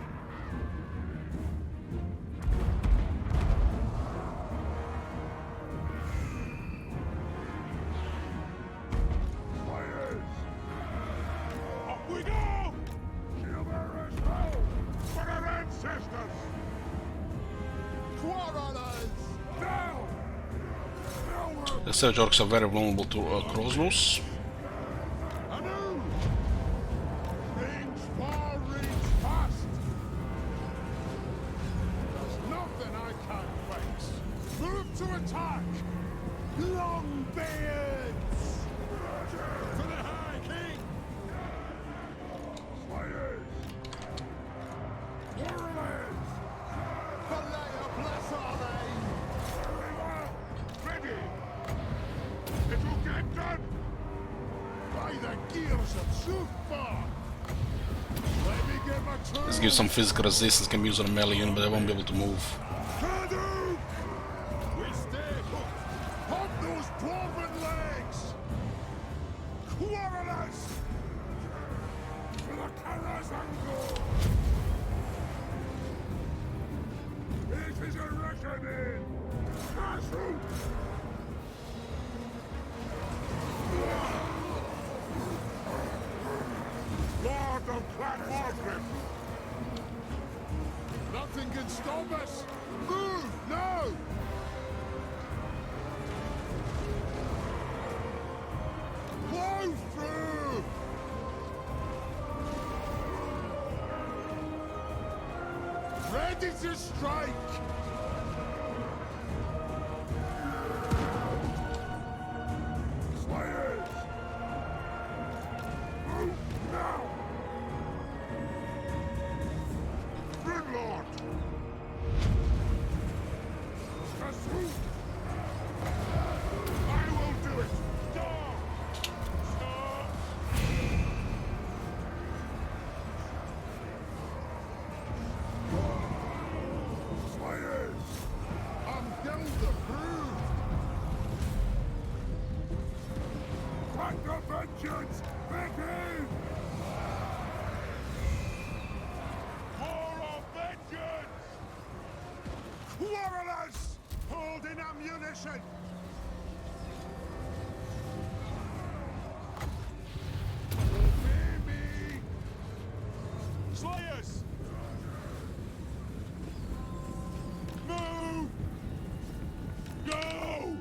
Fires! Up we go! Shield-bearers roll! For our ancestors! Quarrelers! Down! Now The Savage Orcs are very vulnerable to crossbows. anew! Reach far, reach fast! There's nothing I can't face! Move to attack! Longbeards! To the High King! Slayers! Warriors! Valea bless our aim! Very well! Ready! It'll get done! By the gears of Zufbar! Let me get my turn! This gives some physical resistance, can be used on a melee unit, but they won't be able to move. Hadouken! We stay hooked! Hop those dwarven legs! Quarrelers! To the Karazango! It is a reckoning! Castle! Lord of Clan Morgrip! Nothing can stop us! Move now! Blow through! Ready to strike! Slayers! Move now! Gridlord! A swoop! I will do it! Stop! Stop! Slayers! I'm down the groove! Fight the vengeance! Begin! Call of vengeance! Quarrelers! Holding ammunition! Obey me! Slayers! Move! Go!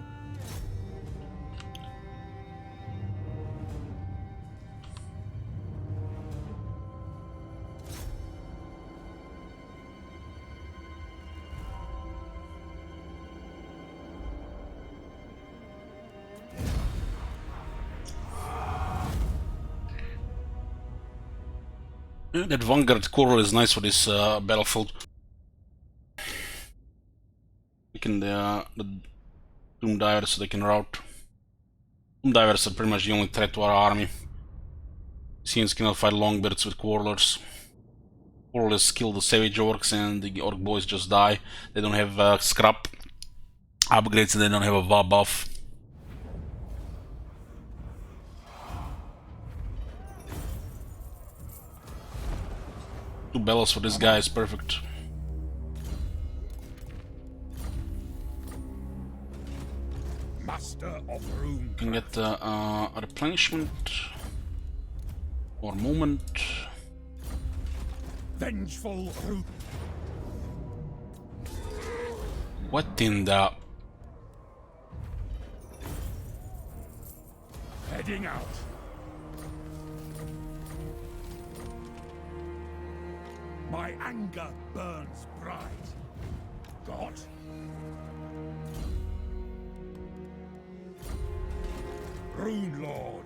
Yeah, that Vanguard Coral is nice for this battlefield. Making the Doom Divers so they can rout. Doom Divers are pretty much the only threat to our army. Scenes cannot fight Longbeards with Quarrelers. Quarrelers kill the Savage Orcs and the Orc boys just die. They don't have scrap upgrades and they don't have a VA buff. Two bellows for this guy is perfect. Master of Room. Can get a replenishment. More movement. Vengeful root. What in the... Heading out. My anger burns bright. God. Rune Lord.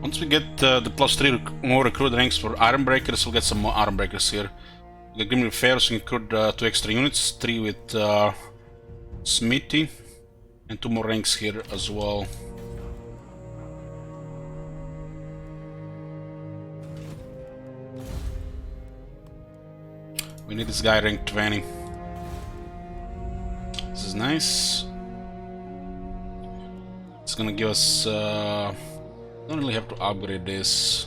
Once we get the +3 more recruit ranks for Ironbreakers, we'll get some more Ironbreakers here. We get Grimly Affairs, we recruit 2 extra units, 3 with Smithy, and 2 more ranks here as well. We need this guy rank 20. This is nice. It's gonna give us... don't really have to upgrade this.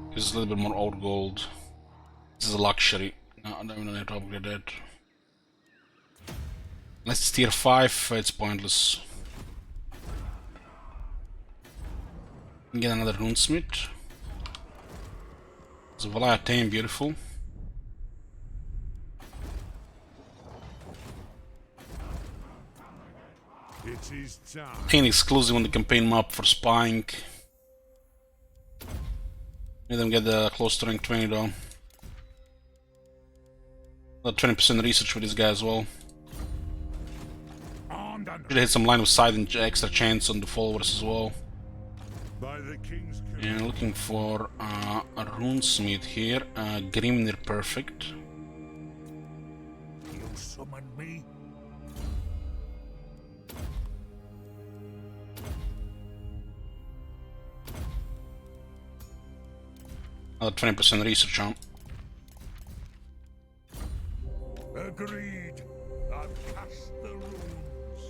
Gives us a little bit more old gold. This is a luxury. No, I don't have to upgrade that. Unless it's tier 5, it's pointless. Get another runesmith. It's a Valaya Tame, beautiful. It is time. An exclusive on the campaign map for spying. Let them get the close to rank 20 though. 20% research for this guy as well. Should hit some line of sight and extra chance on the followers as well. By the king's And looking for a runesmith here. Grimnir perfect. You summon me? Another 20% research on. Agreed. I've cast the runes.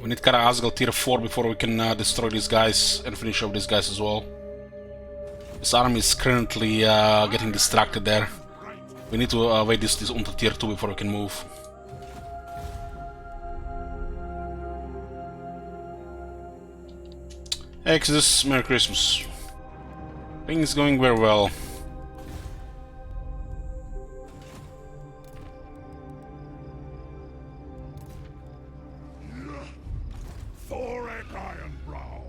We need Kara Asgal tier 4 before we can destroy these guys and finish off these guys as well. This army is currently getting distracted there. We need to wait this until tier 2 before we can move. Exodus, Merry Christmas. Things going very well. Thoric Ironbrow.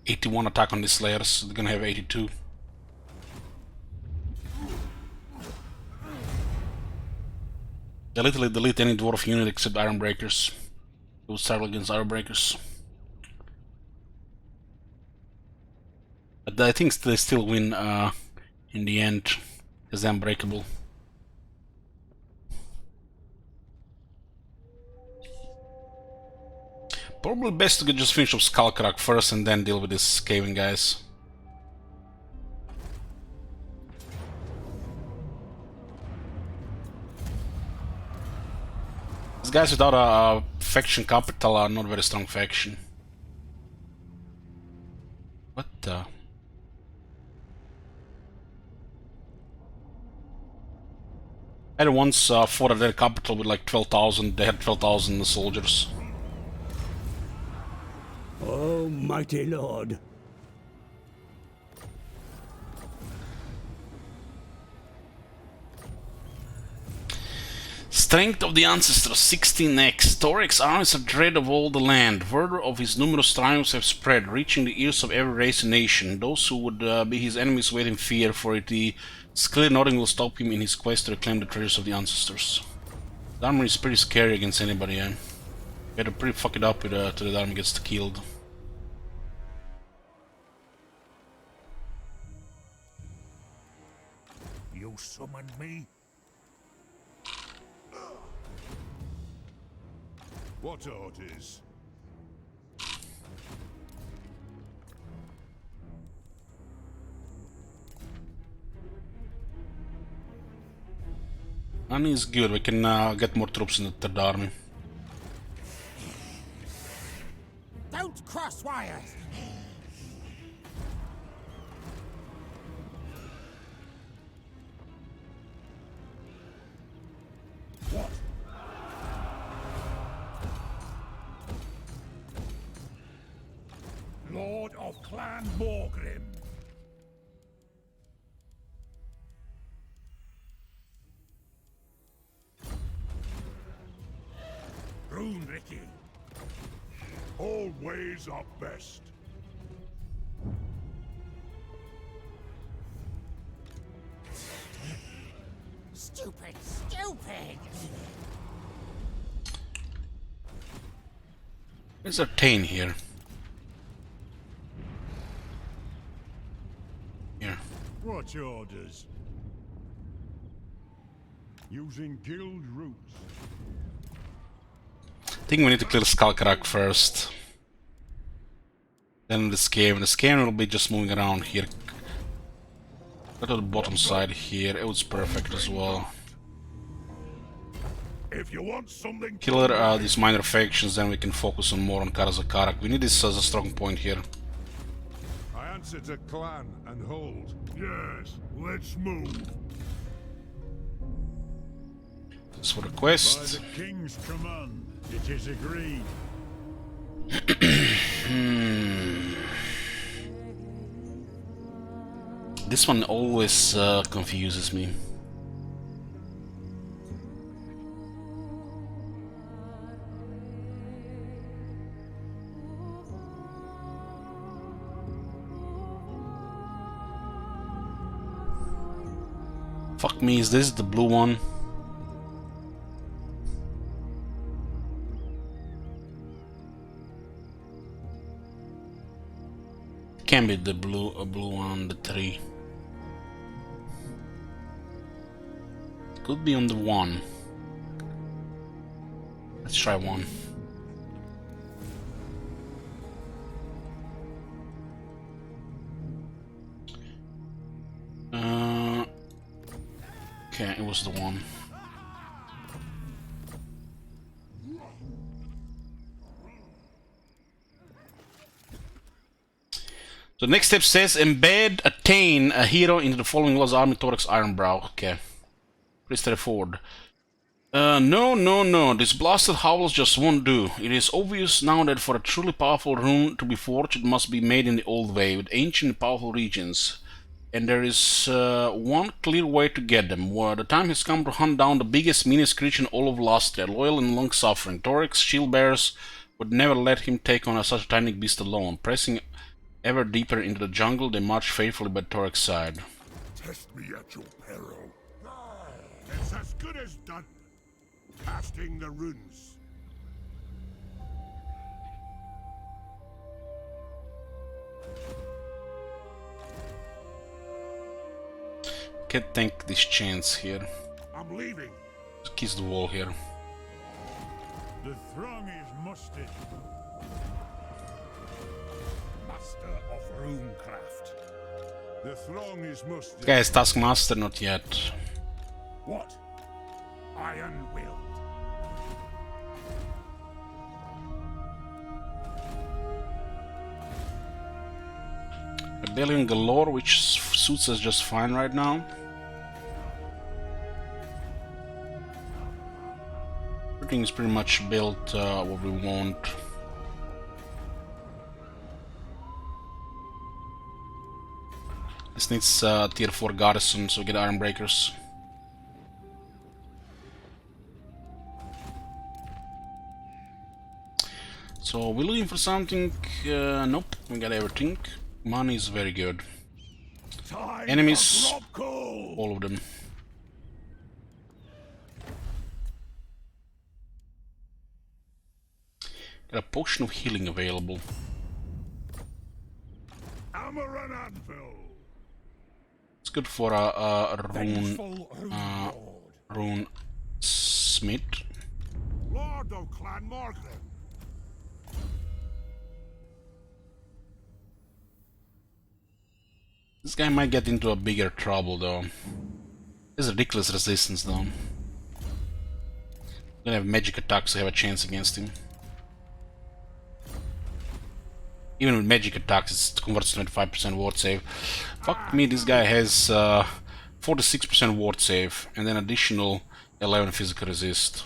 81 attack on these slayers, so they're gonna have 82. They literally delete any dwarf unit except Ironbreakers. It will start against Ironbreakers. But I think they still win in the end, because they're unbreakable. Probably best to just finish off Skullcrack first and then deal with these caving guys. These guys without a faction capital are not very strong faction. What the? I had once fought at their capital with like 12,000, they had 12,000 soldiers. Oh, mighty lord. Strength of the Ancestors, 16x. Torex's armies are dread of all the land. Word of his numerous triumphs have spread, reaching the ears of every race and nation. Those who would be his enemies wait in fear, for it is clear nothing will stop him in his quest to reclaim the treasures of the Ancestors. The army is pretty scary against anybody, eh? You have to pretty fuck it up with, till the army gets killed. You summon me? What orders? Money is good, we can get more troops in the third army. Don't cross wires! Lord of Clan Morgrim. Rune Ricky. All ways are best. Stupid, stupid! There's a Tane here. Here. What's orders? Using guild routes. I think we need to clear Skullcrack first. Then the Skaven. The Skaven will be just moving around here. Go to the bottom side here. It was perfect as well. If you want something Kill these minor factions, then we can focus on more on Karazakarak. We need this as a strong point here. I answer to clan and hold. Yes, let's move. This for the By quest. the King's command, it is agreed. This one always confuses me. Fuck me, is this the blue one? Can be the blue one on the tree. Could be on the one. Let's try one. Okay, it was the one. So next step says embed a hero into the following was army Thorax Ironbrow. Okay. Pretty straightforward. No. This blasted howls just won't do. It is obvious now that for a truly powerful rune to be forged, it must be made in the old way, with ancient and powerful regions. And there is one clear way to get them. Where the time has come to hunt down the biggest, meanest creature in all of Lastria, loyal and long-suffering. Thorax Shieldbearers would never let him take on such a tiny beast alone. Pressing ever deeper into the jungle, they march faithfully by Thorax's side. Test me at your peril. It's as good as done. Casting the runes. Can't take this chance here. I'm leaving. Just kiss the wall here. The throng is mustered. Master of runecraft. The throng is mustered. Guys, Taskmaster not yet. What? Iron-willed. Rebellion galore, which suits us just fine right now. Everything is pretty much built what we want. This needs tier 4 garrison, so we get iron breakers. So we're looking for something. Nope, we got everything. Money is very good. Time Enemies, for Grobcool. all of them. Got a potion of healing available. Hammer and anvil. It's good for a rune, Vengeful rune lord. rune smith. Lord of Clan Morgrim. This guy might get into a bigger trouble though. There's ridiculous resistance though. Gonna have magic attacks to have a chance against him. Even with magic attacks, it converts to 25% ward save. Fuck me, this guy has 46% ward save and then additional 11 physical resist.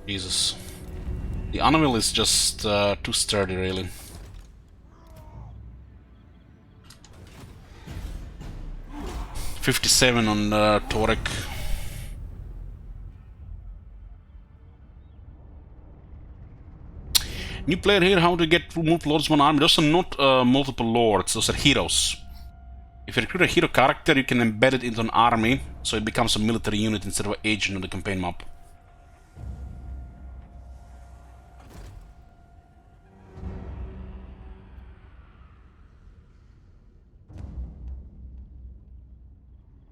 Jesus. The animal is just too sturdy, really. 57 on Torek. New player here, how to get multiple lords in one army. Those are not multiple lords, those are heroes. If you recruit a hero character, you can embed it into an army, so it becomes a military unit instead of an agent on the campaign map.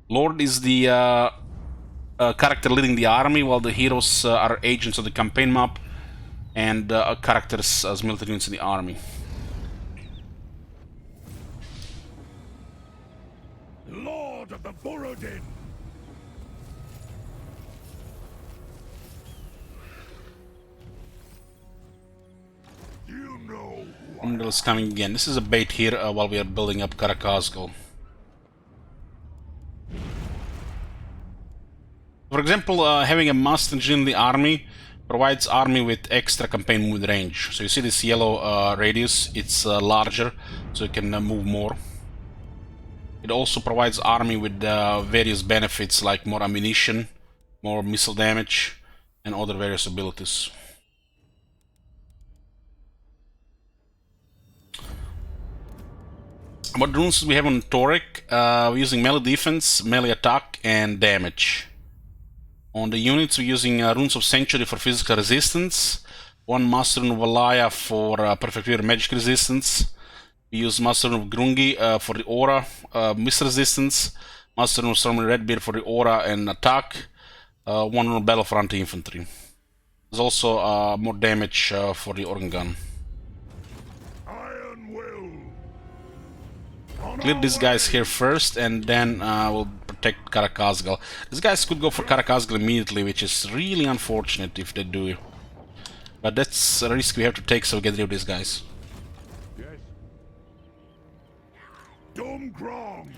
Lord is the character leading the army, while the heroes are agents of the campaign map, and characters as military units in the army. Lord of the Borodin! You know Umdal is coming again. This is a bait here while we are building up Karakazgal. For example, having a master engineer in the army provides army with extra campaign movement range. So you see this yellow radius, it's larger, so you can move more. It also provides army with various benefits like more ammunition, more missile damage, and other various abilities. What runes do we have on Torek? We're using melee defense, melee attack, and damage. On the units, we're using Runes of Sanctuary for physical resistance, one Master Rune of Valaya for Perfect Wear magic resistance. We use Master Rune of Grungi for the aura, mist resistance, Master Rune of Stormy Redbeard for the aura and attack, one Rune of Battle for anti-infantry. There's also more damage for the organ gun. Iron Will! Clear these guys here first, and then we'll protect Karakazgal. These guys could go for Karakazgal immediately, which is really unfortunate if they do. But that's a risk we have to take, so we get rid of these guys. Yes. Domgrong!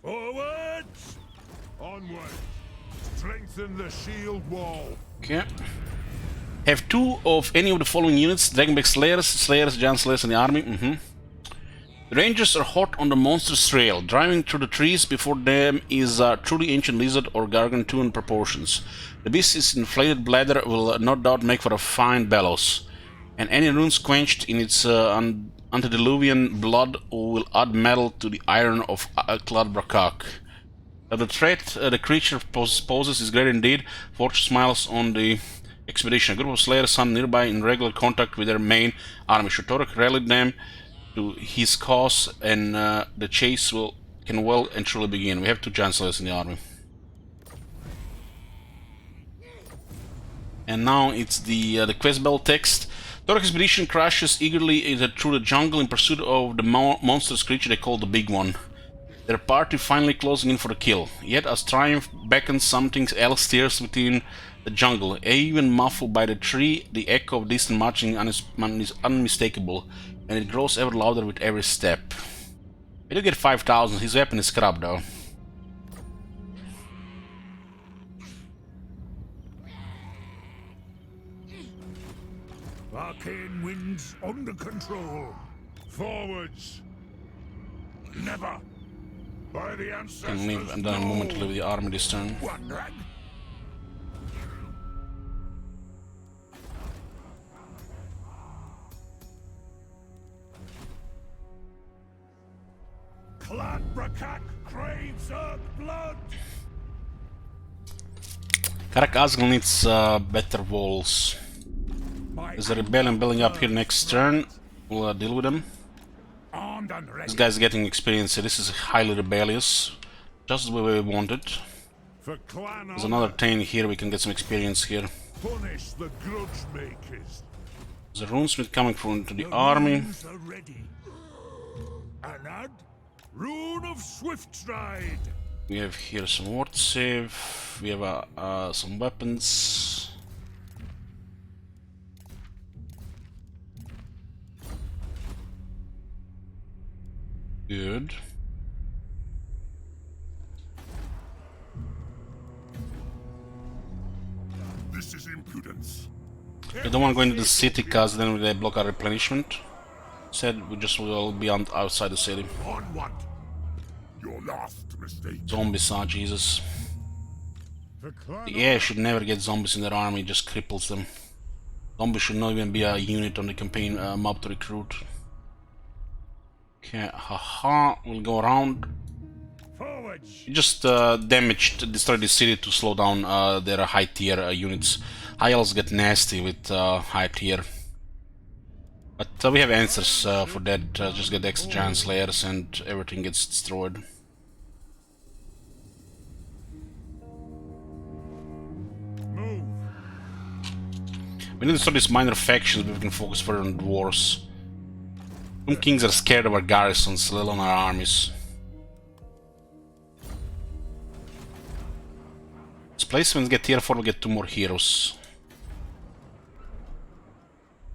Forwards! Onward! Strengthen the shield wall! Okay. Have two of any of the following units: Dragonback Slayers, Giant Slayers in the army. The Rangers are hot on the monster's trail. Driving through the trees before them is a truly ancient lizard or gargantuan proportions. The beast's inflated bladder will no doubt make for a fine bellows, and any runes quenched in its antediluvian blood will add metal to the iron of Clad Brakak. The threat the creature poses is great indeed. Fortune smiles on the expedition. A group of Slayers stand nearby in regular contact with their main army. Should Torek rally them to his cause, and the chase can well and truly begin. We have two Giant Slayers in the army. And now it's the quest bell text. Torek expedition crashes eagerly through the jungle in pursuit of the monstrous creature they call the Big One. Their party finally closing in for the kill. Yet as triumph beckons, something else stirs within the jungle. Even muffled by the tree, the echo of distant marching is unmistakable, and it grows ever louder with every step. We do get 5,000, his weapon is scrap though. Arcane winds under control. Forwards! Never! By the ancestors. Can leave and then a moment to leave the army this turn. One rag. Clad Brakak craves Earth blood! Karakazgal needs better walls. There's a rebellion building up here next turn. We'll deal with them. Armed and ready. This guy's getting experience here. This is highly rebellious. Just the way we want it. For clan There's another 10 here. We can get some experience here. punish the grudge makers. There's a runesmith coming from into the army. Runes are ready. And add Rune of Swift Stride. We have here some ward save. We have some weapons. Good. This is impudence. I don't want to go into the city because then they block our replenishment. Said we just will be outside the city. Onward. Your last mistake. Zombies, ah, Jesus. For clan The AI should never get zombies in their army, it just cripples them. Zombies should not even be a unit on the campaign map to recruit. Okay, haha, we'll go around. forwards. Just destroy the city to slow down their high tier units. High elves get nasty with high tier. But we have answers for that. Just get extra giant slayers and everything gets destroyed. Move. We need to start these minor factions, but we can focus further on dwarves. Some kings are scared of our garrisons, let alone our armies. This place, when we get tier 4, we'll get 2 more heroes.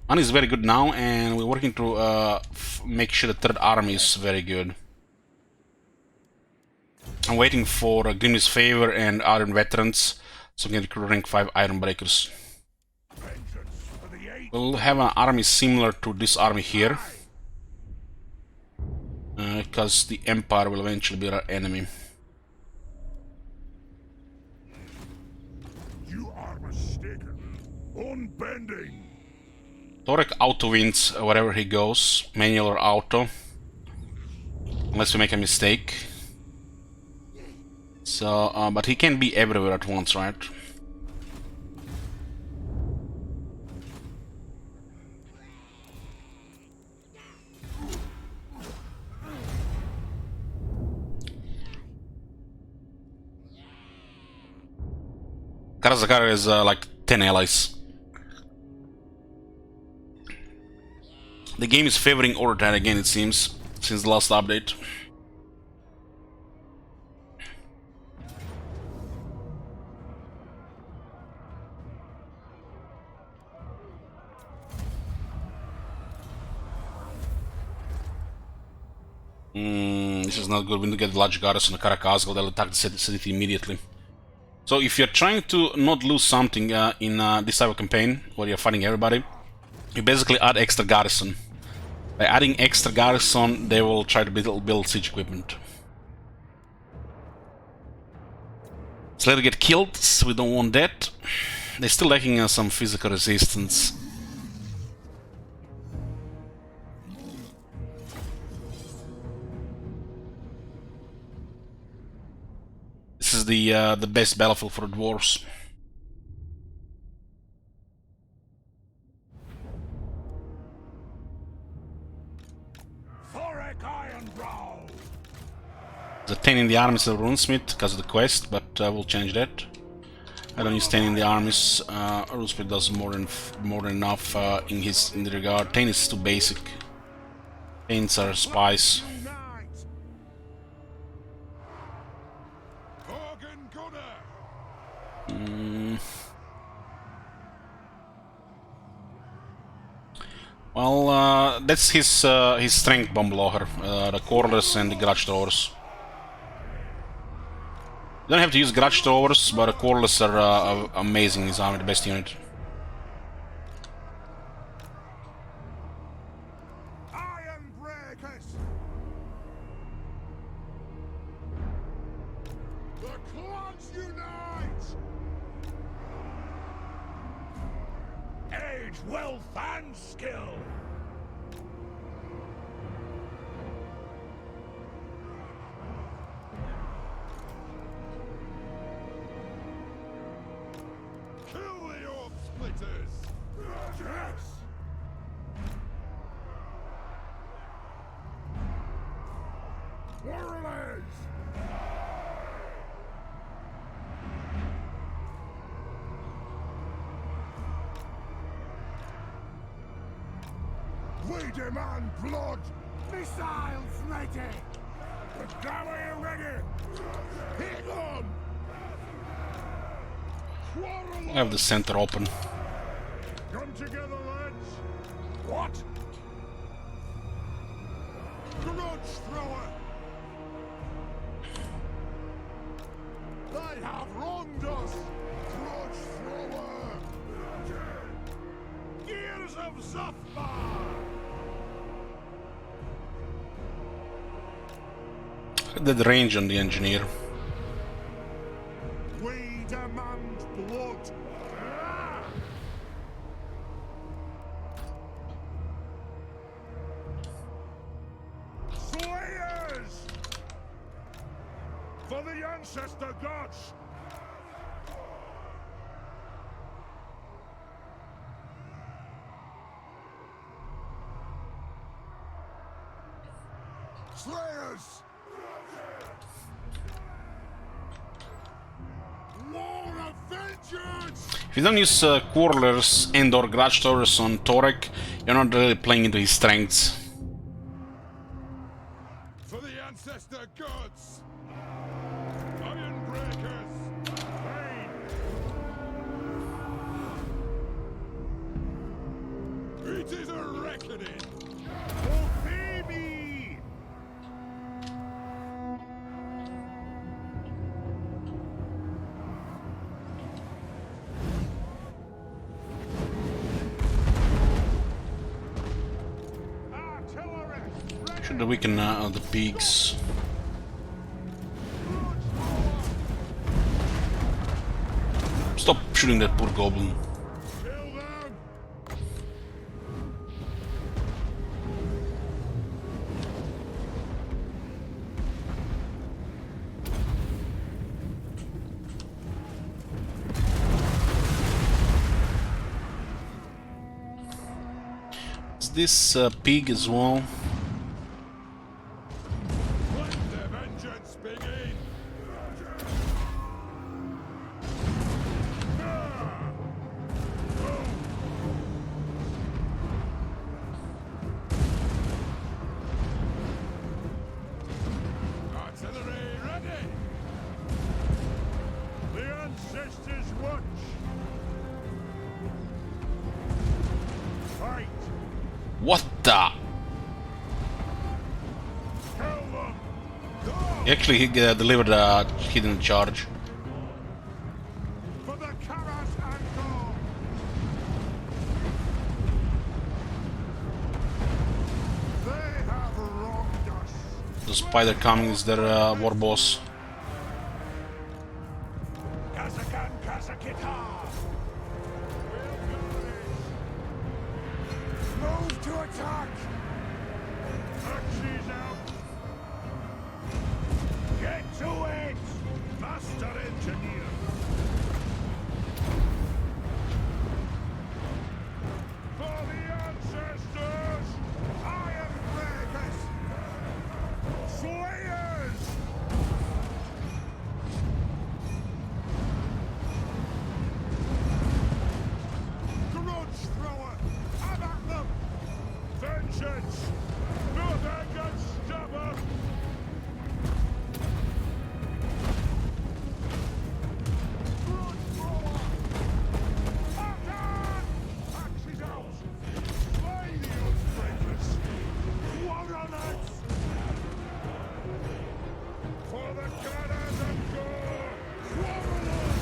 One is very good now, and we're working to make sure the third army is very good. I'm waiting for Grimly's Favor and Iron Veterans, so we can recruit rank 5 Iron Breakers. We'll have an army similar to this army here, because the Empire will eventually be our enemy. You are mistaken. Unbending. Torek auto wins wherever he goes, manual or auto, unless we make a mistake. So, but he can't be everywhere at once, right? Karazakar has like 10 allies. The game is favoring Order again, it seems, since the last update. This is not good. We need to get the large garrison of Karakazgal. They'll attack the city immediately. So if you're trying to not lose something in this type of campaign, where you're fighting everybody, you basically add extra garrison. By adding extra garrison, they will try to build siege equipment. Slayer get killed, so we don't want that. They're still lacking some physical resistance. This is the best battlefield for the dwarves. Ironbrow. There's a 10 in the armies of Runesmith because of the quest, but we'll change that. I don't use 10 in the armies. Runesmith does more than enough in the regard. 10 is too basic. 10s are spies. Well, that's his strength bomb blower, the Coreless and the Grudge Throwers. You don't have to use Grudge Throwers, but the Coreless are amazing in his army, the best unit. Iron breakers. The clans unite. Age, wealth, and skill. Kill the orb splitters. Yes. Warriors. We demand blood! Missiles ready! The gallery ready! Hit them! I have the center open. Come together, lads. What? Grudge thrower! They have wronged us! Grudge thrower! Gears of Zafbar! Look at the range on the engineer. We demand blood. Slayers! For the ancestor gods! Slayers! War of vengeance! If you don't use Quarrelers and or Grudge Towers on Torek, you're not really playing into his strengths. For the ancestor gods! Ironbreakers! It is a reckoning! Oh, baby! Artillery! Should weaken the peaks. Stop shooting that poor goblin. Kill them! Is this pig as well? Let the vengeance begin! Artillery ready! The ancestors watch. Fight. What the? Kill them. He actually delivered a hidden charge. For the Karas and Gore! They have wronged us! The spider coming is their war boss. Kazakan Kazakita! Move to attack! Axes out. Get to it! Master engineer. For the ancestors! Ironbreakers! Slayers! Grudge thrower! Have at them! Vengeance. Nothing can stop us. Grudge thrower! Attack! Axes out! Slay the Oathbreakers! Warrunners! For the cannons and gore! Warrunners!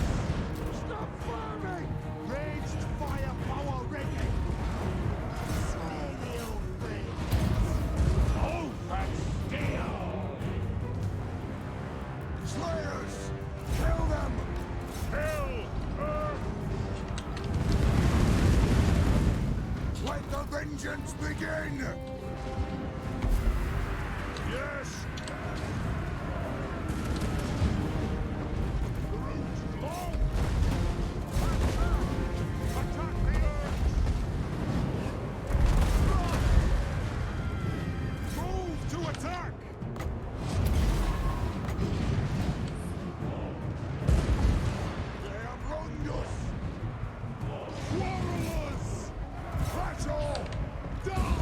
Stop firing! Raged firepower ready! Slay the Oathbreakers! Oath and steel! Slayers! Kill them! Hell, earth. Let the vengeance begin! Yes. The route long! Attack the earth! Move to attack! They have wronged us! Quarrelers! Battle! Down!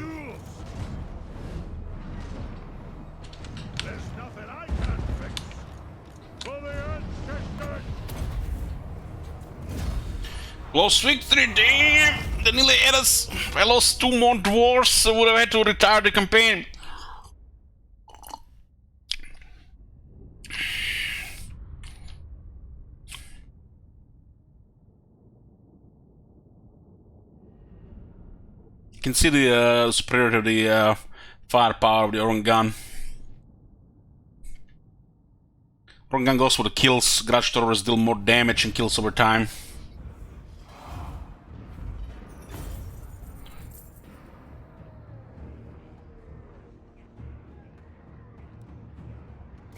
tools. There's nothing I can't fix. For the ancestors. Lost victory, damn! They nearly had us. If I lost 2 more dwarves, I would have had to retire the campaign. You can see the superiority of the firepower of the Oron gun. Oron gun goes for the kills. Grudge Throwers deal more damage and kills over time.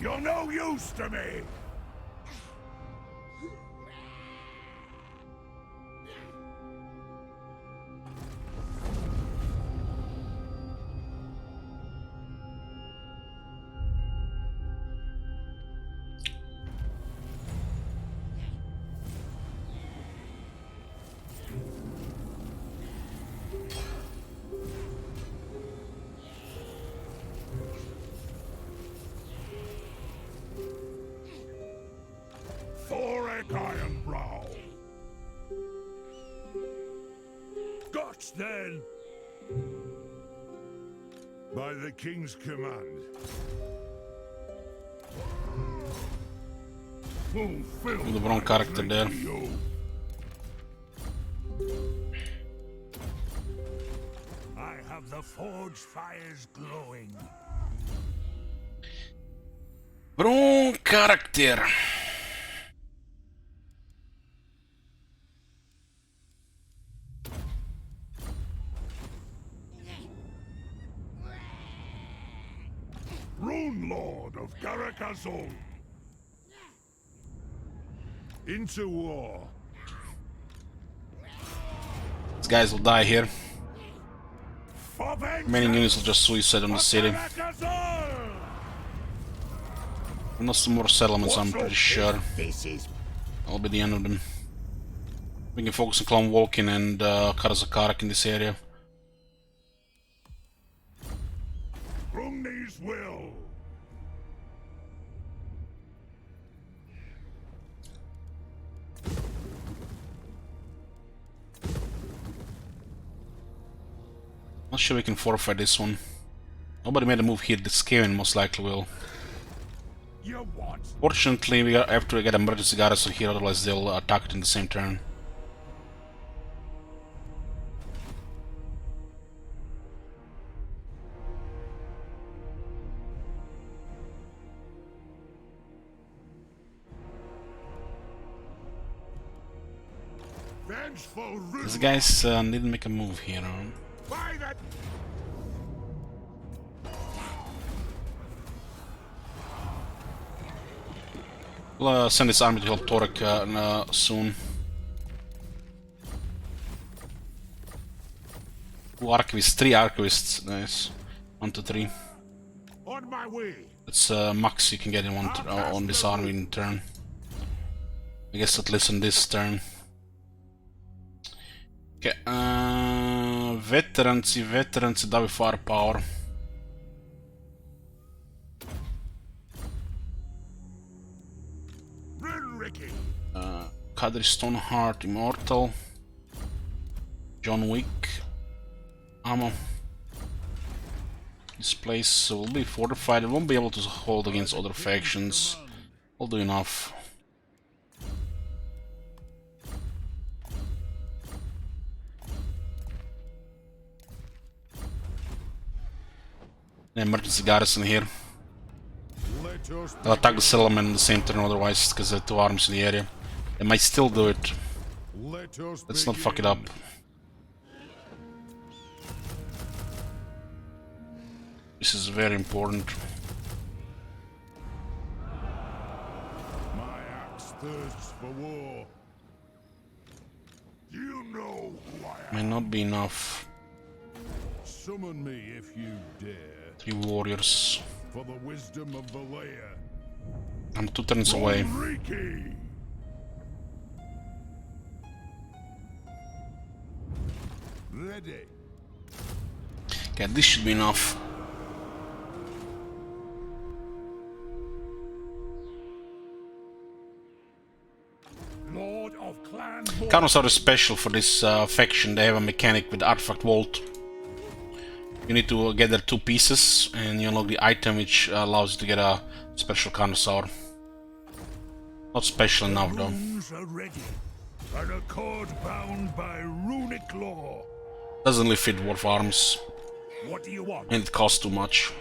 You're no use to me. Ironbrow. Gots then. By the king's command. The wrong character there. I have the forge fires glowing. Wrong character. Rune Lord of Garakazol. Into war. These guys will die here. For Many units will just suicide on the city. And not some more settlements, I'm pretty sure. That'll be the end of them. We can focus on Clone Walking and Karazakarak in this area. Brungni's will. Not sure we can forfeit this one. Nobody made a move here. This Skaven most likely will. You what? Fortunately, we have to get emergency garrison here, otherwise they'll attack it in the same turn. Vengeful These guys didn't make a move here. By that. We'll send this army to help Torek soon. 2 archivists, 3 archivists, nice. 1 to 3. On my way. That's max you can get in one on this army in turn. I guess at least on this turn. Okay, veterans da vi firepower. Kadri Stoneheart, Immortal. John Wick. Ammo. This place will be fortified. It won't be able to hold against other factions. Will do enough. An emergency garrison here. They'll attack the settlement in the same turn otherwise, because there are 2 armies in the area. They might still do it. Let's not fuck it up. This is very important. My axe thirsts for war. You know who I am. May not be enough. Summon me if you dare. 3 warriors. For the wisdom of Valea. I'm 2 turns away. Riki. Ready. Okay, this should be enough. Lord of Clan Carnosaur is special for this faction. They have a mechanic with Artifact Vault. You need to gather 2 pieces and you unlock the item which allows you to get a special Carnosaur. Not special enough though. runes are ready. An accord bound by runic law. Doesn't really fit Dwarf Arms What do you want? and it costs too much.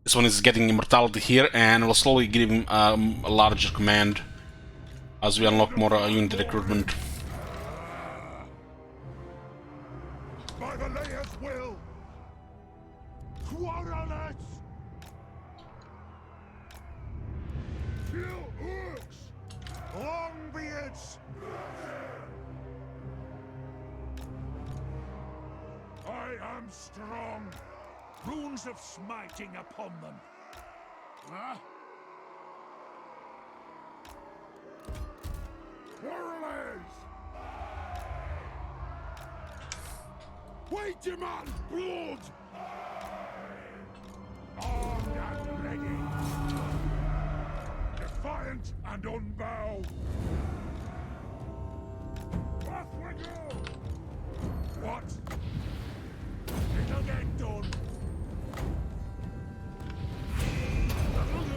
This one is getting immortality here, and we'll slowly give him a larger command as we unlock more unit recruitment. By the Layer's will. Quarrelets. Kill orcs. Longbeards. I am strong. Runes of smiting upon them. Huh? Quarrelers! We demand blood! Armed and ready. Defiant and unbowed. Off we go! What? It'll get done. That'll do.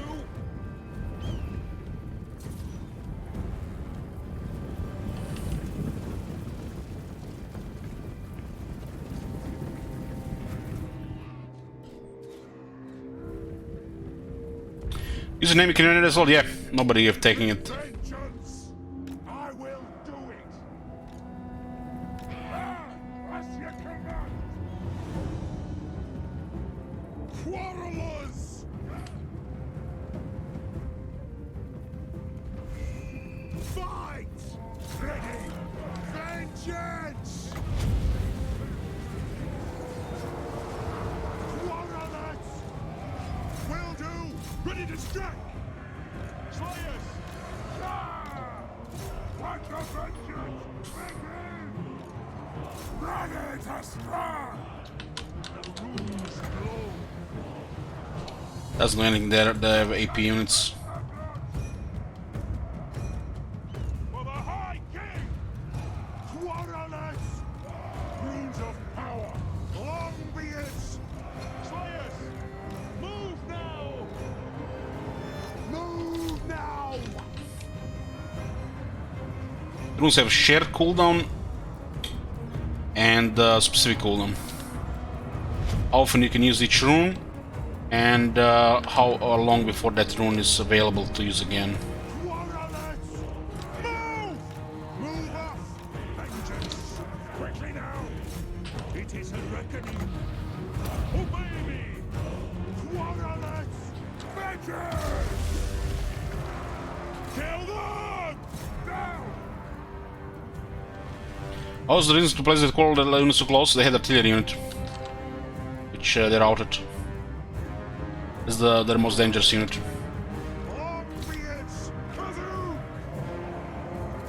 Username you can run it as well? Yeah, nobody have taken it. Vengeance! I will do it! Ah, as you command! Quarrelers! Fight! Ready! Vengeance! Quarrelers! Will do! Ready to strike! Slayers! Ah! What the vengeance! Ready to strike! The runes glow. Doesn't do anything there. They have AP units. For the High King! Quarrelers! Runes of power! Longbeards! Slayers! Move now! Move now! Runes have shared cooldown and specific cooldown. How often you can use each rune, and how long before that rune is available to use again. Quarrelers! Move! Move off! Vengeance! Quickly now! It is a reckoning! Obey me! Quarrelers! Vengeance! Kill them! Down! What was the reason to place the call the units so close? They had artillery unit, which they routed. This is their most dangerous unit. Longbeards! Kazoo!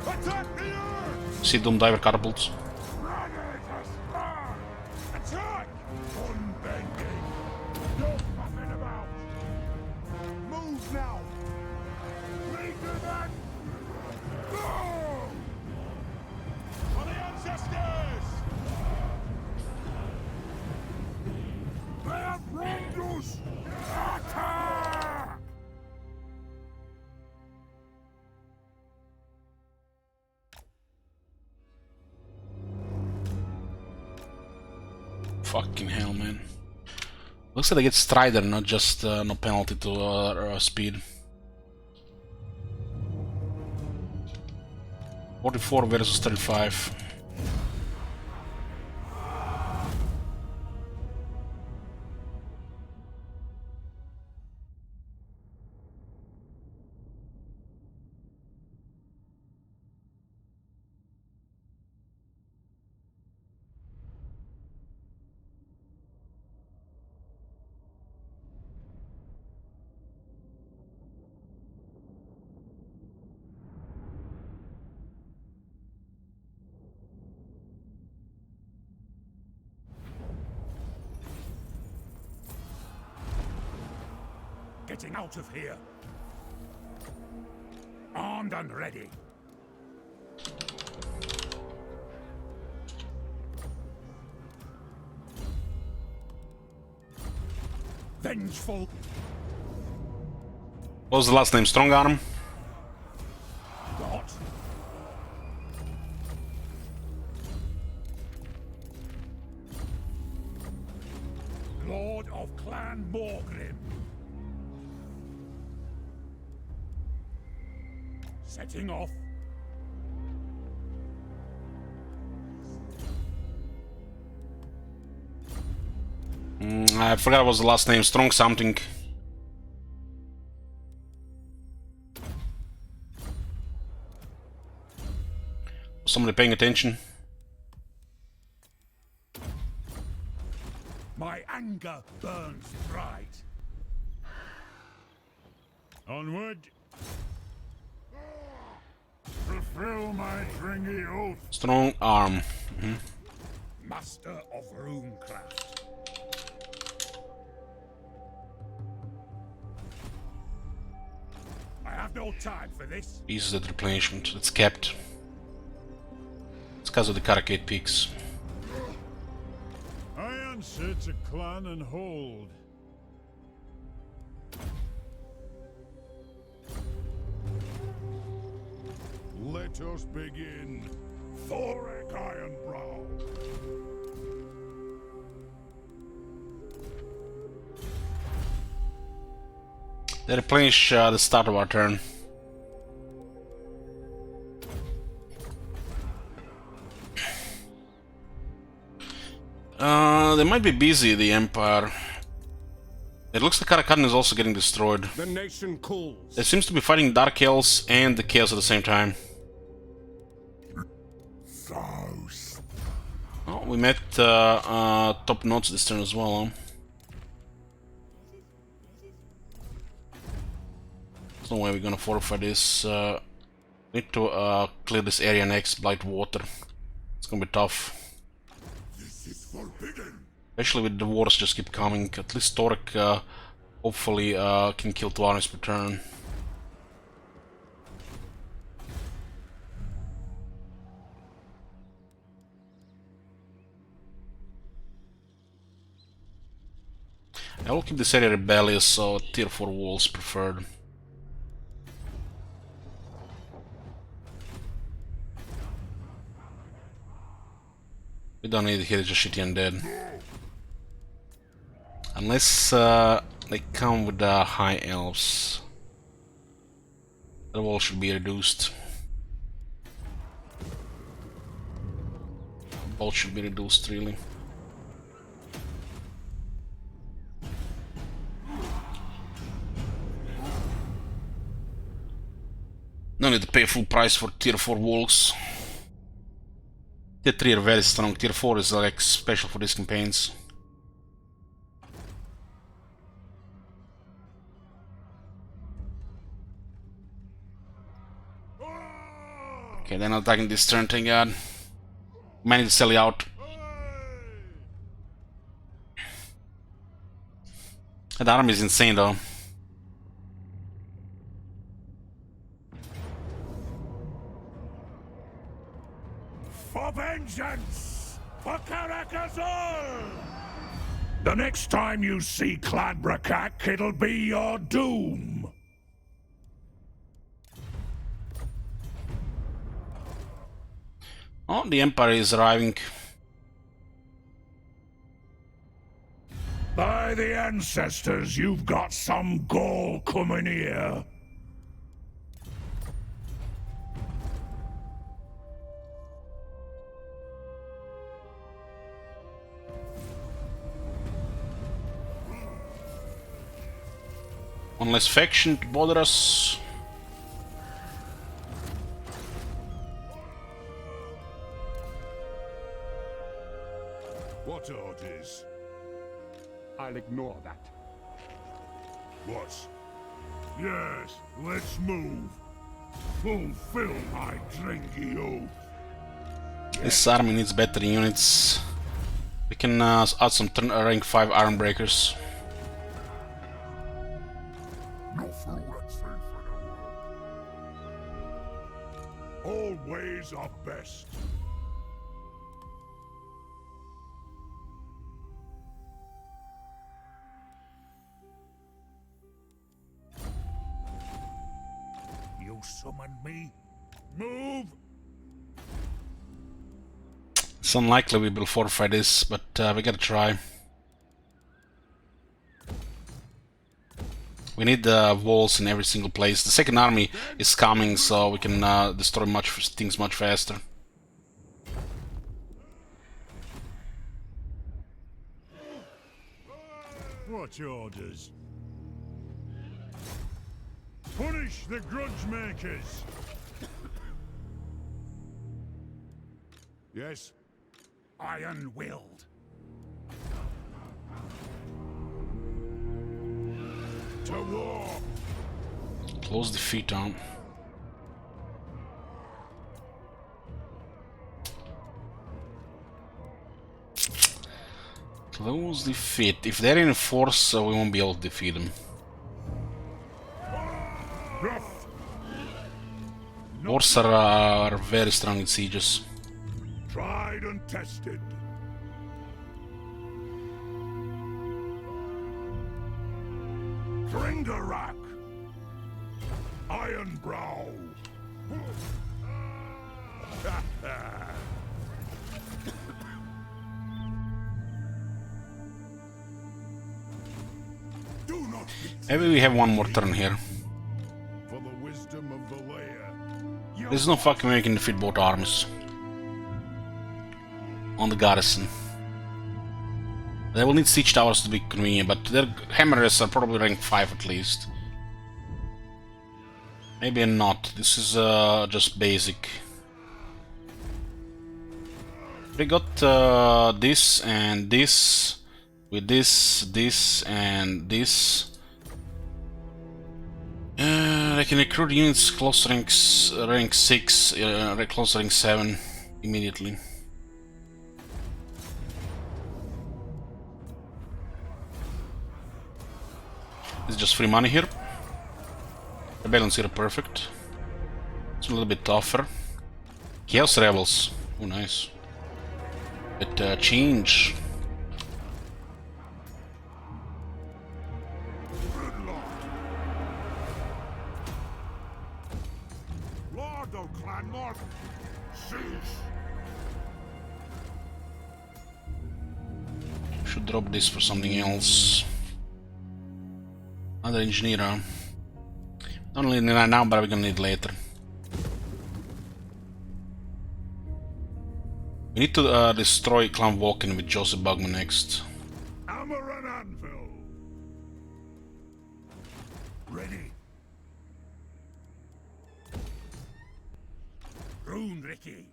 Attack the earth! See Doom Diver catapults. Ready to spar! Attack! Unbending! No fucking about! Move now! Lead to that! Go! For the ancestors! They have wronged us! Attack! Fucking hell, man. Looks like they get Strider, not just no penalty to speed. 44 versus 35. getting out of here. Armed and ready. Vengeful. What was the last name? Strong Arm? What? Lord of Clan Morgrim. Setting off. I forgot what was the last name. Strong something. Somebody paying attention? My anger burns bright. Onward. Fulfill my dringy oath. Strong Arm. Master of runecraft. I have no time for this. Pieces of replenishment. It's kept. It's because of the Caracade Peaks. I answer to clan and hold. Let us begin. Thoric Ironbrow. They replenish the start of our turn. They might be busy, the Empire. It looks like Karakhan is also getting destroyed. The nation calls. It seems to be fighting Dark Elves and the Chaos at the same time. Faust. Oh, we met top notes this turn as well, huh? There's no way we're gonna forfeit this. Need to clear this area next, Blight Water. It's gonna be tough. This is forbidden. Especially with the wars just keep coming. At least Torek hopefully can kill 2 armies per turn. I will keep this area rebellious, so tier 4 walls preferred. We don't need it here, it's just shitty and dead. Unless they come with the high elves. The wall should be reduced. Both should be reduced, really. No need to pay full price for tier 4 walls. Tier 3 are very strong, tier 4 is like special for these campaigns. Okay, they're not attacking this turn, thank god. Managed to sell it out. That army is insane though. For vengeance! For Caracazol! The next time you see Clan Brakak, it'll be your doom! Oh, the Empire is arriving. By the ancestors, you've got some gall coming here. One less faction to bother us. What orders? I'll ignore that. What? Yes, let's move. Fulfill my drinky oath. This army needs better units. We can add some rank 5 Ironbreakers. ways are best. You summoned me? Move! It's unlikely we will forfeit this, but we gotta try. We need walls in every single place. The second army is coming, so we can destroy things much faster. What orders? Punish the grudge makers! Yes? Iron-willed. To war! Close the feet down. Close the feet. If they're in force, we won't be able to defeat them. Rough! Dwarves are very strong in sieges. Tried and tested. Gringarak! Ironbrow! Do not be Maybe we have one more turn here. for the wisdom of the lair. There's no fucking way we can defeat both armies. On the garrison. They will need siege towers to be convenient, but their hammers are probably rank 5 at least. Maybe not. This is just basic. We got this and this, with this and this. I can recruit units close rank 6, close rank 7 immediately. It's just free money here. Rebellions here are perfect. It's a little bit tougher. Chaos Rebels. Oh, nice. But change. Lord of Clanmore! Cease! Should drop this for something else. Another engineer. Don't need it now, but we're gonna need it later. We need to destroy Clan Walken with Joseph Bugman next. Hammer and anvil! Ready. Rune, Ricky.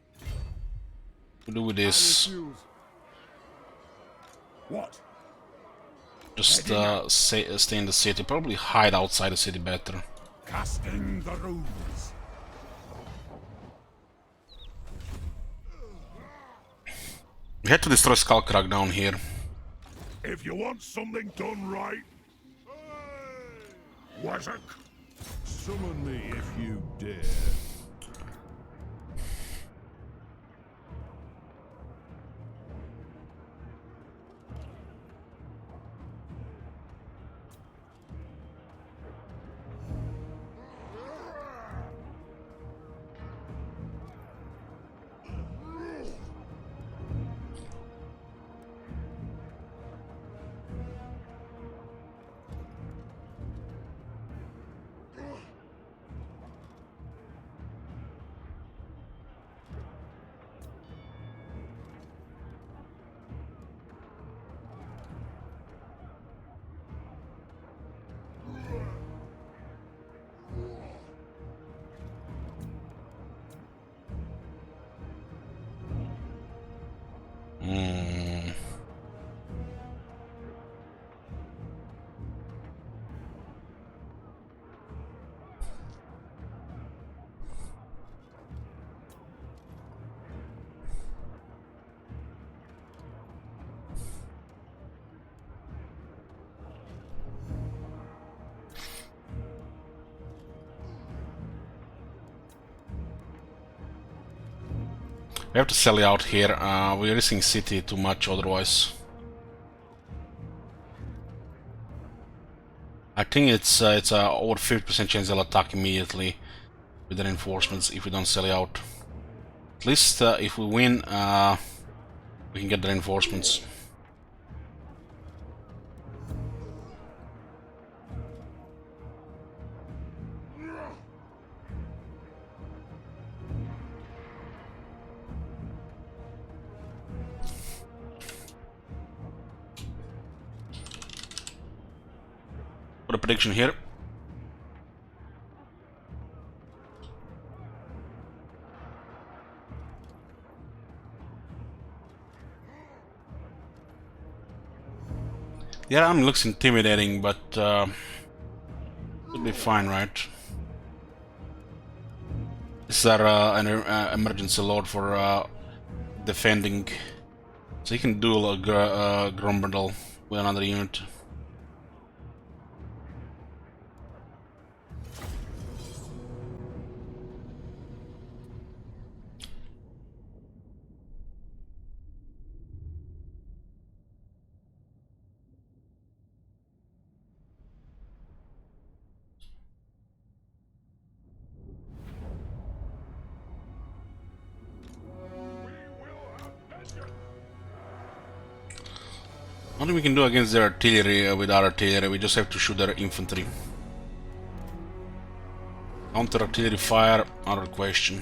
What do with this? What? Just stay in the city. Probably hide outside the city better. Casting the runes. We had to destroy Skullcrag down here. If you want something done right, Wazak, summon me if you dare. We have to sell it out here. We're risking city too much otherwise. I think it's over 50% chance they'll attack immediately with the reinforcements if we don't sell it out. At least if we win, we can get the reinforcements. Put a prediction here. The army looks intimidating, but it'll be fine, right? This is our emergency load for defending, so he can do a Grumberdal with another unit. Nothing we can do against their artillery with our artillery, we just have to shoot their infantry. Counter artillery fire, another question.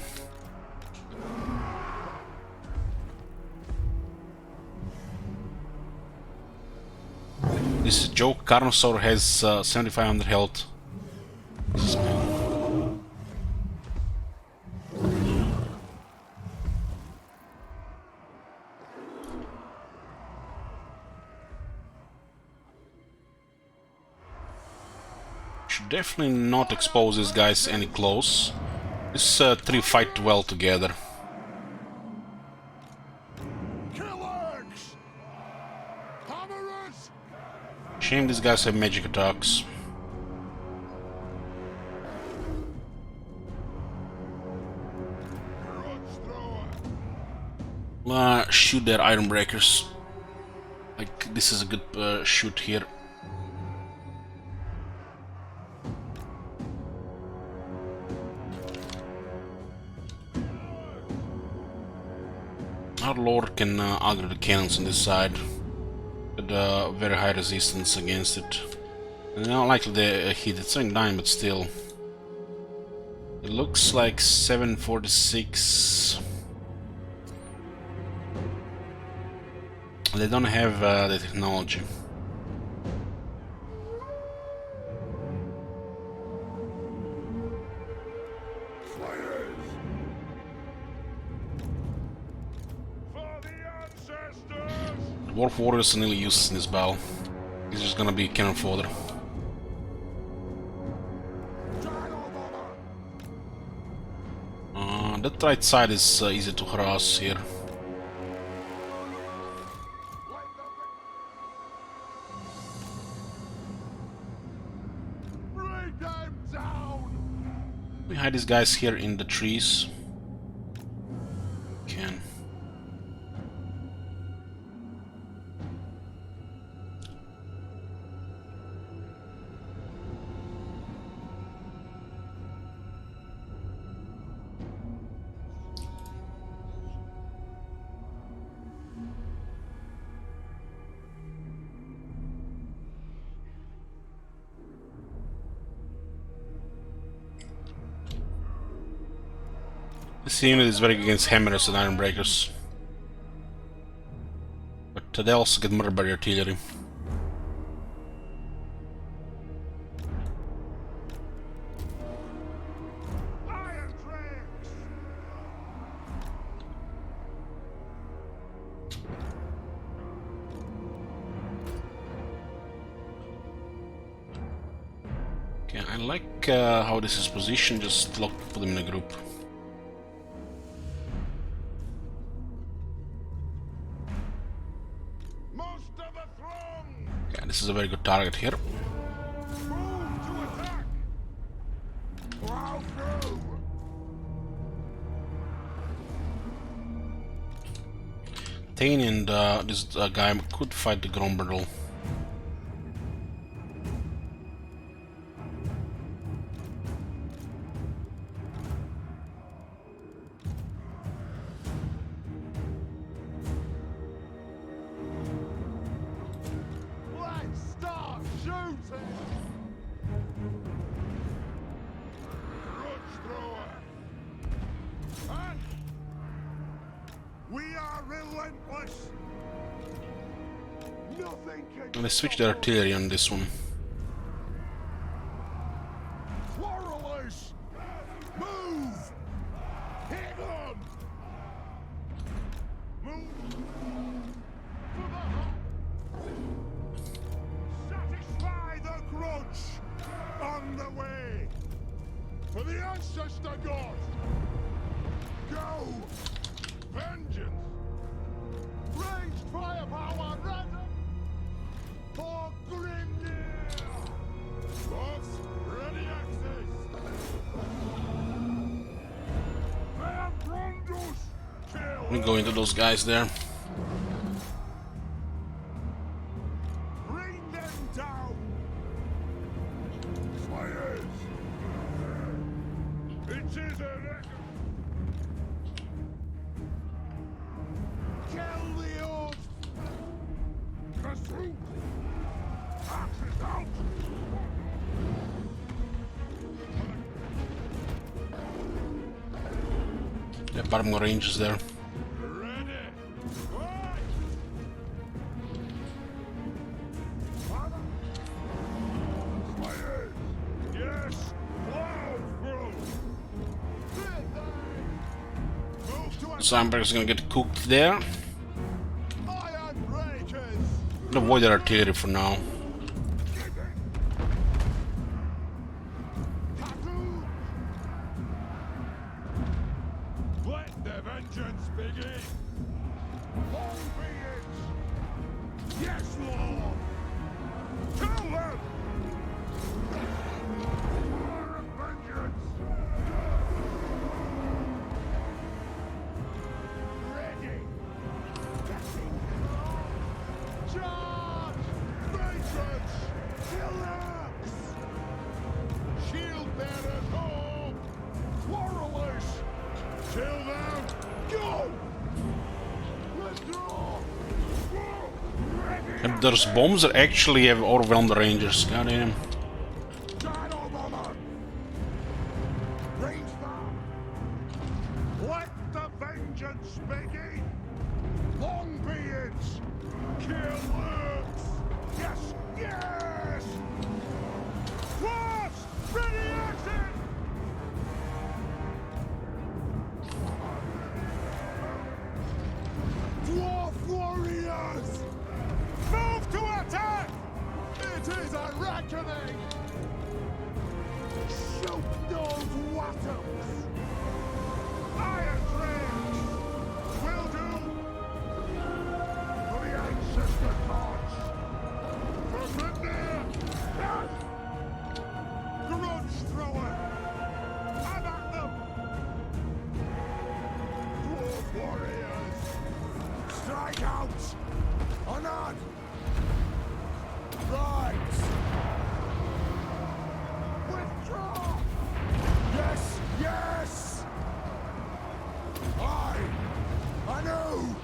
This is a joke. Carnosaur has 7500 health. This is should definitely not expose these guys any close. These three fight well together. Killers! Hammerers! Shame these guys have magic attacks. Shoot their iron breakers. Like, this is a good shoot here. Our lord can aggro the cannons on this side, with very high resistance against it. And not likely they hit. It's saying 9, but still. It looks like 746. They don't have the technology. Dwarf warriors are nearly useless in this battle. He's just gonna be cannon fodder. That right side is easy to harass here. We hide these guys here in the trees. Can. This unit is very good against hammers and iron breakers, but they also get murdered by the artillery. Okay, I like how this is positioned. Just put them in a group. This is a very good target here. Thane and this guy could fight the Gromberl. Let's start shooting! Grudge thrower! And we are relentless! Nothing can Let's switch the artillery on this one. Quarrelers! Move! Hit on! Move! To the satisfy the grudge! On the way! For the ancestor god! Go! Vengeance! Ranged firepower ready! For Grimnir! Boss, ready access! Ironbrow! Kill! We go into those guys there. Bring them down! Slayers! It is a record! Kill the old! Through! Axes out! Yeah, bottom ranges there. Ready! Fight! Father! Slayers! Yes! Plow through! Move to a Sandberg's gonna get cooked there. iron breakers! Avoid the artillery for now. Tattoo! Let the vengeance begin! Long be it! Yes, Lord! Kill them! War of vengeance! Ready! Charge! Vengeance! Relax! Shield bearers home! Quarrelers! Kill them! Go! Withdraw! Whoa! Ready! And those bombs are actually have overwhelmed the Rangers. Goddamn. Shadow bomber! Range fire! Let the vengeance begin! Long beards! Kill Earth! Yes! Yes! Force! Ready action! Dwarf warriors! Move to attack! It is a reckoning! Shoot those wattles! Iron Trains! Will do! For the ancestor gods! For Grimnir! Yes! Grudge thrower! Have at them! Dwarf warriors! Strike out! Or not! Right! Withdraw! Yes! Yes! I know!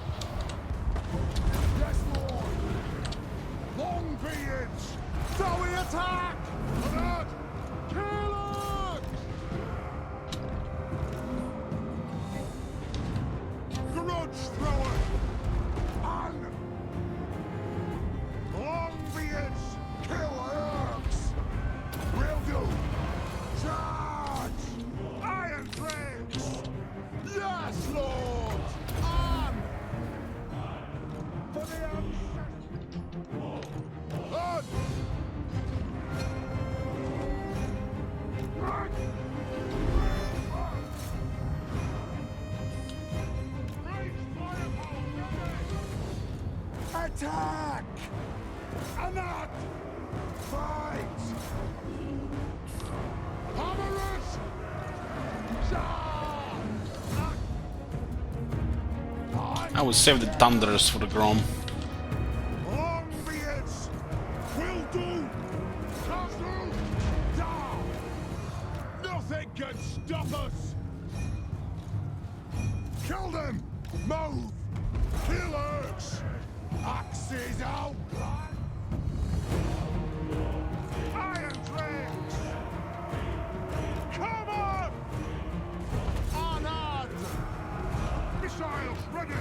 Yes, Lord! Long beards! So we attack! Or not! Kill it! Grudge thrower! On! Long beards! Kill orcs! Will do! Charge! Iron Trains! Yes, Lord! On! For the ancestors! On! Right! Range firepower ready! Attack! Anak! Fight! Hammerers! Charge! I I will save the thunders for the Grom. Longbeards will do. Castle down. Nothing can stop us. Kill them. Move. Kill Urks. Axes out. Iron Drakes. Come on. Honored. Missiles ready.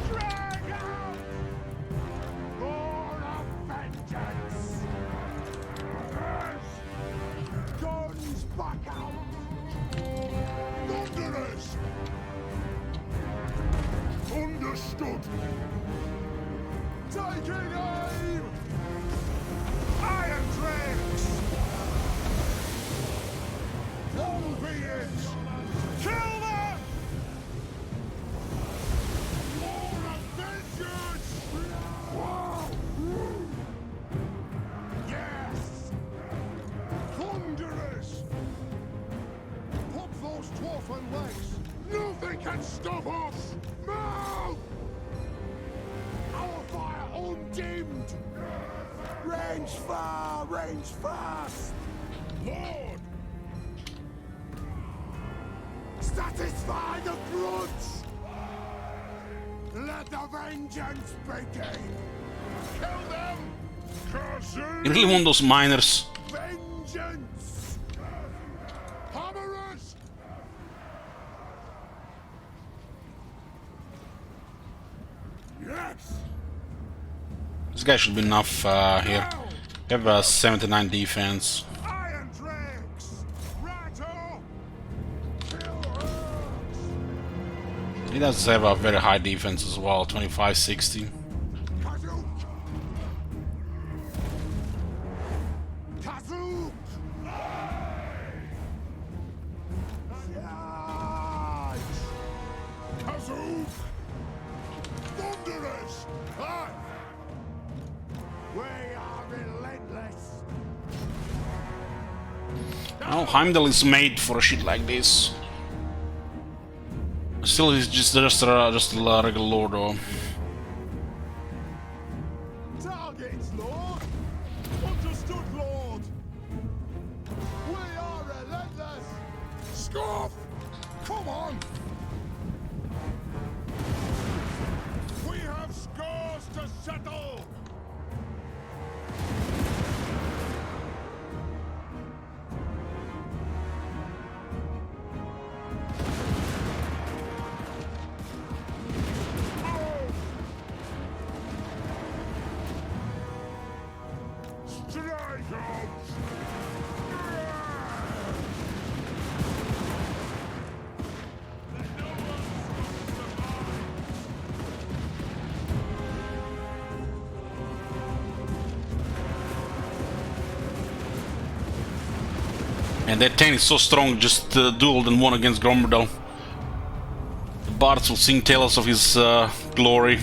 Drag out. Roar of vengeance. Guns back out. Thunderers. Understood. Taking aim. Iron Drakes. Longbeards. Kill them. Roar of vengeance. Yes. Thunderers. Pump those dwarfen legs. Nothing can stop us. Move. Our fire undimmed. Range far, range fast. Lord. Satisfy the grudge. Let the vengeance begin. Kill them. Kazoo. You really want those miners? Vengeance. Hammerers. Yes. This guy should be enough here. They have a 79 defense. Iron Drakes. Rattle. Kill Urks. He does have a very high defense as well, 25-60. Kazook. Kazook. Charge. Kazook. Thunderers. Aye. We are relentless. Oh, Heimdall is made for a shit like this. Still, he's just a regular lord, though. Targets, Lord. Understood, Lord. We are relentless. Scoff. Come on. We have scores to settle. Strike out. And that 10 is so strong, just dueled and won against Gromberdo. The bards will sing tales of his glory.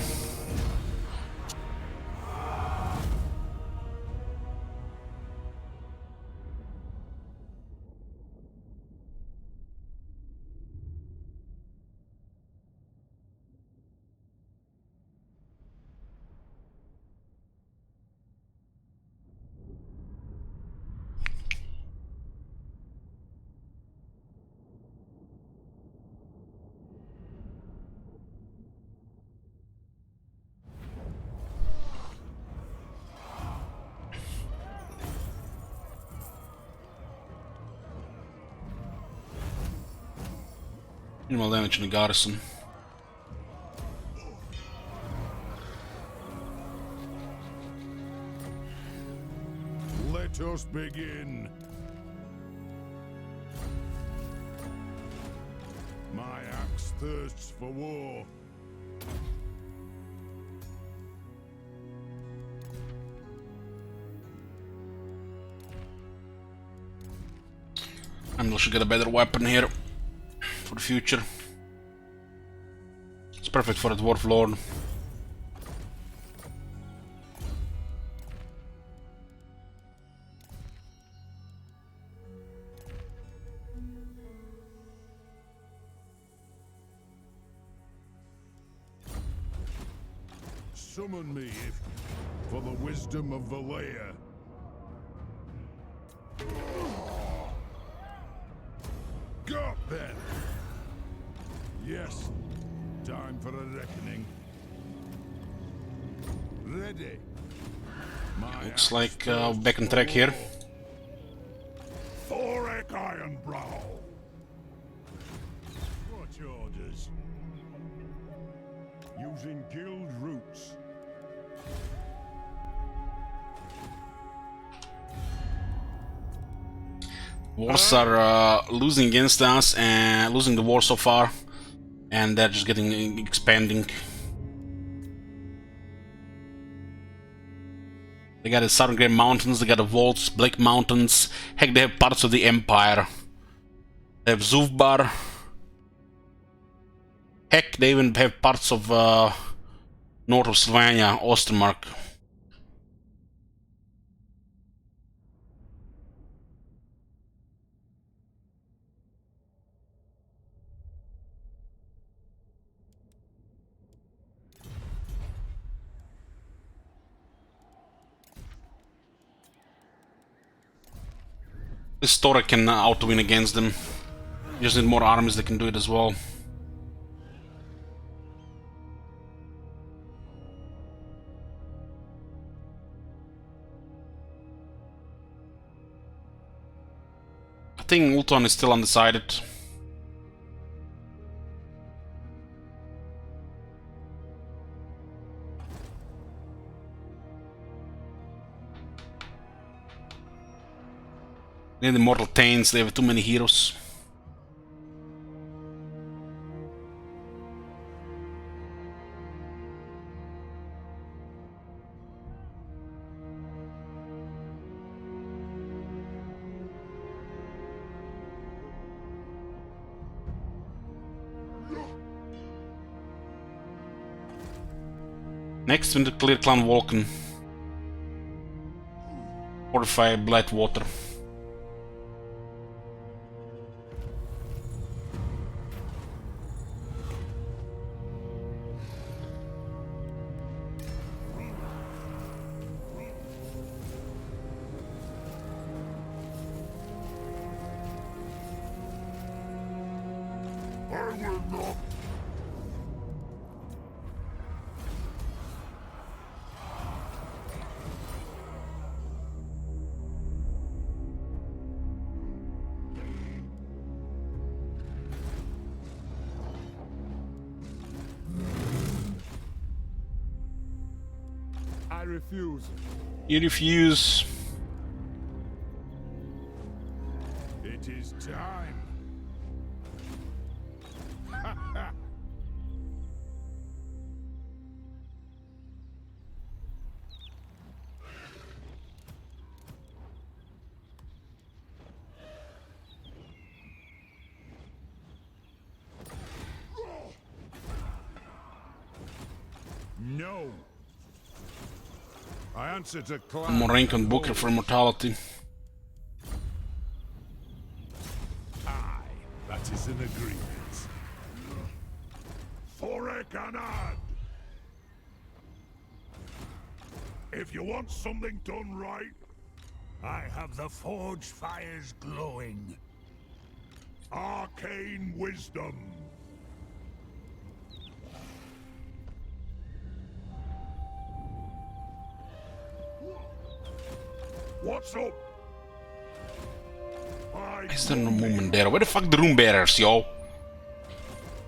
Minimal damage in the garrison. Let us begin. My axe thirsts for war. And we should get a better weapon here for the future. It's perfect for a dwarf lord. summon me if for the wisdom of Valea. Got then. Yes, time for a reckoning. Ready. Looks like back on track here. Thorek Ironbrow. What orders? Using guild roots. Wars are losing against us and losing the war so far, and they're just getting expanding. They got the Southern Grey Mountains, they got the Volts, Black Mountains, heck, they have parts of the Empire. They have Zuvbar. Heck, they even have parts of north of Sylvania, Ostermark. This Tora can auto-win against them. You just need more armies that can do it as well. I think Ulton is still undecided. They need immortal Taints, they have too many heroes. Next, we need to clear Clan Vulcan. Fortify Blightwater. I will not. I refuse. You refuse. It is time. No. I answer to One clan. more rank on Booker for immortality. Aye, that is an agreement. Thorek Anad. If you want something done right, I have the forge fires glowing. Arcane wisdom. What's up? Is there no movement there? Where the fuck the Rune Bearers, yo?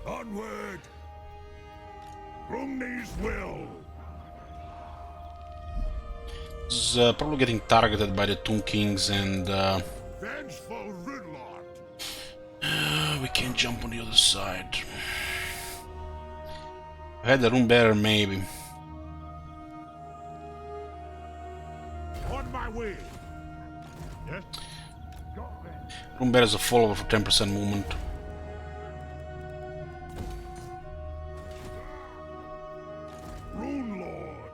Onward! Rumney's will! Is probably getting targeted by the Tomb Kings, and Vengeful Rudlord! we can't jump on the other side. I had the Rune Bearer, maybe. On my way! Yes? Rune Bearer is a follower for 10% movement. Rune Lord!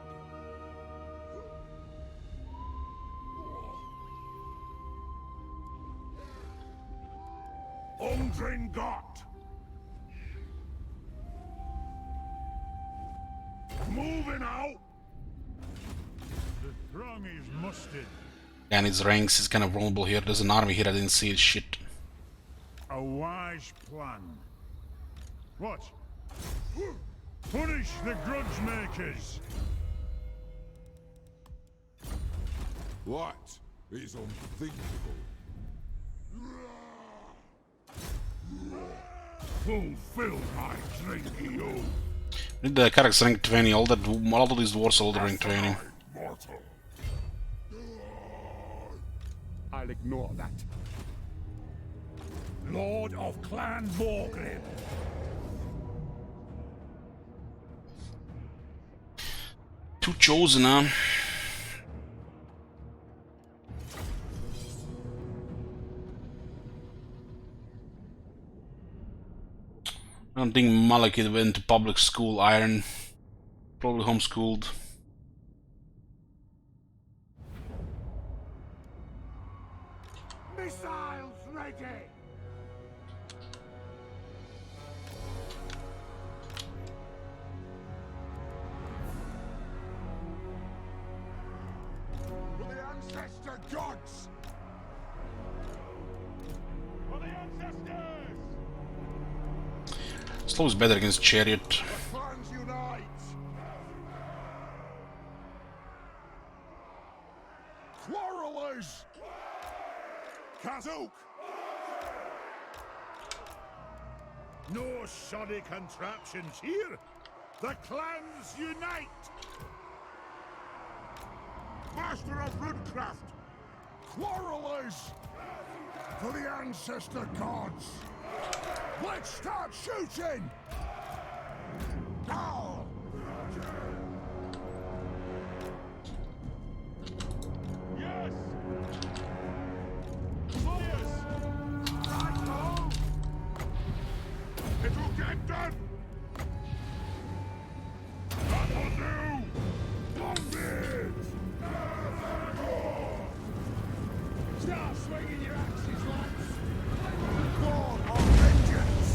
Ungringot! Moving out! throng is mustered. And its ranks is kind of vulnerable here. There's an army here, I didn't see it. Shit. A wise plan. What? Punish the grudge makers. That is unthinkable. Fulfill my drinking oath. Need the character rank 20. All of these dwarves are all rank 20. Mortal. I'll ignore that. Lord of Clan Morgrim. Two chosen, huh? I don't think Malekith went to public school, Iron. Probably homeschooled. Missiles ready. For the ancestor gods. For the ancestors! Slow is better against Chariot. The clans unite. Quarrelers. Kazuk. No shoddy contraptions here. The clans unite. Master of Rudcraft. Quarrelers. For the ancestor gods. Let's start shooting. Now. Yes. Fires. Right now. It'll get done. That'll do. Bombard. Start swinging your axes, lads. God of vengeance.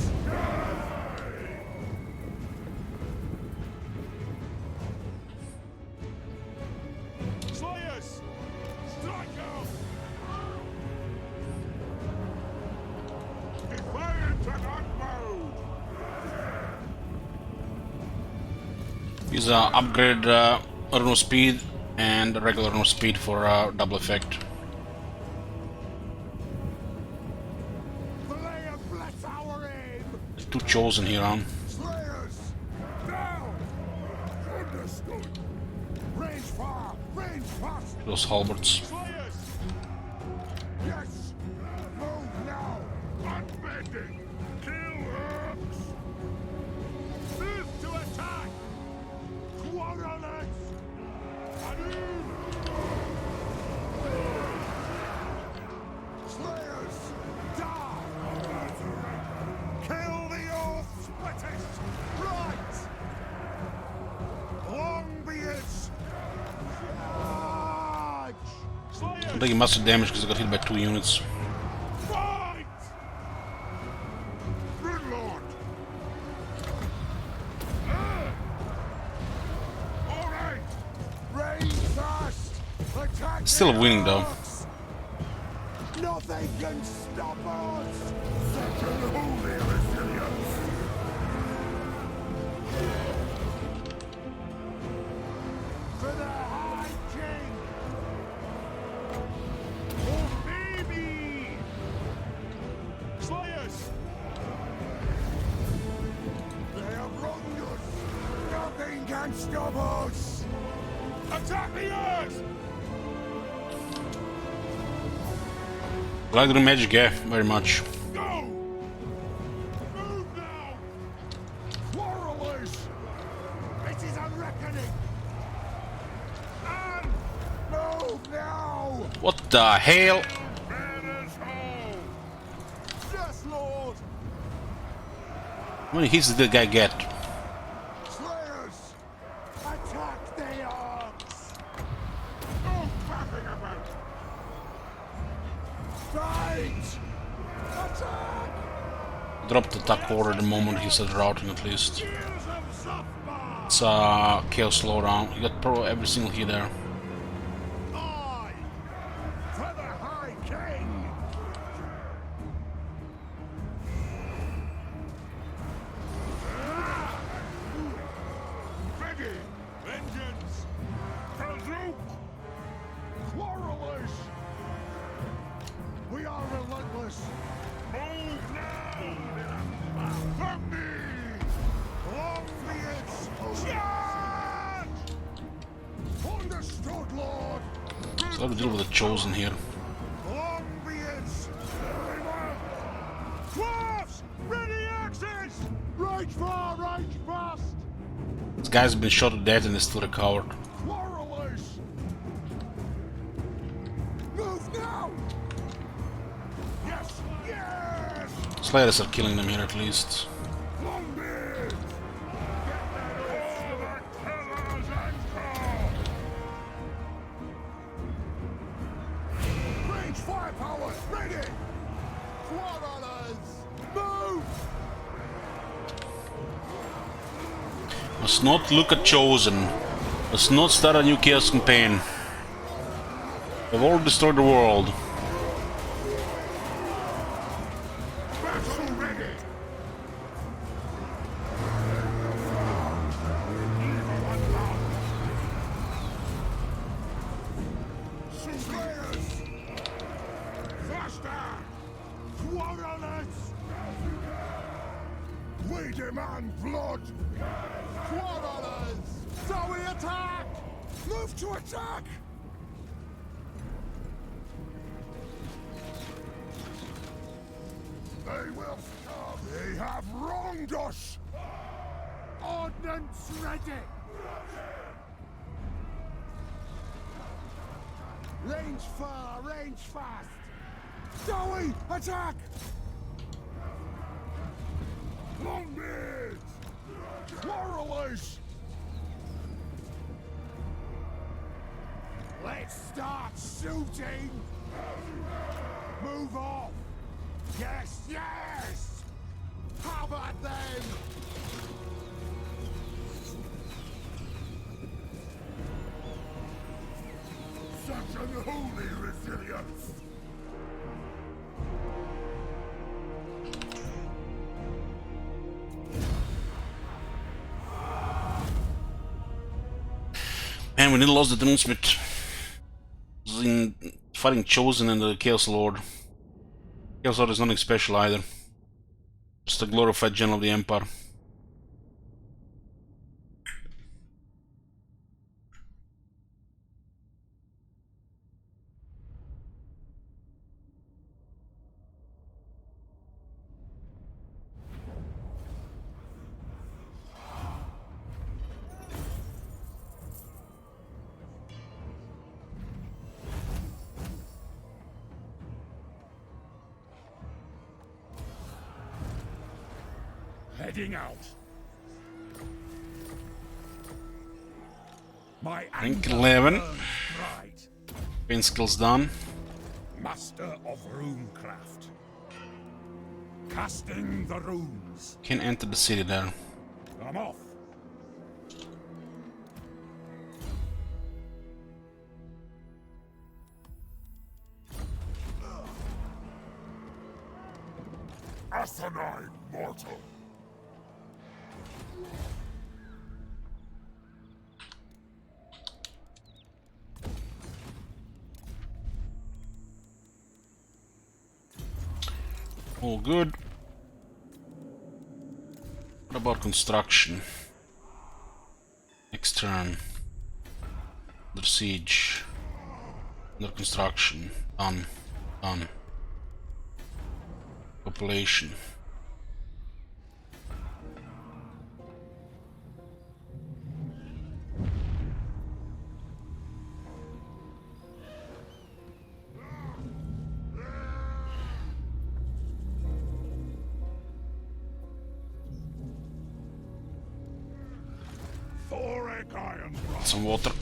Slayers. Strike out. Defiant and unbowed. Use upgrade Arno speed and regular Arno speed for double effect. The layer bless our aim. There's two chosen here, huh? Slayers. Down. Understood. Range far. Range fast. Those halberds. Slayers. Yes. Move now. Unbending. Kill herbs. Move to attack. Quarrelers. Slayers. Die. Kill the old splitters. Right. Long be it. Charge. I'm taking massive damage because I got hit by 2 units. Fight! Gridlord! All right! Rain fast! Attack Still the winning, though. orcs! Nothing can stop us! Such unholy resilience! For the High King! Oh, baby. Slayers. They have wronged us! Nothing can stop us! Attack the earth! Like the magic, yeah, very much. Go! Move now! Quarrelers! It is a reckoning! And move now! What the hell? Banners home! Yes, Lord! How many hits did that guy get? Slayers! Attack the orcs! No faffing about! Fight! Attack! Dropped the attack order the moment he said routing at least. Years of Zafbar! It's chaos slowdown. You got pro every single hit there. Gotta deal with the chosen here. Colombians! Dwarves! Ready axes! Right far, right fast! This guy's been shot to death and is still recovered. Quarrelers! Move now! Yes! Yes! Slayers are killing them here at least. Colombians! Range firepower! Ready! Quarrelers! Move! Must not look at chosen. Must not start a new chaos campaign. They've all destroyed the world. Battle ready! Slayers! Faster! Quarrelers! We demand blood! Quarrelers! So we attack! Move to attack! They will come! They have wronged us! Ordnance ready! Range far, range fast! Zoe, attack! Longbeards! Quarrelers! Let's start shooting! Move off! Yes, yes! How about them? Such unholy resilience! Man, we nearly lost the Dunesmith. In fighting Chosen and the Chaos Lord. Chaos Lord is nothing special either. Just a glorified general of the Empire. Heading out. My Rank anger 11. burns bright. Pain skills done. Master of runecraft. Casting the runes. Can enter the city there. I'm off. Asinine mortal. All good. What about construction? Next turn. Under siege. Under construction. Done. Done. Population. Thoric Ironbrow. Some water.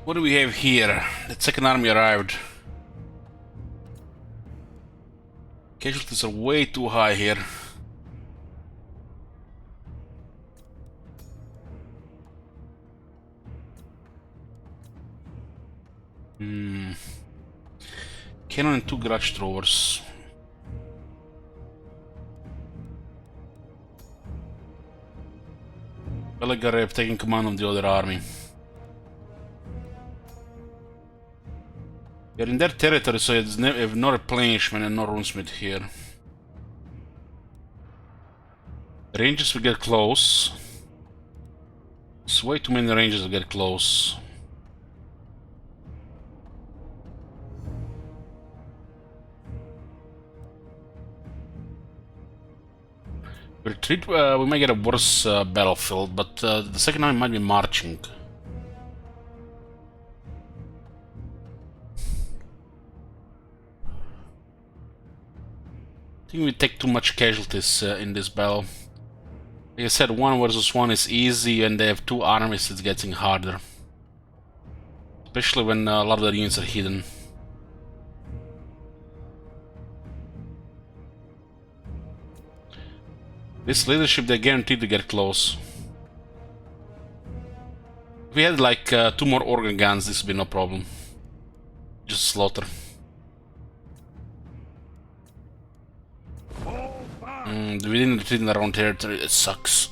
What do we have here? The second army arrived. Casualties are way too high here. Cannon and 2 grudge throwers. Belliger taking command of the other army. They're in their territory, so it's have no replenishment and no runesmith here. Rangers will get close. It's way too many rangers will get close. Retreat, we might get a worse battlefield, but the second army might be marching. I think we take too much casualties in this battle. Like I said, 1 versus 1 is easy, and they have 2 armies, it's getting harder. Especially when a lot of the units are hidden. This leadership, they're guaranteed to get close. If we had like 2 more organ guns, this would be no problem. Just slaughter. We didn't retreat in our own territory, it sucks.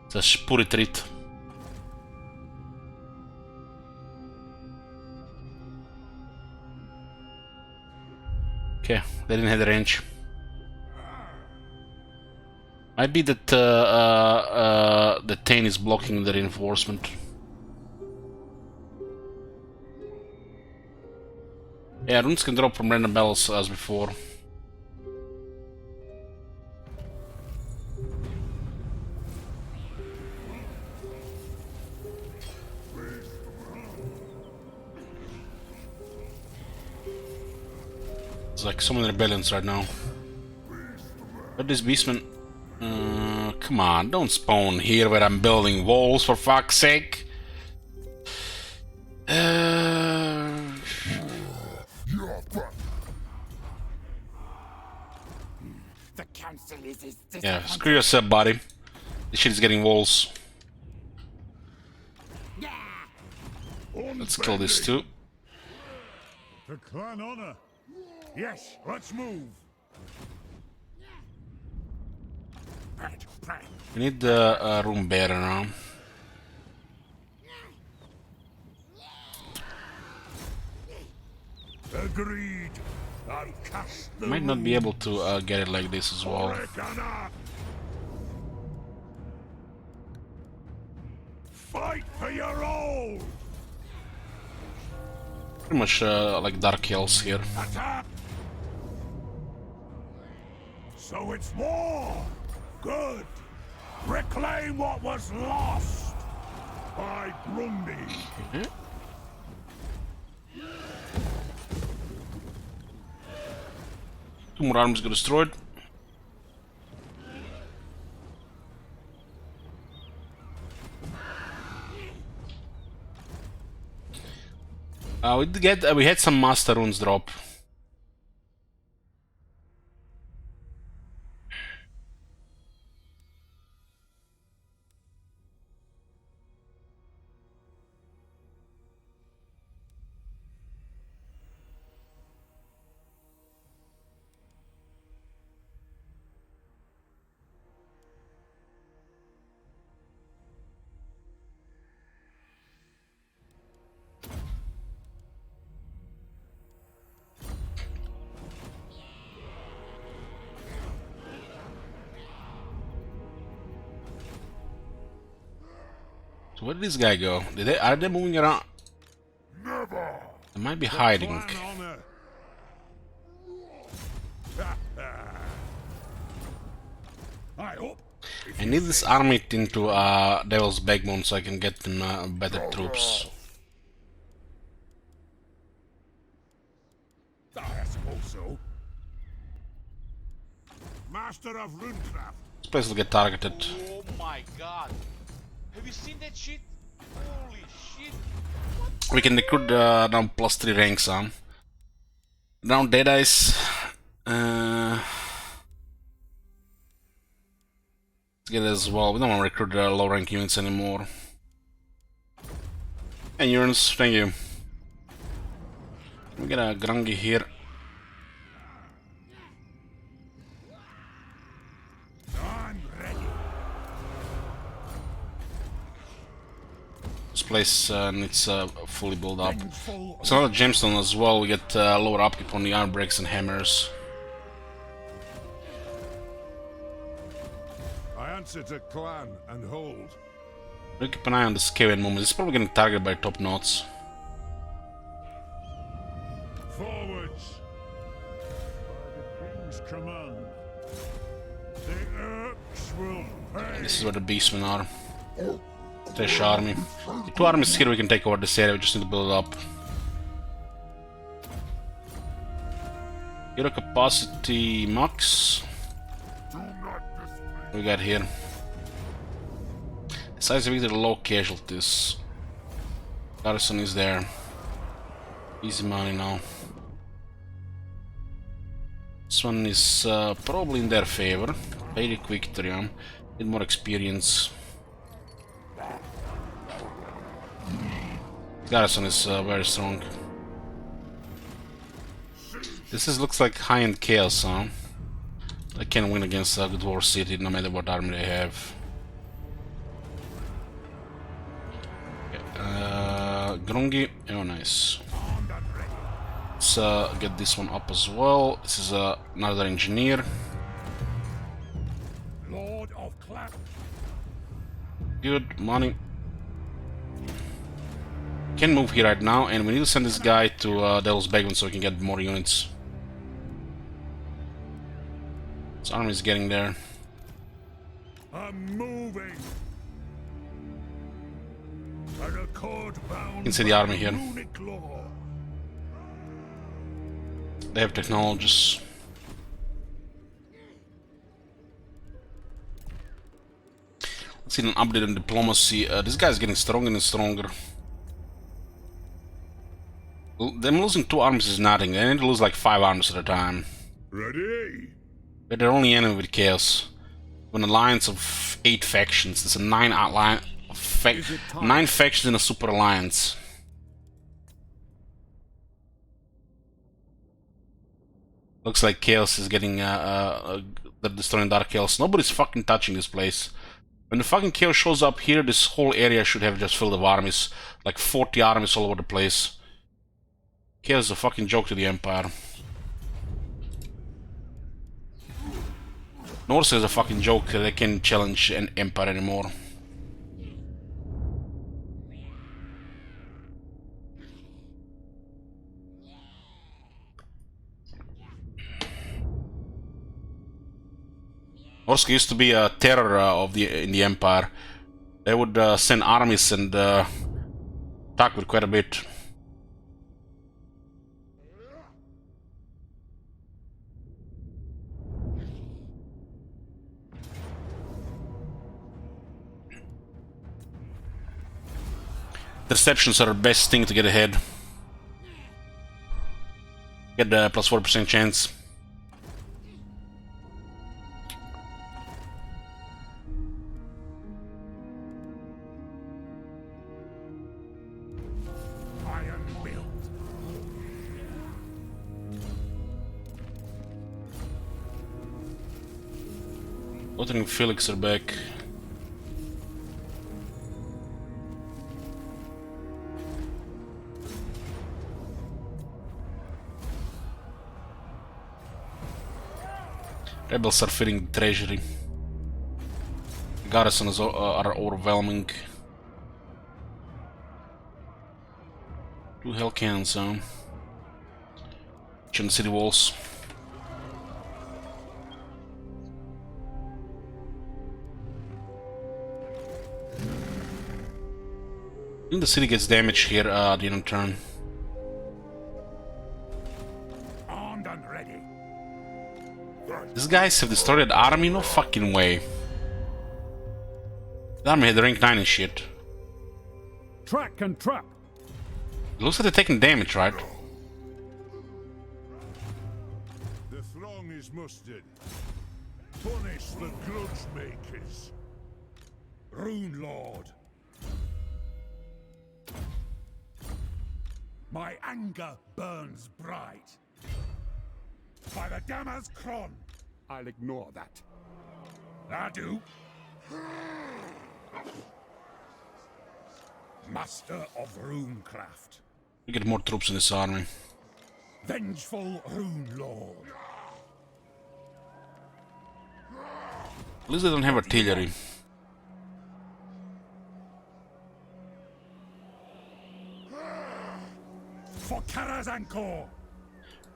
It's a poor retreat. Okay, they didn't have the range. Might be that the Tain is blocking the reinforcement. Yeah, runes can drop from random battles as before. It's like so many rebellions right now. But this beastman... come on, don't spawn here where I'm building walls, for fuck's sake. Yeah, screw yourself, buddy. This shit is getting walls. Let's kill this too. For clan honor. Yes, let's move. We need the room bearer now. Agreed. I'll cast the Might not be able to get it like this as well. Fight for your own. Pretty much like Dark Hills here. Attack. So it's war. Good. Reclaim what was lost by Grundy. Two more armies got destroyed. We had some master runes drop. So where did this guy go? Are they moving around? Never. They might be hiding. I need this army into Devil's Backbone so I can get them better troops. I suppose so. Master of Runecraft. This place will get targeted. Oh my god. Have you seen that shit? Holy shit. We can recruit now +3 ranks, huh? Now Deadies. Let's get it as well. We don't want to recruit low rank units anymore. And units, thank you. We get a Grungy here. This place needs fully built up. It's another gemstone as well. We get lower upkeep on the iron brakes and hammers. I answer to clan and hold. We'll keep an eye on the Skaven movement. It's probably getting targeted by top knots. Forwards! By the king's command. The Urks will pay! This is where the beastmen are. Trash army. The 2 armies here, we can take over this area, we just need to build it up. Hero capacity max. What we got here? Size of either low casualties. Garrison is there. Easy money now. This one is probably in their favor. Very quick victory. Need more experience. Garrison is very strong. This looks like high-end chaos, huh? They can win against a good war city no matter what army they have. Grungy, oh nice. Let's get this one up as well. This is another engineer. Lord of Clap. Good, money. Can move here right now, and we need to send this guy to Devil's Bagman so we can get more units. This army is getting there. I'm moving. An accord bound You can see the army here. runic law. They have technologies. Let's see an update on diplomacy. This guy is getting stronger and stronger. Them losing 2 armies is nothing. They need to lose like 5 armies at a time. Ready? But they're only enemy with chaos. With an alliance of 8 factions. It's a 9 factions in a super alliance. Looks like chaos is getting they're destroying Dark Chaos. Nobody's fucking touching this place. When the fucking chaos shows up here, this whole area should have just filled with armies. Like 40 armies all over the place. Chaos is a fucking joke to the Empire. Norse is a fucking joke. They can't challenge an Empire anymore. Norse used to be a terror in the Empire. They would send armies and attack with quite a bit. Interceptions are the best thing to get ahead. Get the plus 4% chance. Iron build. Lothar and Felix are back. Rebels are filling the treasury. The garrisons are overwhelming. 2 hell cannons, huh? On the city walls. I think the city gets damaged here at the end of turn. Armed and ready. These guys have destroyed an army? No fucking way. The army had rank 9 and shit. Track and trap. It looks like they're taking damage, right? The throng is mustered. Punish the grudge makers. Rune Lord. My anger burns bright. By the Dammer's Cron. I'll ignore that. I do. Master of Runecraft. We get more troops in this army. Vengeful Rune Lord. At least they don't have artillery. For Karazankor.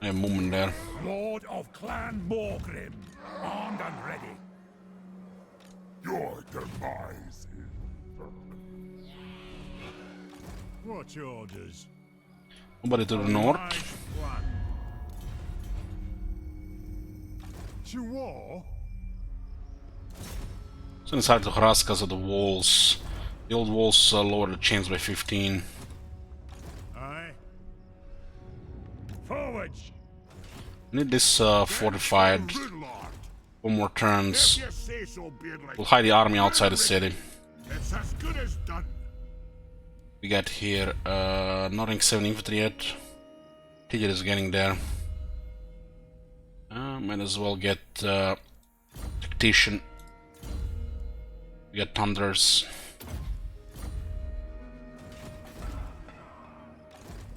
I have movement there. Lord of Clan Morgrim. Armed and ready. Your demise is... What orders? Nobody to the north. To war? So inside to harass because of the walls. The old walls lower the chains by 15. Aye. Forwards! Need this fortified. 4 more turns. If you say so, Beardley. We'll hide the army outside the city. It's as good as done. We got here not rank 7 infantry yet. Artillery is getting there. Might as well get tactician. We got thunders.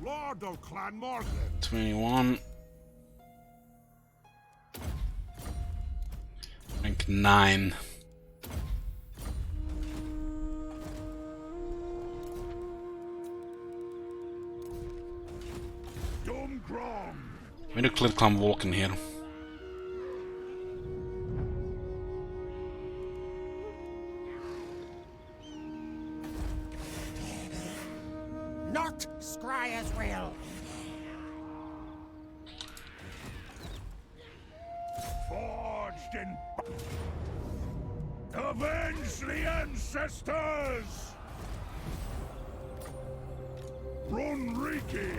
Lord of Clan Morgan. 21. Rank 9. Domgrom. We need to clear Clan Vulcan here. Not Scryer's will. Forged in... Avenge the ancestors! Ronriki.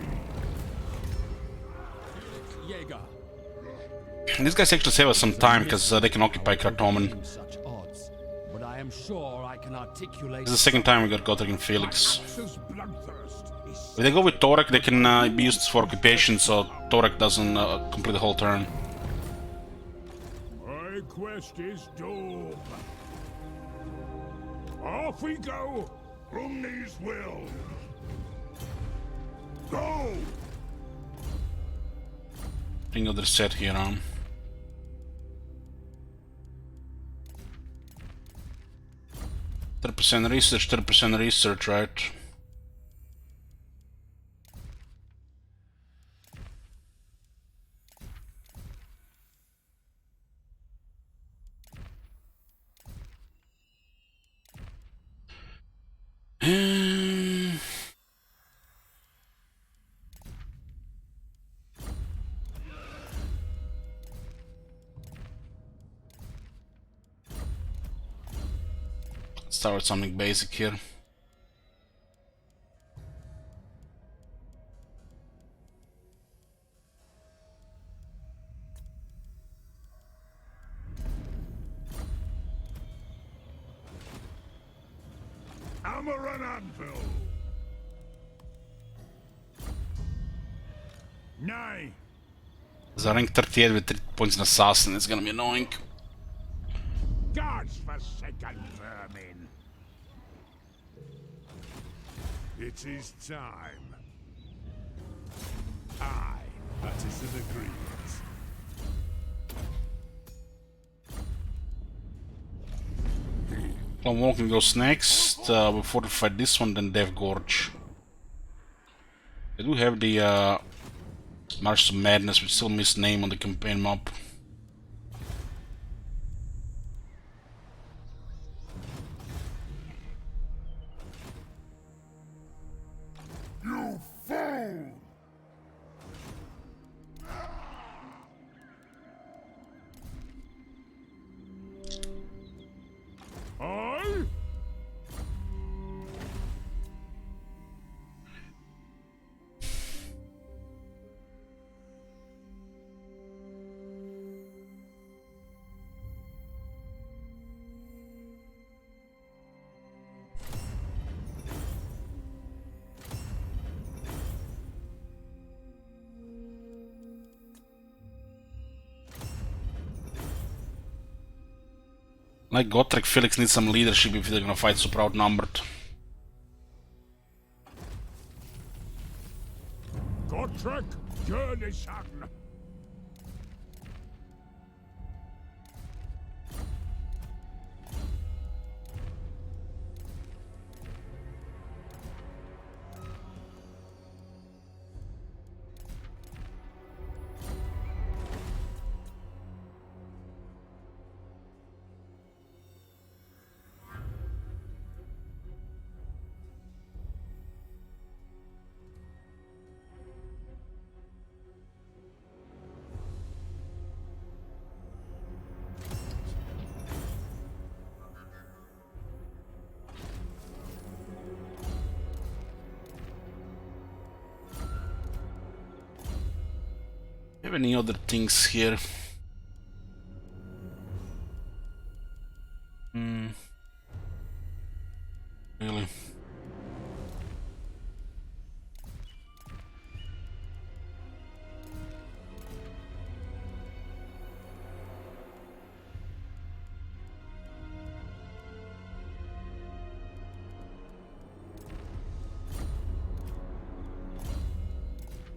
Jaeger. These guys actually save us some time because they can occupy Kartomen. Such odds, but I am sure I can articulate. This is the second time we got Gothic and Felix. Axe's bloodthirst is... If they go with Torek, they can be used for occupation, so Torek doesn't complete the whole turn. My quest is doomed. Off we go! Rumney's will. Go! Bring another set here on. %, research, 30% research, right? Start with something basic here. Hammer and anvil! Nay! There's a rank 38 with 3 points in assassin, it's gonna be annoying. God's forsaken vermin! It is time. Aye, that is an agreement. Clan Walking goes next. We fortified this one, then Death Gorge. I do have the March of Madness, we still miss name on the campaign map. You fool! Aye? Like Gotrek, Felix needs some leadership if they're gonna fight super outnumbered. Gotrek, Jörnisson. Do you have any other things here? Really?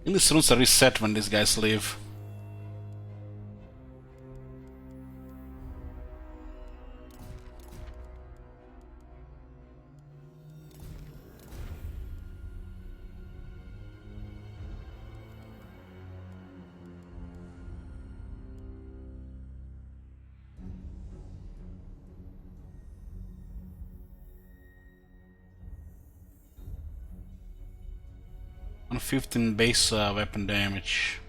And these runes are reset when these guys leave. On 15 base weapon damage.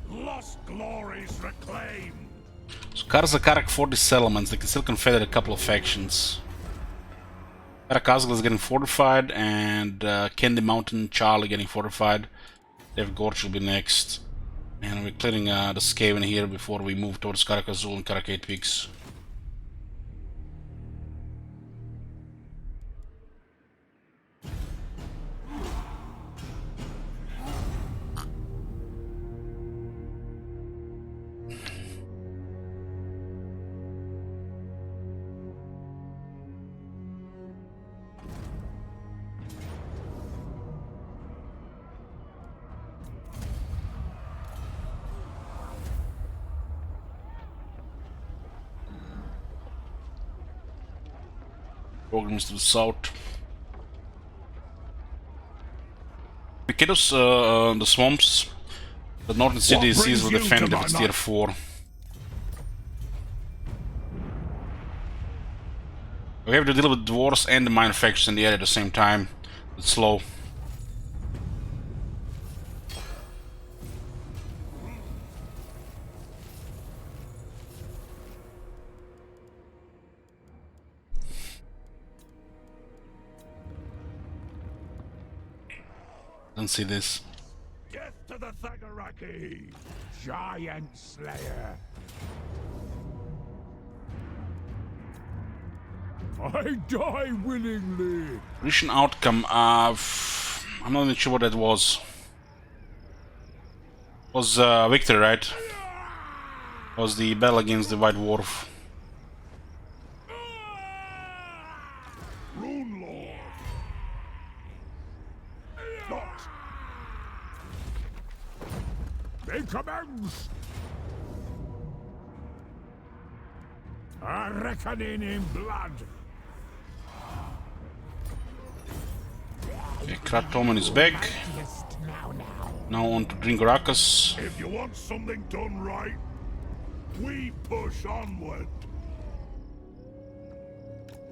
Lost glories reclaimed. So Karzakarak for the settlements, they can still confederate a couple of factions. Karakazgal is getting fortified, and Candy Mountain, Charlie getting fortified. Dev Gorge will be next. And we're clearing the Skaven here before we move towards Karakazul and Karakate Peaks. Programs to the south. Mikados, the swamps. The northern city is easily defended if it's tier 4. We have to deal with dwarves and the minor factions in the area at the same time. It's slow. Don't see this. Death to the Thagaraki, Giant Slayer. I die willingly. Mission outcome. I'm not even sure what that was. Was victory, right? Was the battle against the White Dwarf. Rune Lord. Not. They commence. A reckoning in blood. Okay, Kratoman is back. Now on to Dringorakas. If you want something done right, we push onward.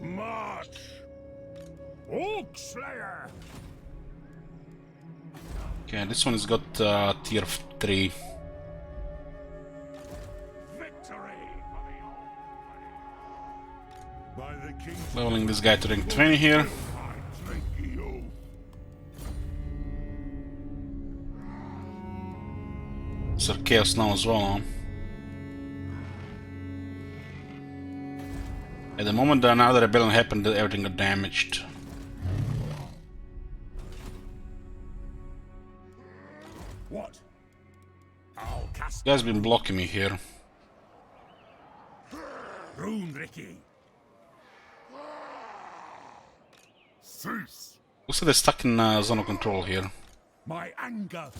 March! Oak Slayer! Okay, this one has got tier 3. Victory! By the king's Leveling this guy to rank 20 here. I drink you. Sir Chaos now as well, huh? At the moment another rebellion happened, everything got damaged. What? I'll cast You guys been blocking me here. rune, Ricky. Cease. Looks like they're stuck in zone of control here. My anger.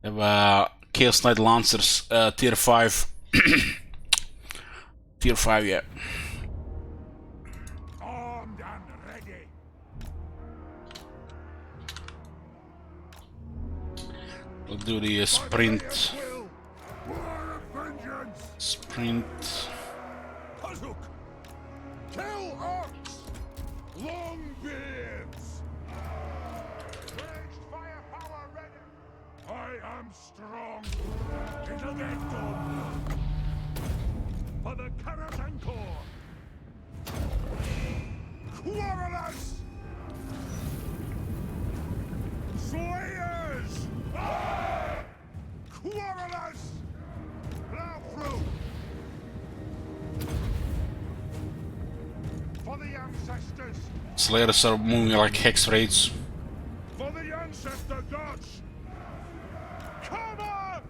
They have Chaos Knight Lancers, tier 5. Tier 5, yeah. Armed and ready. We'll do the sprint. Will. War of vengeance. Sprint. Hazuk. Kill orcs. Long beards. Ranged firepower ready. I am strong. It'll get done. For the Karazankor. Quarrelers. Slayers. Quarrelers. Plow through. For the ancestors. Slayers are moving like hex raids. For the ancestor gods! Come on!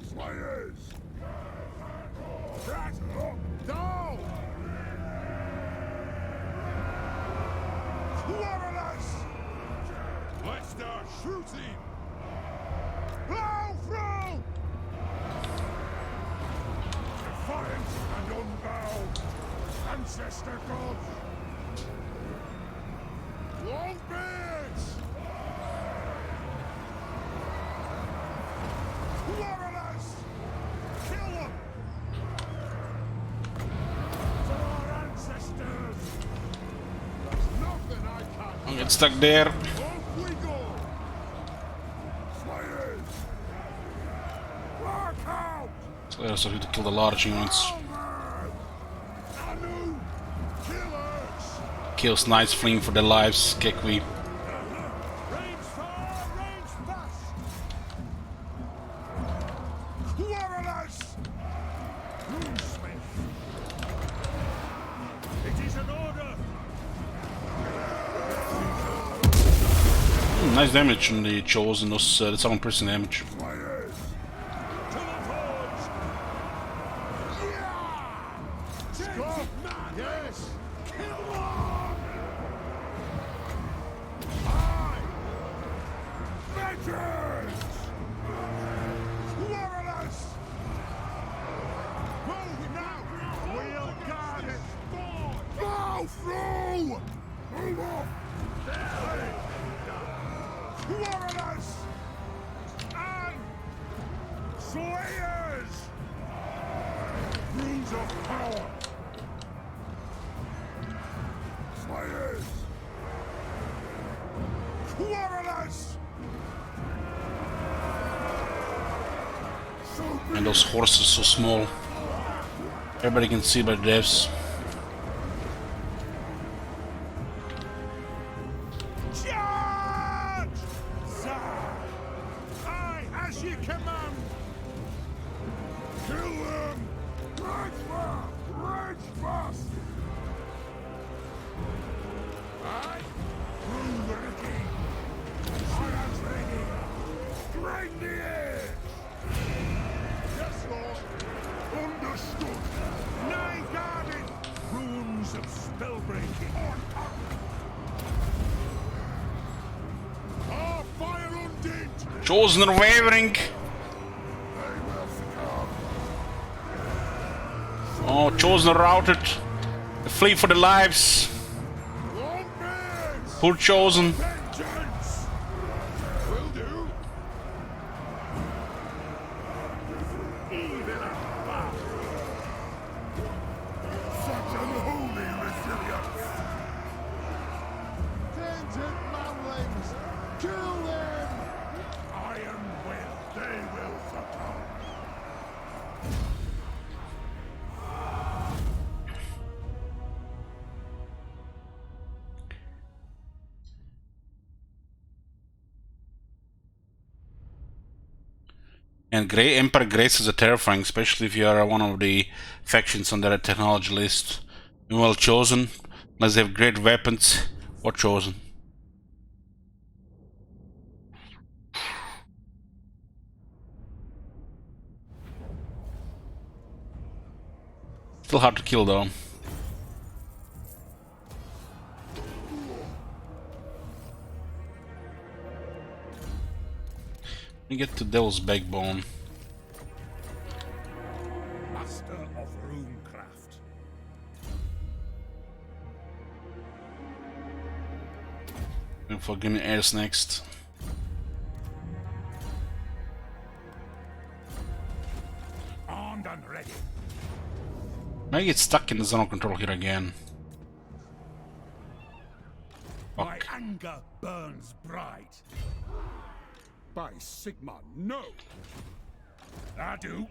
Slayers! That down! Quarrelers! Let's start shooting! Plow through! Defiant and unbound! Ancestor gods! Long beards! Quarrelers! Kill them! For our ancestors! There's nothing I can't Don't get stuck there. Off we go! Slayers! Rock out! Slayers are here to kill the large units. Anu! Killers! Chaos Knights fleeing for their lives. Kekwi. Range far, range fast! Quarrelers! Runesmith! It is an order! Nice damage on the Chosen, those 7% damage. Slayers! To the forge! Yeah! Stop! Yes! Kill one! Aye! Vengeance! Quarrelers! Move now! We'll guard it! Bow through! Move off! Quarrelers! And Slayers! Runes of power! Slayers! Quarrelers! And those horses so small. Everybody can see by the devs. Charge! Sir! Aye, as ye command! Kill them! Rage fast! Rage fast! Aye? Through the Ricky! Swords ready! Drain the edge! Yes, Lord! Understood! Nigh guarded! Runes of spellbreaking! Our fire undid! Chosen are wavering. They will succumb! Oh, Chosen are routed. They flee for their lives. Long beards! Poor Chosen. Vengeance! Will do! Even a bat! Such unholy resilience! Tainted manlings! Kill them! Iron will, they will succumb! And Grey Emperor Grace is a terrifying, especially if you are one of the factions on their technology list. Well chosen, unless they have great weapons, or chosen. Still hard to kill though. We get to Devil's Backbone. Master of runecraft. And for Green Airs next. Armed and ready. May get stuck in the zone of control here again. My anger burns bright. By Sigma, no! I do.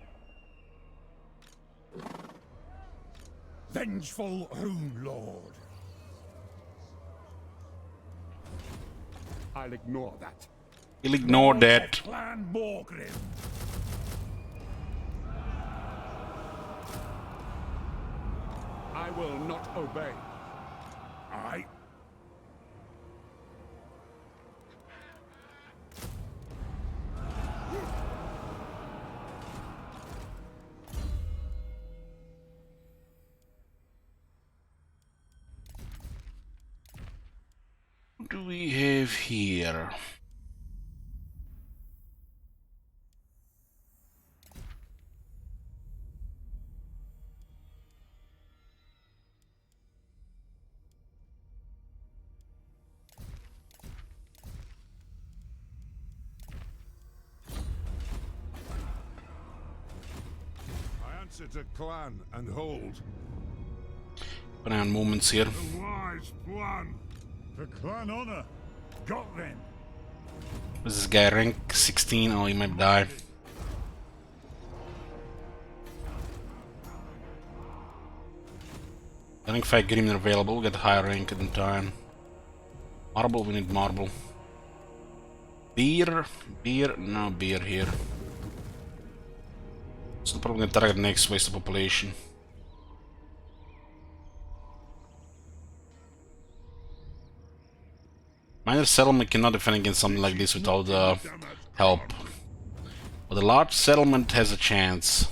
Vengeful Rune Lord. I'll ignore that. He'll ignore that. Clan Morgrim. I will not obey. I. What do we have here? I answer to clan and hold. Banana movements here. A wise plan. For clan honor. Got them. Is this guy rank 16? Oh, he might die. I think if I get him available, we'll get higher rank in time. Marble, we need marble. Beer? Beer? No beer here. So probably gonna target next, waste the population. Minor settlement cannot defend against something like this without help. But the large settlement has a chance.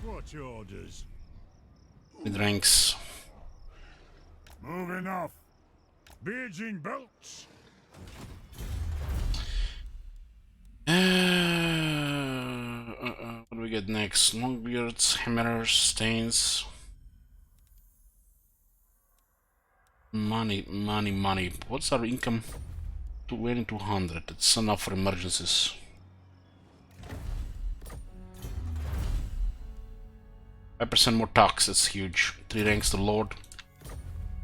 What orders? With ranks. Moving off. Beijing belts. What do we get next? Longbeards, hammerers, stains. Money, money, money. What's our income? 200. It's enough for emergencies. %5 more tax, that's huge. 3 ranks to Lord.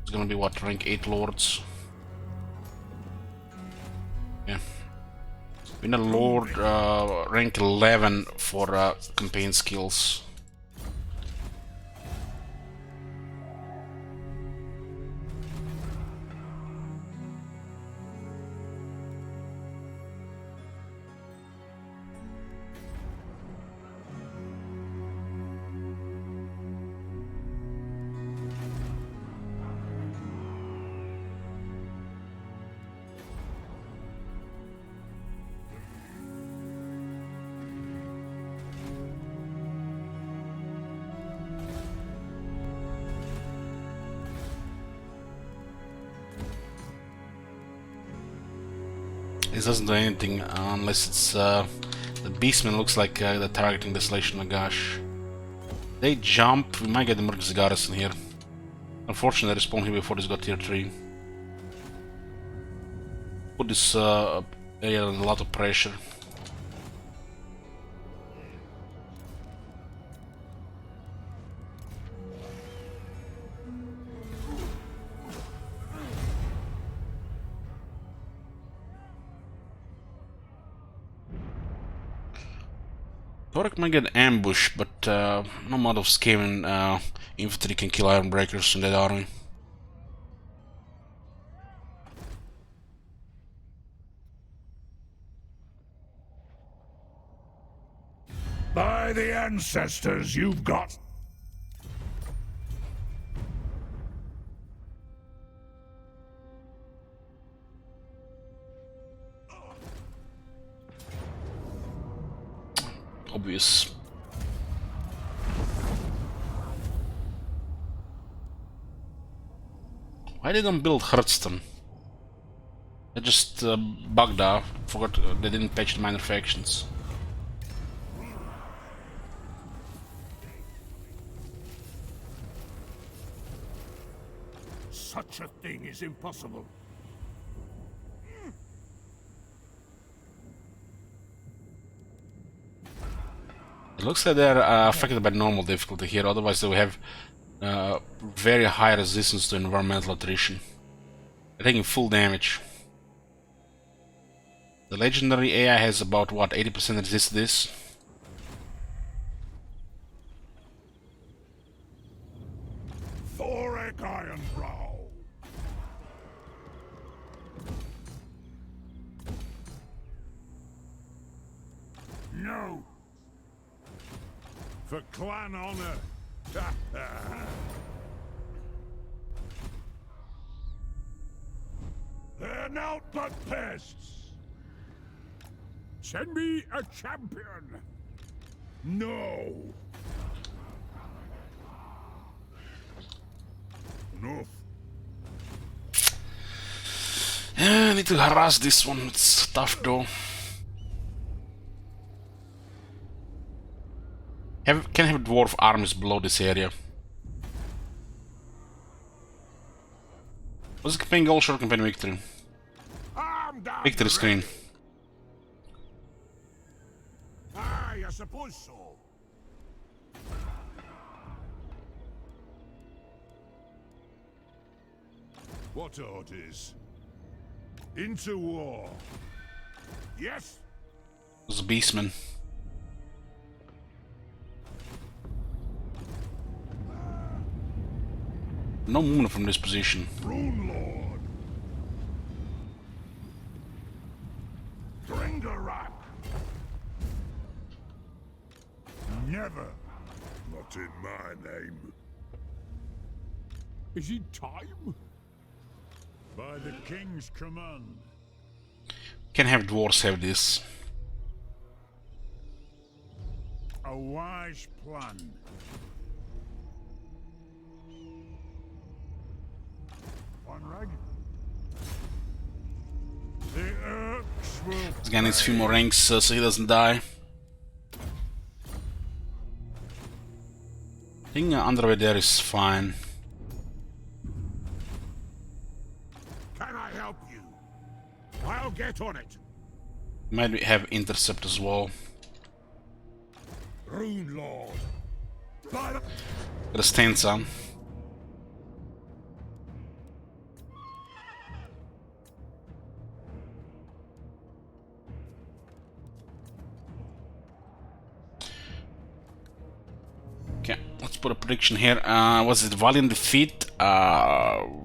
It's gonna be what, rank 8 Lords? Yeah. We need a Lord rank 11 for campaign skills. This doesn't do anything unless it's the Beastman looks like they're targeting Desolation Nagash. They jump, we might get the emergency garrison here. Unfortunately, they respawn here before this got tier 3. Put this area under a lot of pressure. Torek might get ambushed, but no amount of Skaven infantry can kill Ironbreakers in that army. By the ancestors, you've got... Obvious. Why didn't build Hearthstone? They just bugged out. Forgot they didn't patch the minor factions. Such a thing is impossible. It looks like they're affected by normal difficulty here, otherwise they will have very high resistance to environmental attrition. They're taking full damage. The legendary AI has about, what, 80% resist this? Thoric Ironbrow. No. For clan honor. They're naught but pests. Send me a champion. No. Enough. Yeah, I need to harass this one. It's tough though. Can have dwarf armies below this area. What's the campaign goal? Short campaign victory. Victory screen. Aye, I suppose so. What orders? Into war. Yes. It's Beastman. No movement from this position. Rune Lord. Gringarak. Never. Not in my name. Is it time? By the king's command. Can have dwarves have this. A wise plan. One rag. The Urks will... This guy needs a few more ranks so he doesn't die. I think underway there is fine. Can I help you? I'll get on it. Might have intercept as well. Rune Lord. By the... Got a stanza. Okay, let's put a prediction here. Was it Valiant defeat? No.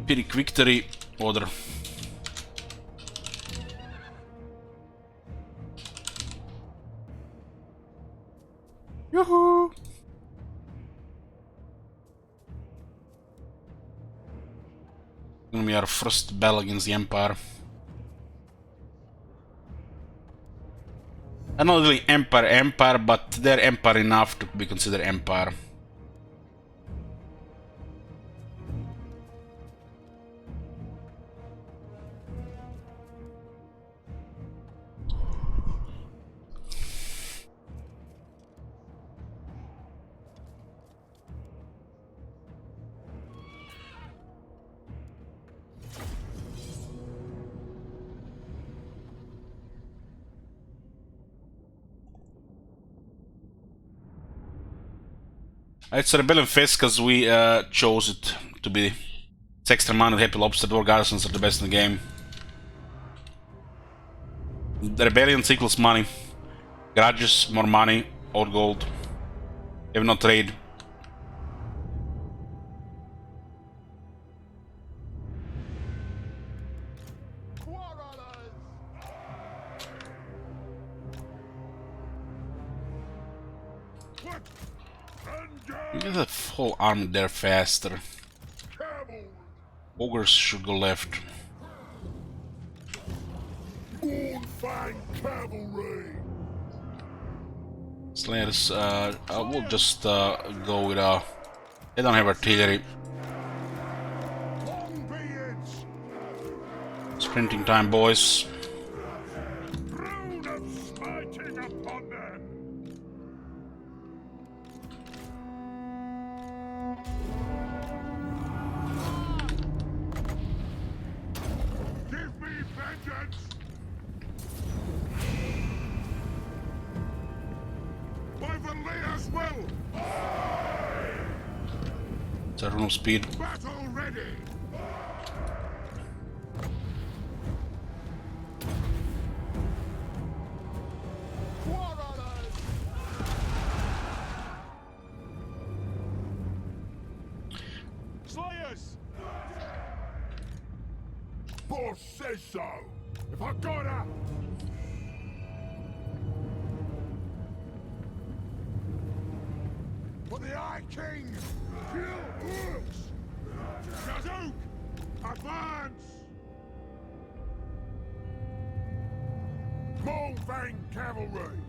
Pyrrhic victory order. Yoo-hoo! Gonna be our first battle against the Empire. Not really Empire, but they're Empire enough to be considered Empire. It's a rebellion phase because we chose it to be. It's extra mana, Happy Lobster, Dwarf Garrisons are the best in the game. The rebellion equals money. Grudges, more money, old gold. You have no trade. Get the full army there faster. Ogres should go left. Moonfang cavalry. Slayers, we'll just go with they don't have artillery. Longbeards. Sprinting time, boys. Proud of smiting upon them. Give me vengeance. By the Leah's will. It's a rune of speed. Battle ready. Warriors. Slayers! Boss says so. If I gotta. For the Eye King. Kill orcs. Shaduk. Advance. Moonfang cavalry.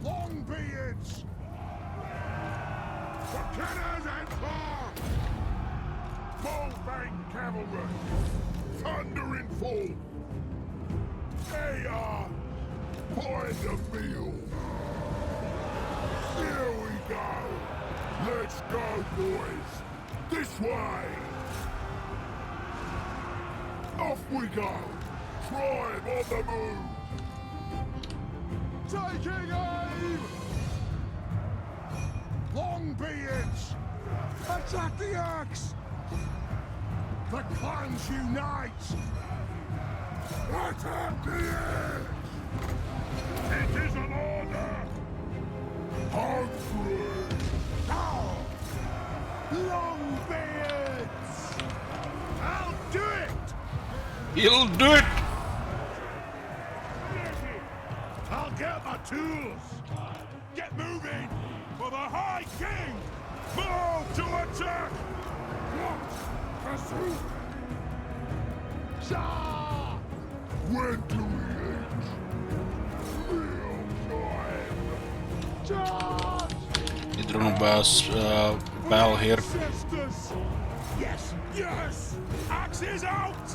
Longbeards. For cannons and far. Moonfang cavalry. Thunder in full. They are. Point the field. Here we go. Let's go, boys. This way. Off we go. Tribe on the move. Taking aim. Longbeards. Attack the axe. The clans unite. Attack the axe. It is an order! Humphrey. Now! Longbeards! I'll do it! He'll do it! I'll get my tools! Get moving! For the High King! Move to attack! Pursuit. Shah! When do we eat? Meal time. Charge! Get rune battle here. Sisters! Yes! Yes! Axes out!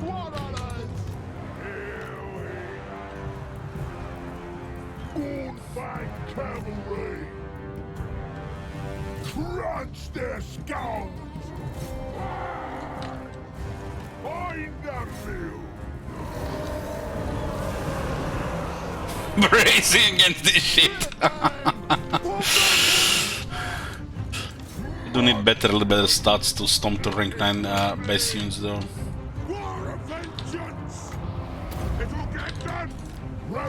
Warriors! Here we Moonfang cavalry! Crunch their skulls! Find the mill! Bracing against this shit. You do need a little better stats to stomp to rank 9 base units though. War of vengeance! It'll get done!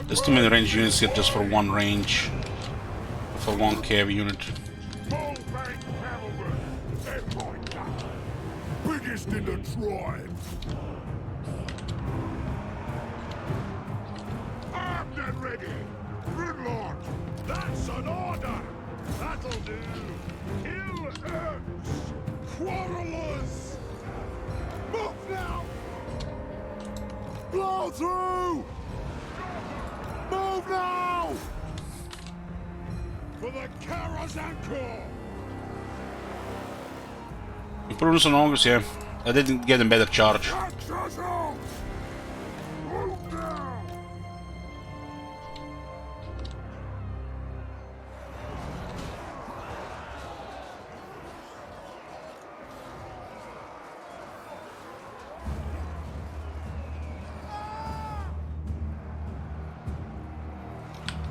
There's too many range units here just for one range. For one cav unit. Moonfang cavalry! They're right now. Biggest in the tribe! Armed and ready! Gridlord! That's an order! That'll do! Kill Ernst! Quarrelers! Move now! Blow through! Move now! For the Karazanko! Improvements on August, yeah. I didn't get a better charge. Accessor! Move now!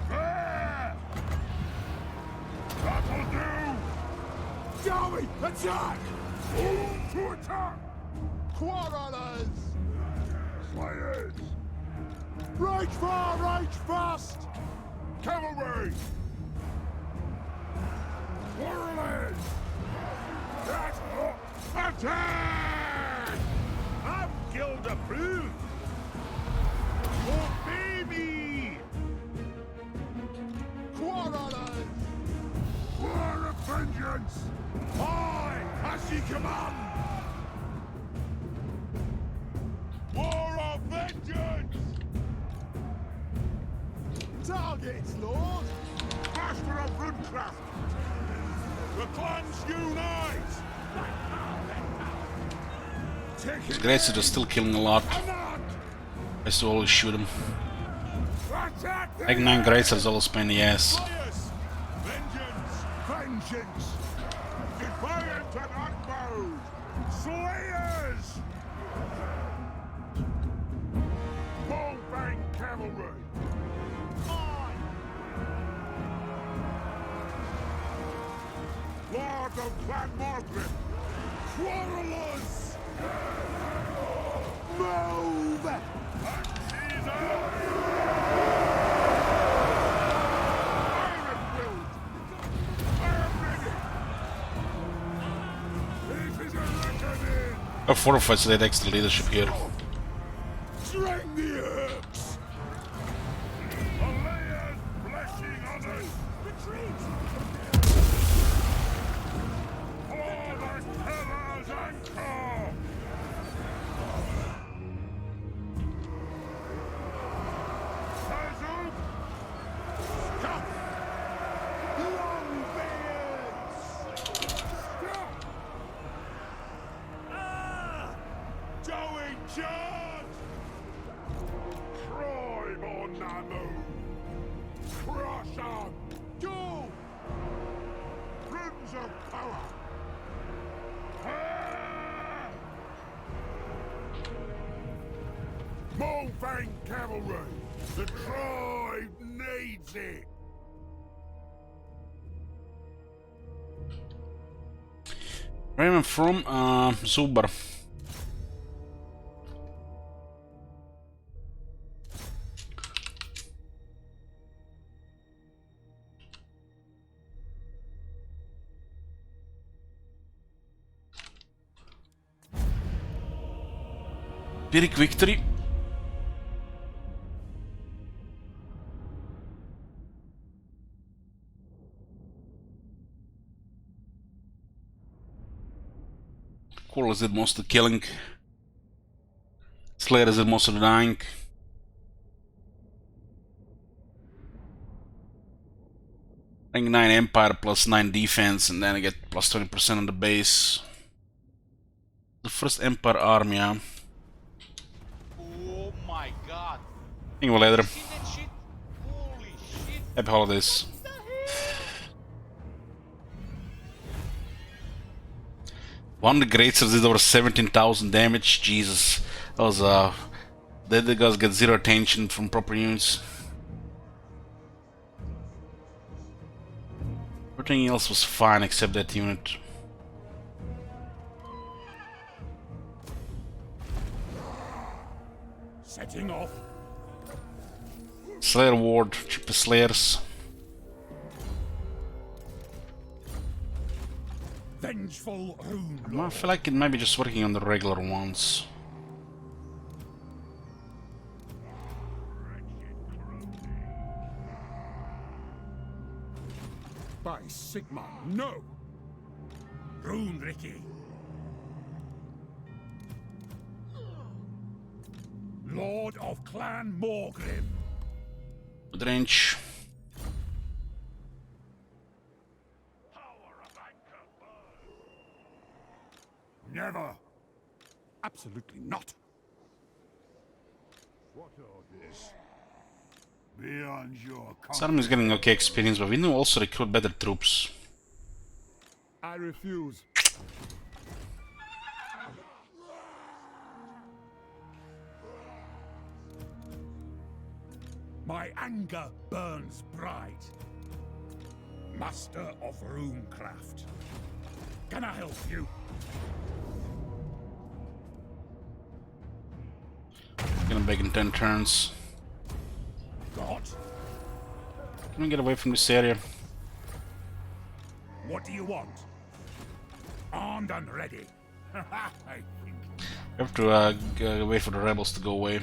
There! That'll do! Joey, attack! Move to attack! Quarrelers! Slayers! Right far, right fast! Cavalry! Quarrelers! That's up! Attack! I'm guild approved! Obey me! targets, Lord! Master of Runecraft! The clans unite! These Gracers are still killing a lot. I used to always shoot them. Like 9 Gracers always pain in the ass. Fires! Vengeance! Vengeance! Defiant and unbowed! Slayers! Bullbang cavalry! Lord of Clan Morgrim! Quarrelers! Move! Ironbrow! I am ready! This is a reckoning! Our fortified so they takes the leadership here. Drain the herbs! Aleia's blessing on us! Retreat! For the Terror's anchor! Hazoop! Scuff! Longbeards! Stop! Joey charge! Tribe on Namu! Crush on! Go! Runes of power! Mulfang cavalry! The tribe needs it! Where am I from? Zubar. Pyrrhic victory. Quarrelers did most of the killing. Slayers did most of the dying. Rank 9 Empire plus 9 defense, and then I get plus 20% on the base. The first Empire army, yeah. Oh my god. Anyway, later. See that shit? Holy shit. Happy holidays. What the hell? One of the Gracers did over 17,000 damage. Jesus. That was the guys get zero attention from proper units. Everything else was fine except that unit. Setting off! Slayer Ward, cheapest Slayers. Vengeful rune! I feel like it might be just working on the regular ones. By Sigma, no! Rune Ricky! Lord of Clan Morgrim! Good range. Never! Absolutely not! What orders? Beyond your This army is getting okay experience, but we need to also recruit better troops. I refuse. My anger burns bright. Master of Runecraft. Can I help you? Gonna beg in 10 turns. God? Can we get away from this area? What do you want? Armed and ready. I think. We have to wait for the rebels to go away.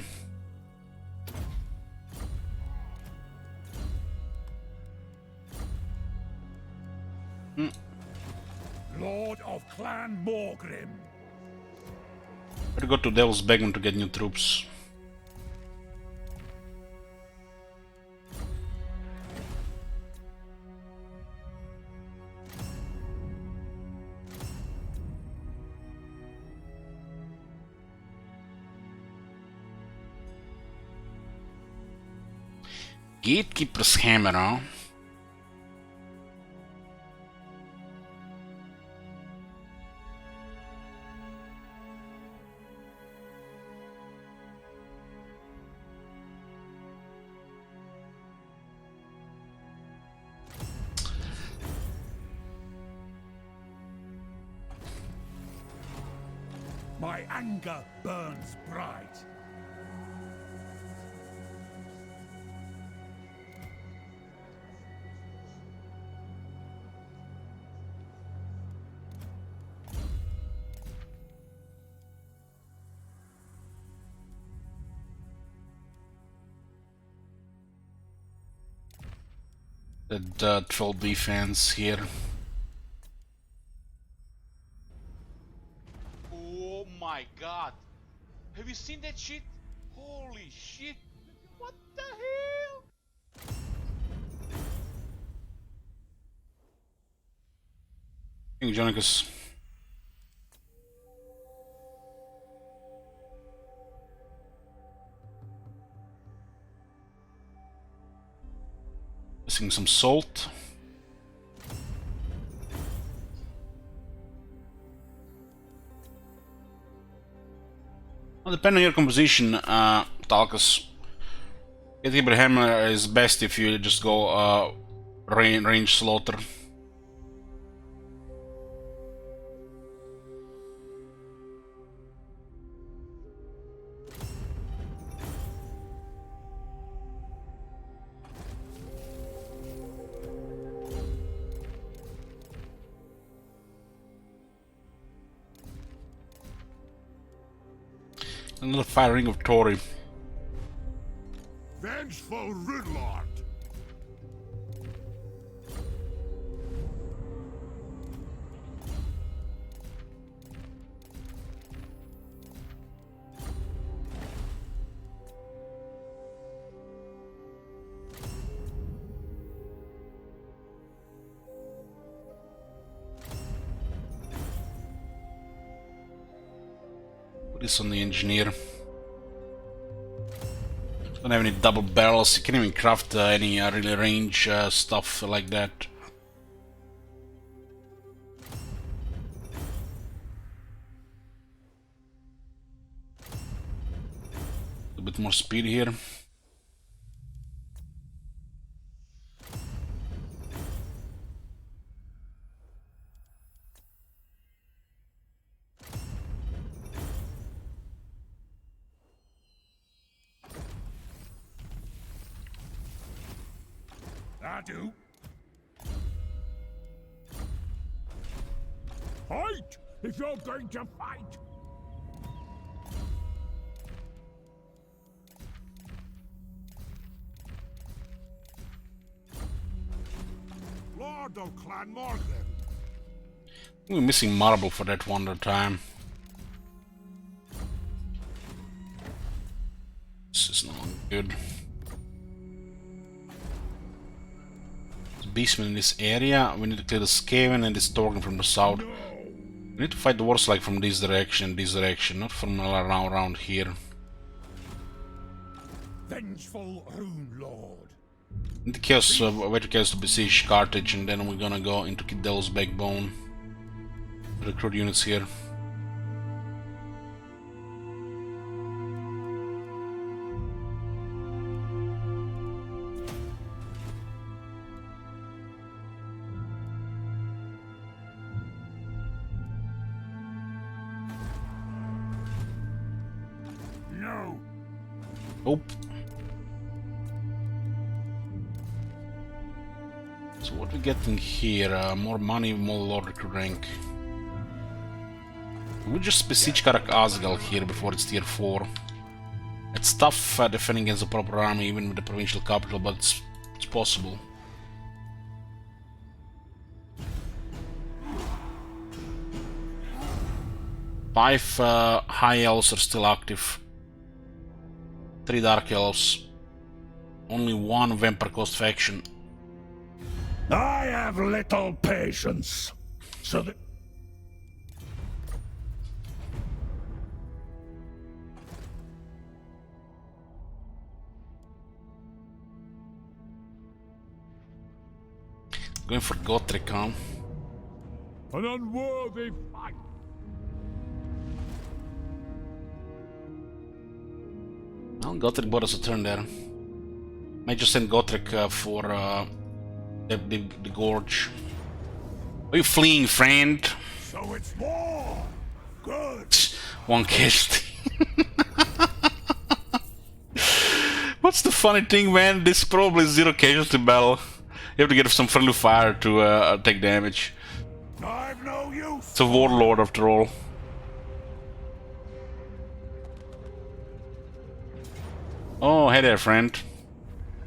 Lord of Clan Morgrim. Better go to Devil's Bagman to get new troops. Gatekeeper's hammer, huh? My anger burns bright. The 12 defense here. Oh my god. Have you seen that shit? Holy shit. What the hell? King Jonicus. Missing some salt. Well, depending on your composition, Talcus, Gatekeeper Hammer is best if you just go range slaughter. Another firing of Tory. Vengeful Runelord. Put this on the engineer. Don't have any double barrels. You can't even craft any really range stuff like that. A bit more speed here. I do. Fight! If you're going to fight! Lord of Clan Morgan. We're missing marble for that one at a time. This is not good. There's a beastman in this area. We need to clear the Skaven and this Torgon from the south. We need to fight the Warslike from this direction, not from around here. Vengeful Rune Lord. In the case, wait to case to besiege Carthage, and then we're gonna go into Kidel's backbone. Recruit units here. No. Nope. So what we getting here? More money, more Lord recruit rank. We just besiege Karak Asgal here before it's tier 4. It's tough defending against the proper army even with the provincial capital, but it's possible. Five high elves are still active. 3 dark elves. Only 1 vampire coast faction. I have little patience. So that Going for Gotrek, huh? An unworthy fight. Well, Gotrek bought us a turn there. Might just send Gotrek for the gorge. Are you fleeing, friend? So it's war. Good. One casualty. What's the funny thing, man? This is probably zero casualty battle. You have to get some friendly fire to take damage. I've no use. It's a warlord after all. Oh, hey there, friend.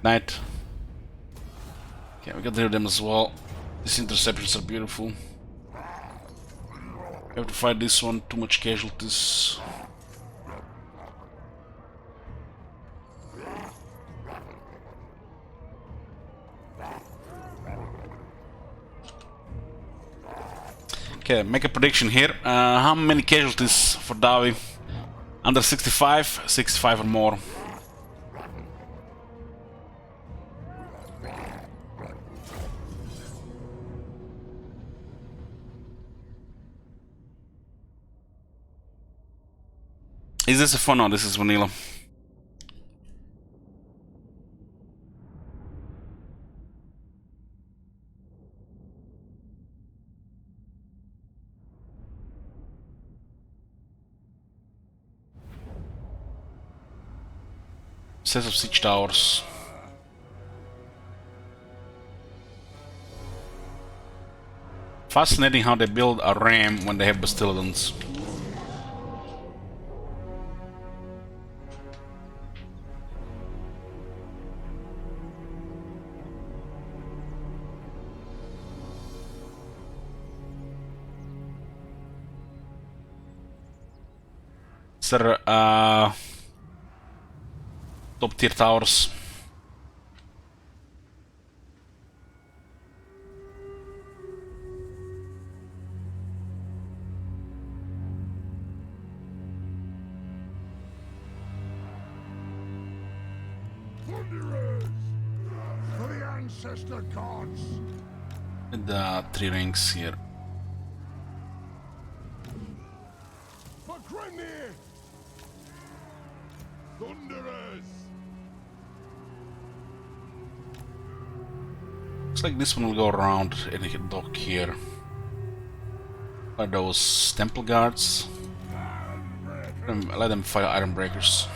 Night. Okay, we got rid of them as well. These interceptions are beautiful. We have to fight this one, too much casualties. Okay, make a prediction here. How many casualties for Davi? Under 65? 65 or more. Is this a fun or this is vanilla? Says of siege towers. Fascinating how they build a ram when they have Bastillons. Sir, top tier towers. Thunderers! For the ancestor gods! And the 3 rings here. For Grimnir! Thunderers! Looks like this one will go around and hit dock here. Are those temple guards? Let them fire iron breakers.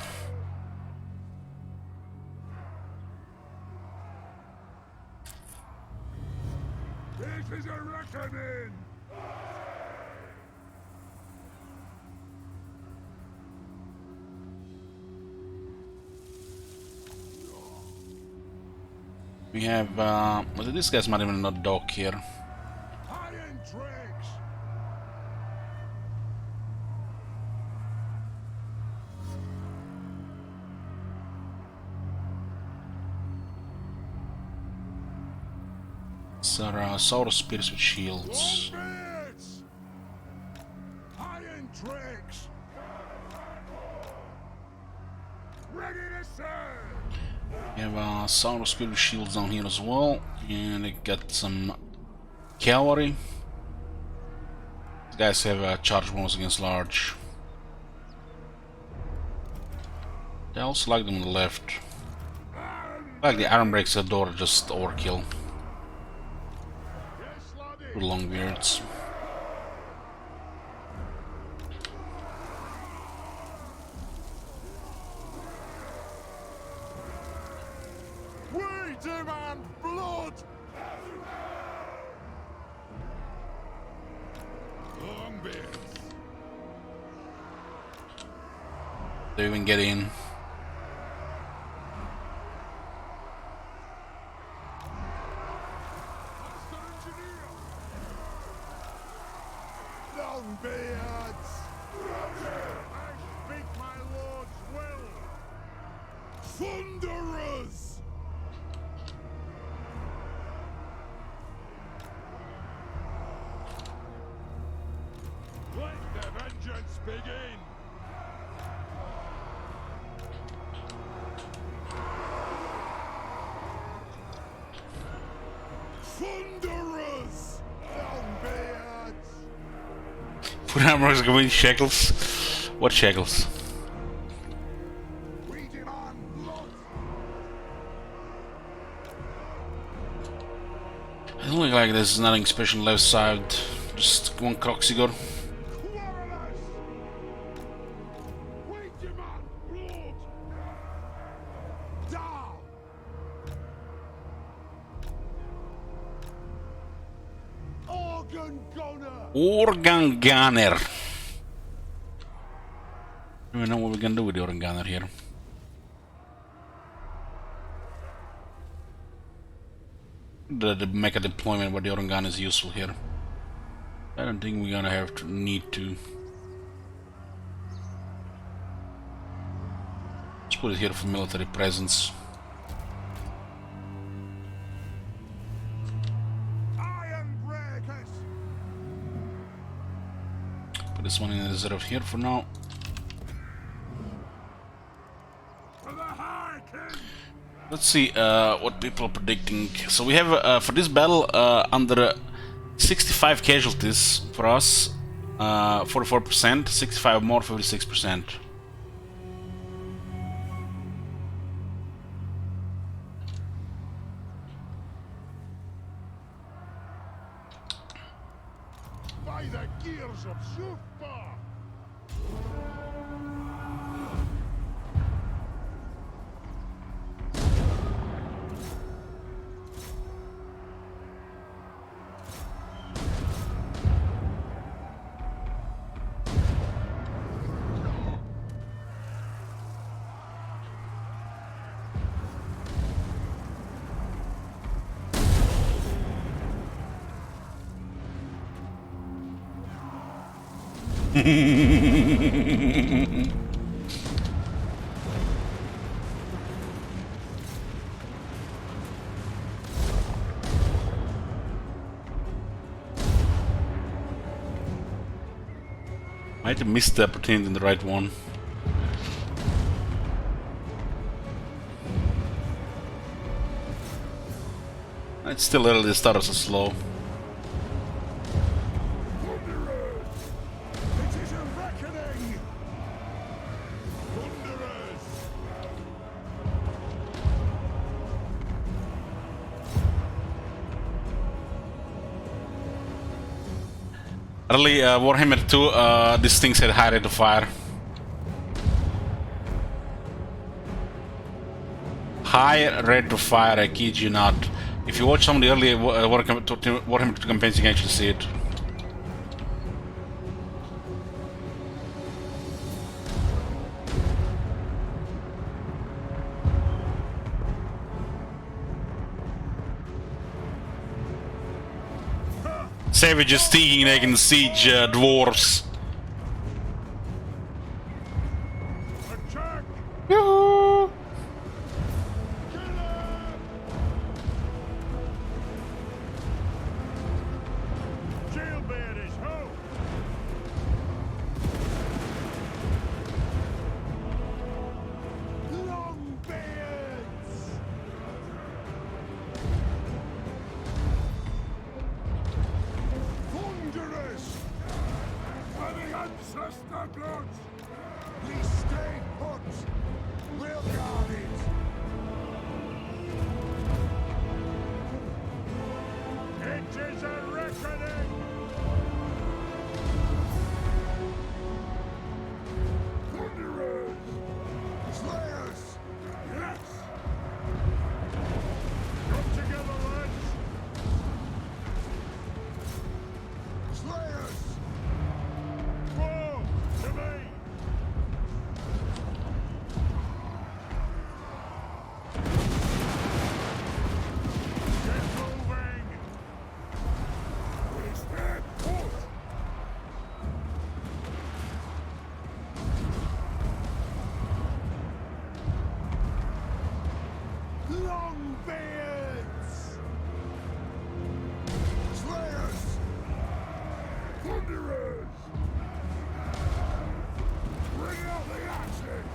This is a reckoning. We have, well, this guy's not even in a dock here. Iron dregs! Saurus spears with shields. Longbeards! Iron dregs! Ready to serve! We have Saurus spear with shields down here as well. And they got some cavalry. These guys have charge bonus against large. I also like them on the left. I like the iron breaks at door, just overkill. Yes, laddie! With long beards. We demand blood! Longbeards. They even get in. Longbeards! I speak my lord's will! Thunderers. Let the vengeance begin. Thunderers! Longbeards! Put Ironbrow's going shackles. What shackles? We demand blood! It don't look like there's nothing special left side. Just one Croxigor. Quarrelers! We demand blood! Down! Organ gunner! Organ Gunner. I don't know what we're gonna do with the Organ Gunner here. The mecha deployment where the Organ Gunner is useful here. I don't think we're gonna have to need to. Let's put it here for military presence. Iron breakers! Put this one in the reserve here for now. For the High King! Let's see what people are predicting. So we have for this battle under 65 casualties for us, 44%, 65 more, 56%. By the gears of Shufbar! Might have missed the opportunity in the right one. It's still early, the starters are slow. Thunderers! It is a reckoning! Thunderers! Early Warhammer 2, these things had high rate of fire. High rate of fire, I kid you not. If you watch some of the early Warhammer 2 campaigns, you can actually see it. Savages thinking they can siege dwarves. Attack! Yoo-hoo. Jailbearers, ho! Longbeards! Thunderers! For the ancestor gods! We stay put! We'll guard it! It is a reckoning! Thunderers! Slayers! Yes! Come together, lads! Slayers! Whoa! To me! Get moving! We stand put! Longbeards! Slayers! Thunderers! Bring out the axes!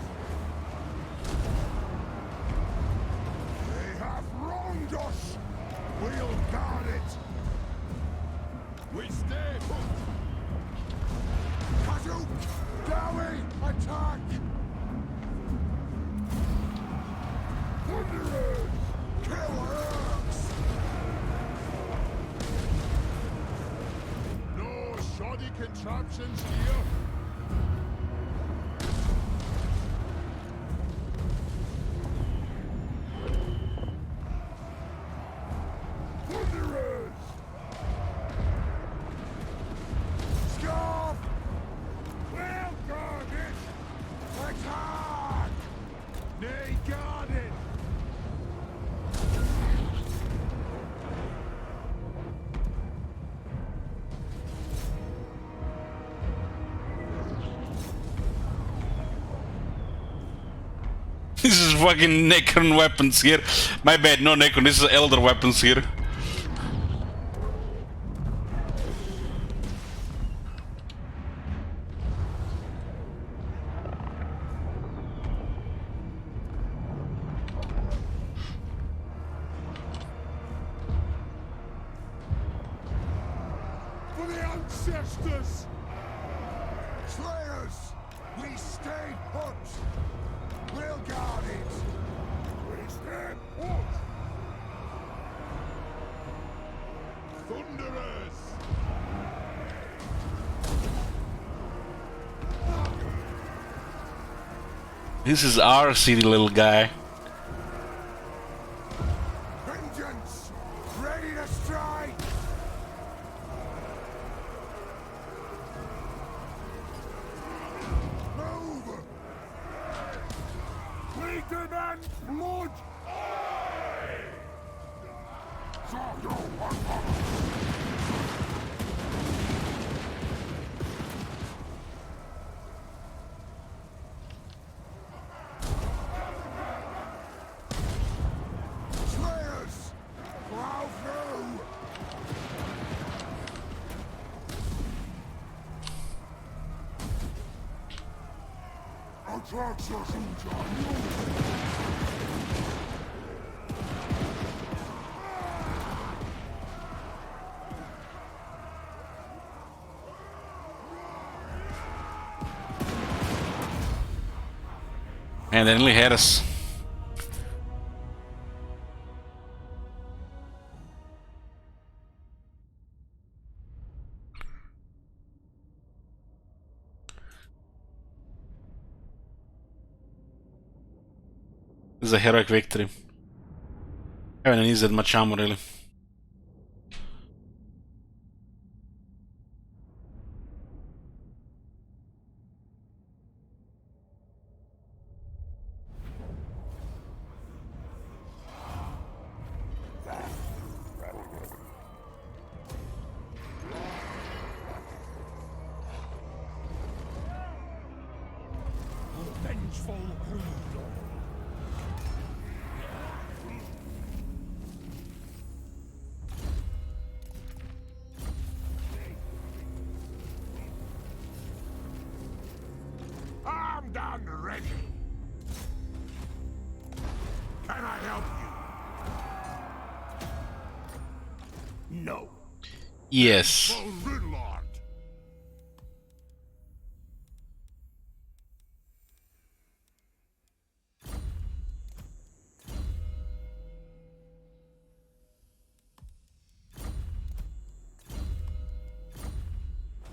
They have wronged us! We'll guard it! absence here. Wanderers! Scarf! Well guarded! Attack! Nay guarded! This is fucking Necron weapons here. My bad, no Necron, this is Elder weapons here. For the ancestors! Slayers! We stay put! We'll guard it! We stand put! Thunderers! This is our city, little guy. Vengeance! Ready to strike! Move! We demand blood! Slayers! Plow through! Attack And they nearly had us. This is a heroic victory. I haven't used that much ammo really. Vengeful ruler. Armed and ready! Can I help you? No. Yes. Oh, Ridlord!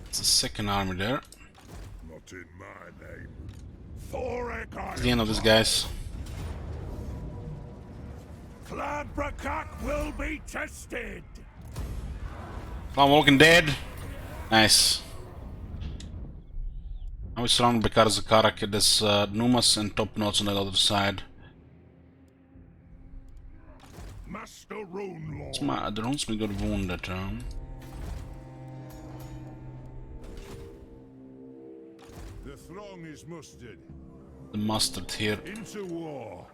It's the second army there. Not in my name. Thoric It's the end of this, guys. Cladbrakak will be tested! I'm Walking Dead. Nice. Now we're surrounded by Karzakarak. There's Numas and Top Notes on the other side. Master Rune Lord. The runesmith got wounded. The throng is mustered. The mustard here. Into war.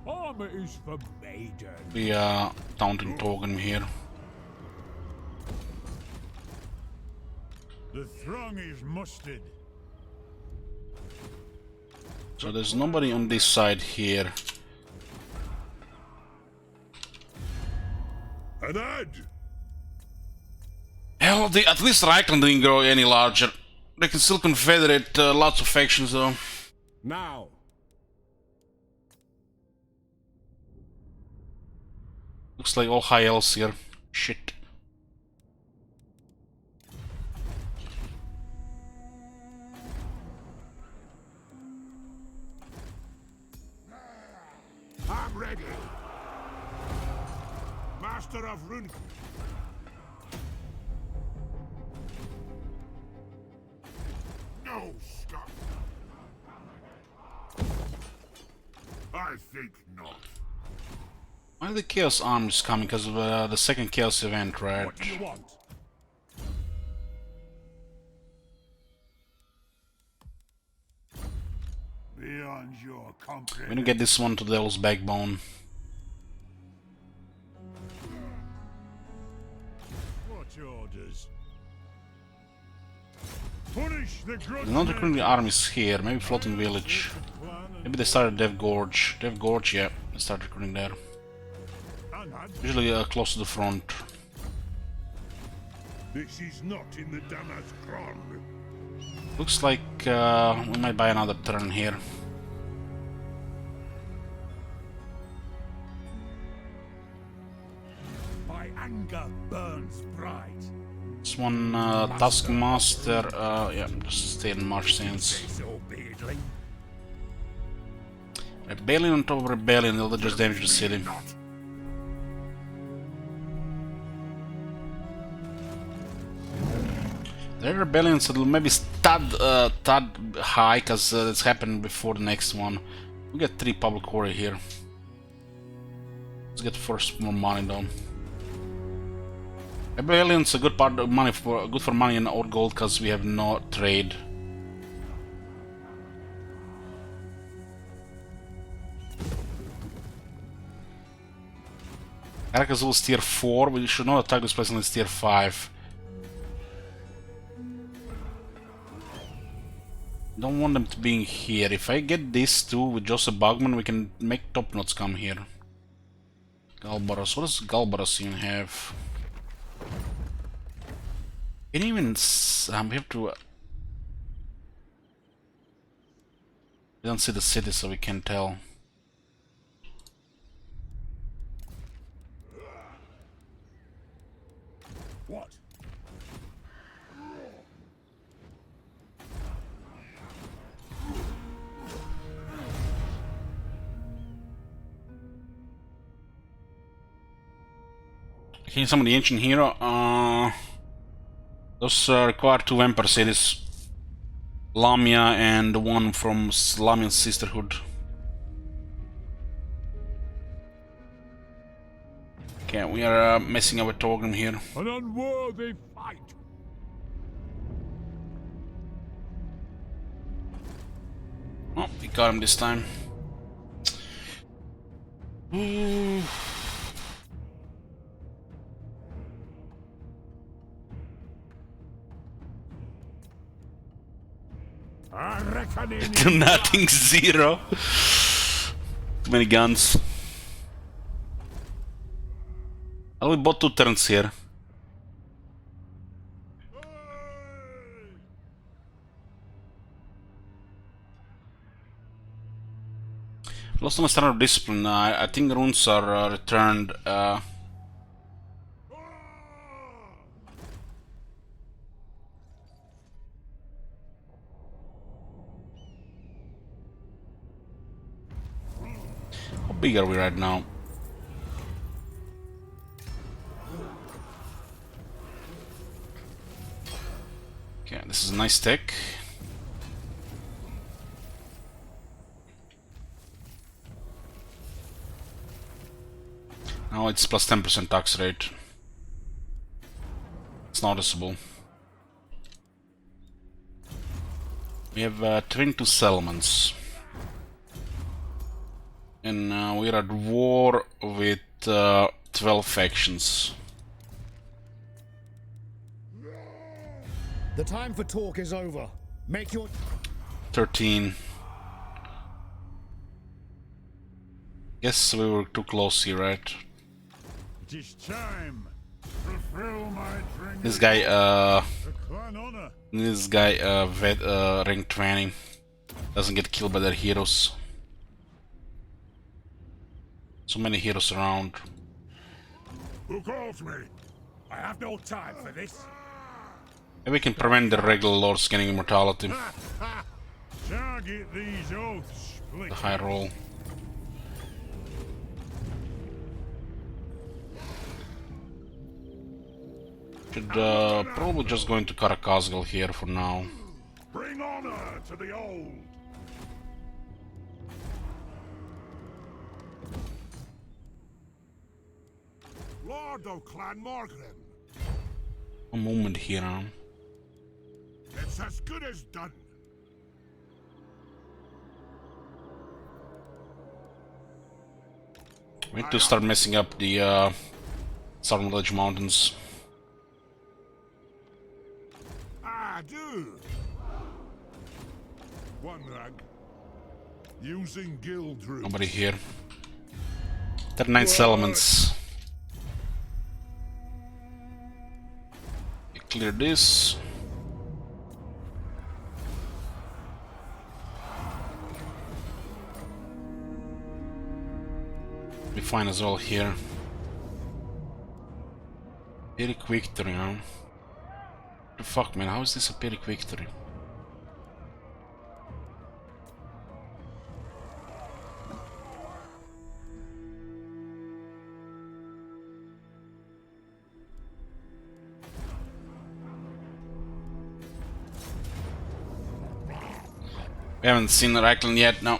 Armor is for maiden. We are taunting Torgrim here. The throng is mustered. So there's nobody on this side here. An ad! Hell, at least Reichland didn't grow any larger. They can still confederate lots of factions though. Now, Looks like all high elves here. Shit. ready. Master of Rune. No stop. I think not. Why are the Chaos Arms coming? Because of the second Chaos event, right? What do you want? Beyond your We're comprehension. gonna get this one to Devil's Backbone. What orders? Punish the There's grudge. not recruiting armies here. Maybe Floating Village. Maybe they started Dev Gorge. Dev Gorge, yeah. They started recruiting there. Usually close to the front. This is not in the Damas Kron. Looks like we might buy another turn here. My anger burns bright. This one, Taskmaster, yeah, just stay in March Sands. So beardling. Rebellion on top of Rebellion, they'll just damage the city. Their rebellions will maybe tad high, because it's happened before the next one. We get 3 public quarry here. Let's get first more money though. Rebellion's a good part of money for good for money in old gold because we have no trade. Caracazul is tier 4, we should not attack this place unless it's tier 5. Don't want them to be in here. If I get these two with Joseph Bugman, we can make top knots come here. Galbaros, what does Galbaros even have? Can you even we have to we don't see the city, so we can't tell. What? Can you summon the ancient hero? Those require 2 Vampire cities. Lamia and the one from Lamian Sisterhood. Okay, we are messing up with Torgrim here. An unworthy fight. Oh, we got him this time. Ooh. I reckon in Do nothing, 0. Too many guns. Oh, we bought 2 turns here. Lost my standard of discipline. I think runes are returned. How big are we right now? Okay, this is a nice tech. Now it's plus 10% tax rate. It's noticeable. We have 22 settlements. And we're at war with 12 factions. The time for talk is over. Make your 13. Guess we were too close here, right? It is time. Fulfill my dream. This guy, The clan honor. rank 20. Doesn't get killed by their heroes. So many heroes around. Who calls me? I have no time for this. Maybe we can prevent the regular lords getting immortality. Target these oaths. The high roll. Should probably just go into Karakazgal here for now. Bring honor to the old. Lord of Clan Morgrim. A moment here now. It's as good as done. We need to start messing up the Southern Village Mountains. I do. One rag. Using guild routes. Nobody here. 39 settlements. Clear this. Be fine as well here. Pyrrhic victory, huh? What the fuck, man? How is this a Pyrrhic victory? We haven't seen Reichland yet, no.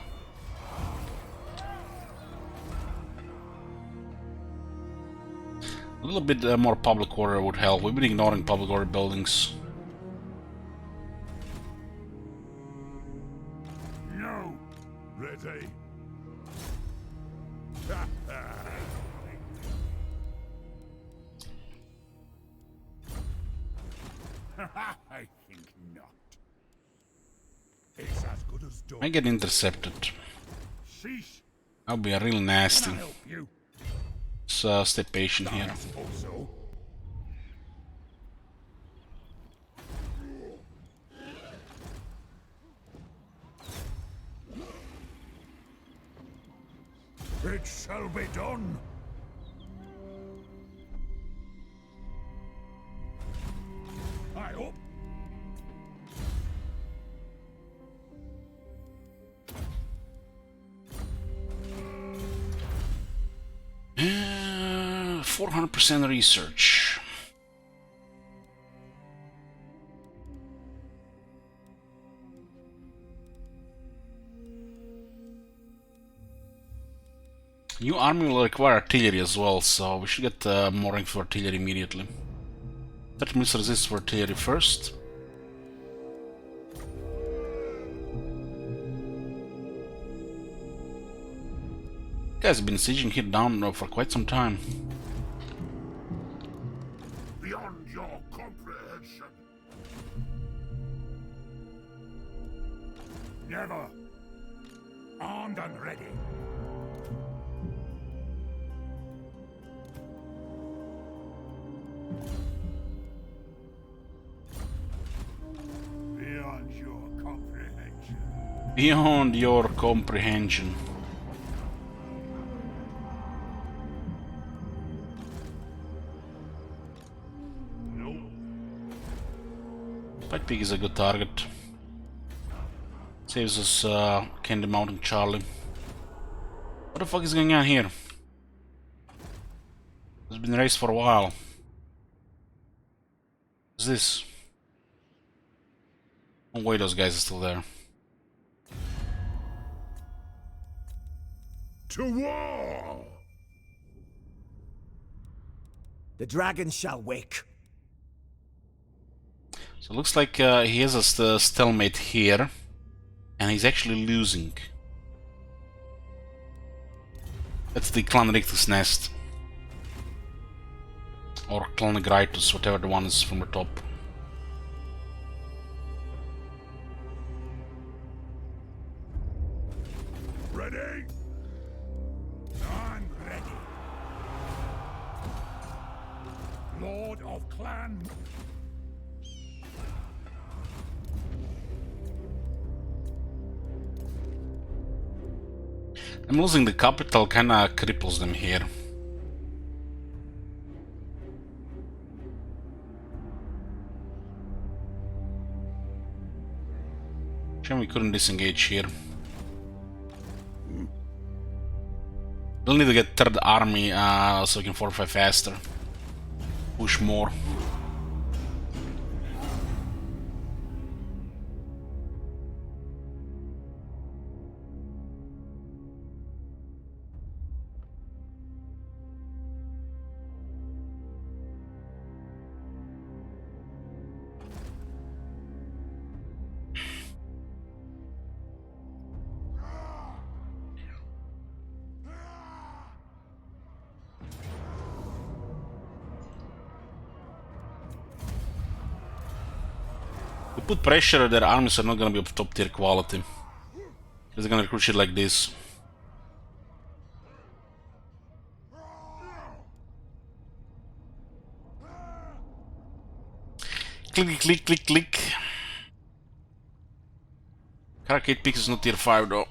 A little bit more public order would help. We've been ignoring public order buildings. No. Ready. I think not. It's as good as done. I get intercepted. Cease. That'll be real nasty. Can I help you? So stay patient here. I suppose so. It shall be done. I hope. Uh, 400% research. New army will require artillery as well, so we should get more rank for artillery immediately. 30 minutes resist for artillery first. Guys have been sieging here down for quite some time. Beyond your comprehension. Never. Armed and ready. Beyond your comprehension. Beyond your comprehension. Nope. White Pig is a good target. Saves us Candy Mountain Charlie. What the fuck is going on here? It's been raced for a while. What's this? Oh wait, those guys are still there. To war! The dragon shall wake. So it looks like he has a stalemate here, and he's actually losing. That's the Clan Rictus nest. Or Clan Gritus, whatever the one is from the top. Ready? I'm ready. Lord of Clan. I'm losing the capital, kinda cripples them here. Shame we couldn't disengage here. We'll need to get third army so we can fortify faster. Push more. put pressure, their armies are not gonna be of top tier quality. They're gonna recruit shit like this. Click, click, click, click. Arcade Peak is not tier 5 though.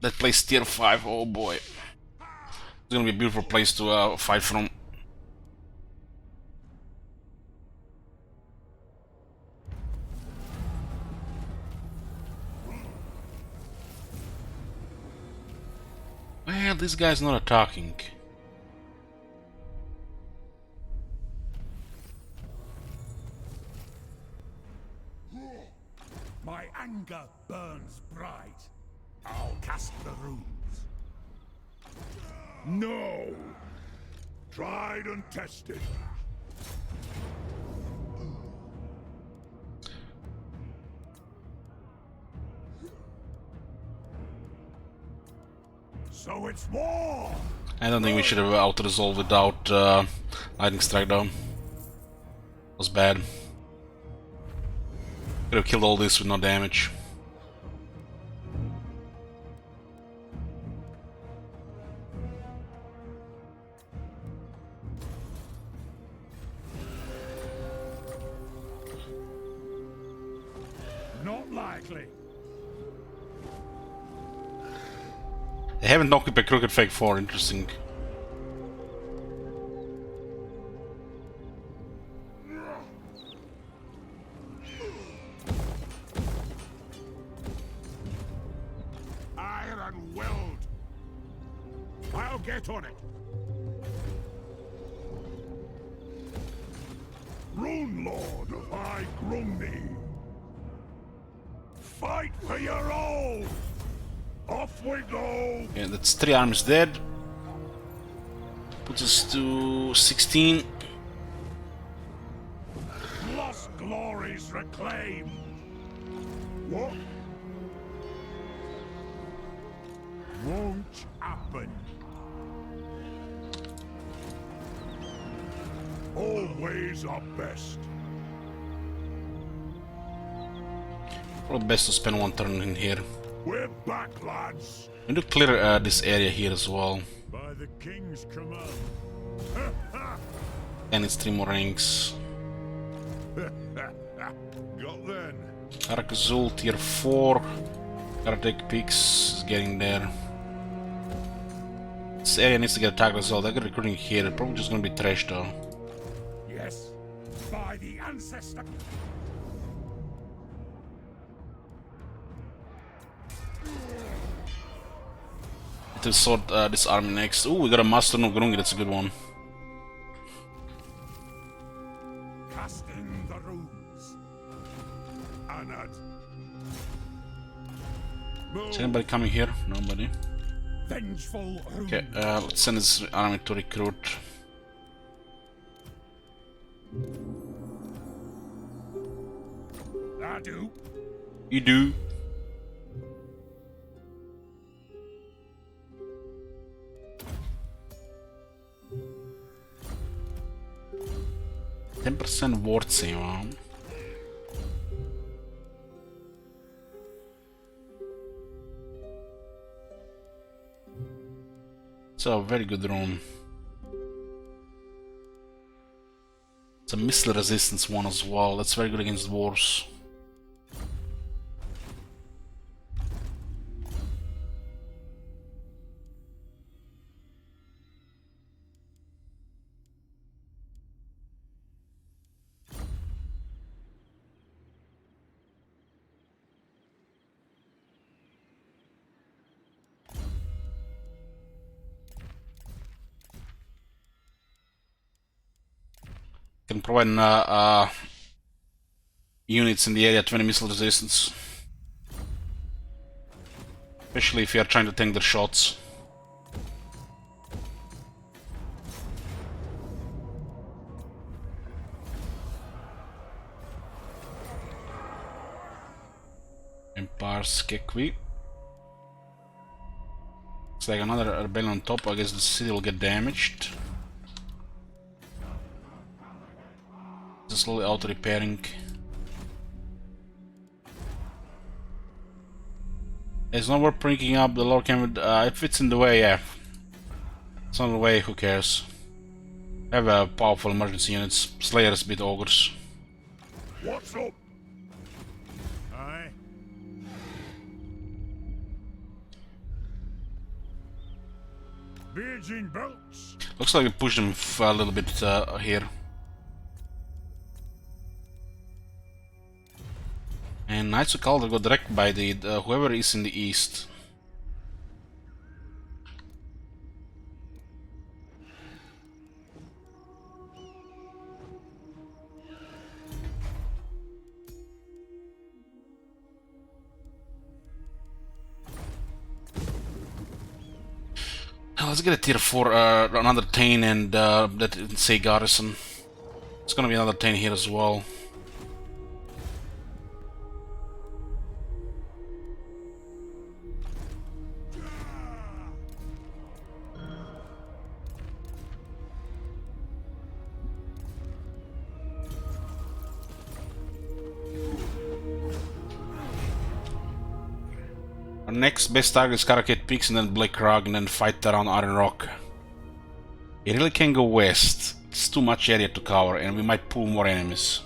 That place tier 5, oh boy. It's gonna be a beautiful place to fight from. Well, this guy's not attacking. My anger burns bright. I'll cast the runes. No! Tried and tested. So it's war! I don't think we should have auto-resolved without lightning strike though. Was bad. Could have killed all this with no damage. Not likely. They haven't knocked up a Crooked Fake 4, interesting. Iron weld. I'll get on it. Rune Lord of High Grundy. Fight for your own! Off we go! Yeah, that's 3 armies dead. Puts us to 16. Lost glories reclaimed! What? Won't happen. Always are best. Probably best to spend one turn in here. We're back, lads. We need to clear this area here as well. By the king's command. And it's 3 more rings. Got then. Arakazul tier 4. Karate Peaks is getting there. This area needs to get attacked as well. They're recruiting here. They're probably just gonna be trashed though. Yes, by the ancestor. To sort this army next. Ooh, we got a Master of Grungi, that's a good one. Casting the runes. Anad. Is anybody coming here? Nobody. Vengeful runes. Okay, let's send this army to recruit. I do. You do. %% ward save, huh? It's a very good rune. It's a missile resistance one as well. That's very good against dwarves. Can provide units in the area 20 missile resistance, especially if you are trying to tank their shots. Empire Skekwi. It's like another rebellion on top. I guess the city will get damaged. Slowly auto repairing. It's not worth bringing up the lower camp. If it's in the way, yeah. It's not in the way, who cares? Have a powerful emergency units. Slayers beat ogres. What's up? Aye. Beijing belts. Looks like we pushed them a little bit here. And Knights of Calder go direct by the whoever is in the east. Let's get a tier 4, another Tain and that say garrison. It's gonna be another Tain here as well. Our next best target is Karakate Peaks and then Black Rock and then fight around Iron Rock. It really can go west. It's too much area to cover and we might pull more enemies.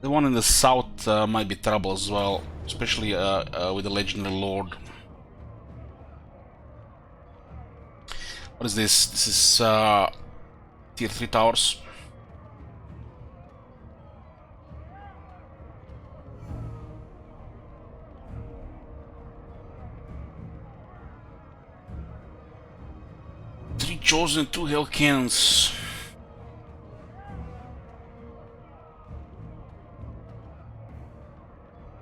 The one in the south might be trouble as well, especially with the Legendary Lord. What is this? This is tier 3 towers. Three chosen, 2 hell cannons.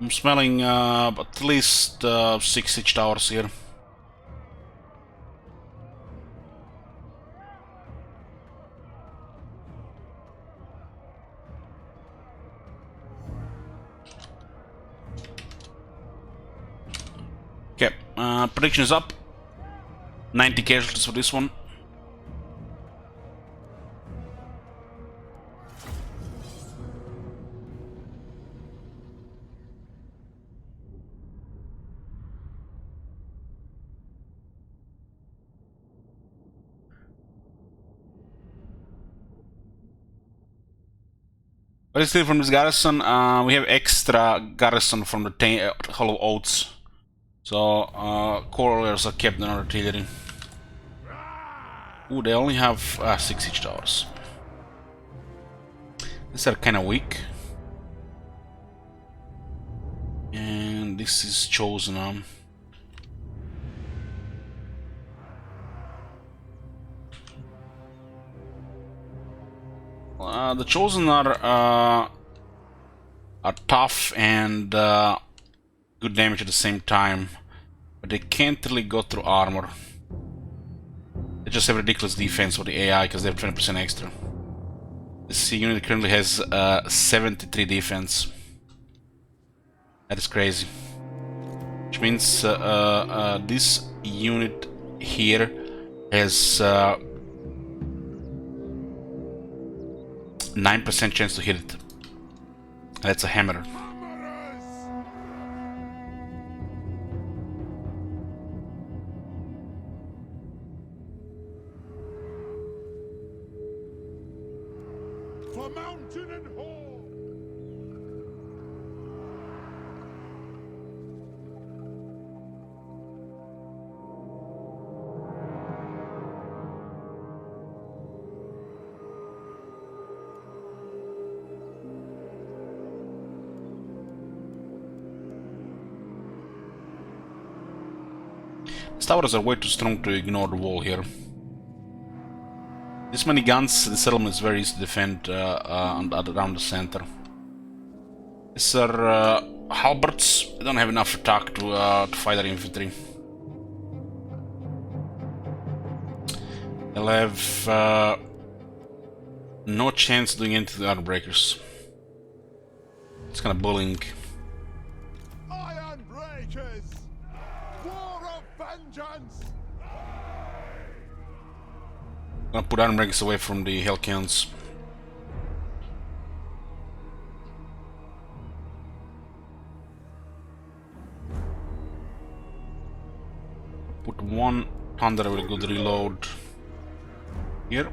I'm smelling at least 6 siege towers here. Okay, prediction is up. 90 casualties for this one. What is still from this garrison? We have extra garrison from the Hollow Oats. So, corridors are kept in artillery. Ooh, they only have 6 siege towers. These are kinda weak. And this is chosen. The chosen are tough and good damage at the same time, but they can't really go through armor. They just have ridiculous defense for the AI because they have 20% extra. This unit currently has 73 defense. That is crazy. Which means this unit here has 9% chance to hit it. That's a hammer. For mountain and hall. These towers are way too strong to ignore the wall here. This many guns, the settlement is very easy to defend around the center. These are halberds. They don't have enough attack to fight our infantry. They'll have no chance doing anything to the Ironbreakers. It's kind of bullying. Ironbreakers! War of vengeance! Gonna put Ironbrow away from the Hellcans. Put one Thunder with a good reload here.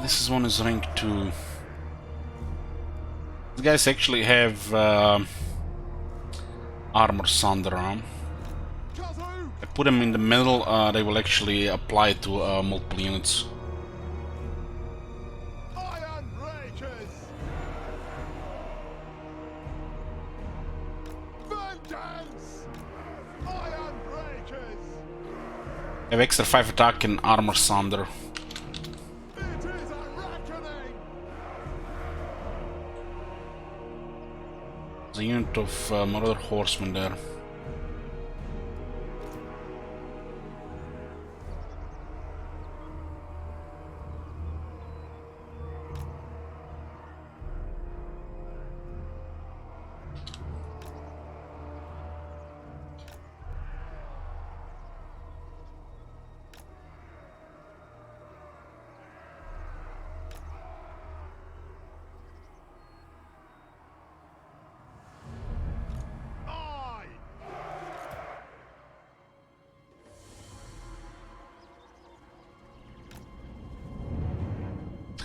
This one is rank 2. These guys actually have armor thunder on. I put them in the middle, they will actually apply to multiple units. Iron breakers! Vengeance! Iron breakers! They have extra 5 attack and armor thunder. It is a reckoning! There's a unit of Marauder Horsemen there.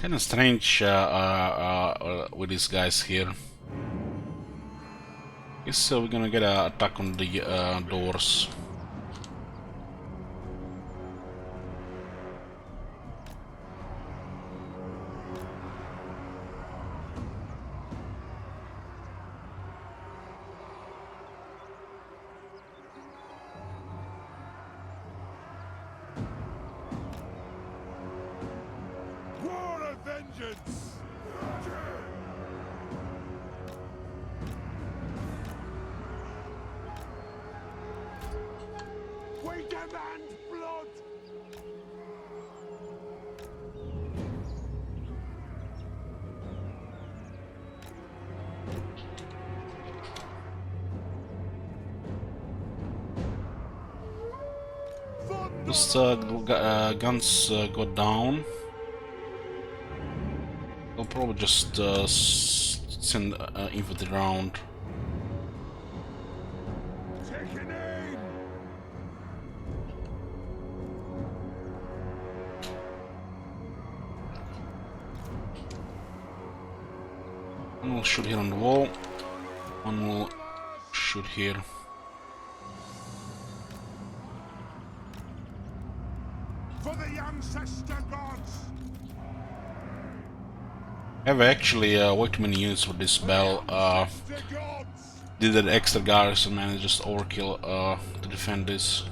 Kind of strange with these guys here. Guess we're gonna get an attack on the doors. Vengeance! We demand blood! Just guns go down. I'll probably just send infantry around. Taking aim! One will shoot here on the wall. One will shoot here. For the ancestor gods! I have actually way too many units for this battle. Did an extra garrison, man, it's just overkill to defend this.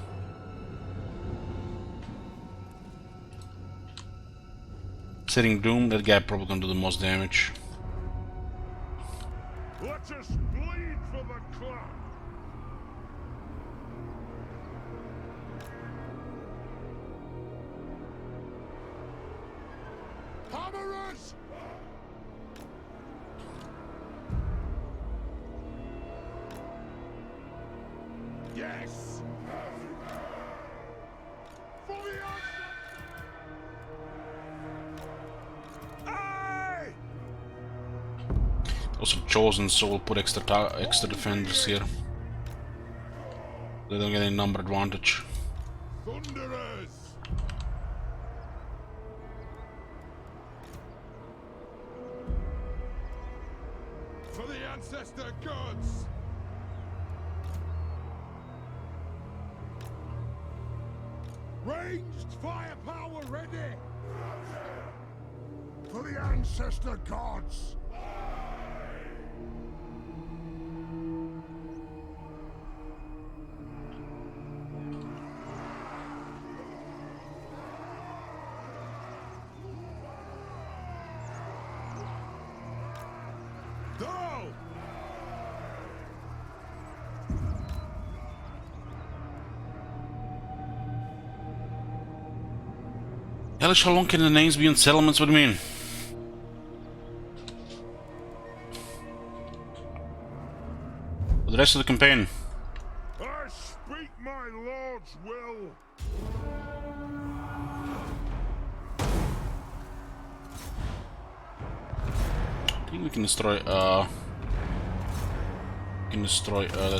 Setting Doom, that guy probably gonna do the most damage. Let us bleed for the clan! Hammerers! Yes! For the Aye! Also chosen, so we'll put extra defenders here. They don't get any number advantage. Thunderers! For the ancestor gods! Ranged firepower ready! For the ancestor gods! Hellish, how long can the names be on settlements? What do you mean? For the rest of the campaign. I speak my lord's will. I think we can destroy the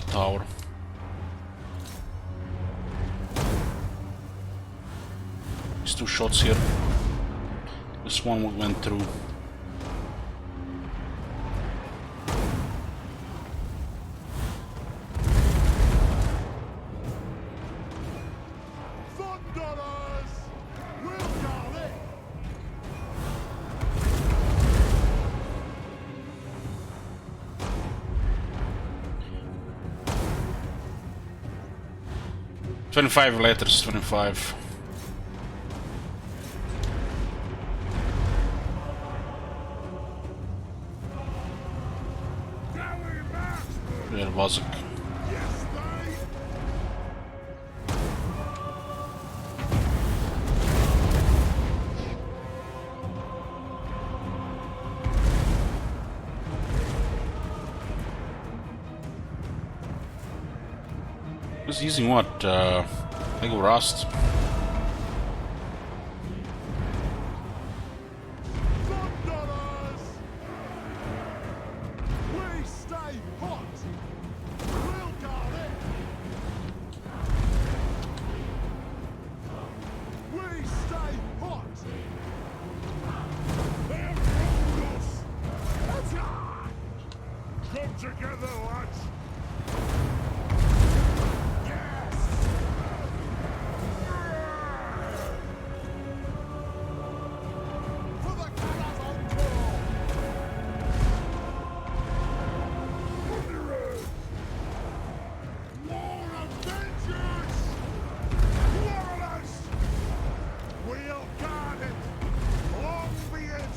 tower. There's 2 shots here. This one went through. Thunderers! We'll got it! $25 letters, 25. There was a... Yes, they! was using what? Lego Rust. Thunderers! We stay hot! We'll got it! We stay hot! They're wronged us. Come together, lads. For the colours on call! War of vengeance! Warriors! We'll guard it. Long be it.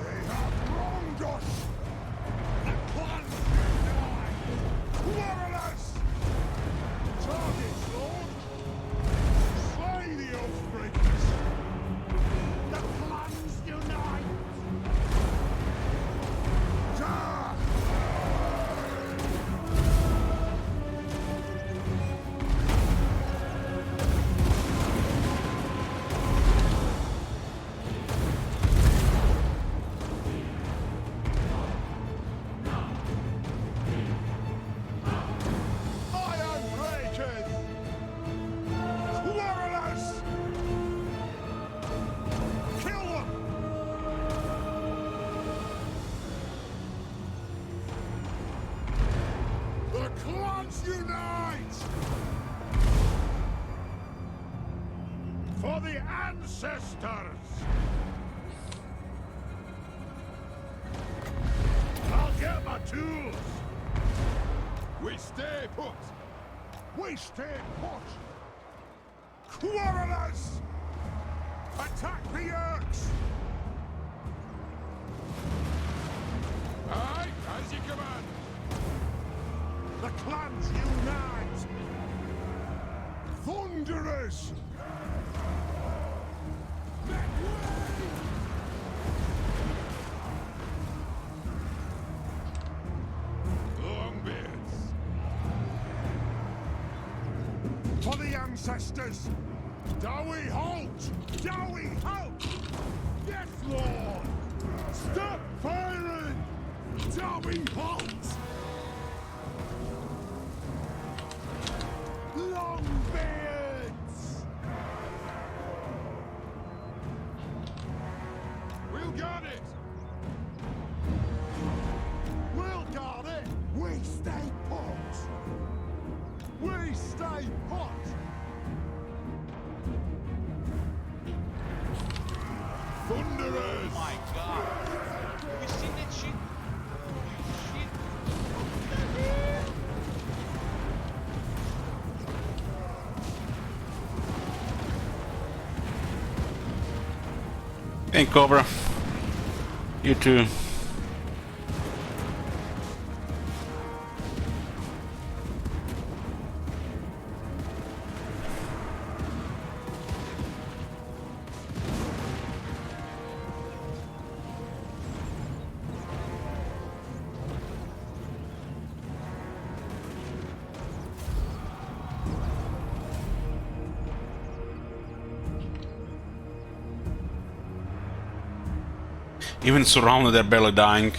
They have wronged us. The clans unite. Warriors! Targets, Lord. Slay the Oathbreakers. The clans unite! Die! Ironbreakers! Warriors! Kill them! The clans unite! For the ancestors! I'll get my tools! We stay put! We stay put! Quarrelers! Attack the Urks! Aye, as you command! The clans unite! Thunderers! Longbeards! For the ancestors! Dowie halt! Dowie halt! Yes, Lord! Stop firing! Dowie halt! Longbeards! We'll got it! We'll got it! We stay put! We stay put! Thunderers! My god. Have you seen that shit? Holy shit. What the hell? Hey, Cobra. You too. Even surrounded, they're barely dying.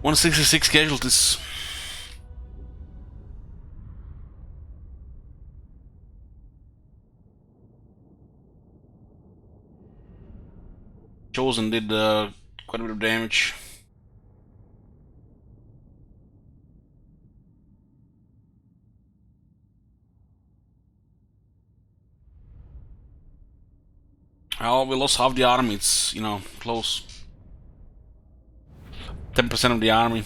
$166 casualties. Chosen did quite a bit of damage. Oh, we lost half the army. It's, you know, close. 10% of the army.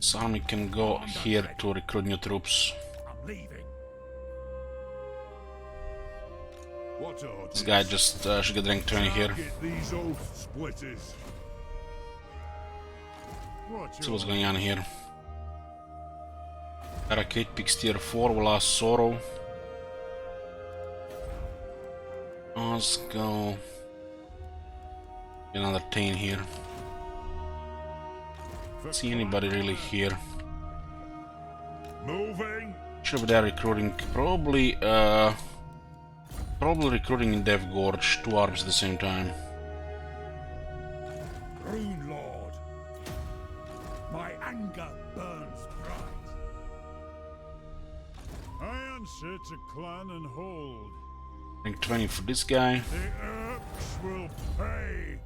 This army can go here to recruit new troops. I'm leaving. What orders? This guy just should get rank 20 here. Get these oath splitters. See what's going on here. Barricade picks tier 4 will last Sorrow. Let's go. Another 10 here. See anybody really here? Moving. Should be there recruiting. Probably recruiting in Dev Gorge. 2 arms at the same time. Rune Lord. My anger burns bright. I answer to clan and hold. Rank 20 for this guy. The Erps will pay.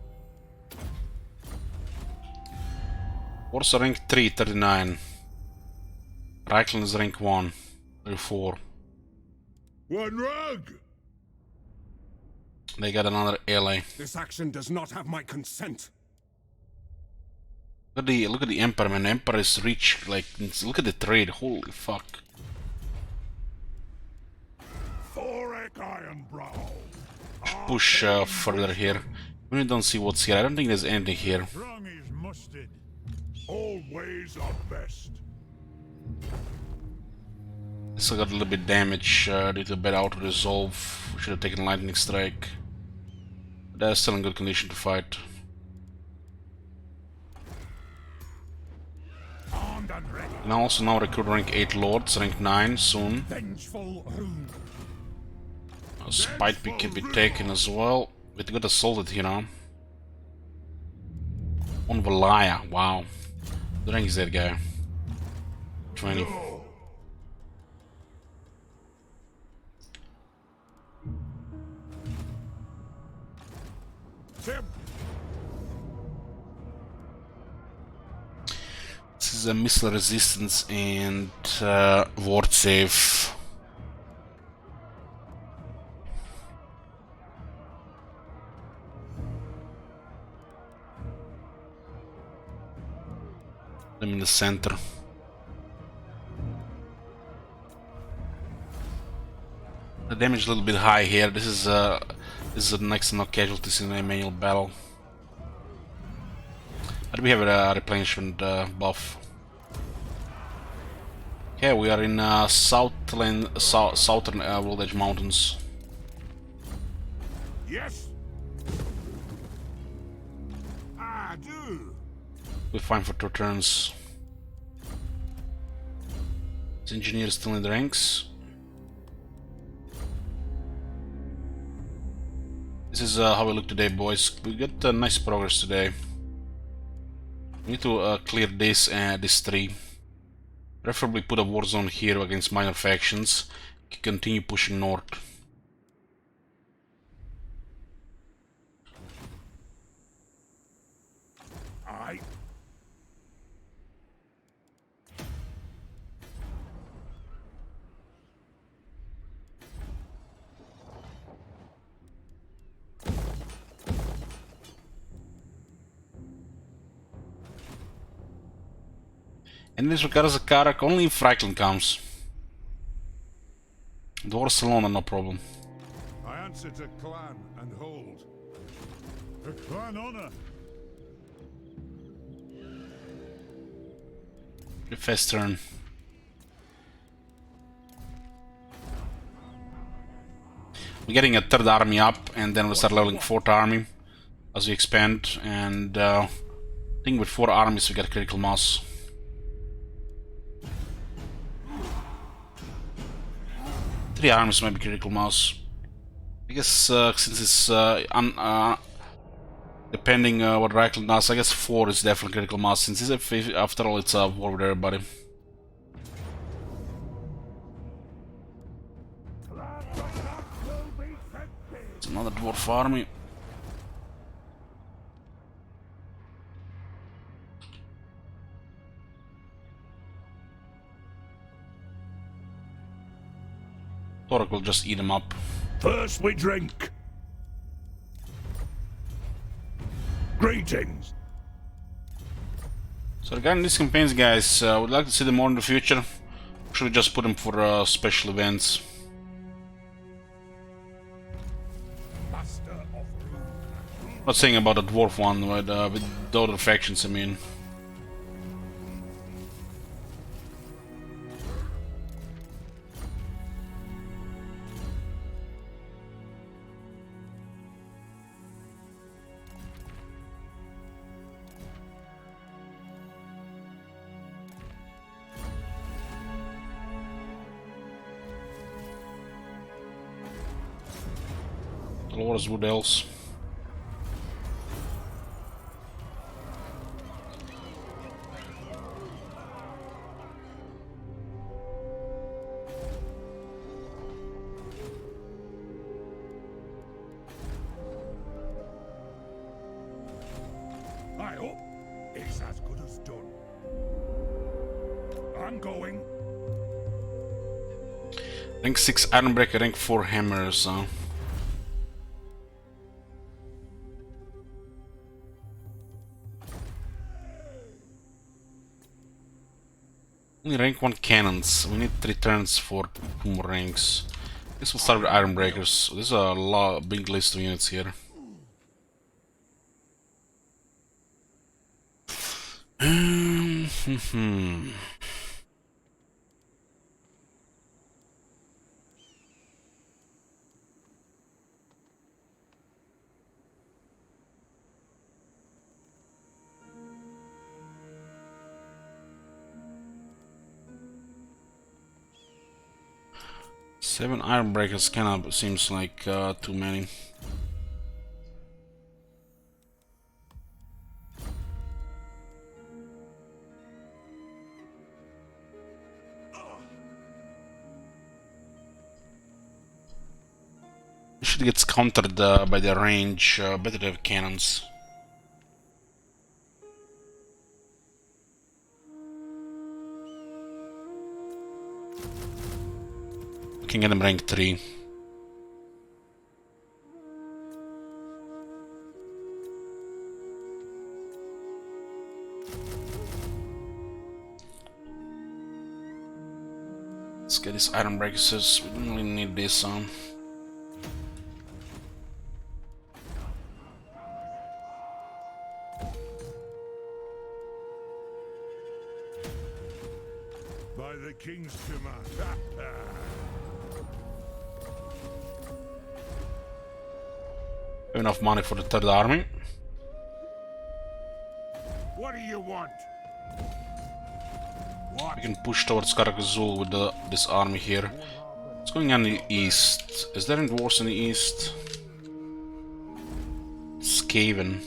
Warsaw rank 3, 39. Reichland is rank 1, 34. One rug. They got another ally. This action does not have my consent. Look at the Emperor, man. The Emperor is rich. Like, look at the trade. Holy fuck. Thoric Ironbrow. Push further here. We don't see what's here. I don't think there's anything here. Wrong is mustard. All ways are best. Still got a little bit damage due to a bad auto resolve. Should have taken lightning strike. But they're still in good condition to fight. Armed and ready. And also now recruit rank 8 lords, rank 9 soon. Vengeful rune. A spite pick can be taken as well. We got assaulted, you know. On Valaya, wow. The rank is that guy. 20. Tim. This is a missile resistance and ward save. Them in the center. The damage is a little bit high here. This is next to no casualties in the manual battle. But we have a replenishment buff. Okay, we are in southern Village Mountains. Yes. I do. We're fine for 2 turns. Is engineer still in the ranks? This is how we look today, boys. We got nice progress today. We need to clear this and this 3. Preferably put a war zone here against minor factions. Continue pushing north. I. And this requires a Karak only if Franklin comes. Dwarves alone are no problem. I answer to clan and hold. A clan honor. Fast turn. We're getting a 3rd army up, and then we'll start leveling 4th army as we expand. And I think with 4 armies we get critical mass. Three armies might be critical mass. I guess since it's depending what Reichland does, I guess 4 is definitely critical mass. Since after all it's a war with everybody. It's another dwarf army. Torek will just eat them up. First we drink. Greetings. So regarding these campaigns, guys, I would like to see them more in the future. Should we just put them for special events? Not saying about the dwarf one, but with the other factions, I mean. Dolores Wood Elves. I hope it's as good as done. I'm going. Rank 6 Ironbreaker, rank 4 Hammers. Only rank 1 cannons. We need 3 turns for 2 more ranks. I guess we'll start with Ironbreakers. There's a big list of units here. Seven Ironbreakers kind of seems like too many. Usually gets countered by their range. Better to have cannons. We can get them rank 3. Let's get these Ironbreakers. We don't really need this. By By the king's command. Enough money for the third army. What do you want? What? We can push towards Karakazul with this army here. What's going on in the east? Is there any wars in the east? Skaven.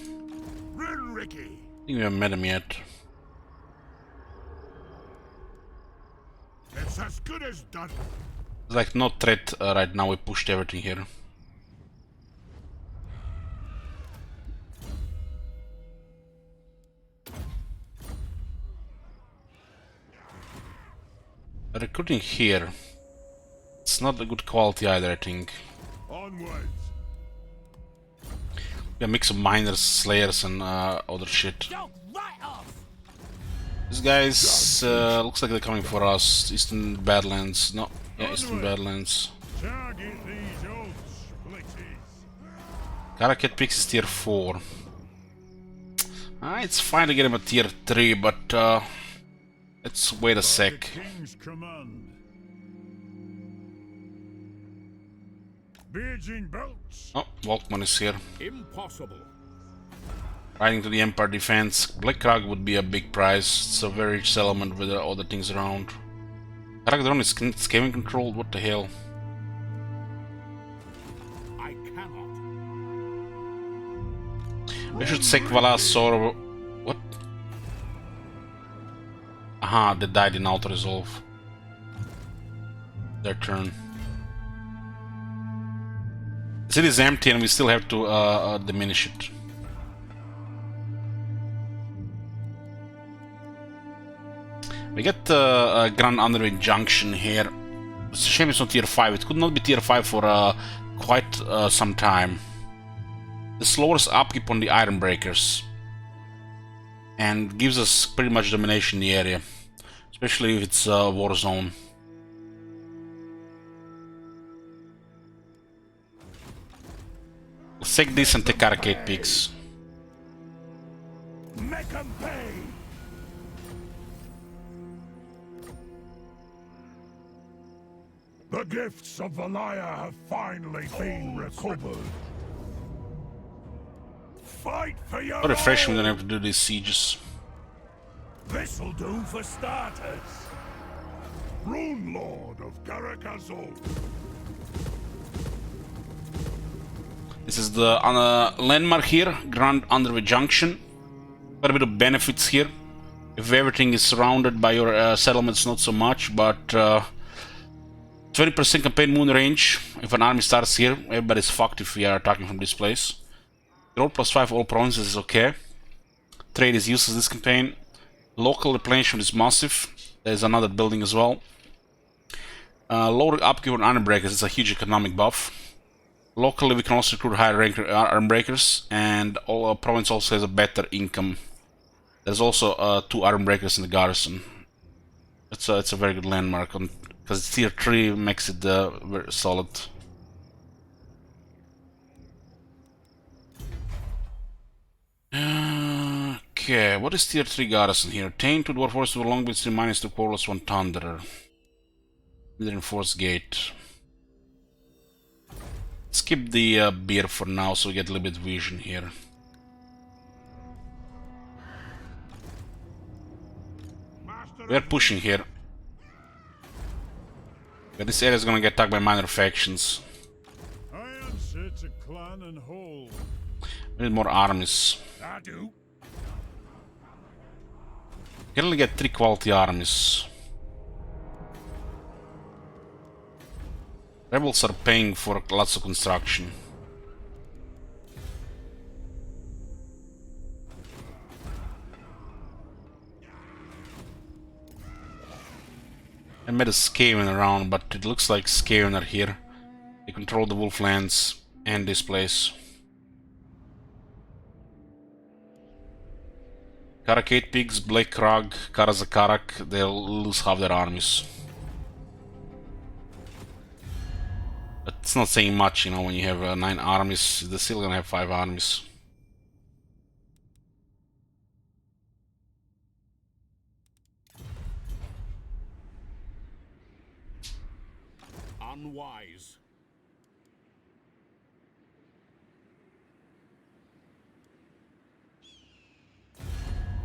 Ricky. I think we haven't met him yet. It's as good as done. There's like no threat right now. We pushed everything here. Recruiting here. It's not a good quality either, I think. Onwards. A mix of miners, slayers, and other shit. Don't right off! These guys looks like they're coming for us. Eastern Badlands. No, yeah, Eastern Badlands. Target these old splitties. Karaket Pix is tier 4. It's fine to get him a tier 3, but let's wait a sec. King's command. Beijing belts. Oh, Volkman is here. Impossible. Riding to the Empire defense. Black Krag would be a big prize. It's a very rich settlement with other things around. Kragdron is scaling controlled. What the hell? I cannot. We should sec Valasor. What? Aha, they died in auto resolve. Their turn. The city is empty and we still have to diminish it. We get a Grand Underway Junction here. It's a shame it's not tier 5. It could not be tier 5 for quite some time. This lowers upkeep on the Ironbreakers and gives us pretty much domination in the area, especially if it's a war zone. Let's take this and take Arcade Peaks. Make 'em pay. The gifts of Valaya have finally been recovered. Fight for your What refreshing we own. don't have to do these sieges. This'll do for starters. Rune Lord of Karakazul. This is the landmark here, Grand Underway Junction. Quite a bit of benefits here. If everything is surrounded by your settlements, not so much, but 20% campaign moon range. If an army starts here, everybody's fucked if we are attacking from this place. Roll +5 all provinces is okay. Trade is useless this campaign. Local replenishment is massive. There's another building as well. Lower upkeep on iron breakers is a huge economic buff. Locally we can also recruit higher rank iron breakers, and all province also has a better income. There's also 2 iron breakers in the garrison. It's a very good landmark because tier 3 makes it very solid. Okay, what is tier 3 garrison here? Tame 2 dwarf forces with long bits minus 2 quarrels 1 thunderer. Reinforced gate. Skip the beer for now so we get a little bit of vision here. We're pushing here. But this area is gonna get attacked by minor factions. I answer to clan and whole. We need more armies. I do. We can only get 3 quality armies. Rebels are paying for lots of construction. I met a Skaven around, but it looks like Skaven are here. They control the Wolflands and this place. Karakate Pigs, Blake Krag, Karazakarak, they'll lose half their armies. But it's not saying much, you know, when you have 9 armies, they're still gonna have 5 armies. unwise.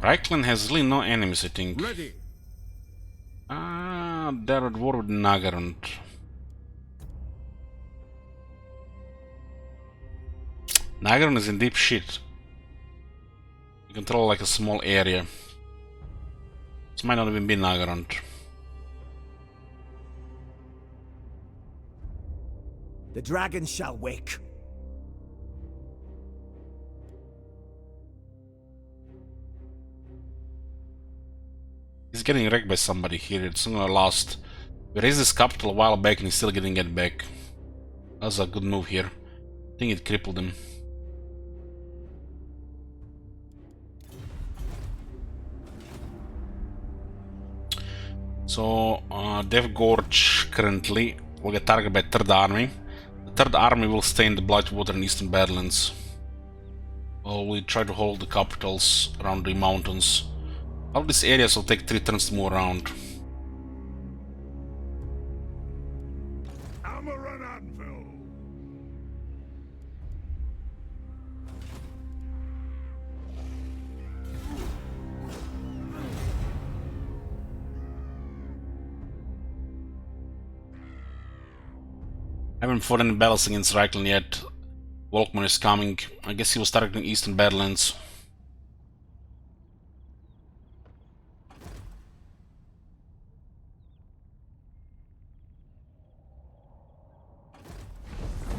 Reichland has really no enemies, I think. Ready. They're at war with Nagarund. Nagarund is in deep shit. You control like a small area. This might not even be Nagarund. The dragon shall wake. He's getting wrecked by somebody here. It's not gonna last. We raised this capital a while back and he's still getting it back. That's a good move here. I think it crippled him. So, Death Gorge currently will get targeted by 3rd Army. The 3rd Army will stay in the Blightwater and Eastern Badlands. We try to hold the capitals around the mountains. All these areas will take 3 turns to move around. Hammer and anvil. I haven't fought any battles against Reichland yet. Volkmar is coming. I guess he was targeting Eastern Badlands.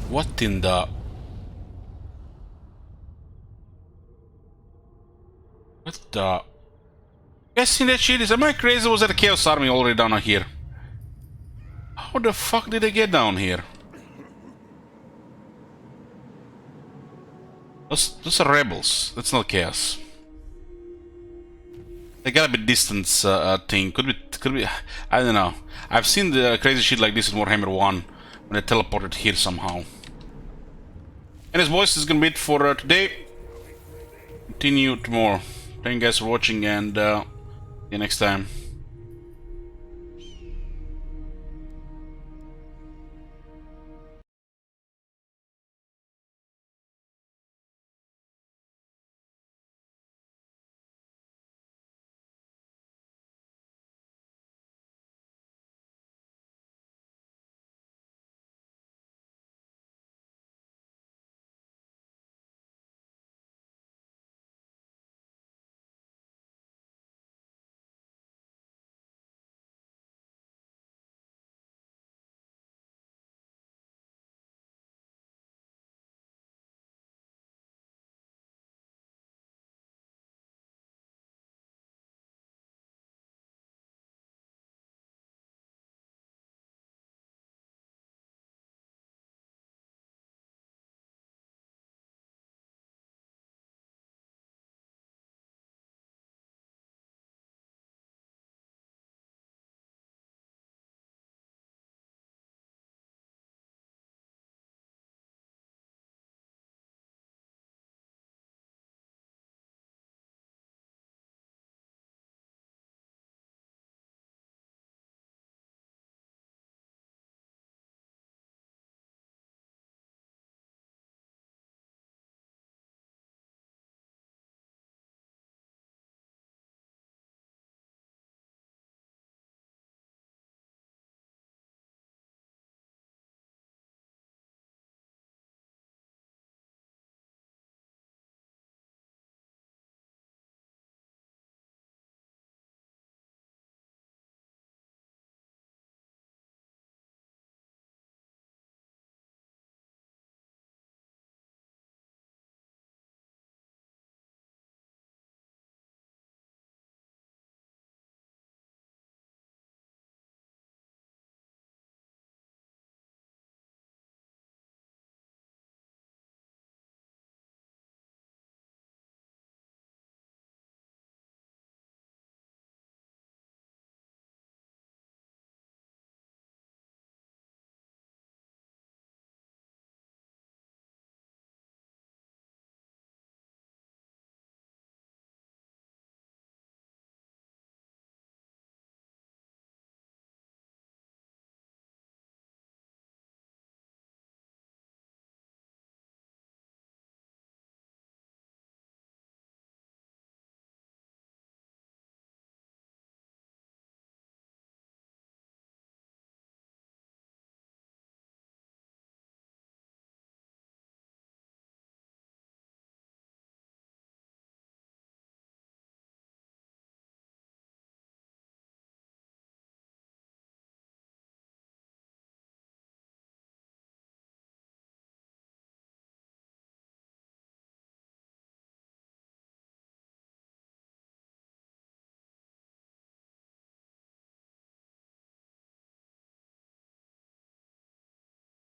What in the... What the... You guys seen that shit? Am I crazy? Was that a Chaos Army already down here? How the fuck did they get down here? Those are rebels. That's not Chaos. They gotta be distance thing. Could be. I don't know. I've seen the crazy shit like this in Warhammer 1 when they teleported here somehow. Anyways, boys, this is gonna be it for today. Continue tomorrow. Thank you guys for watching and see you next time.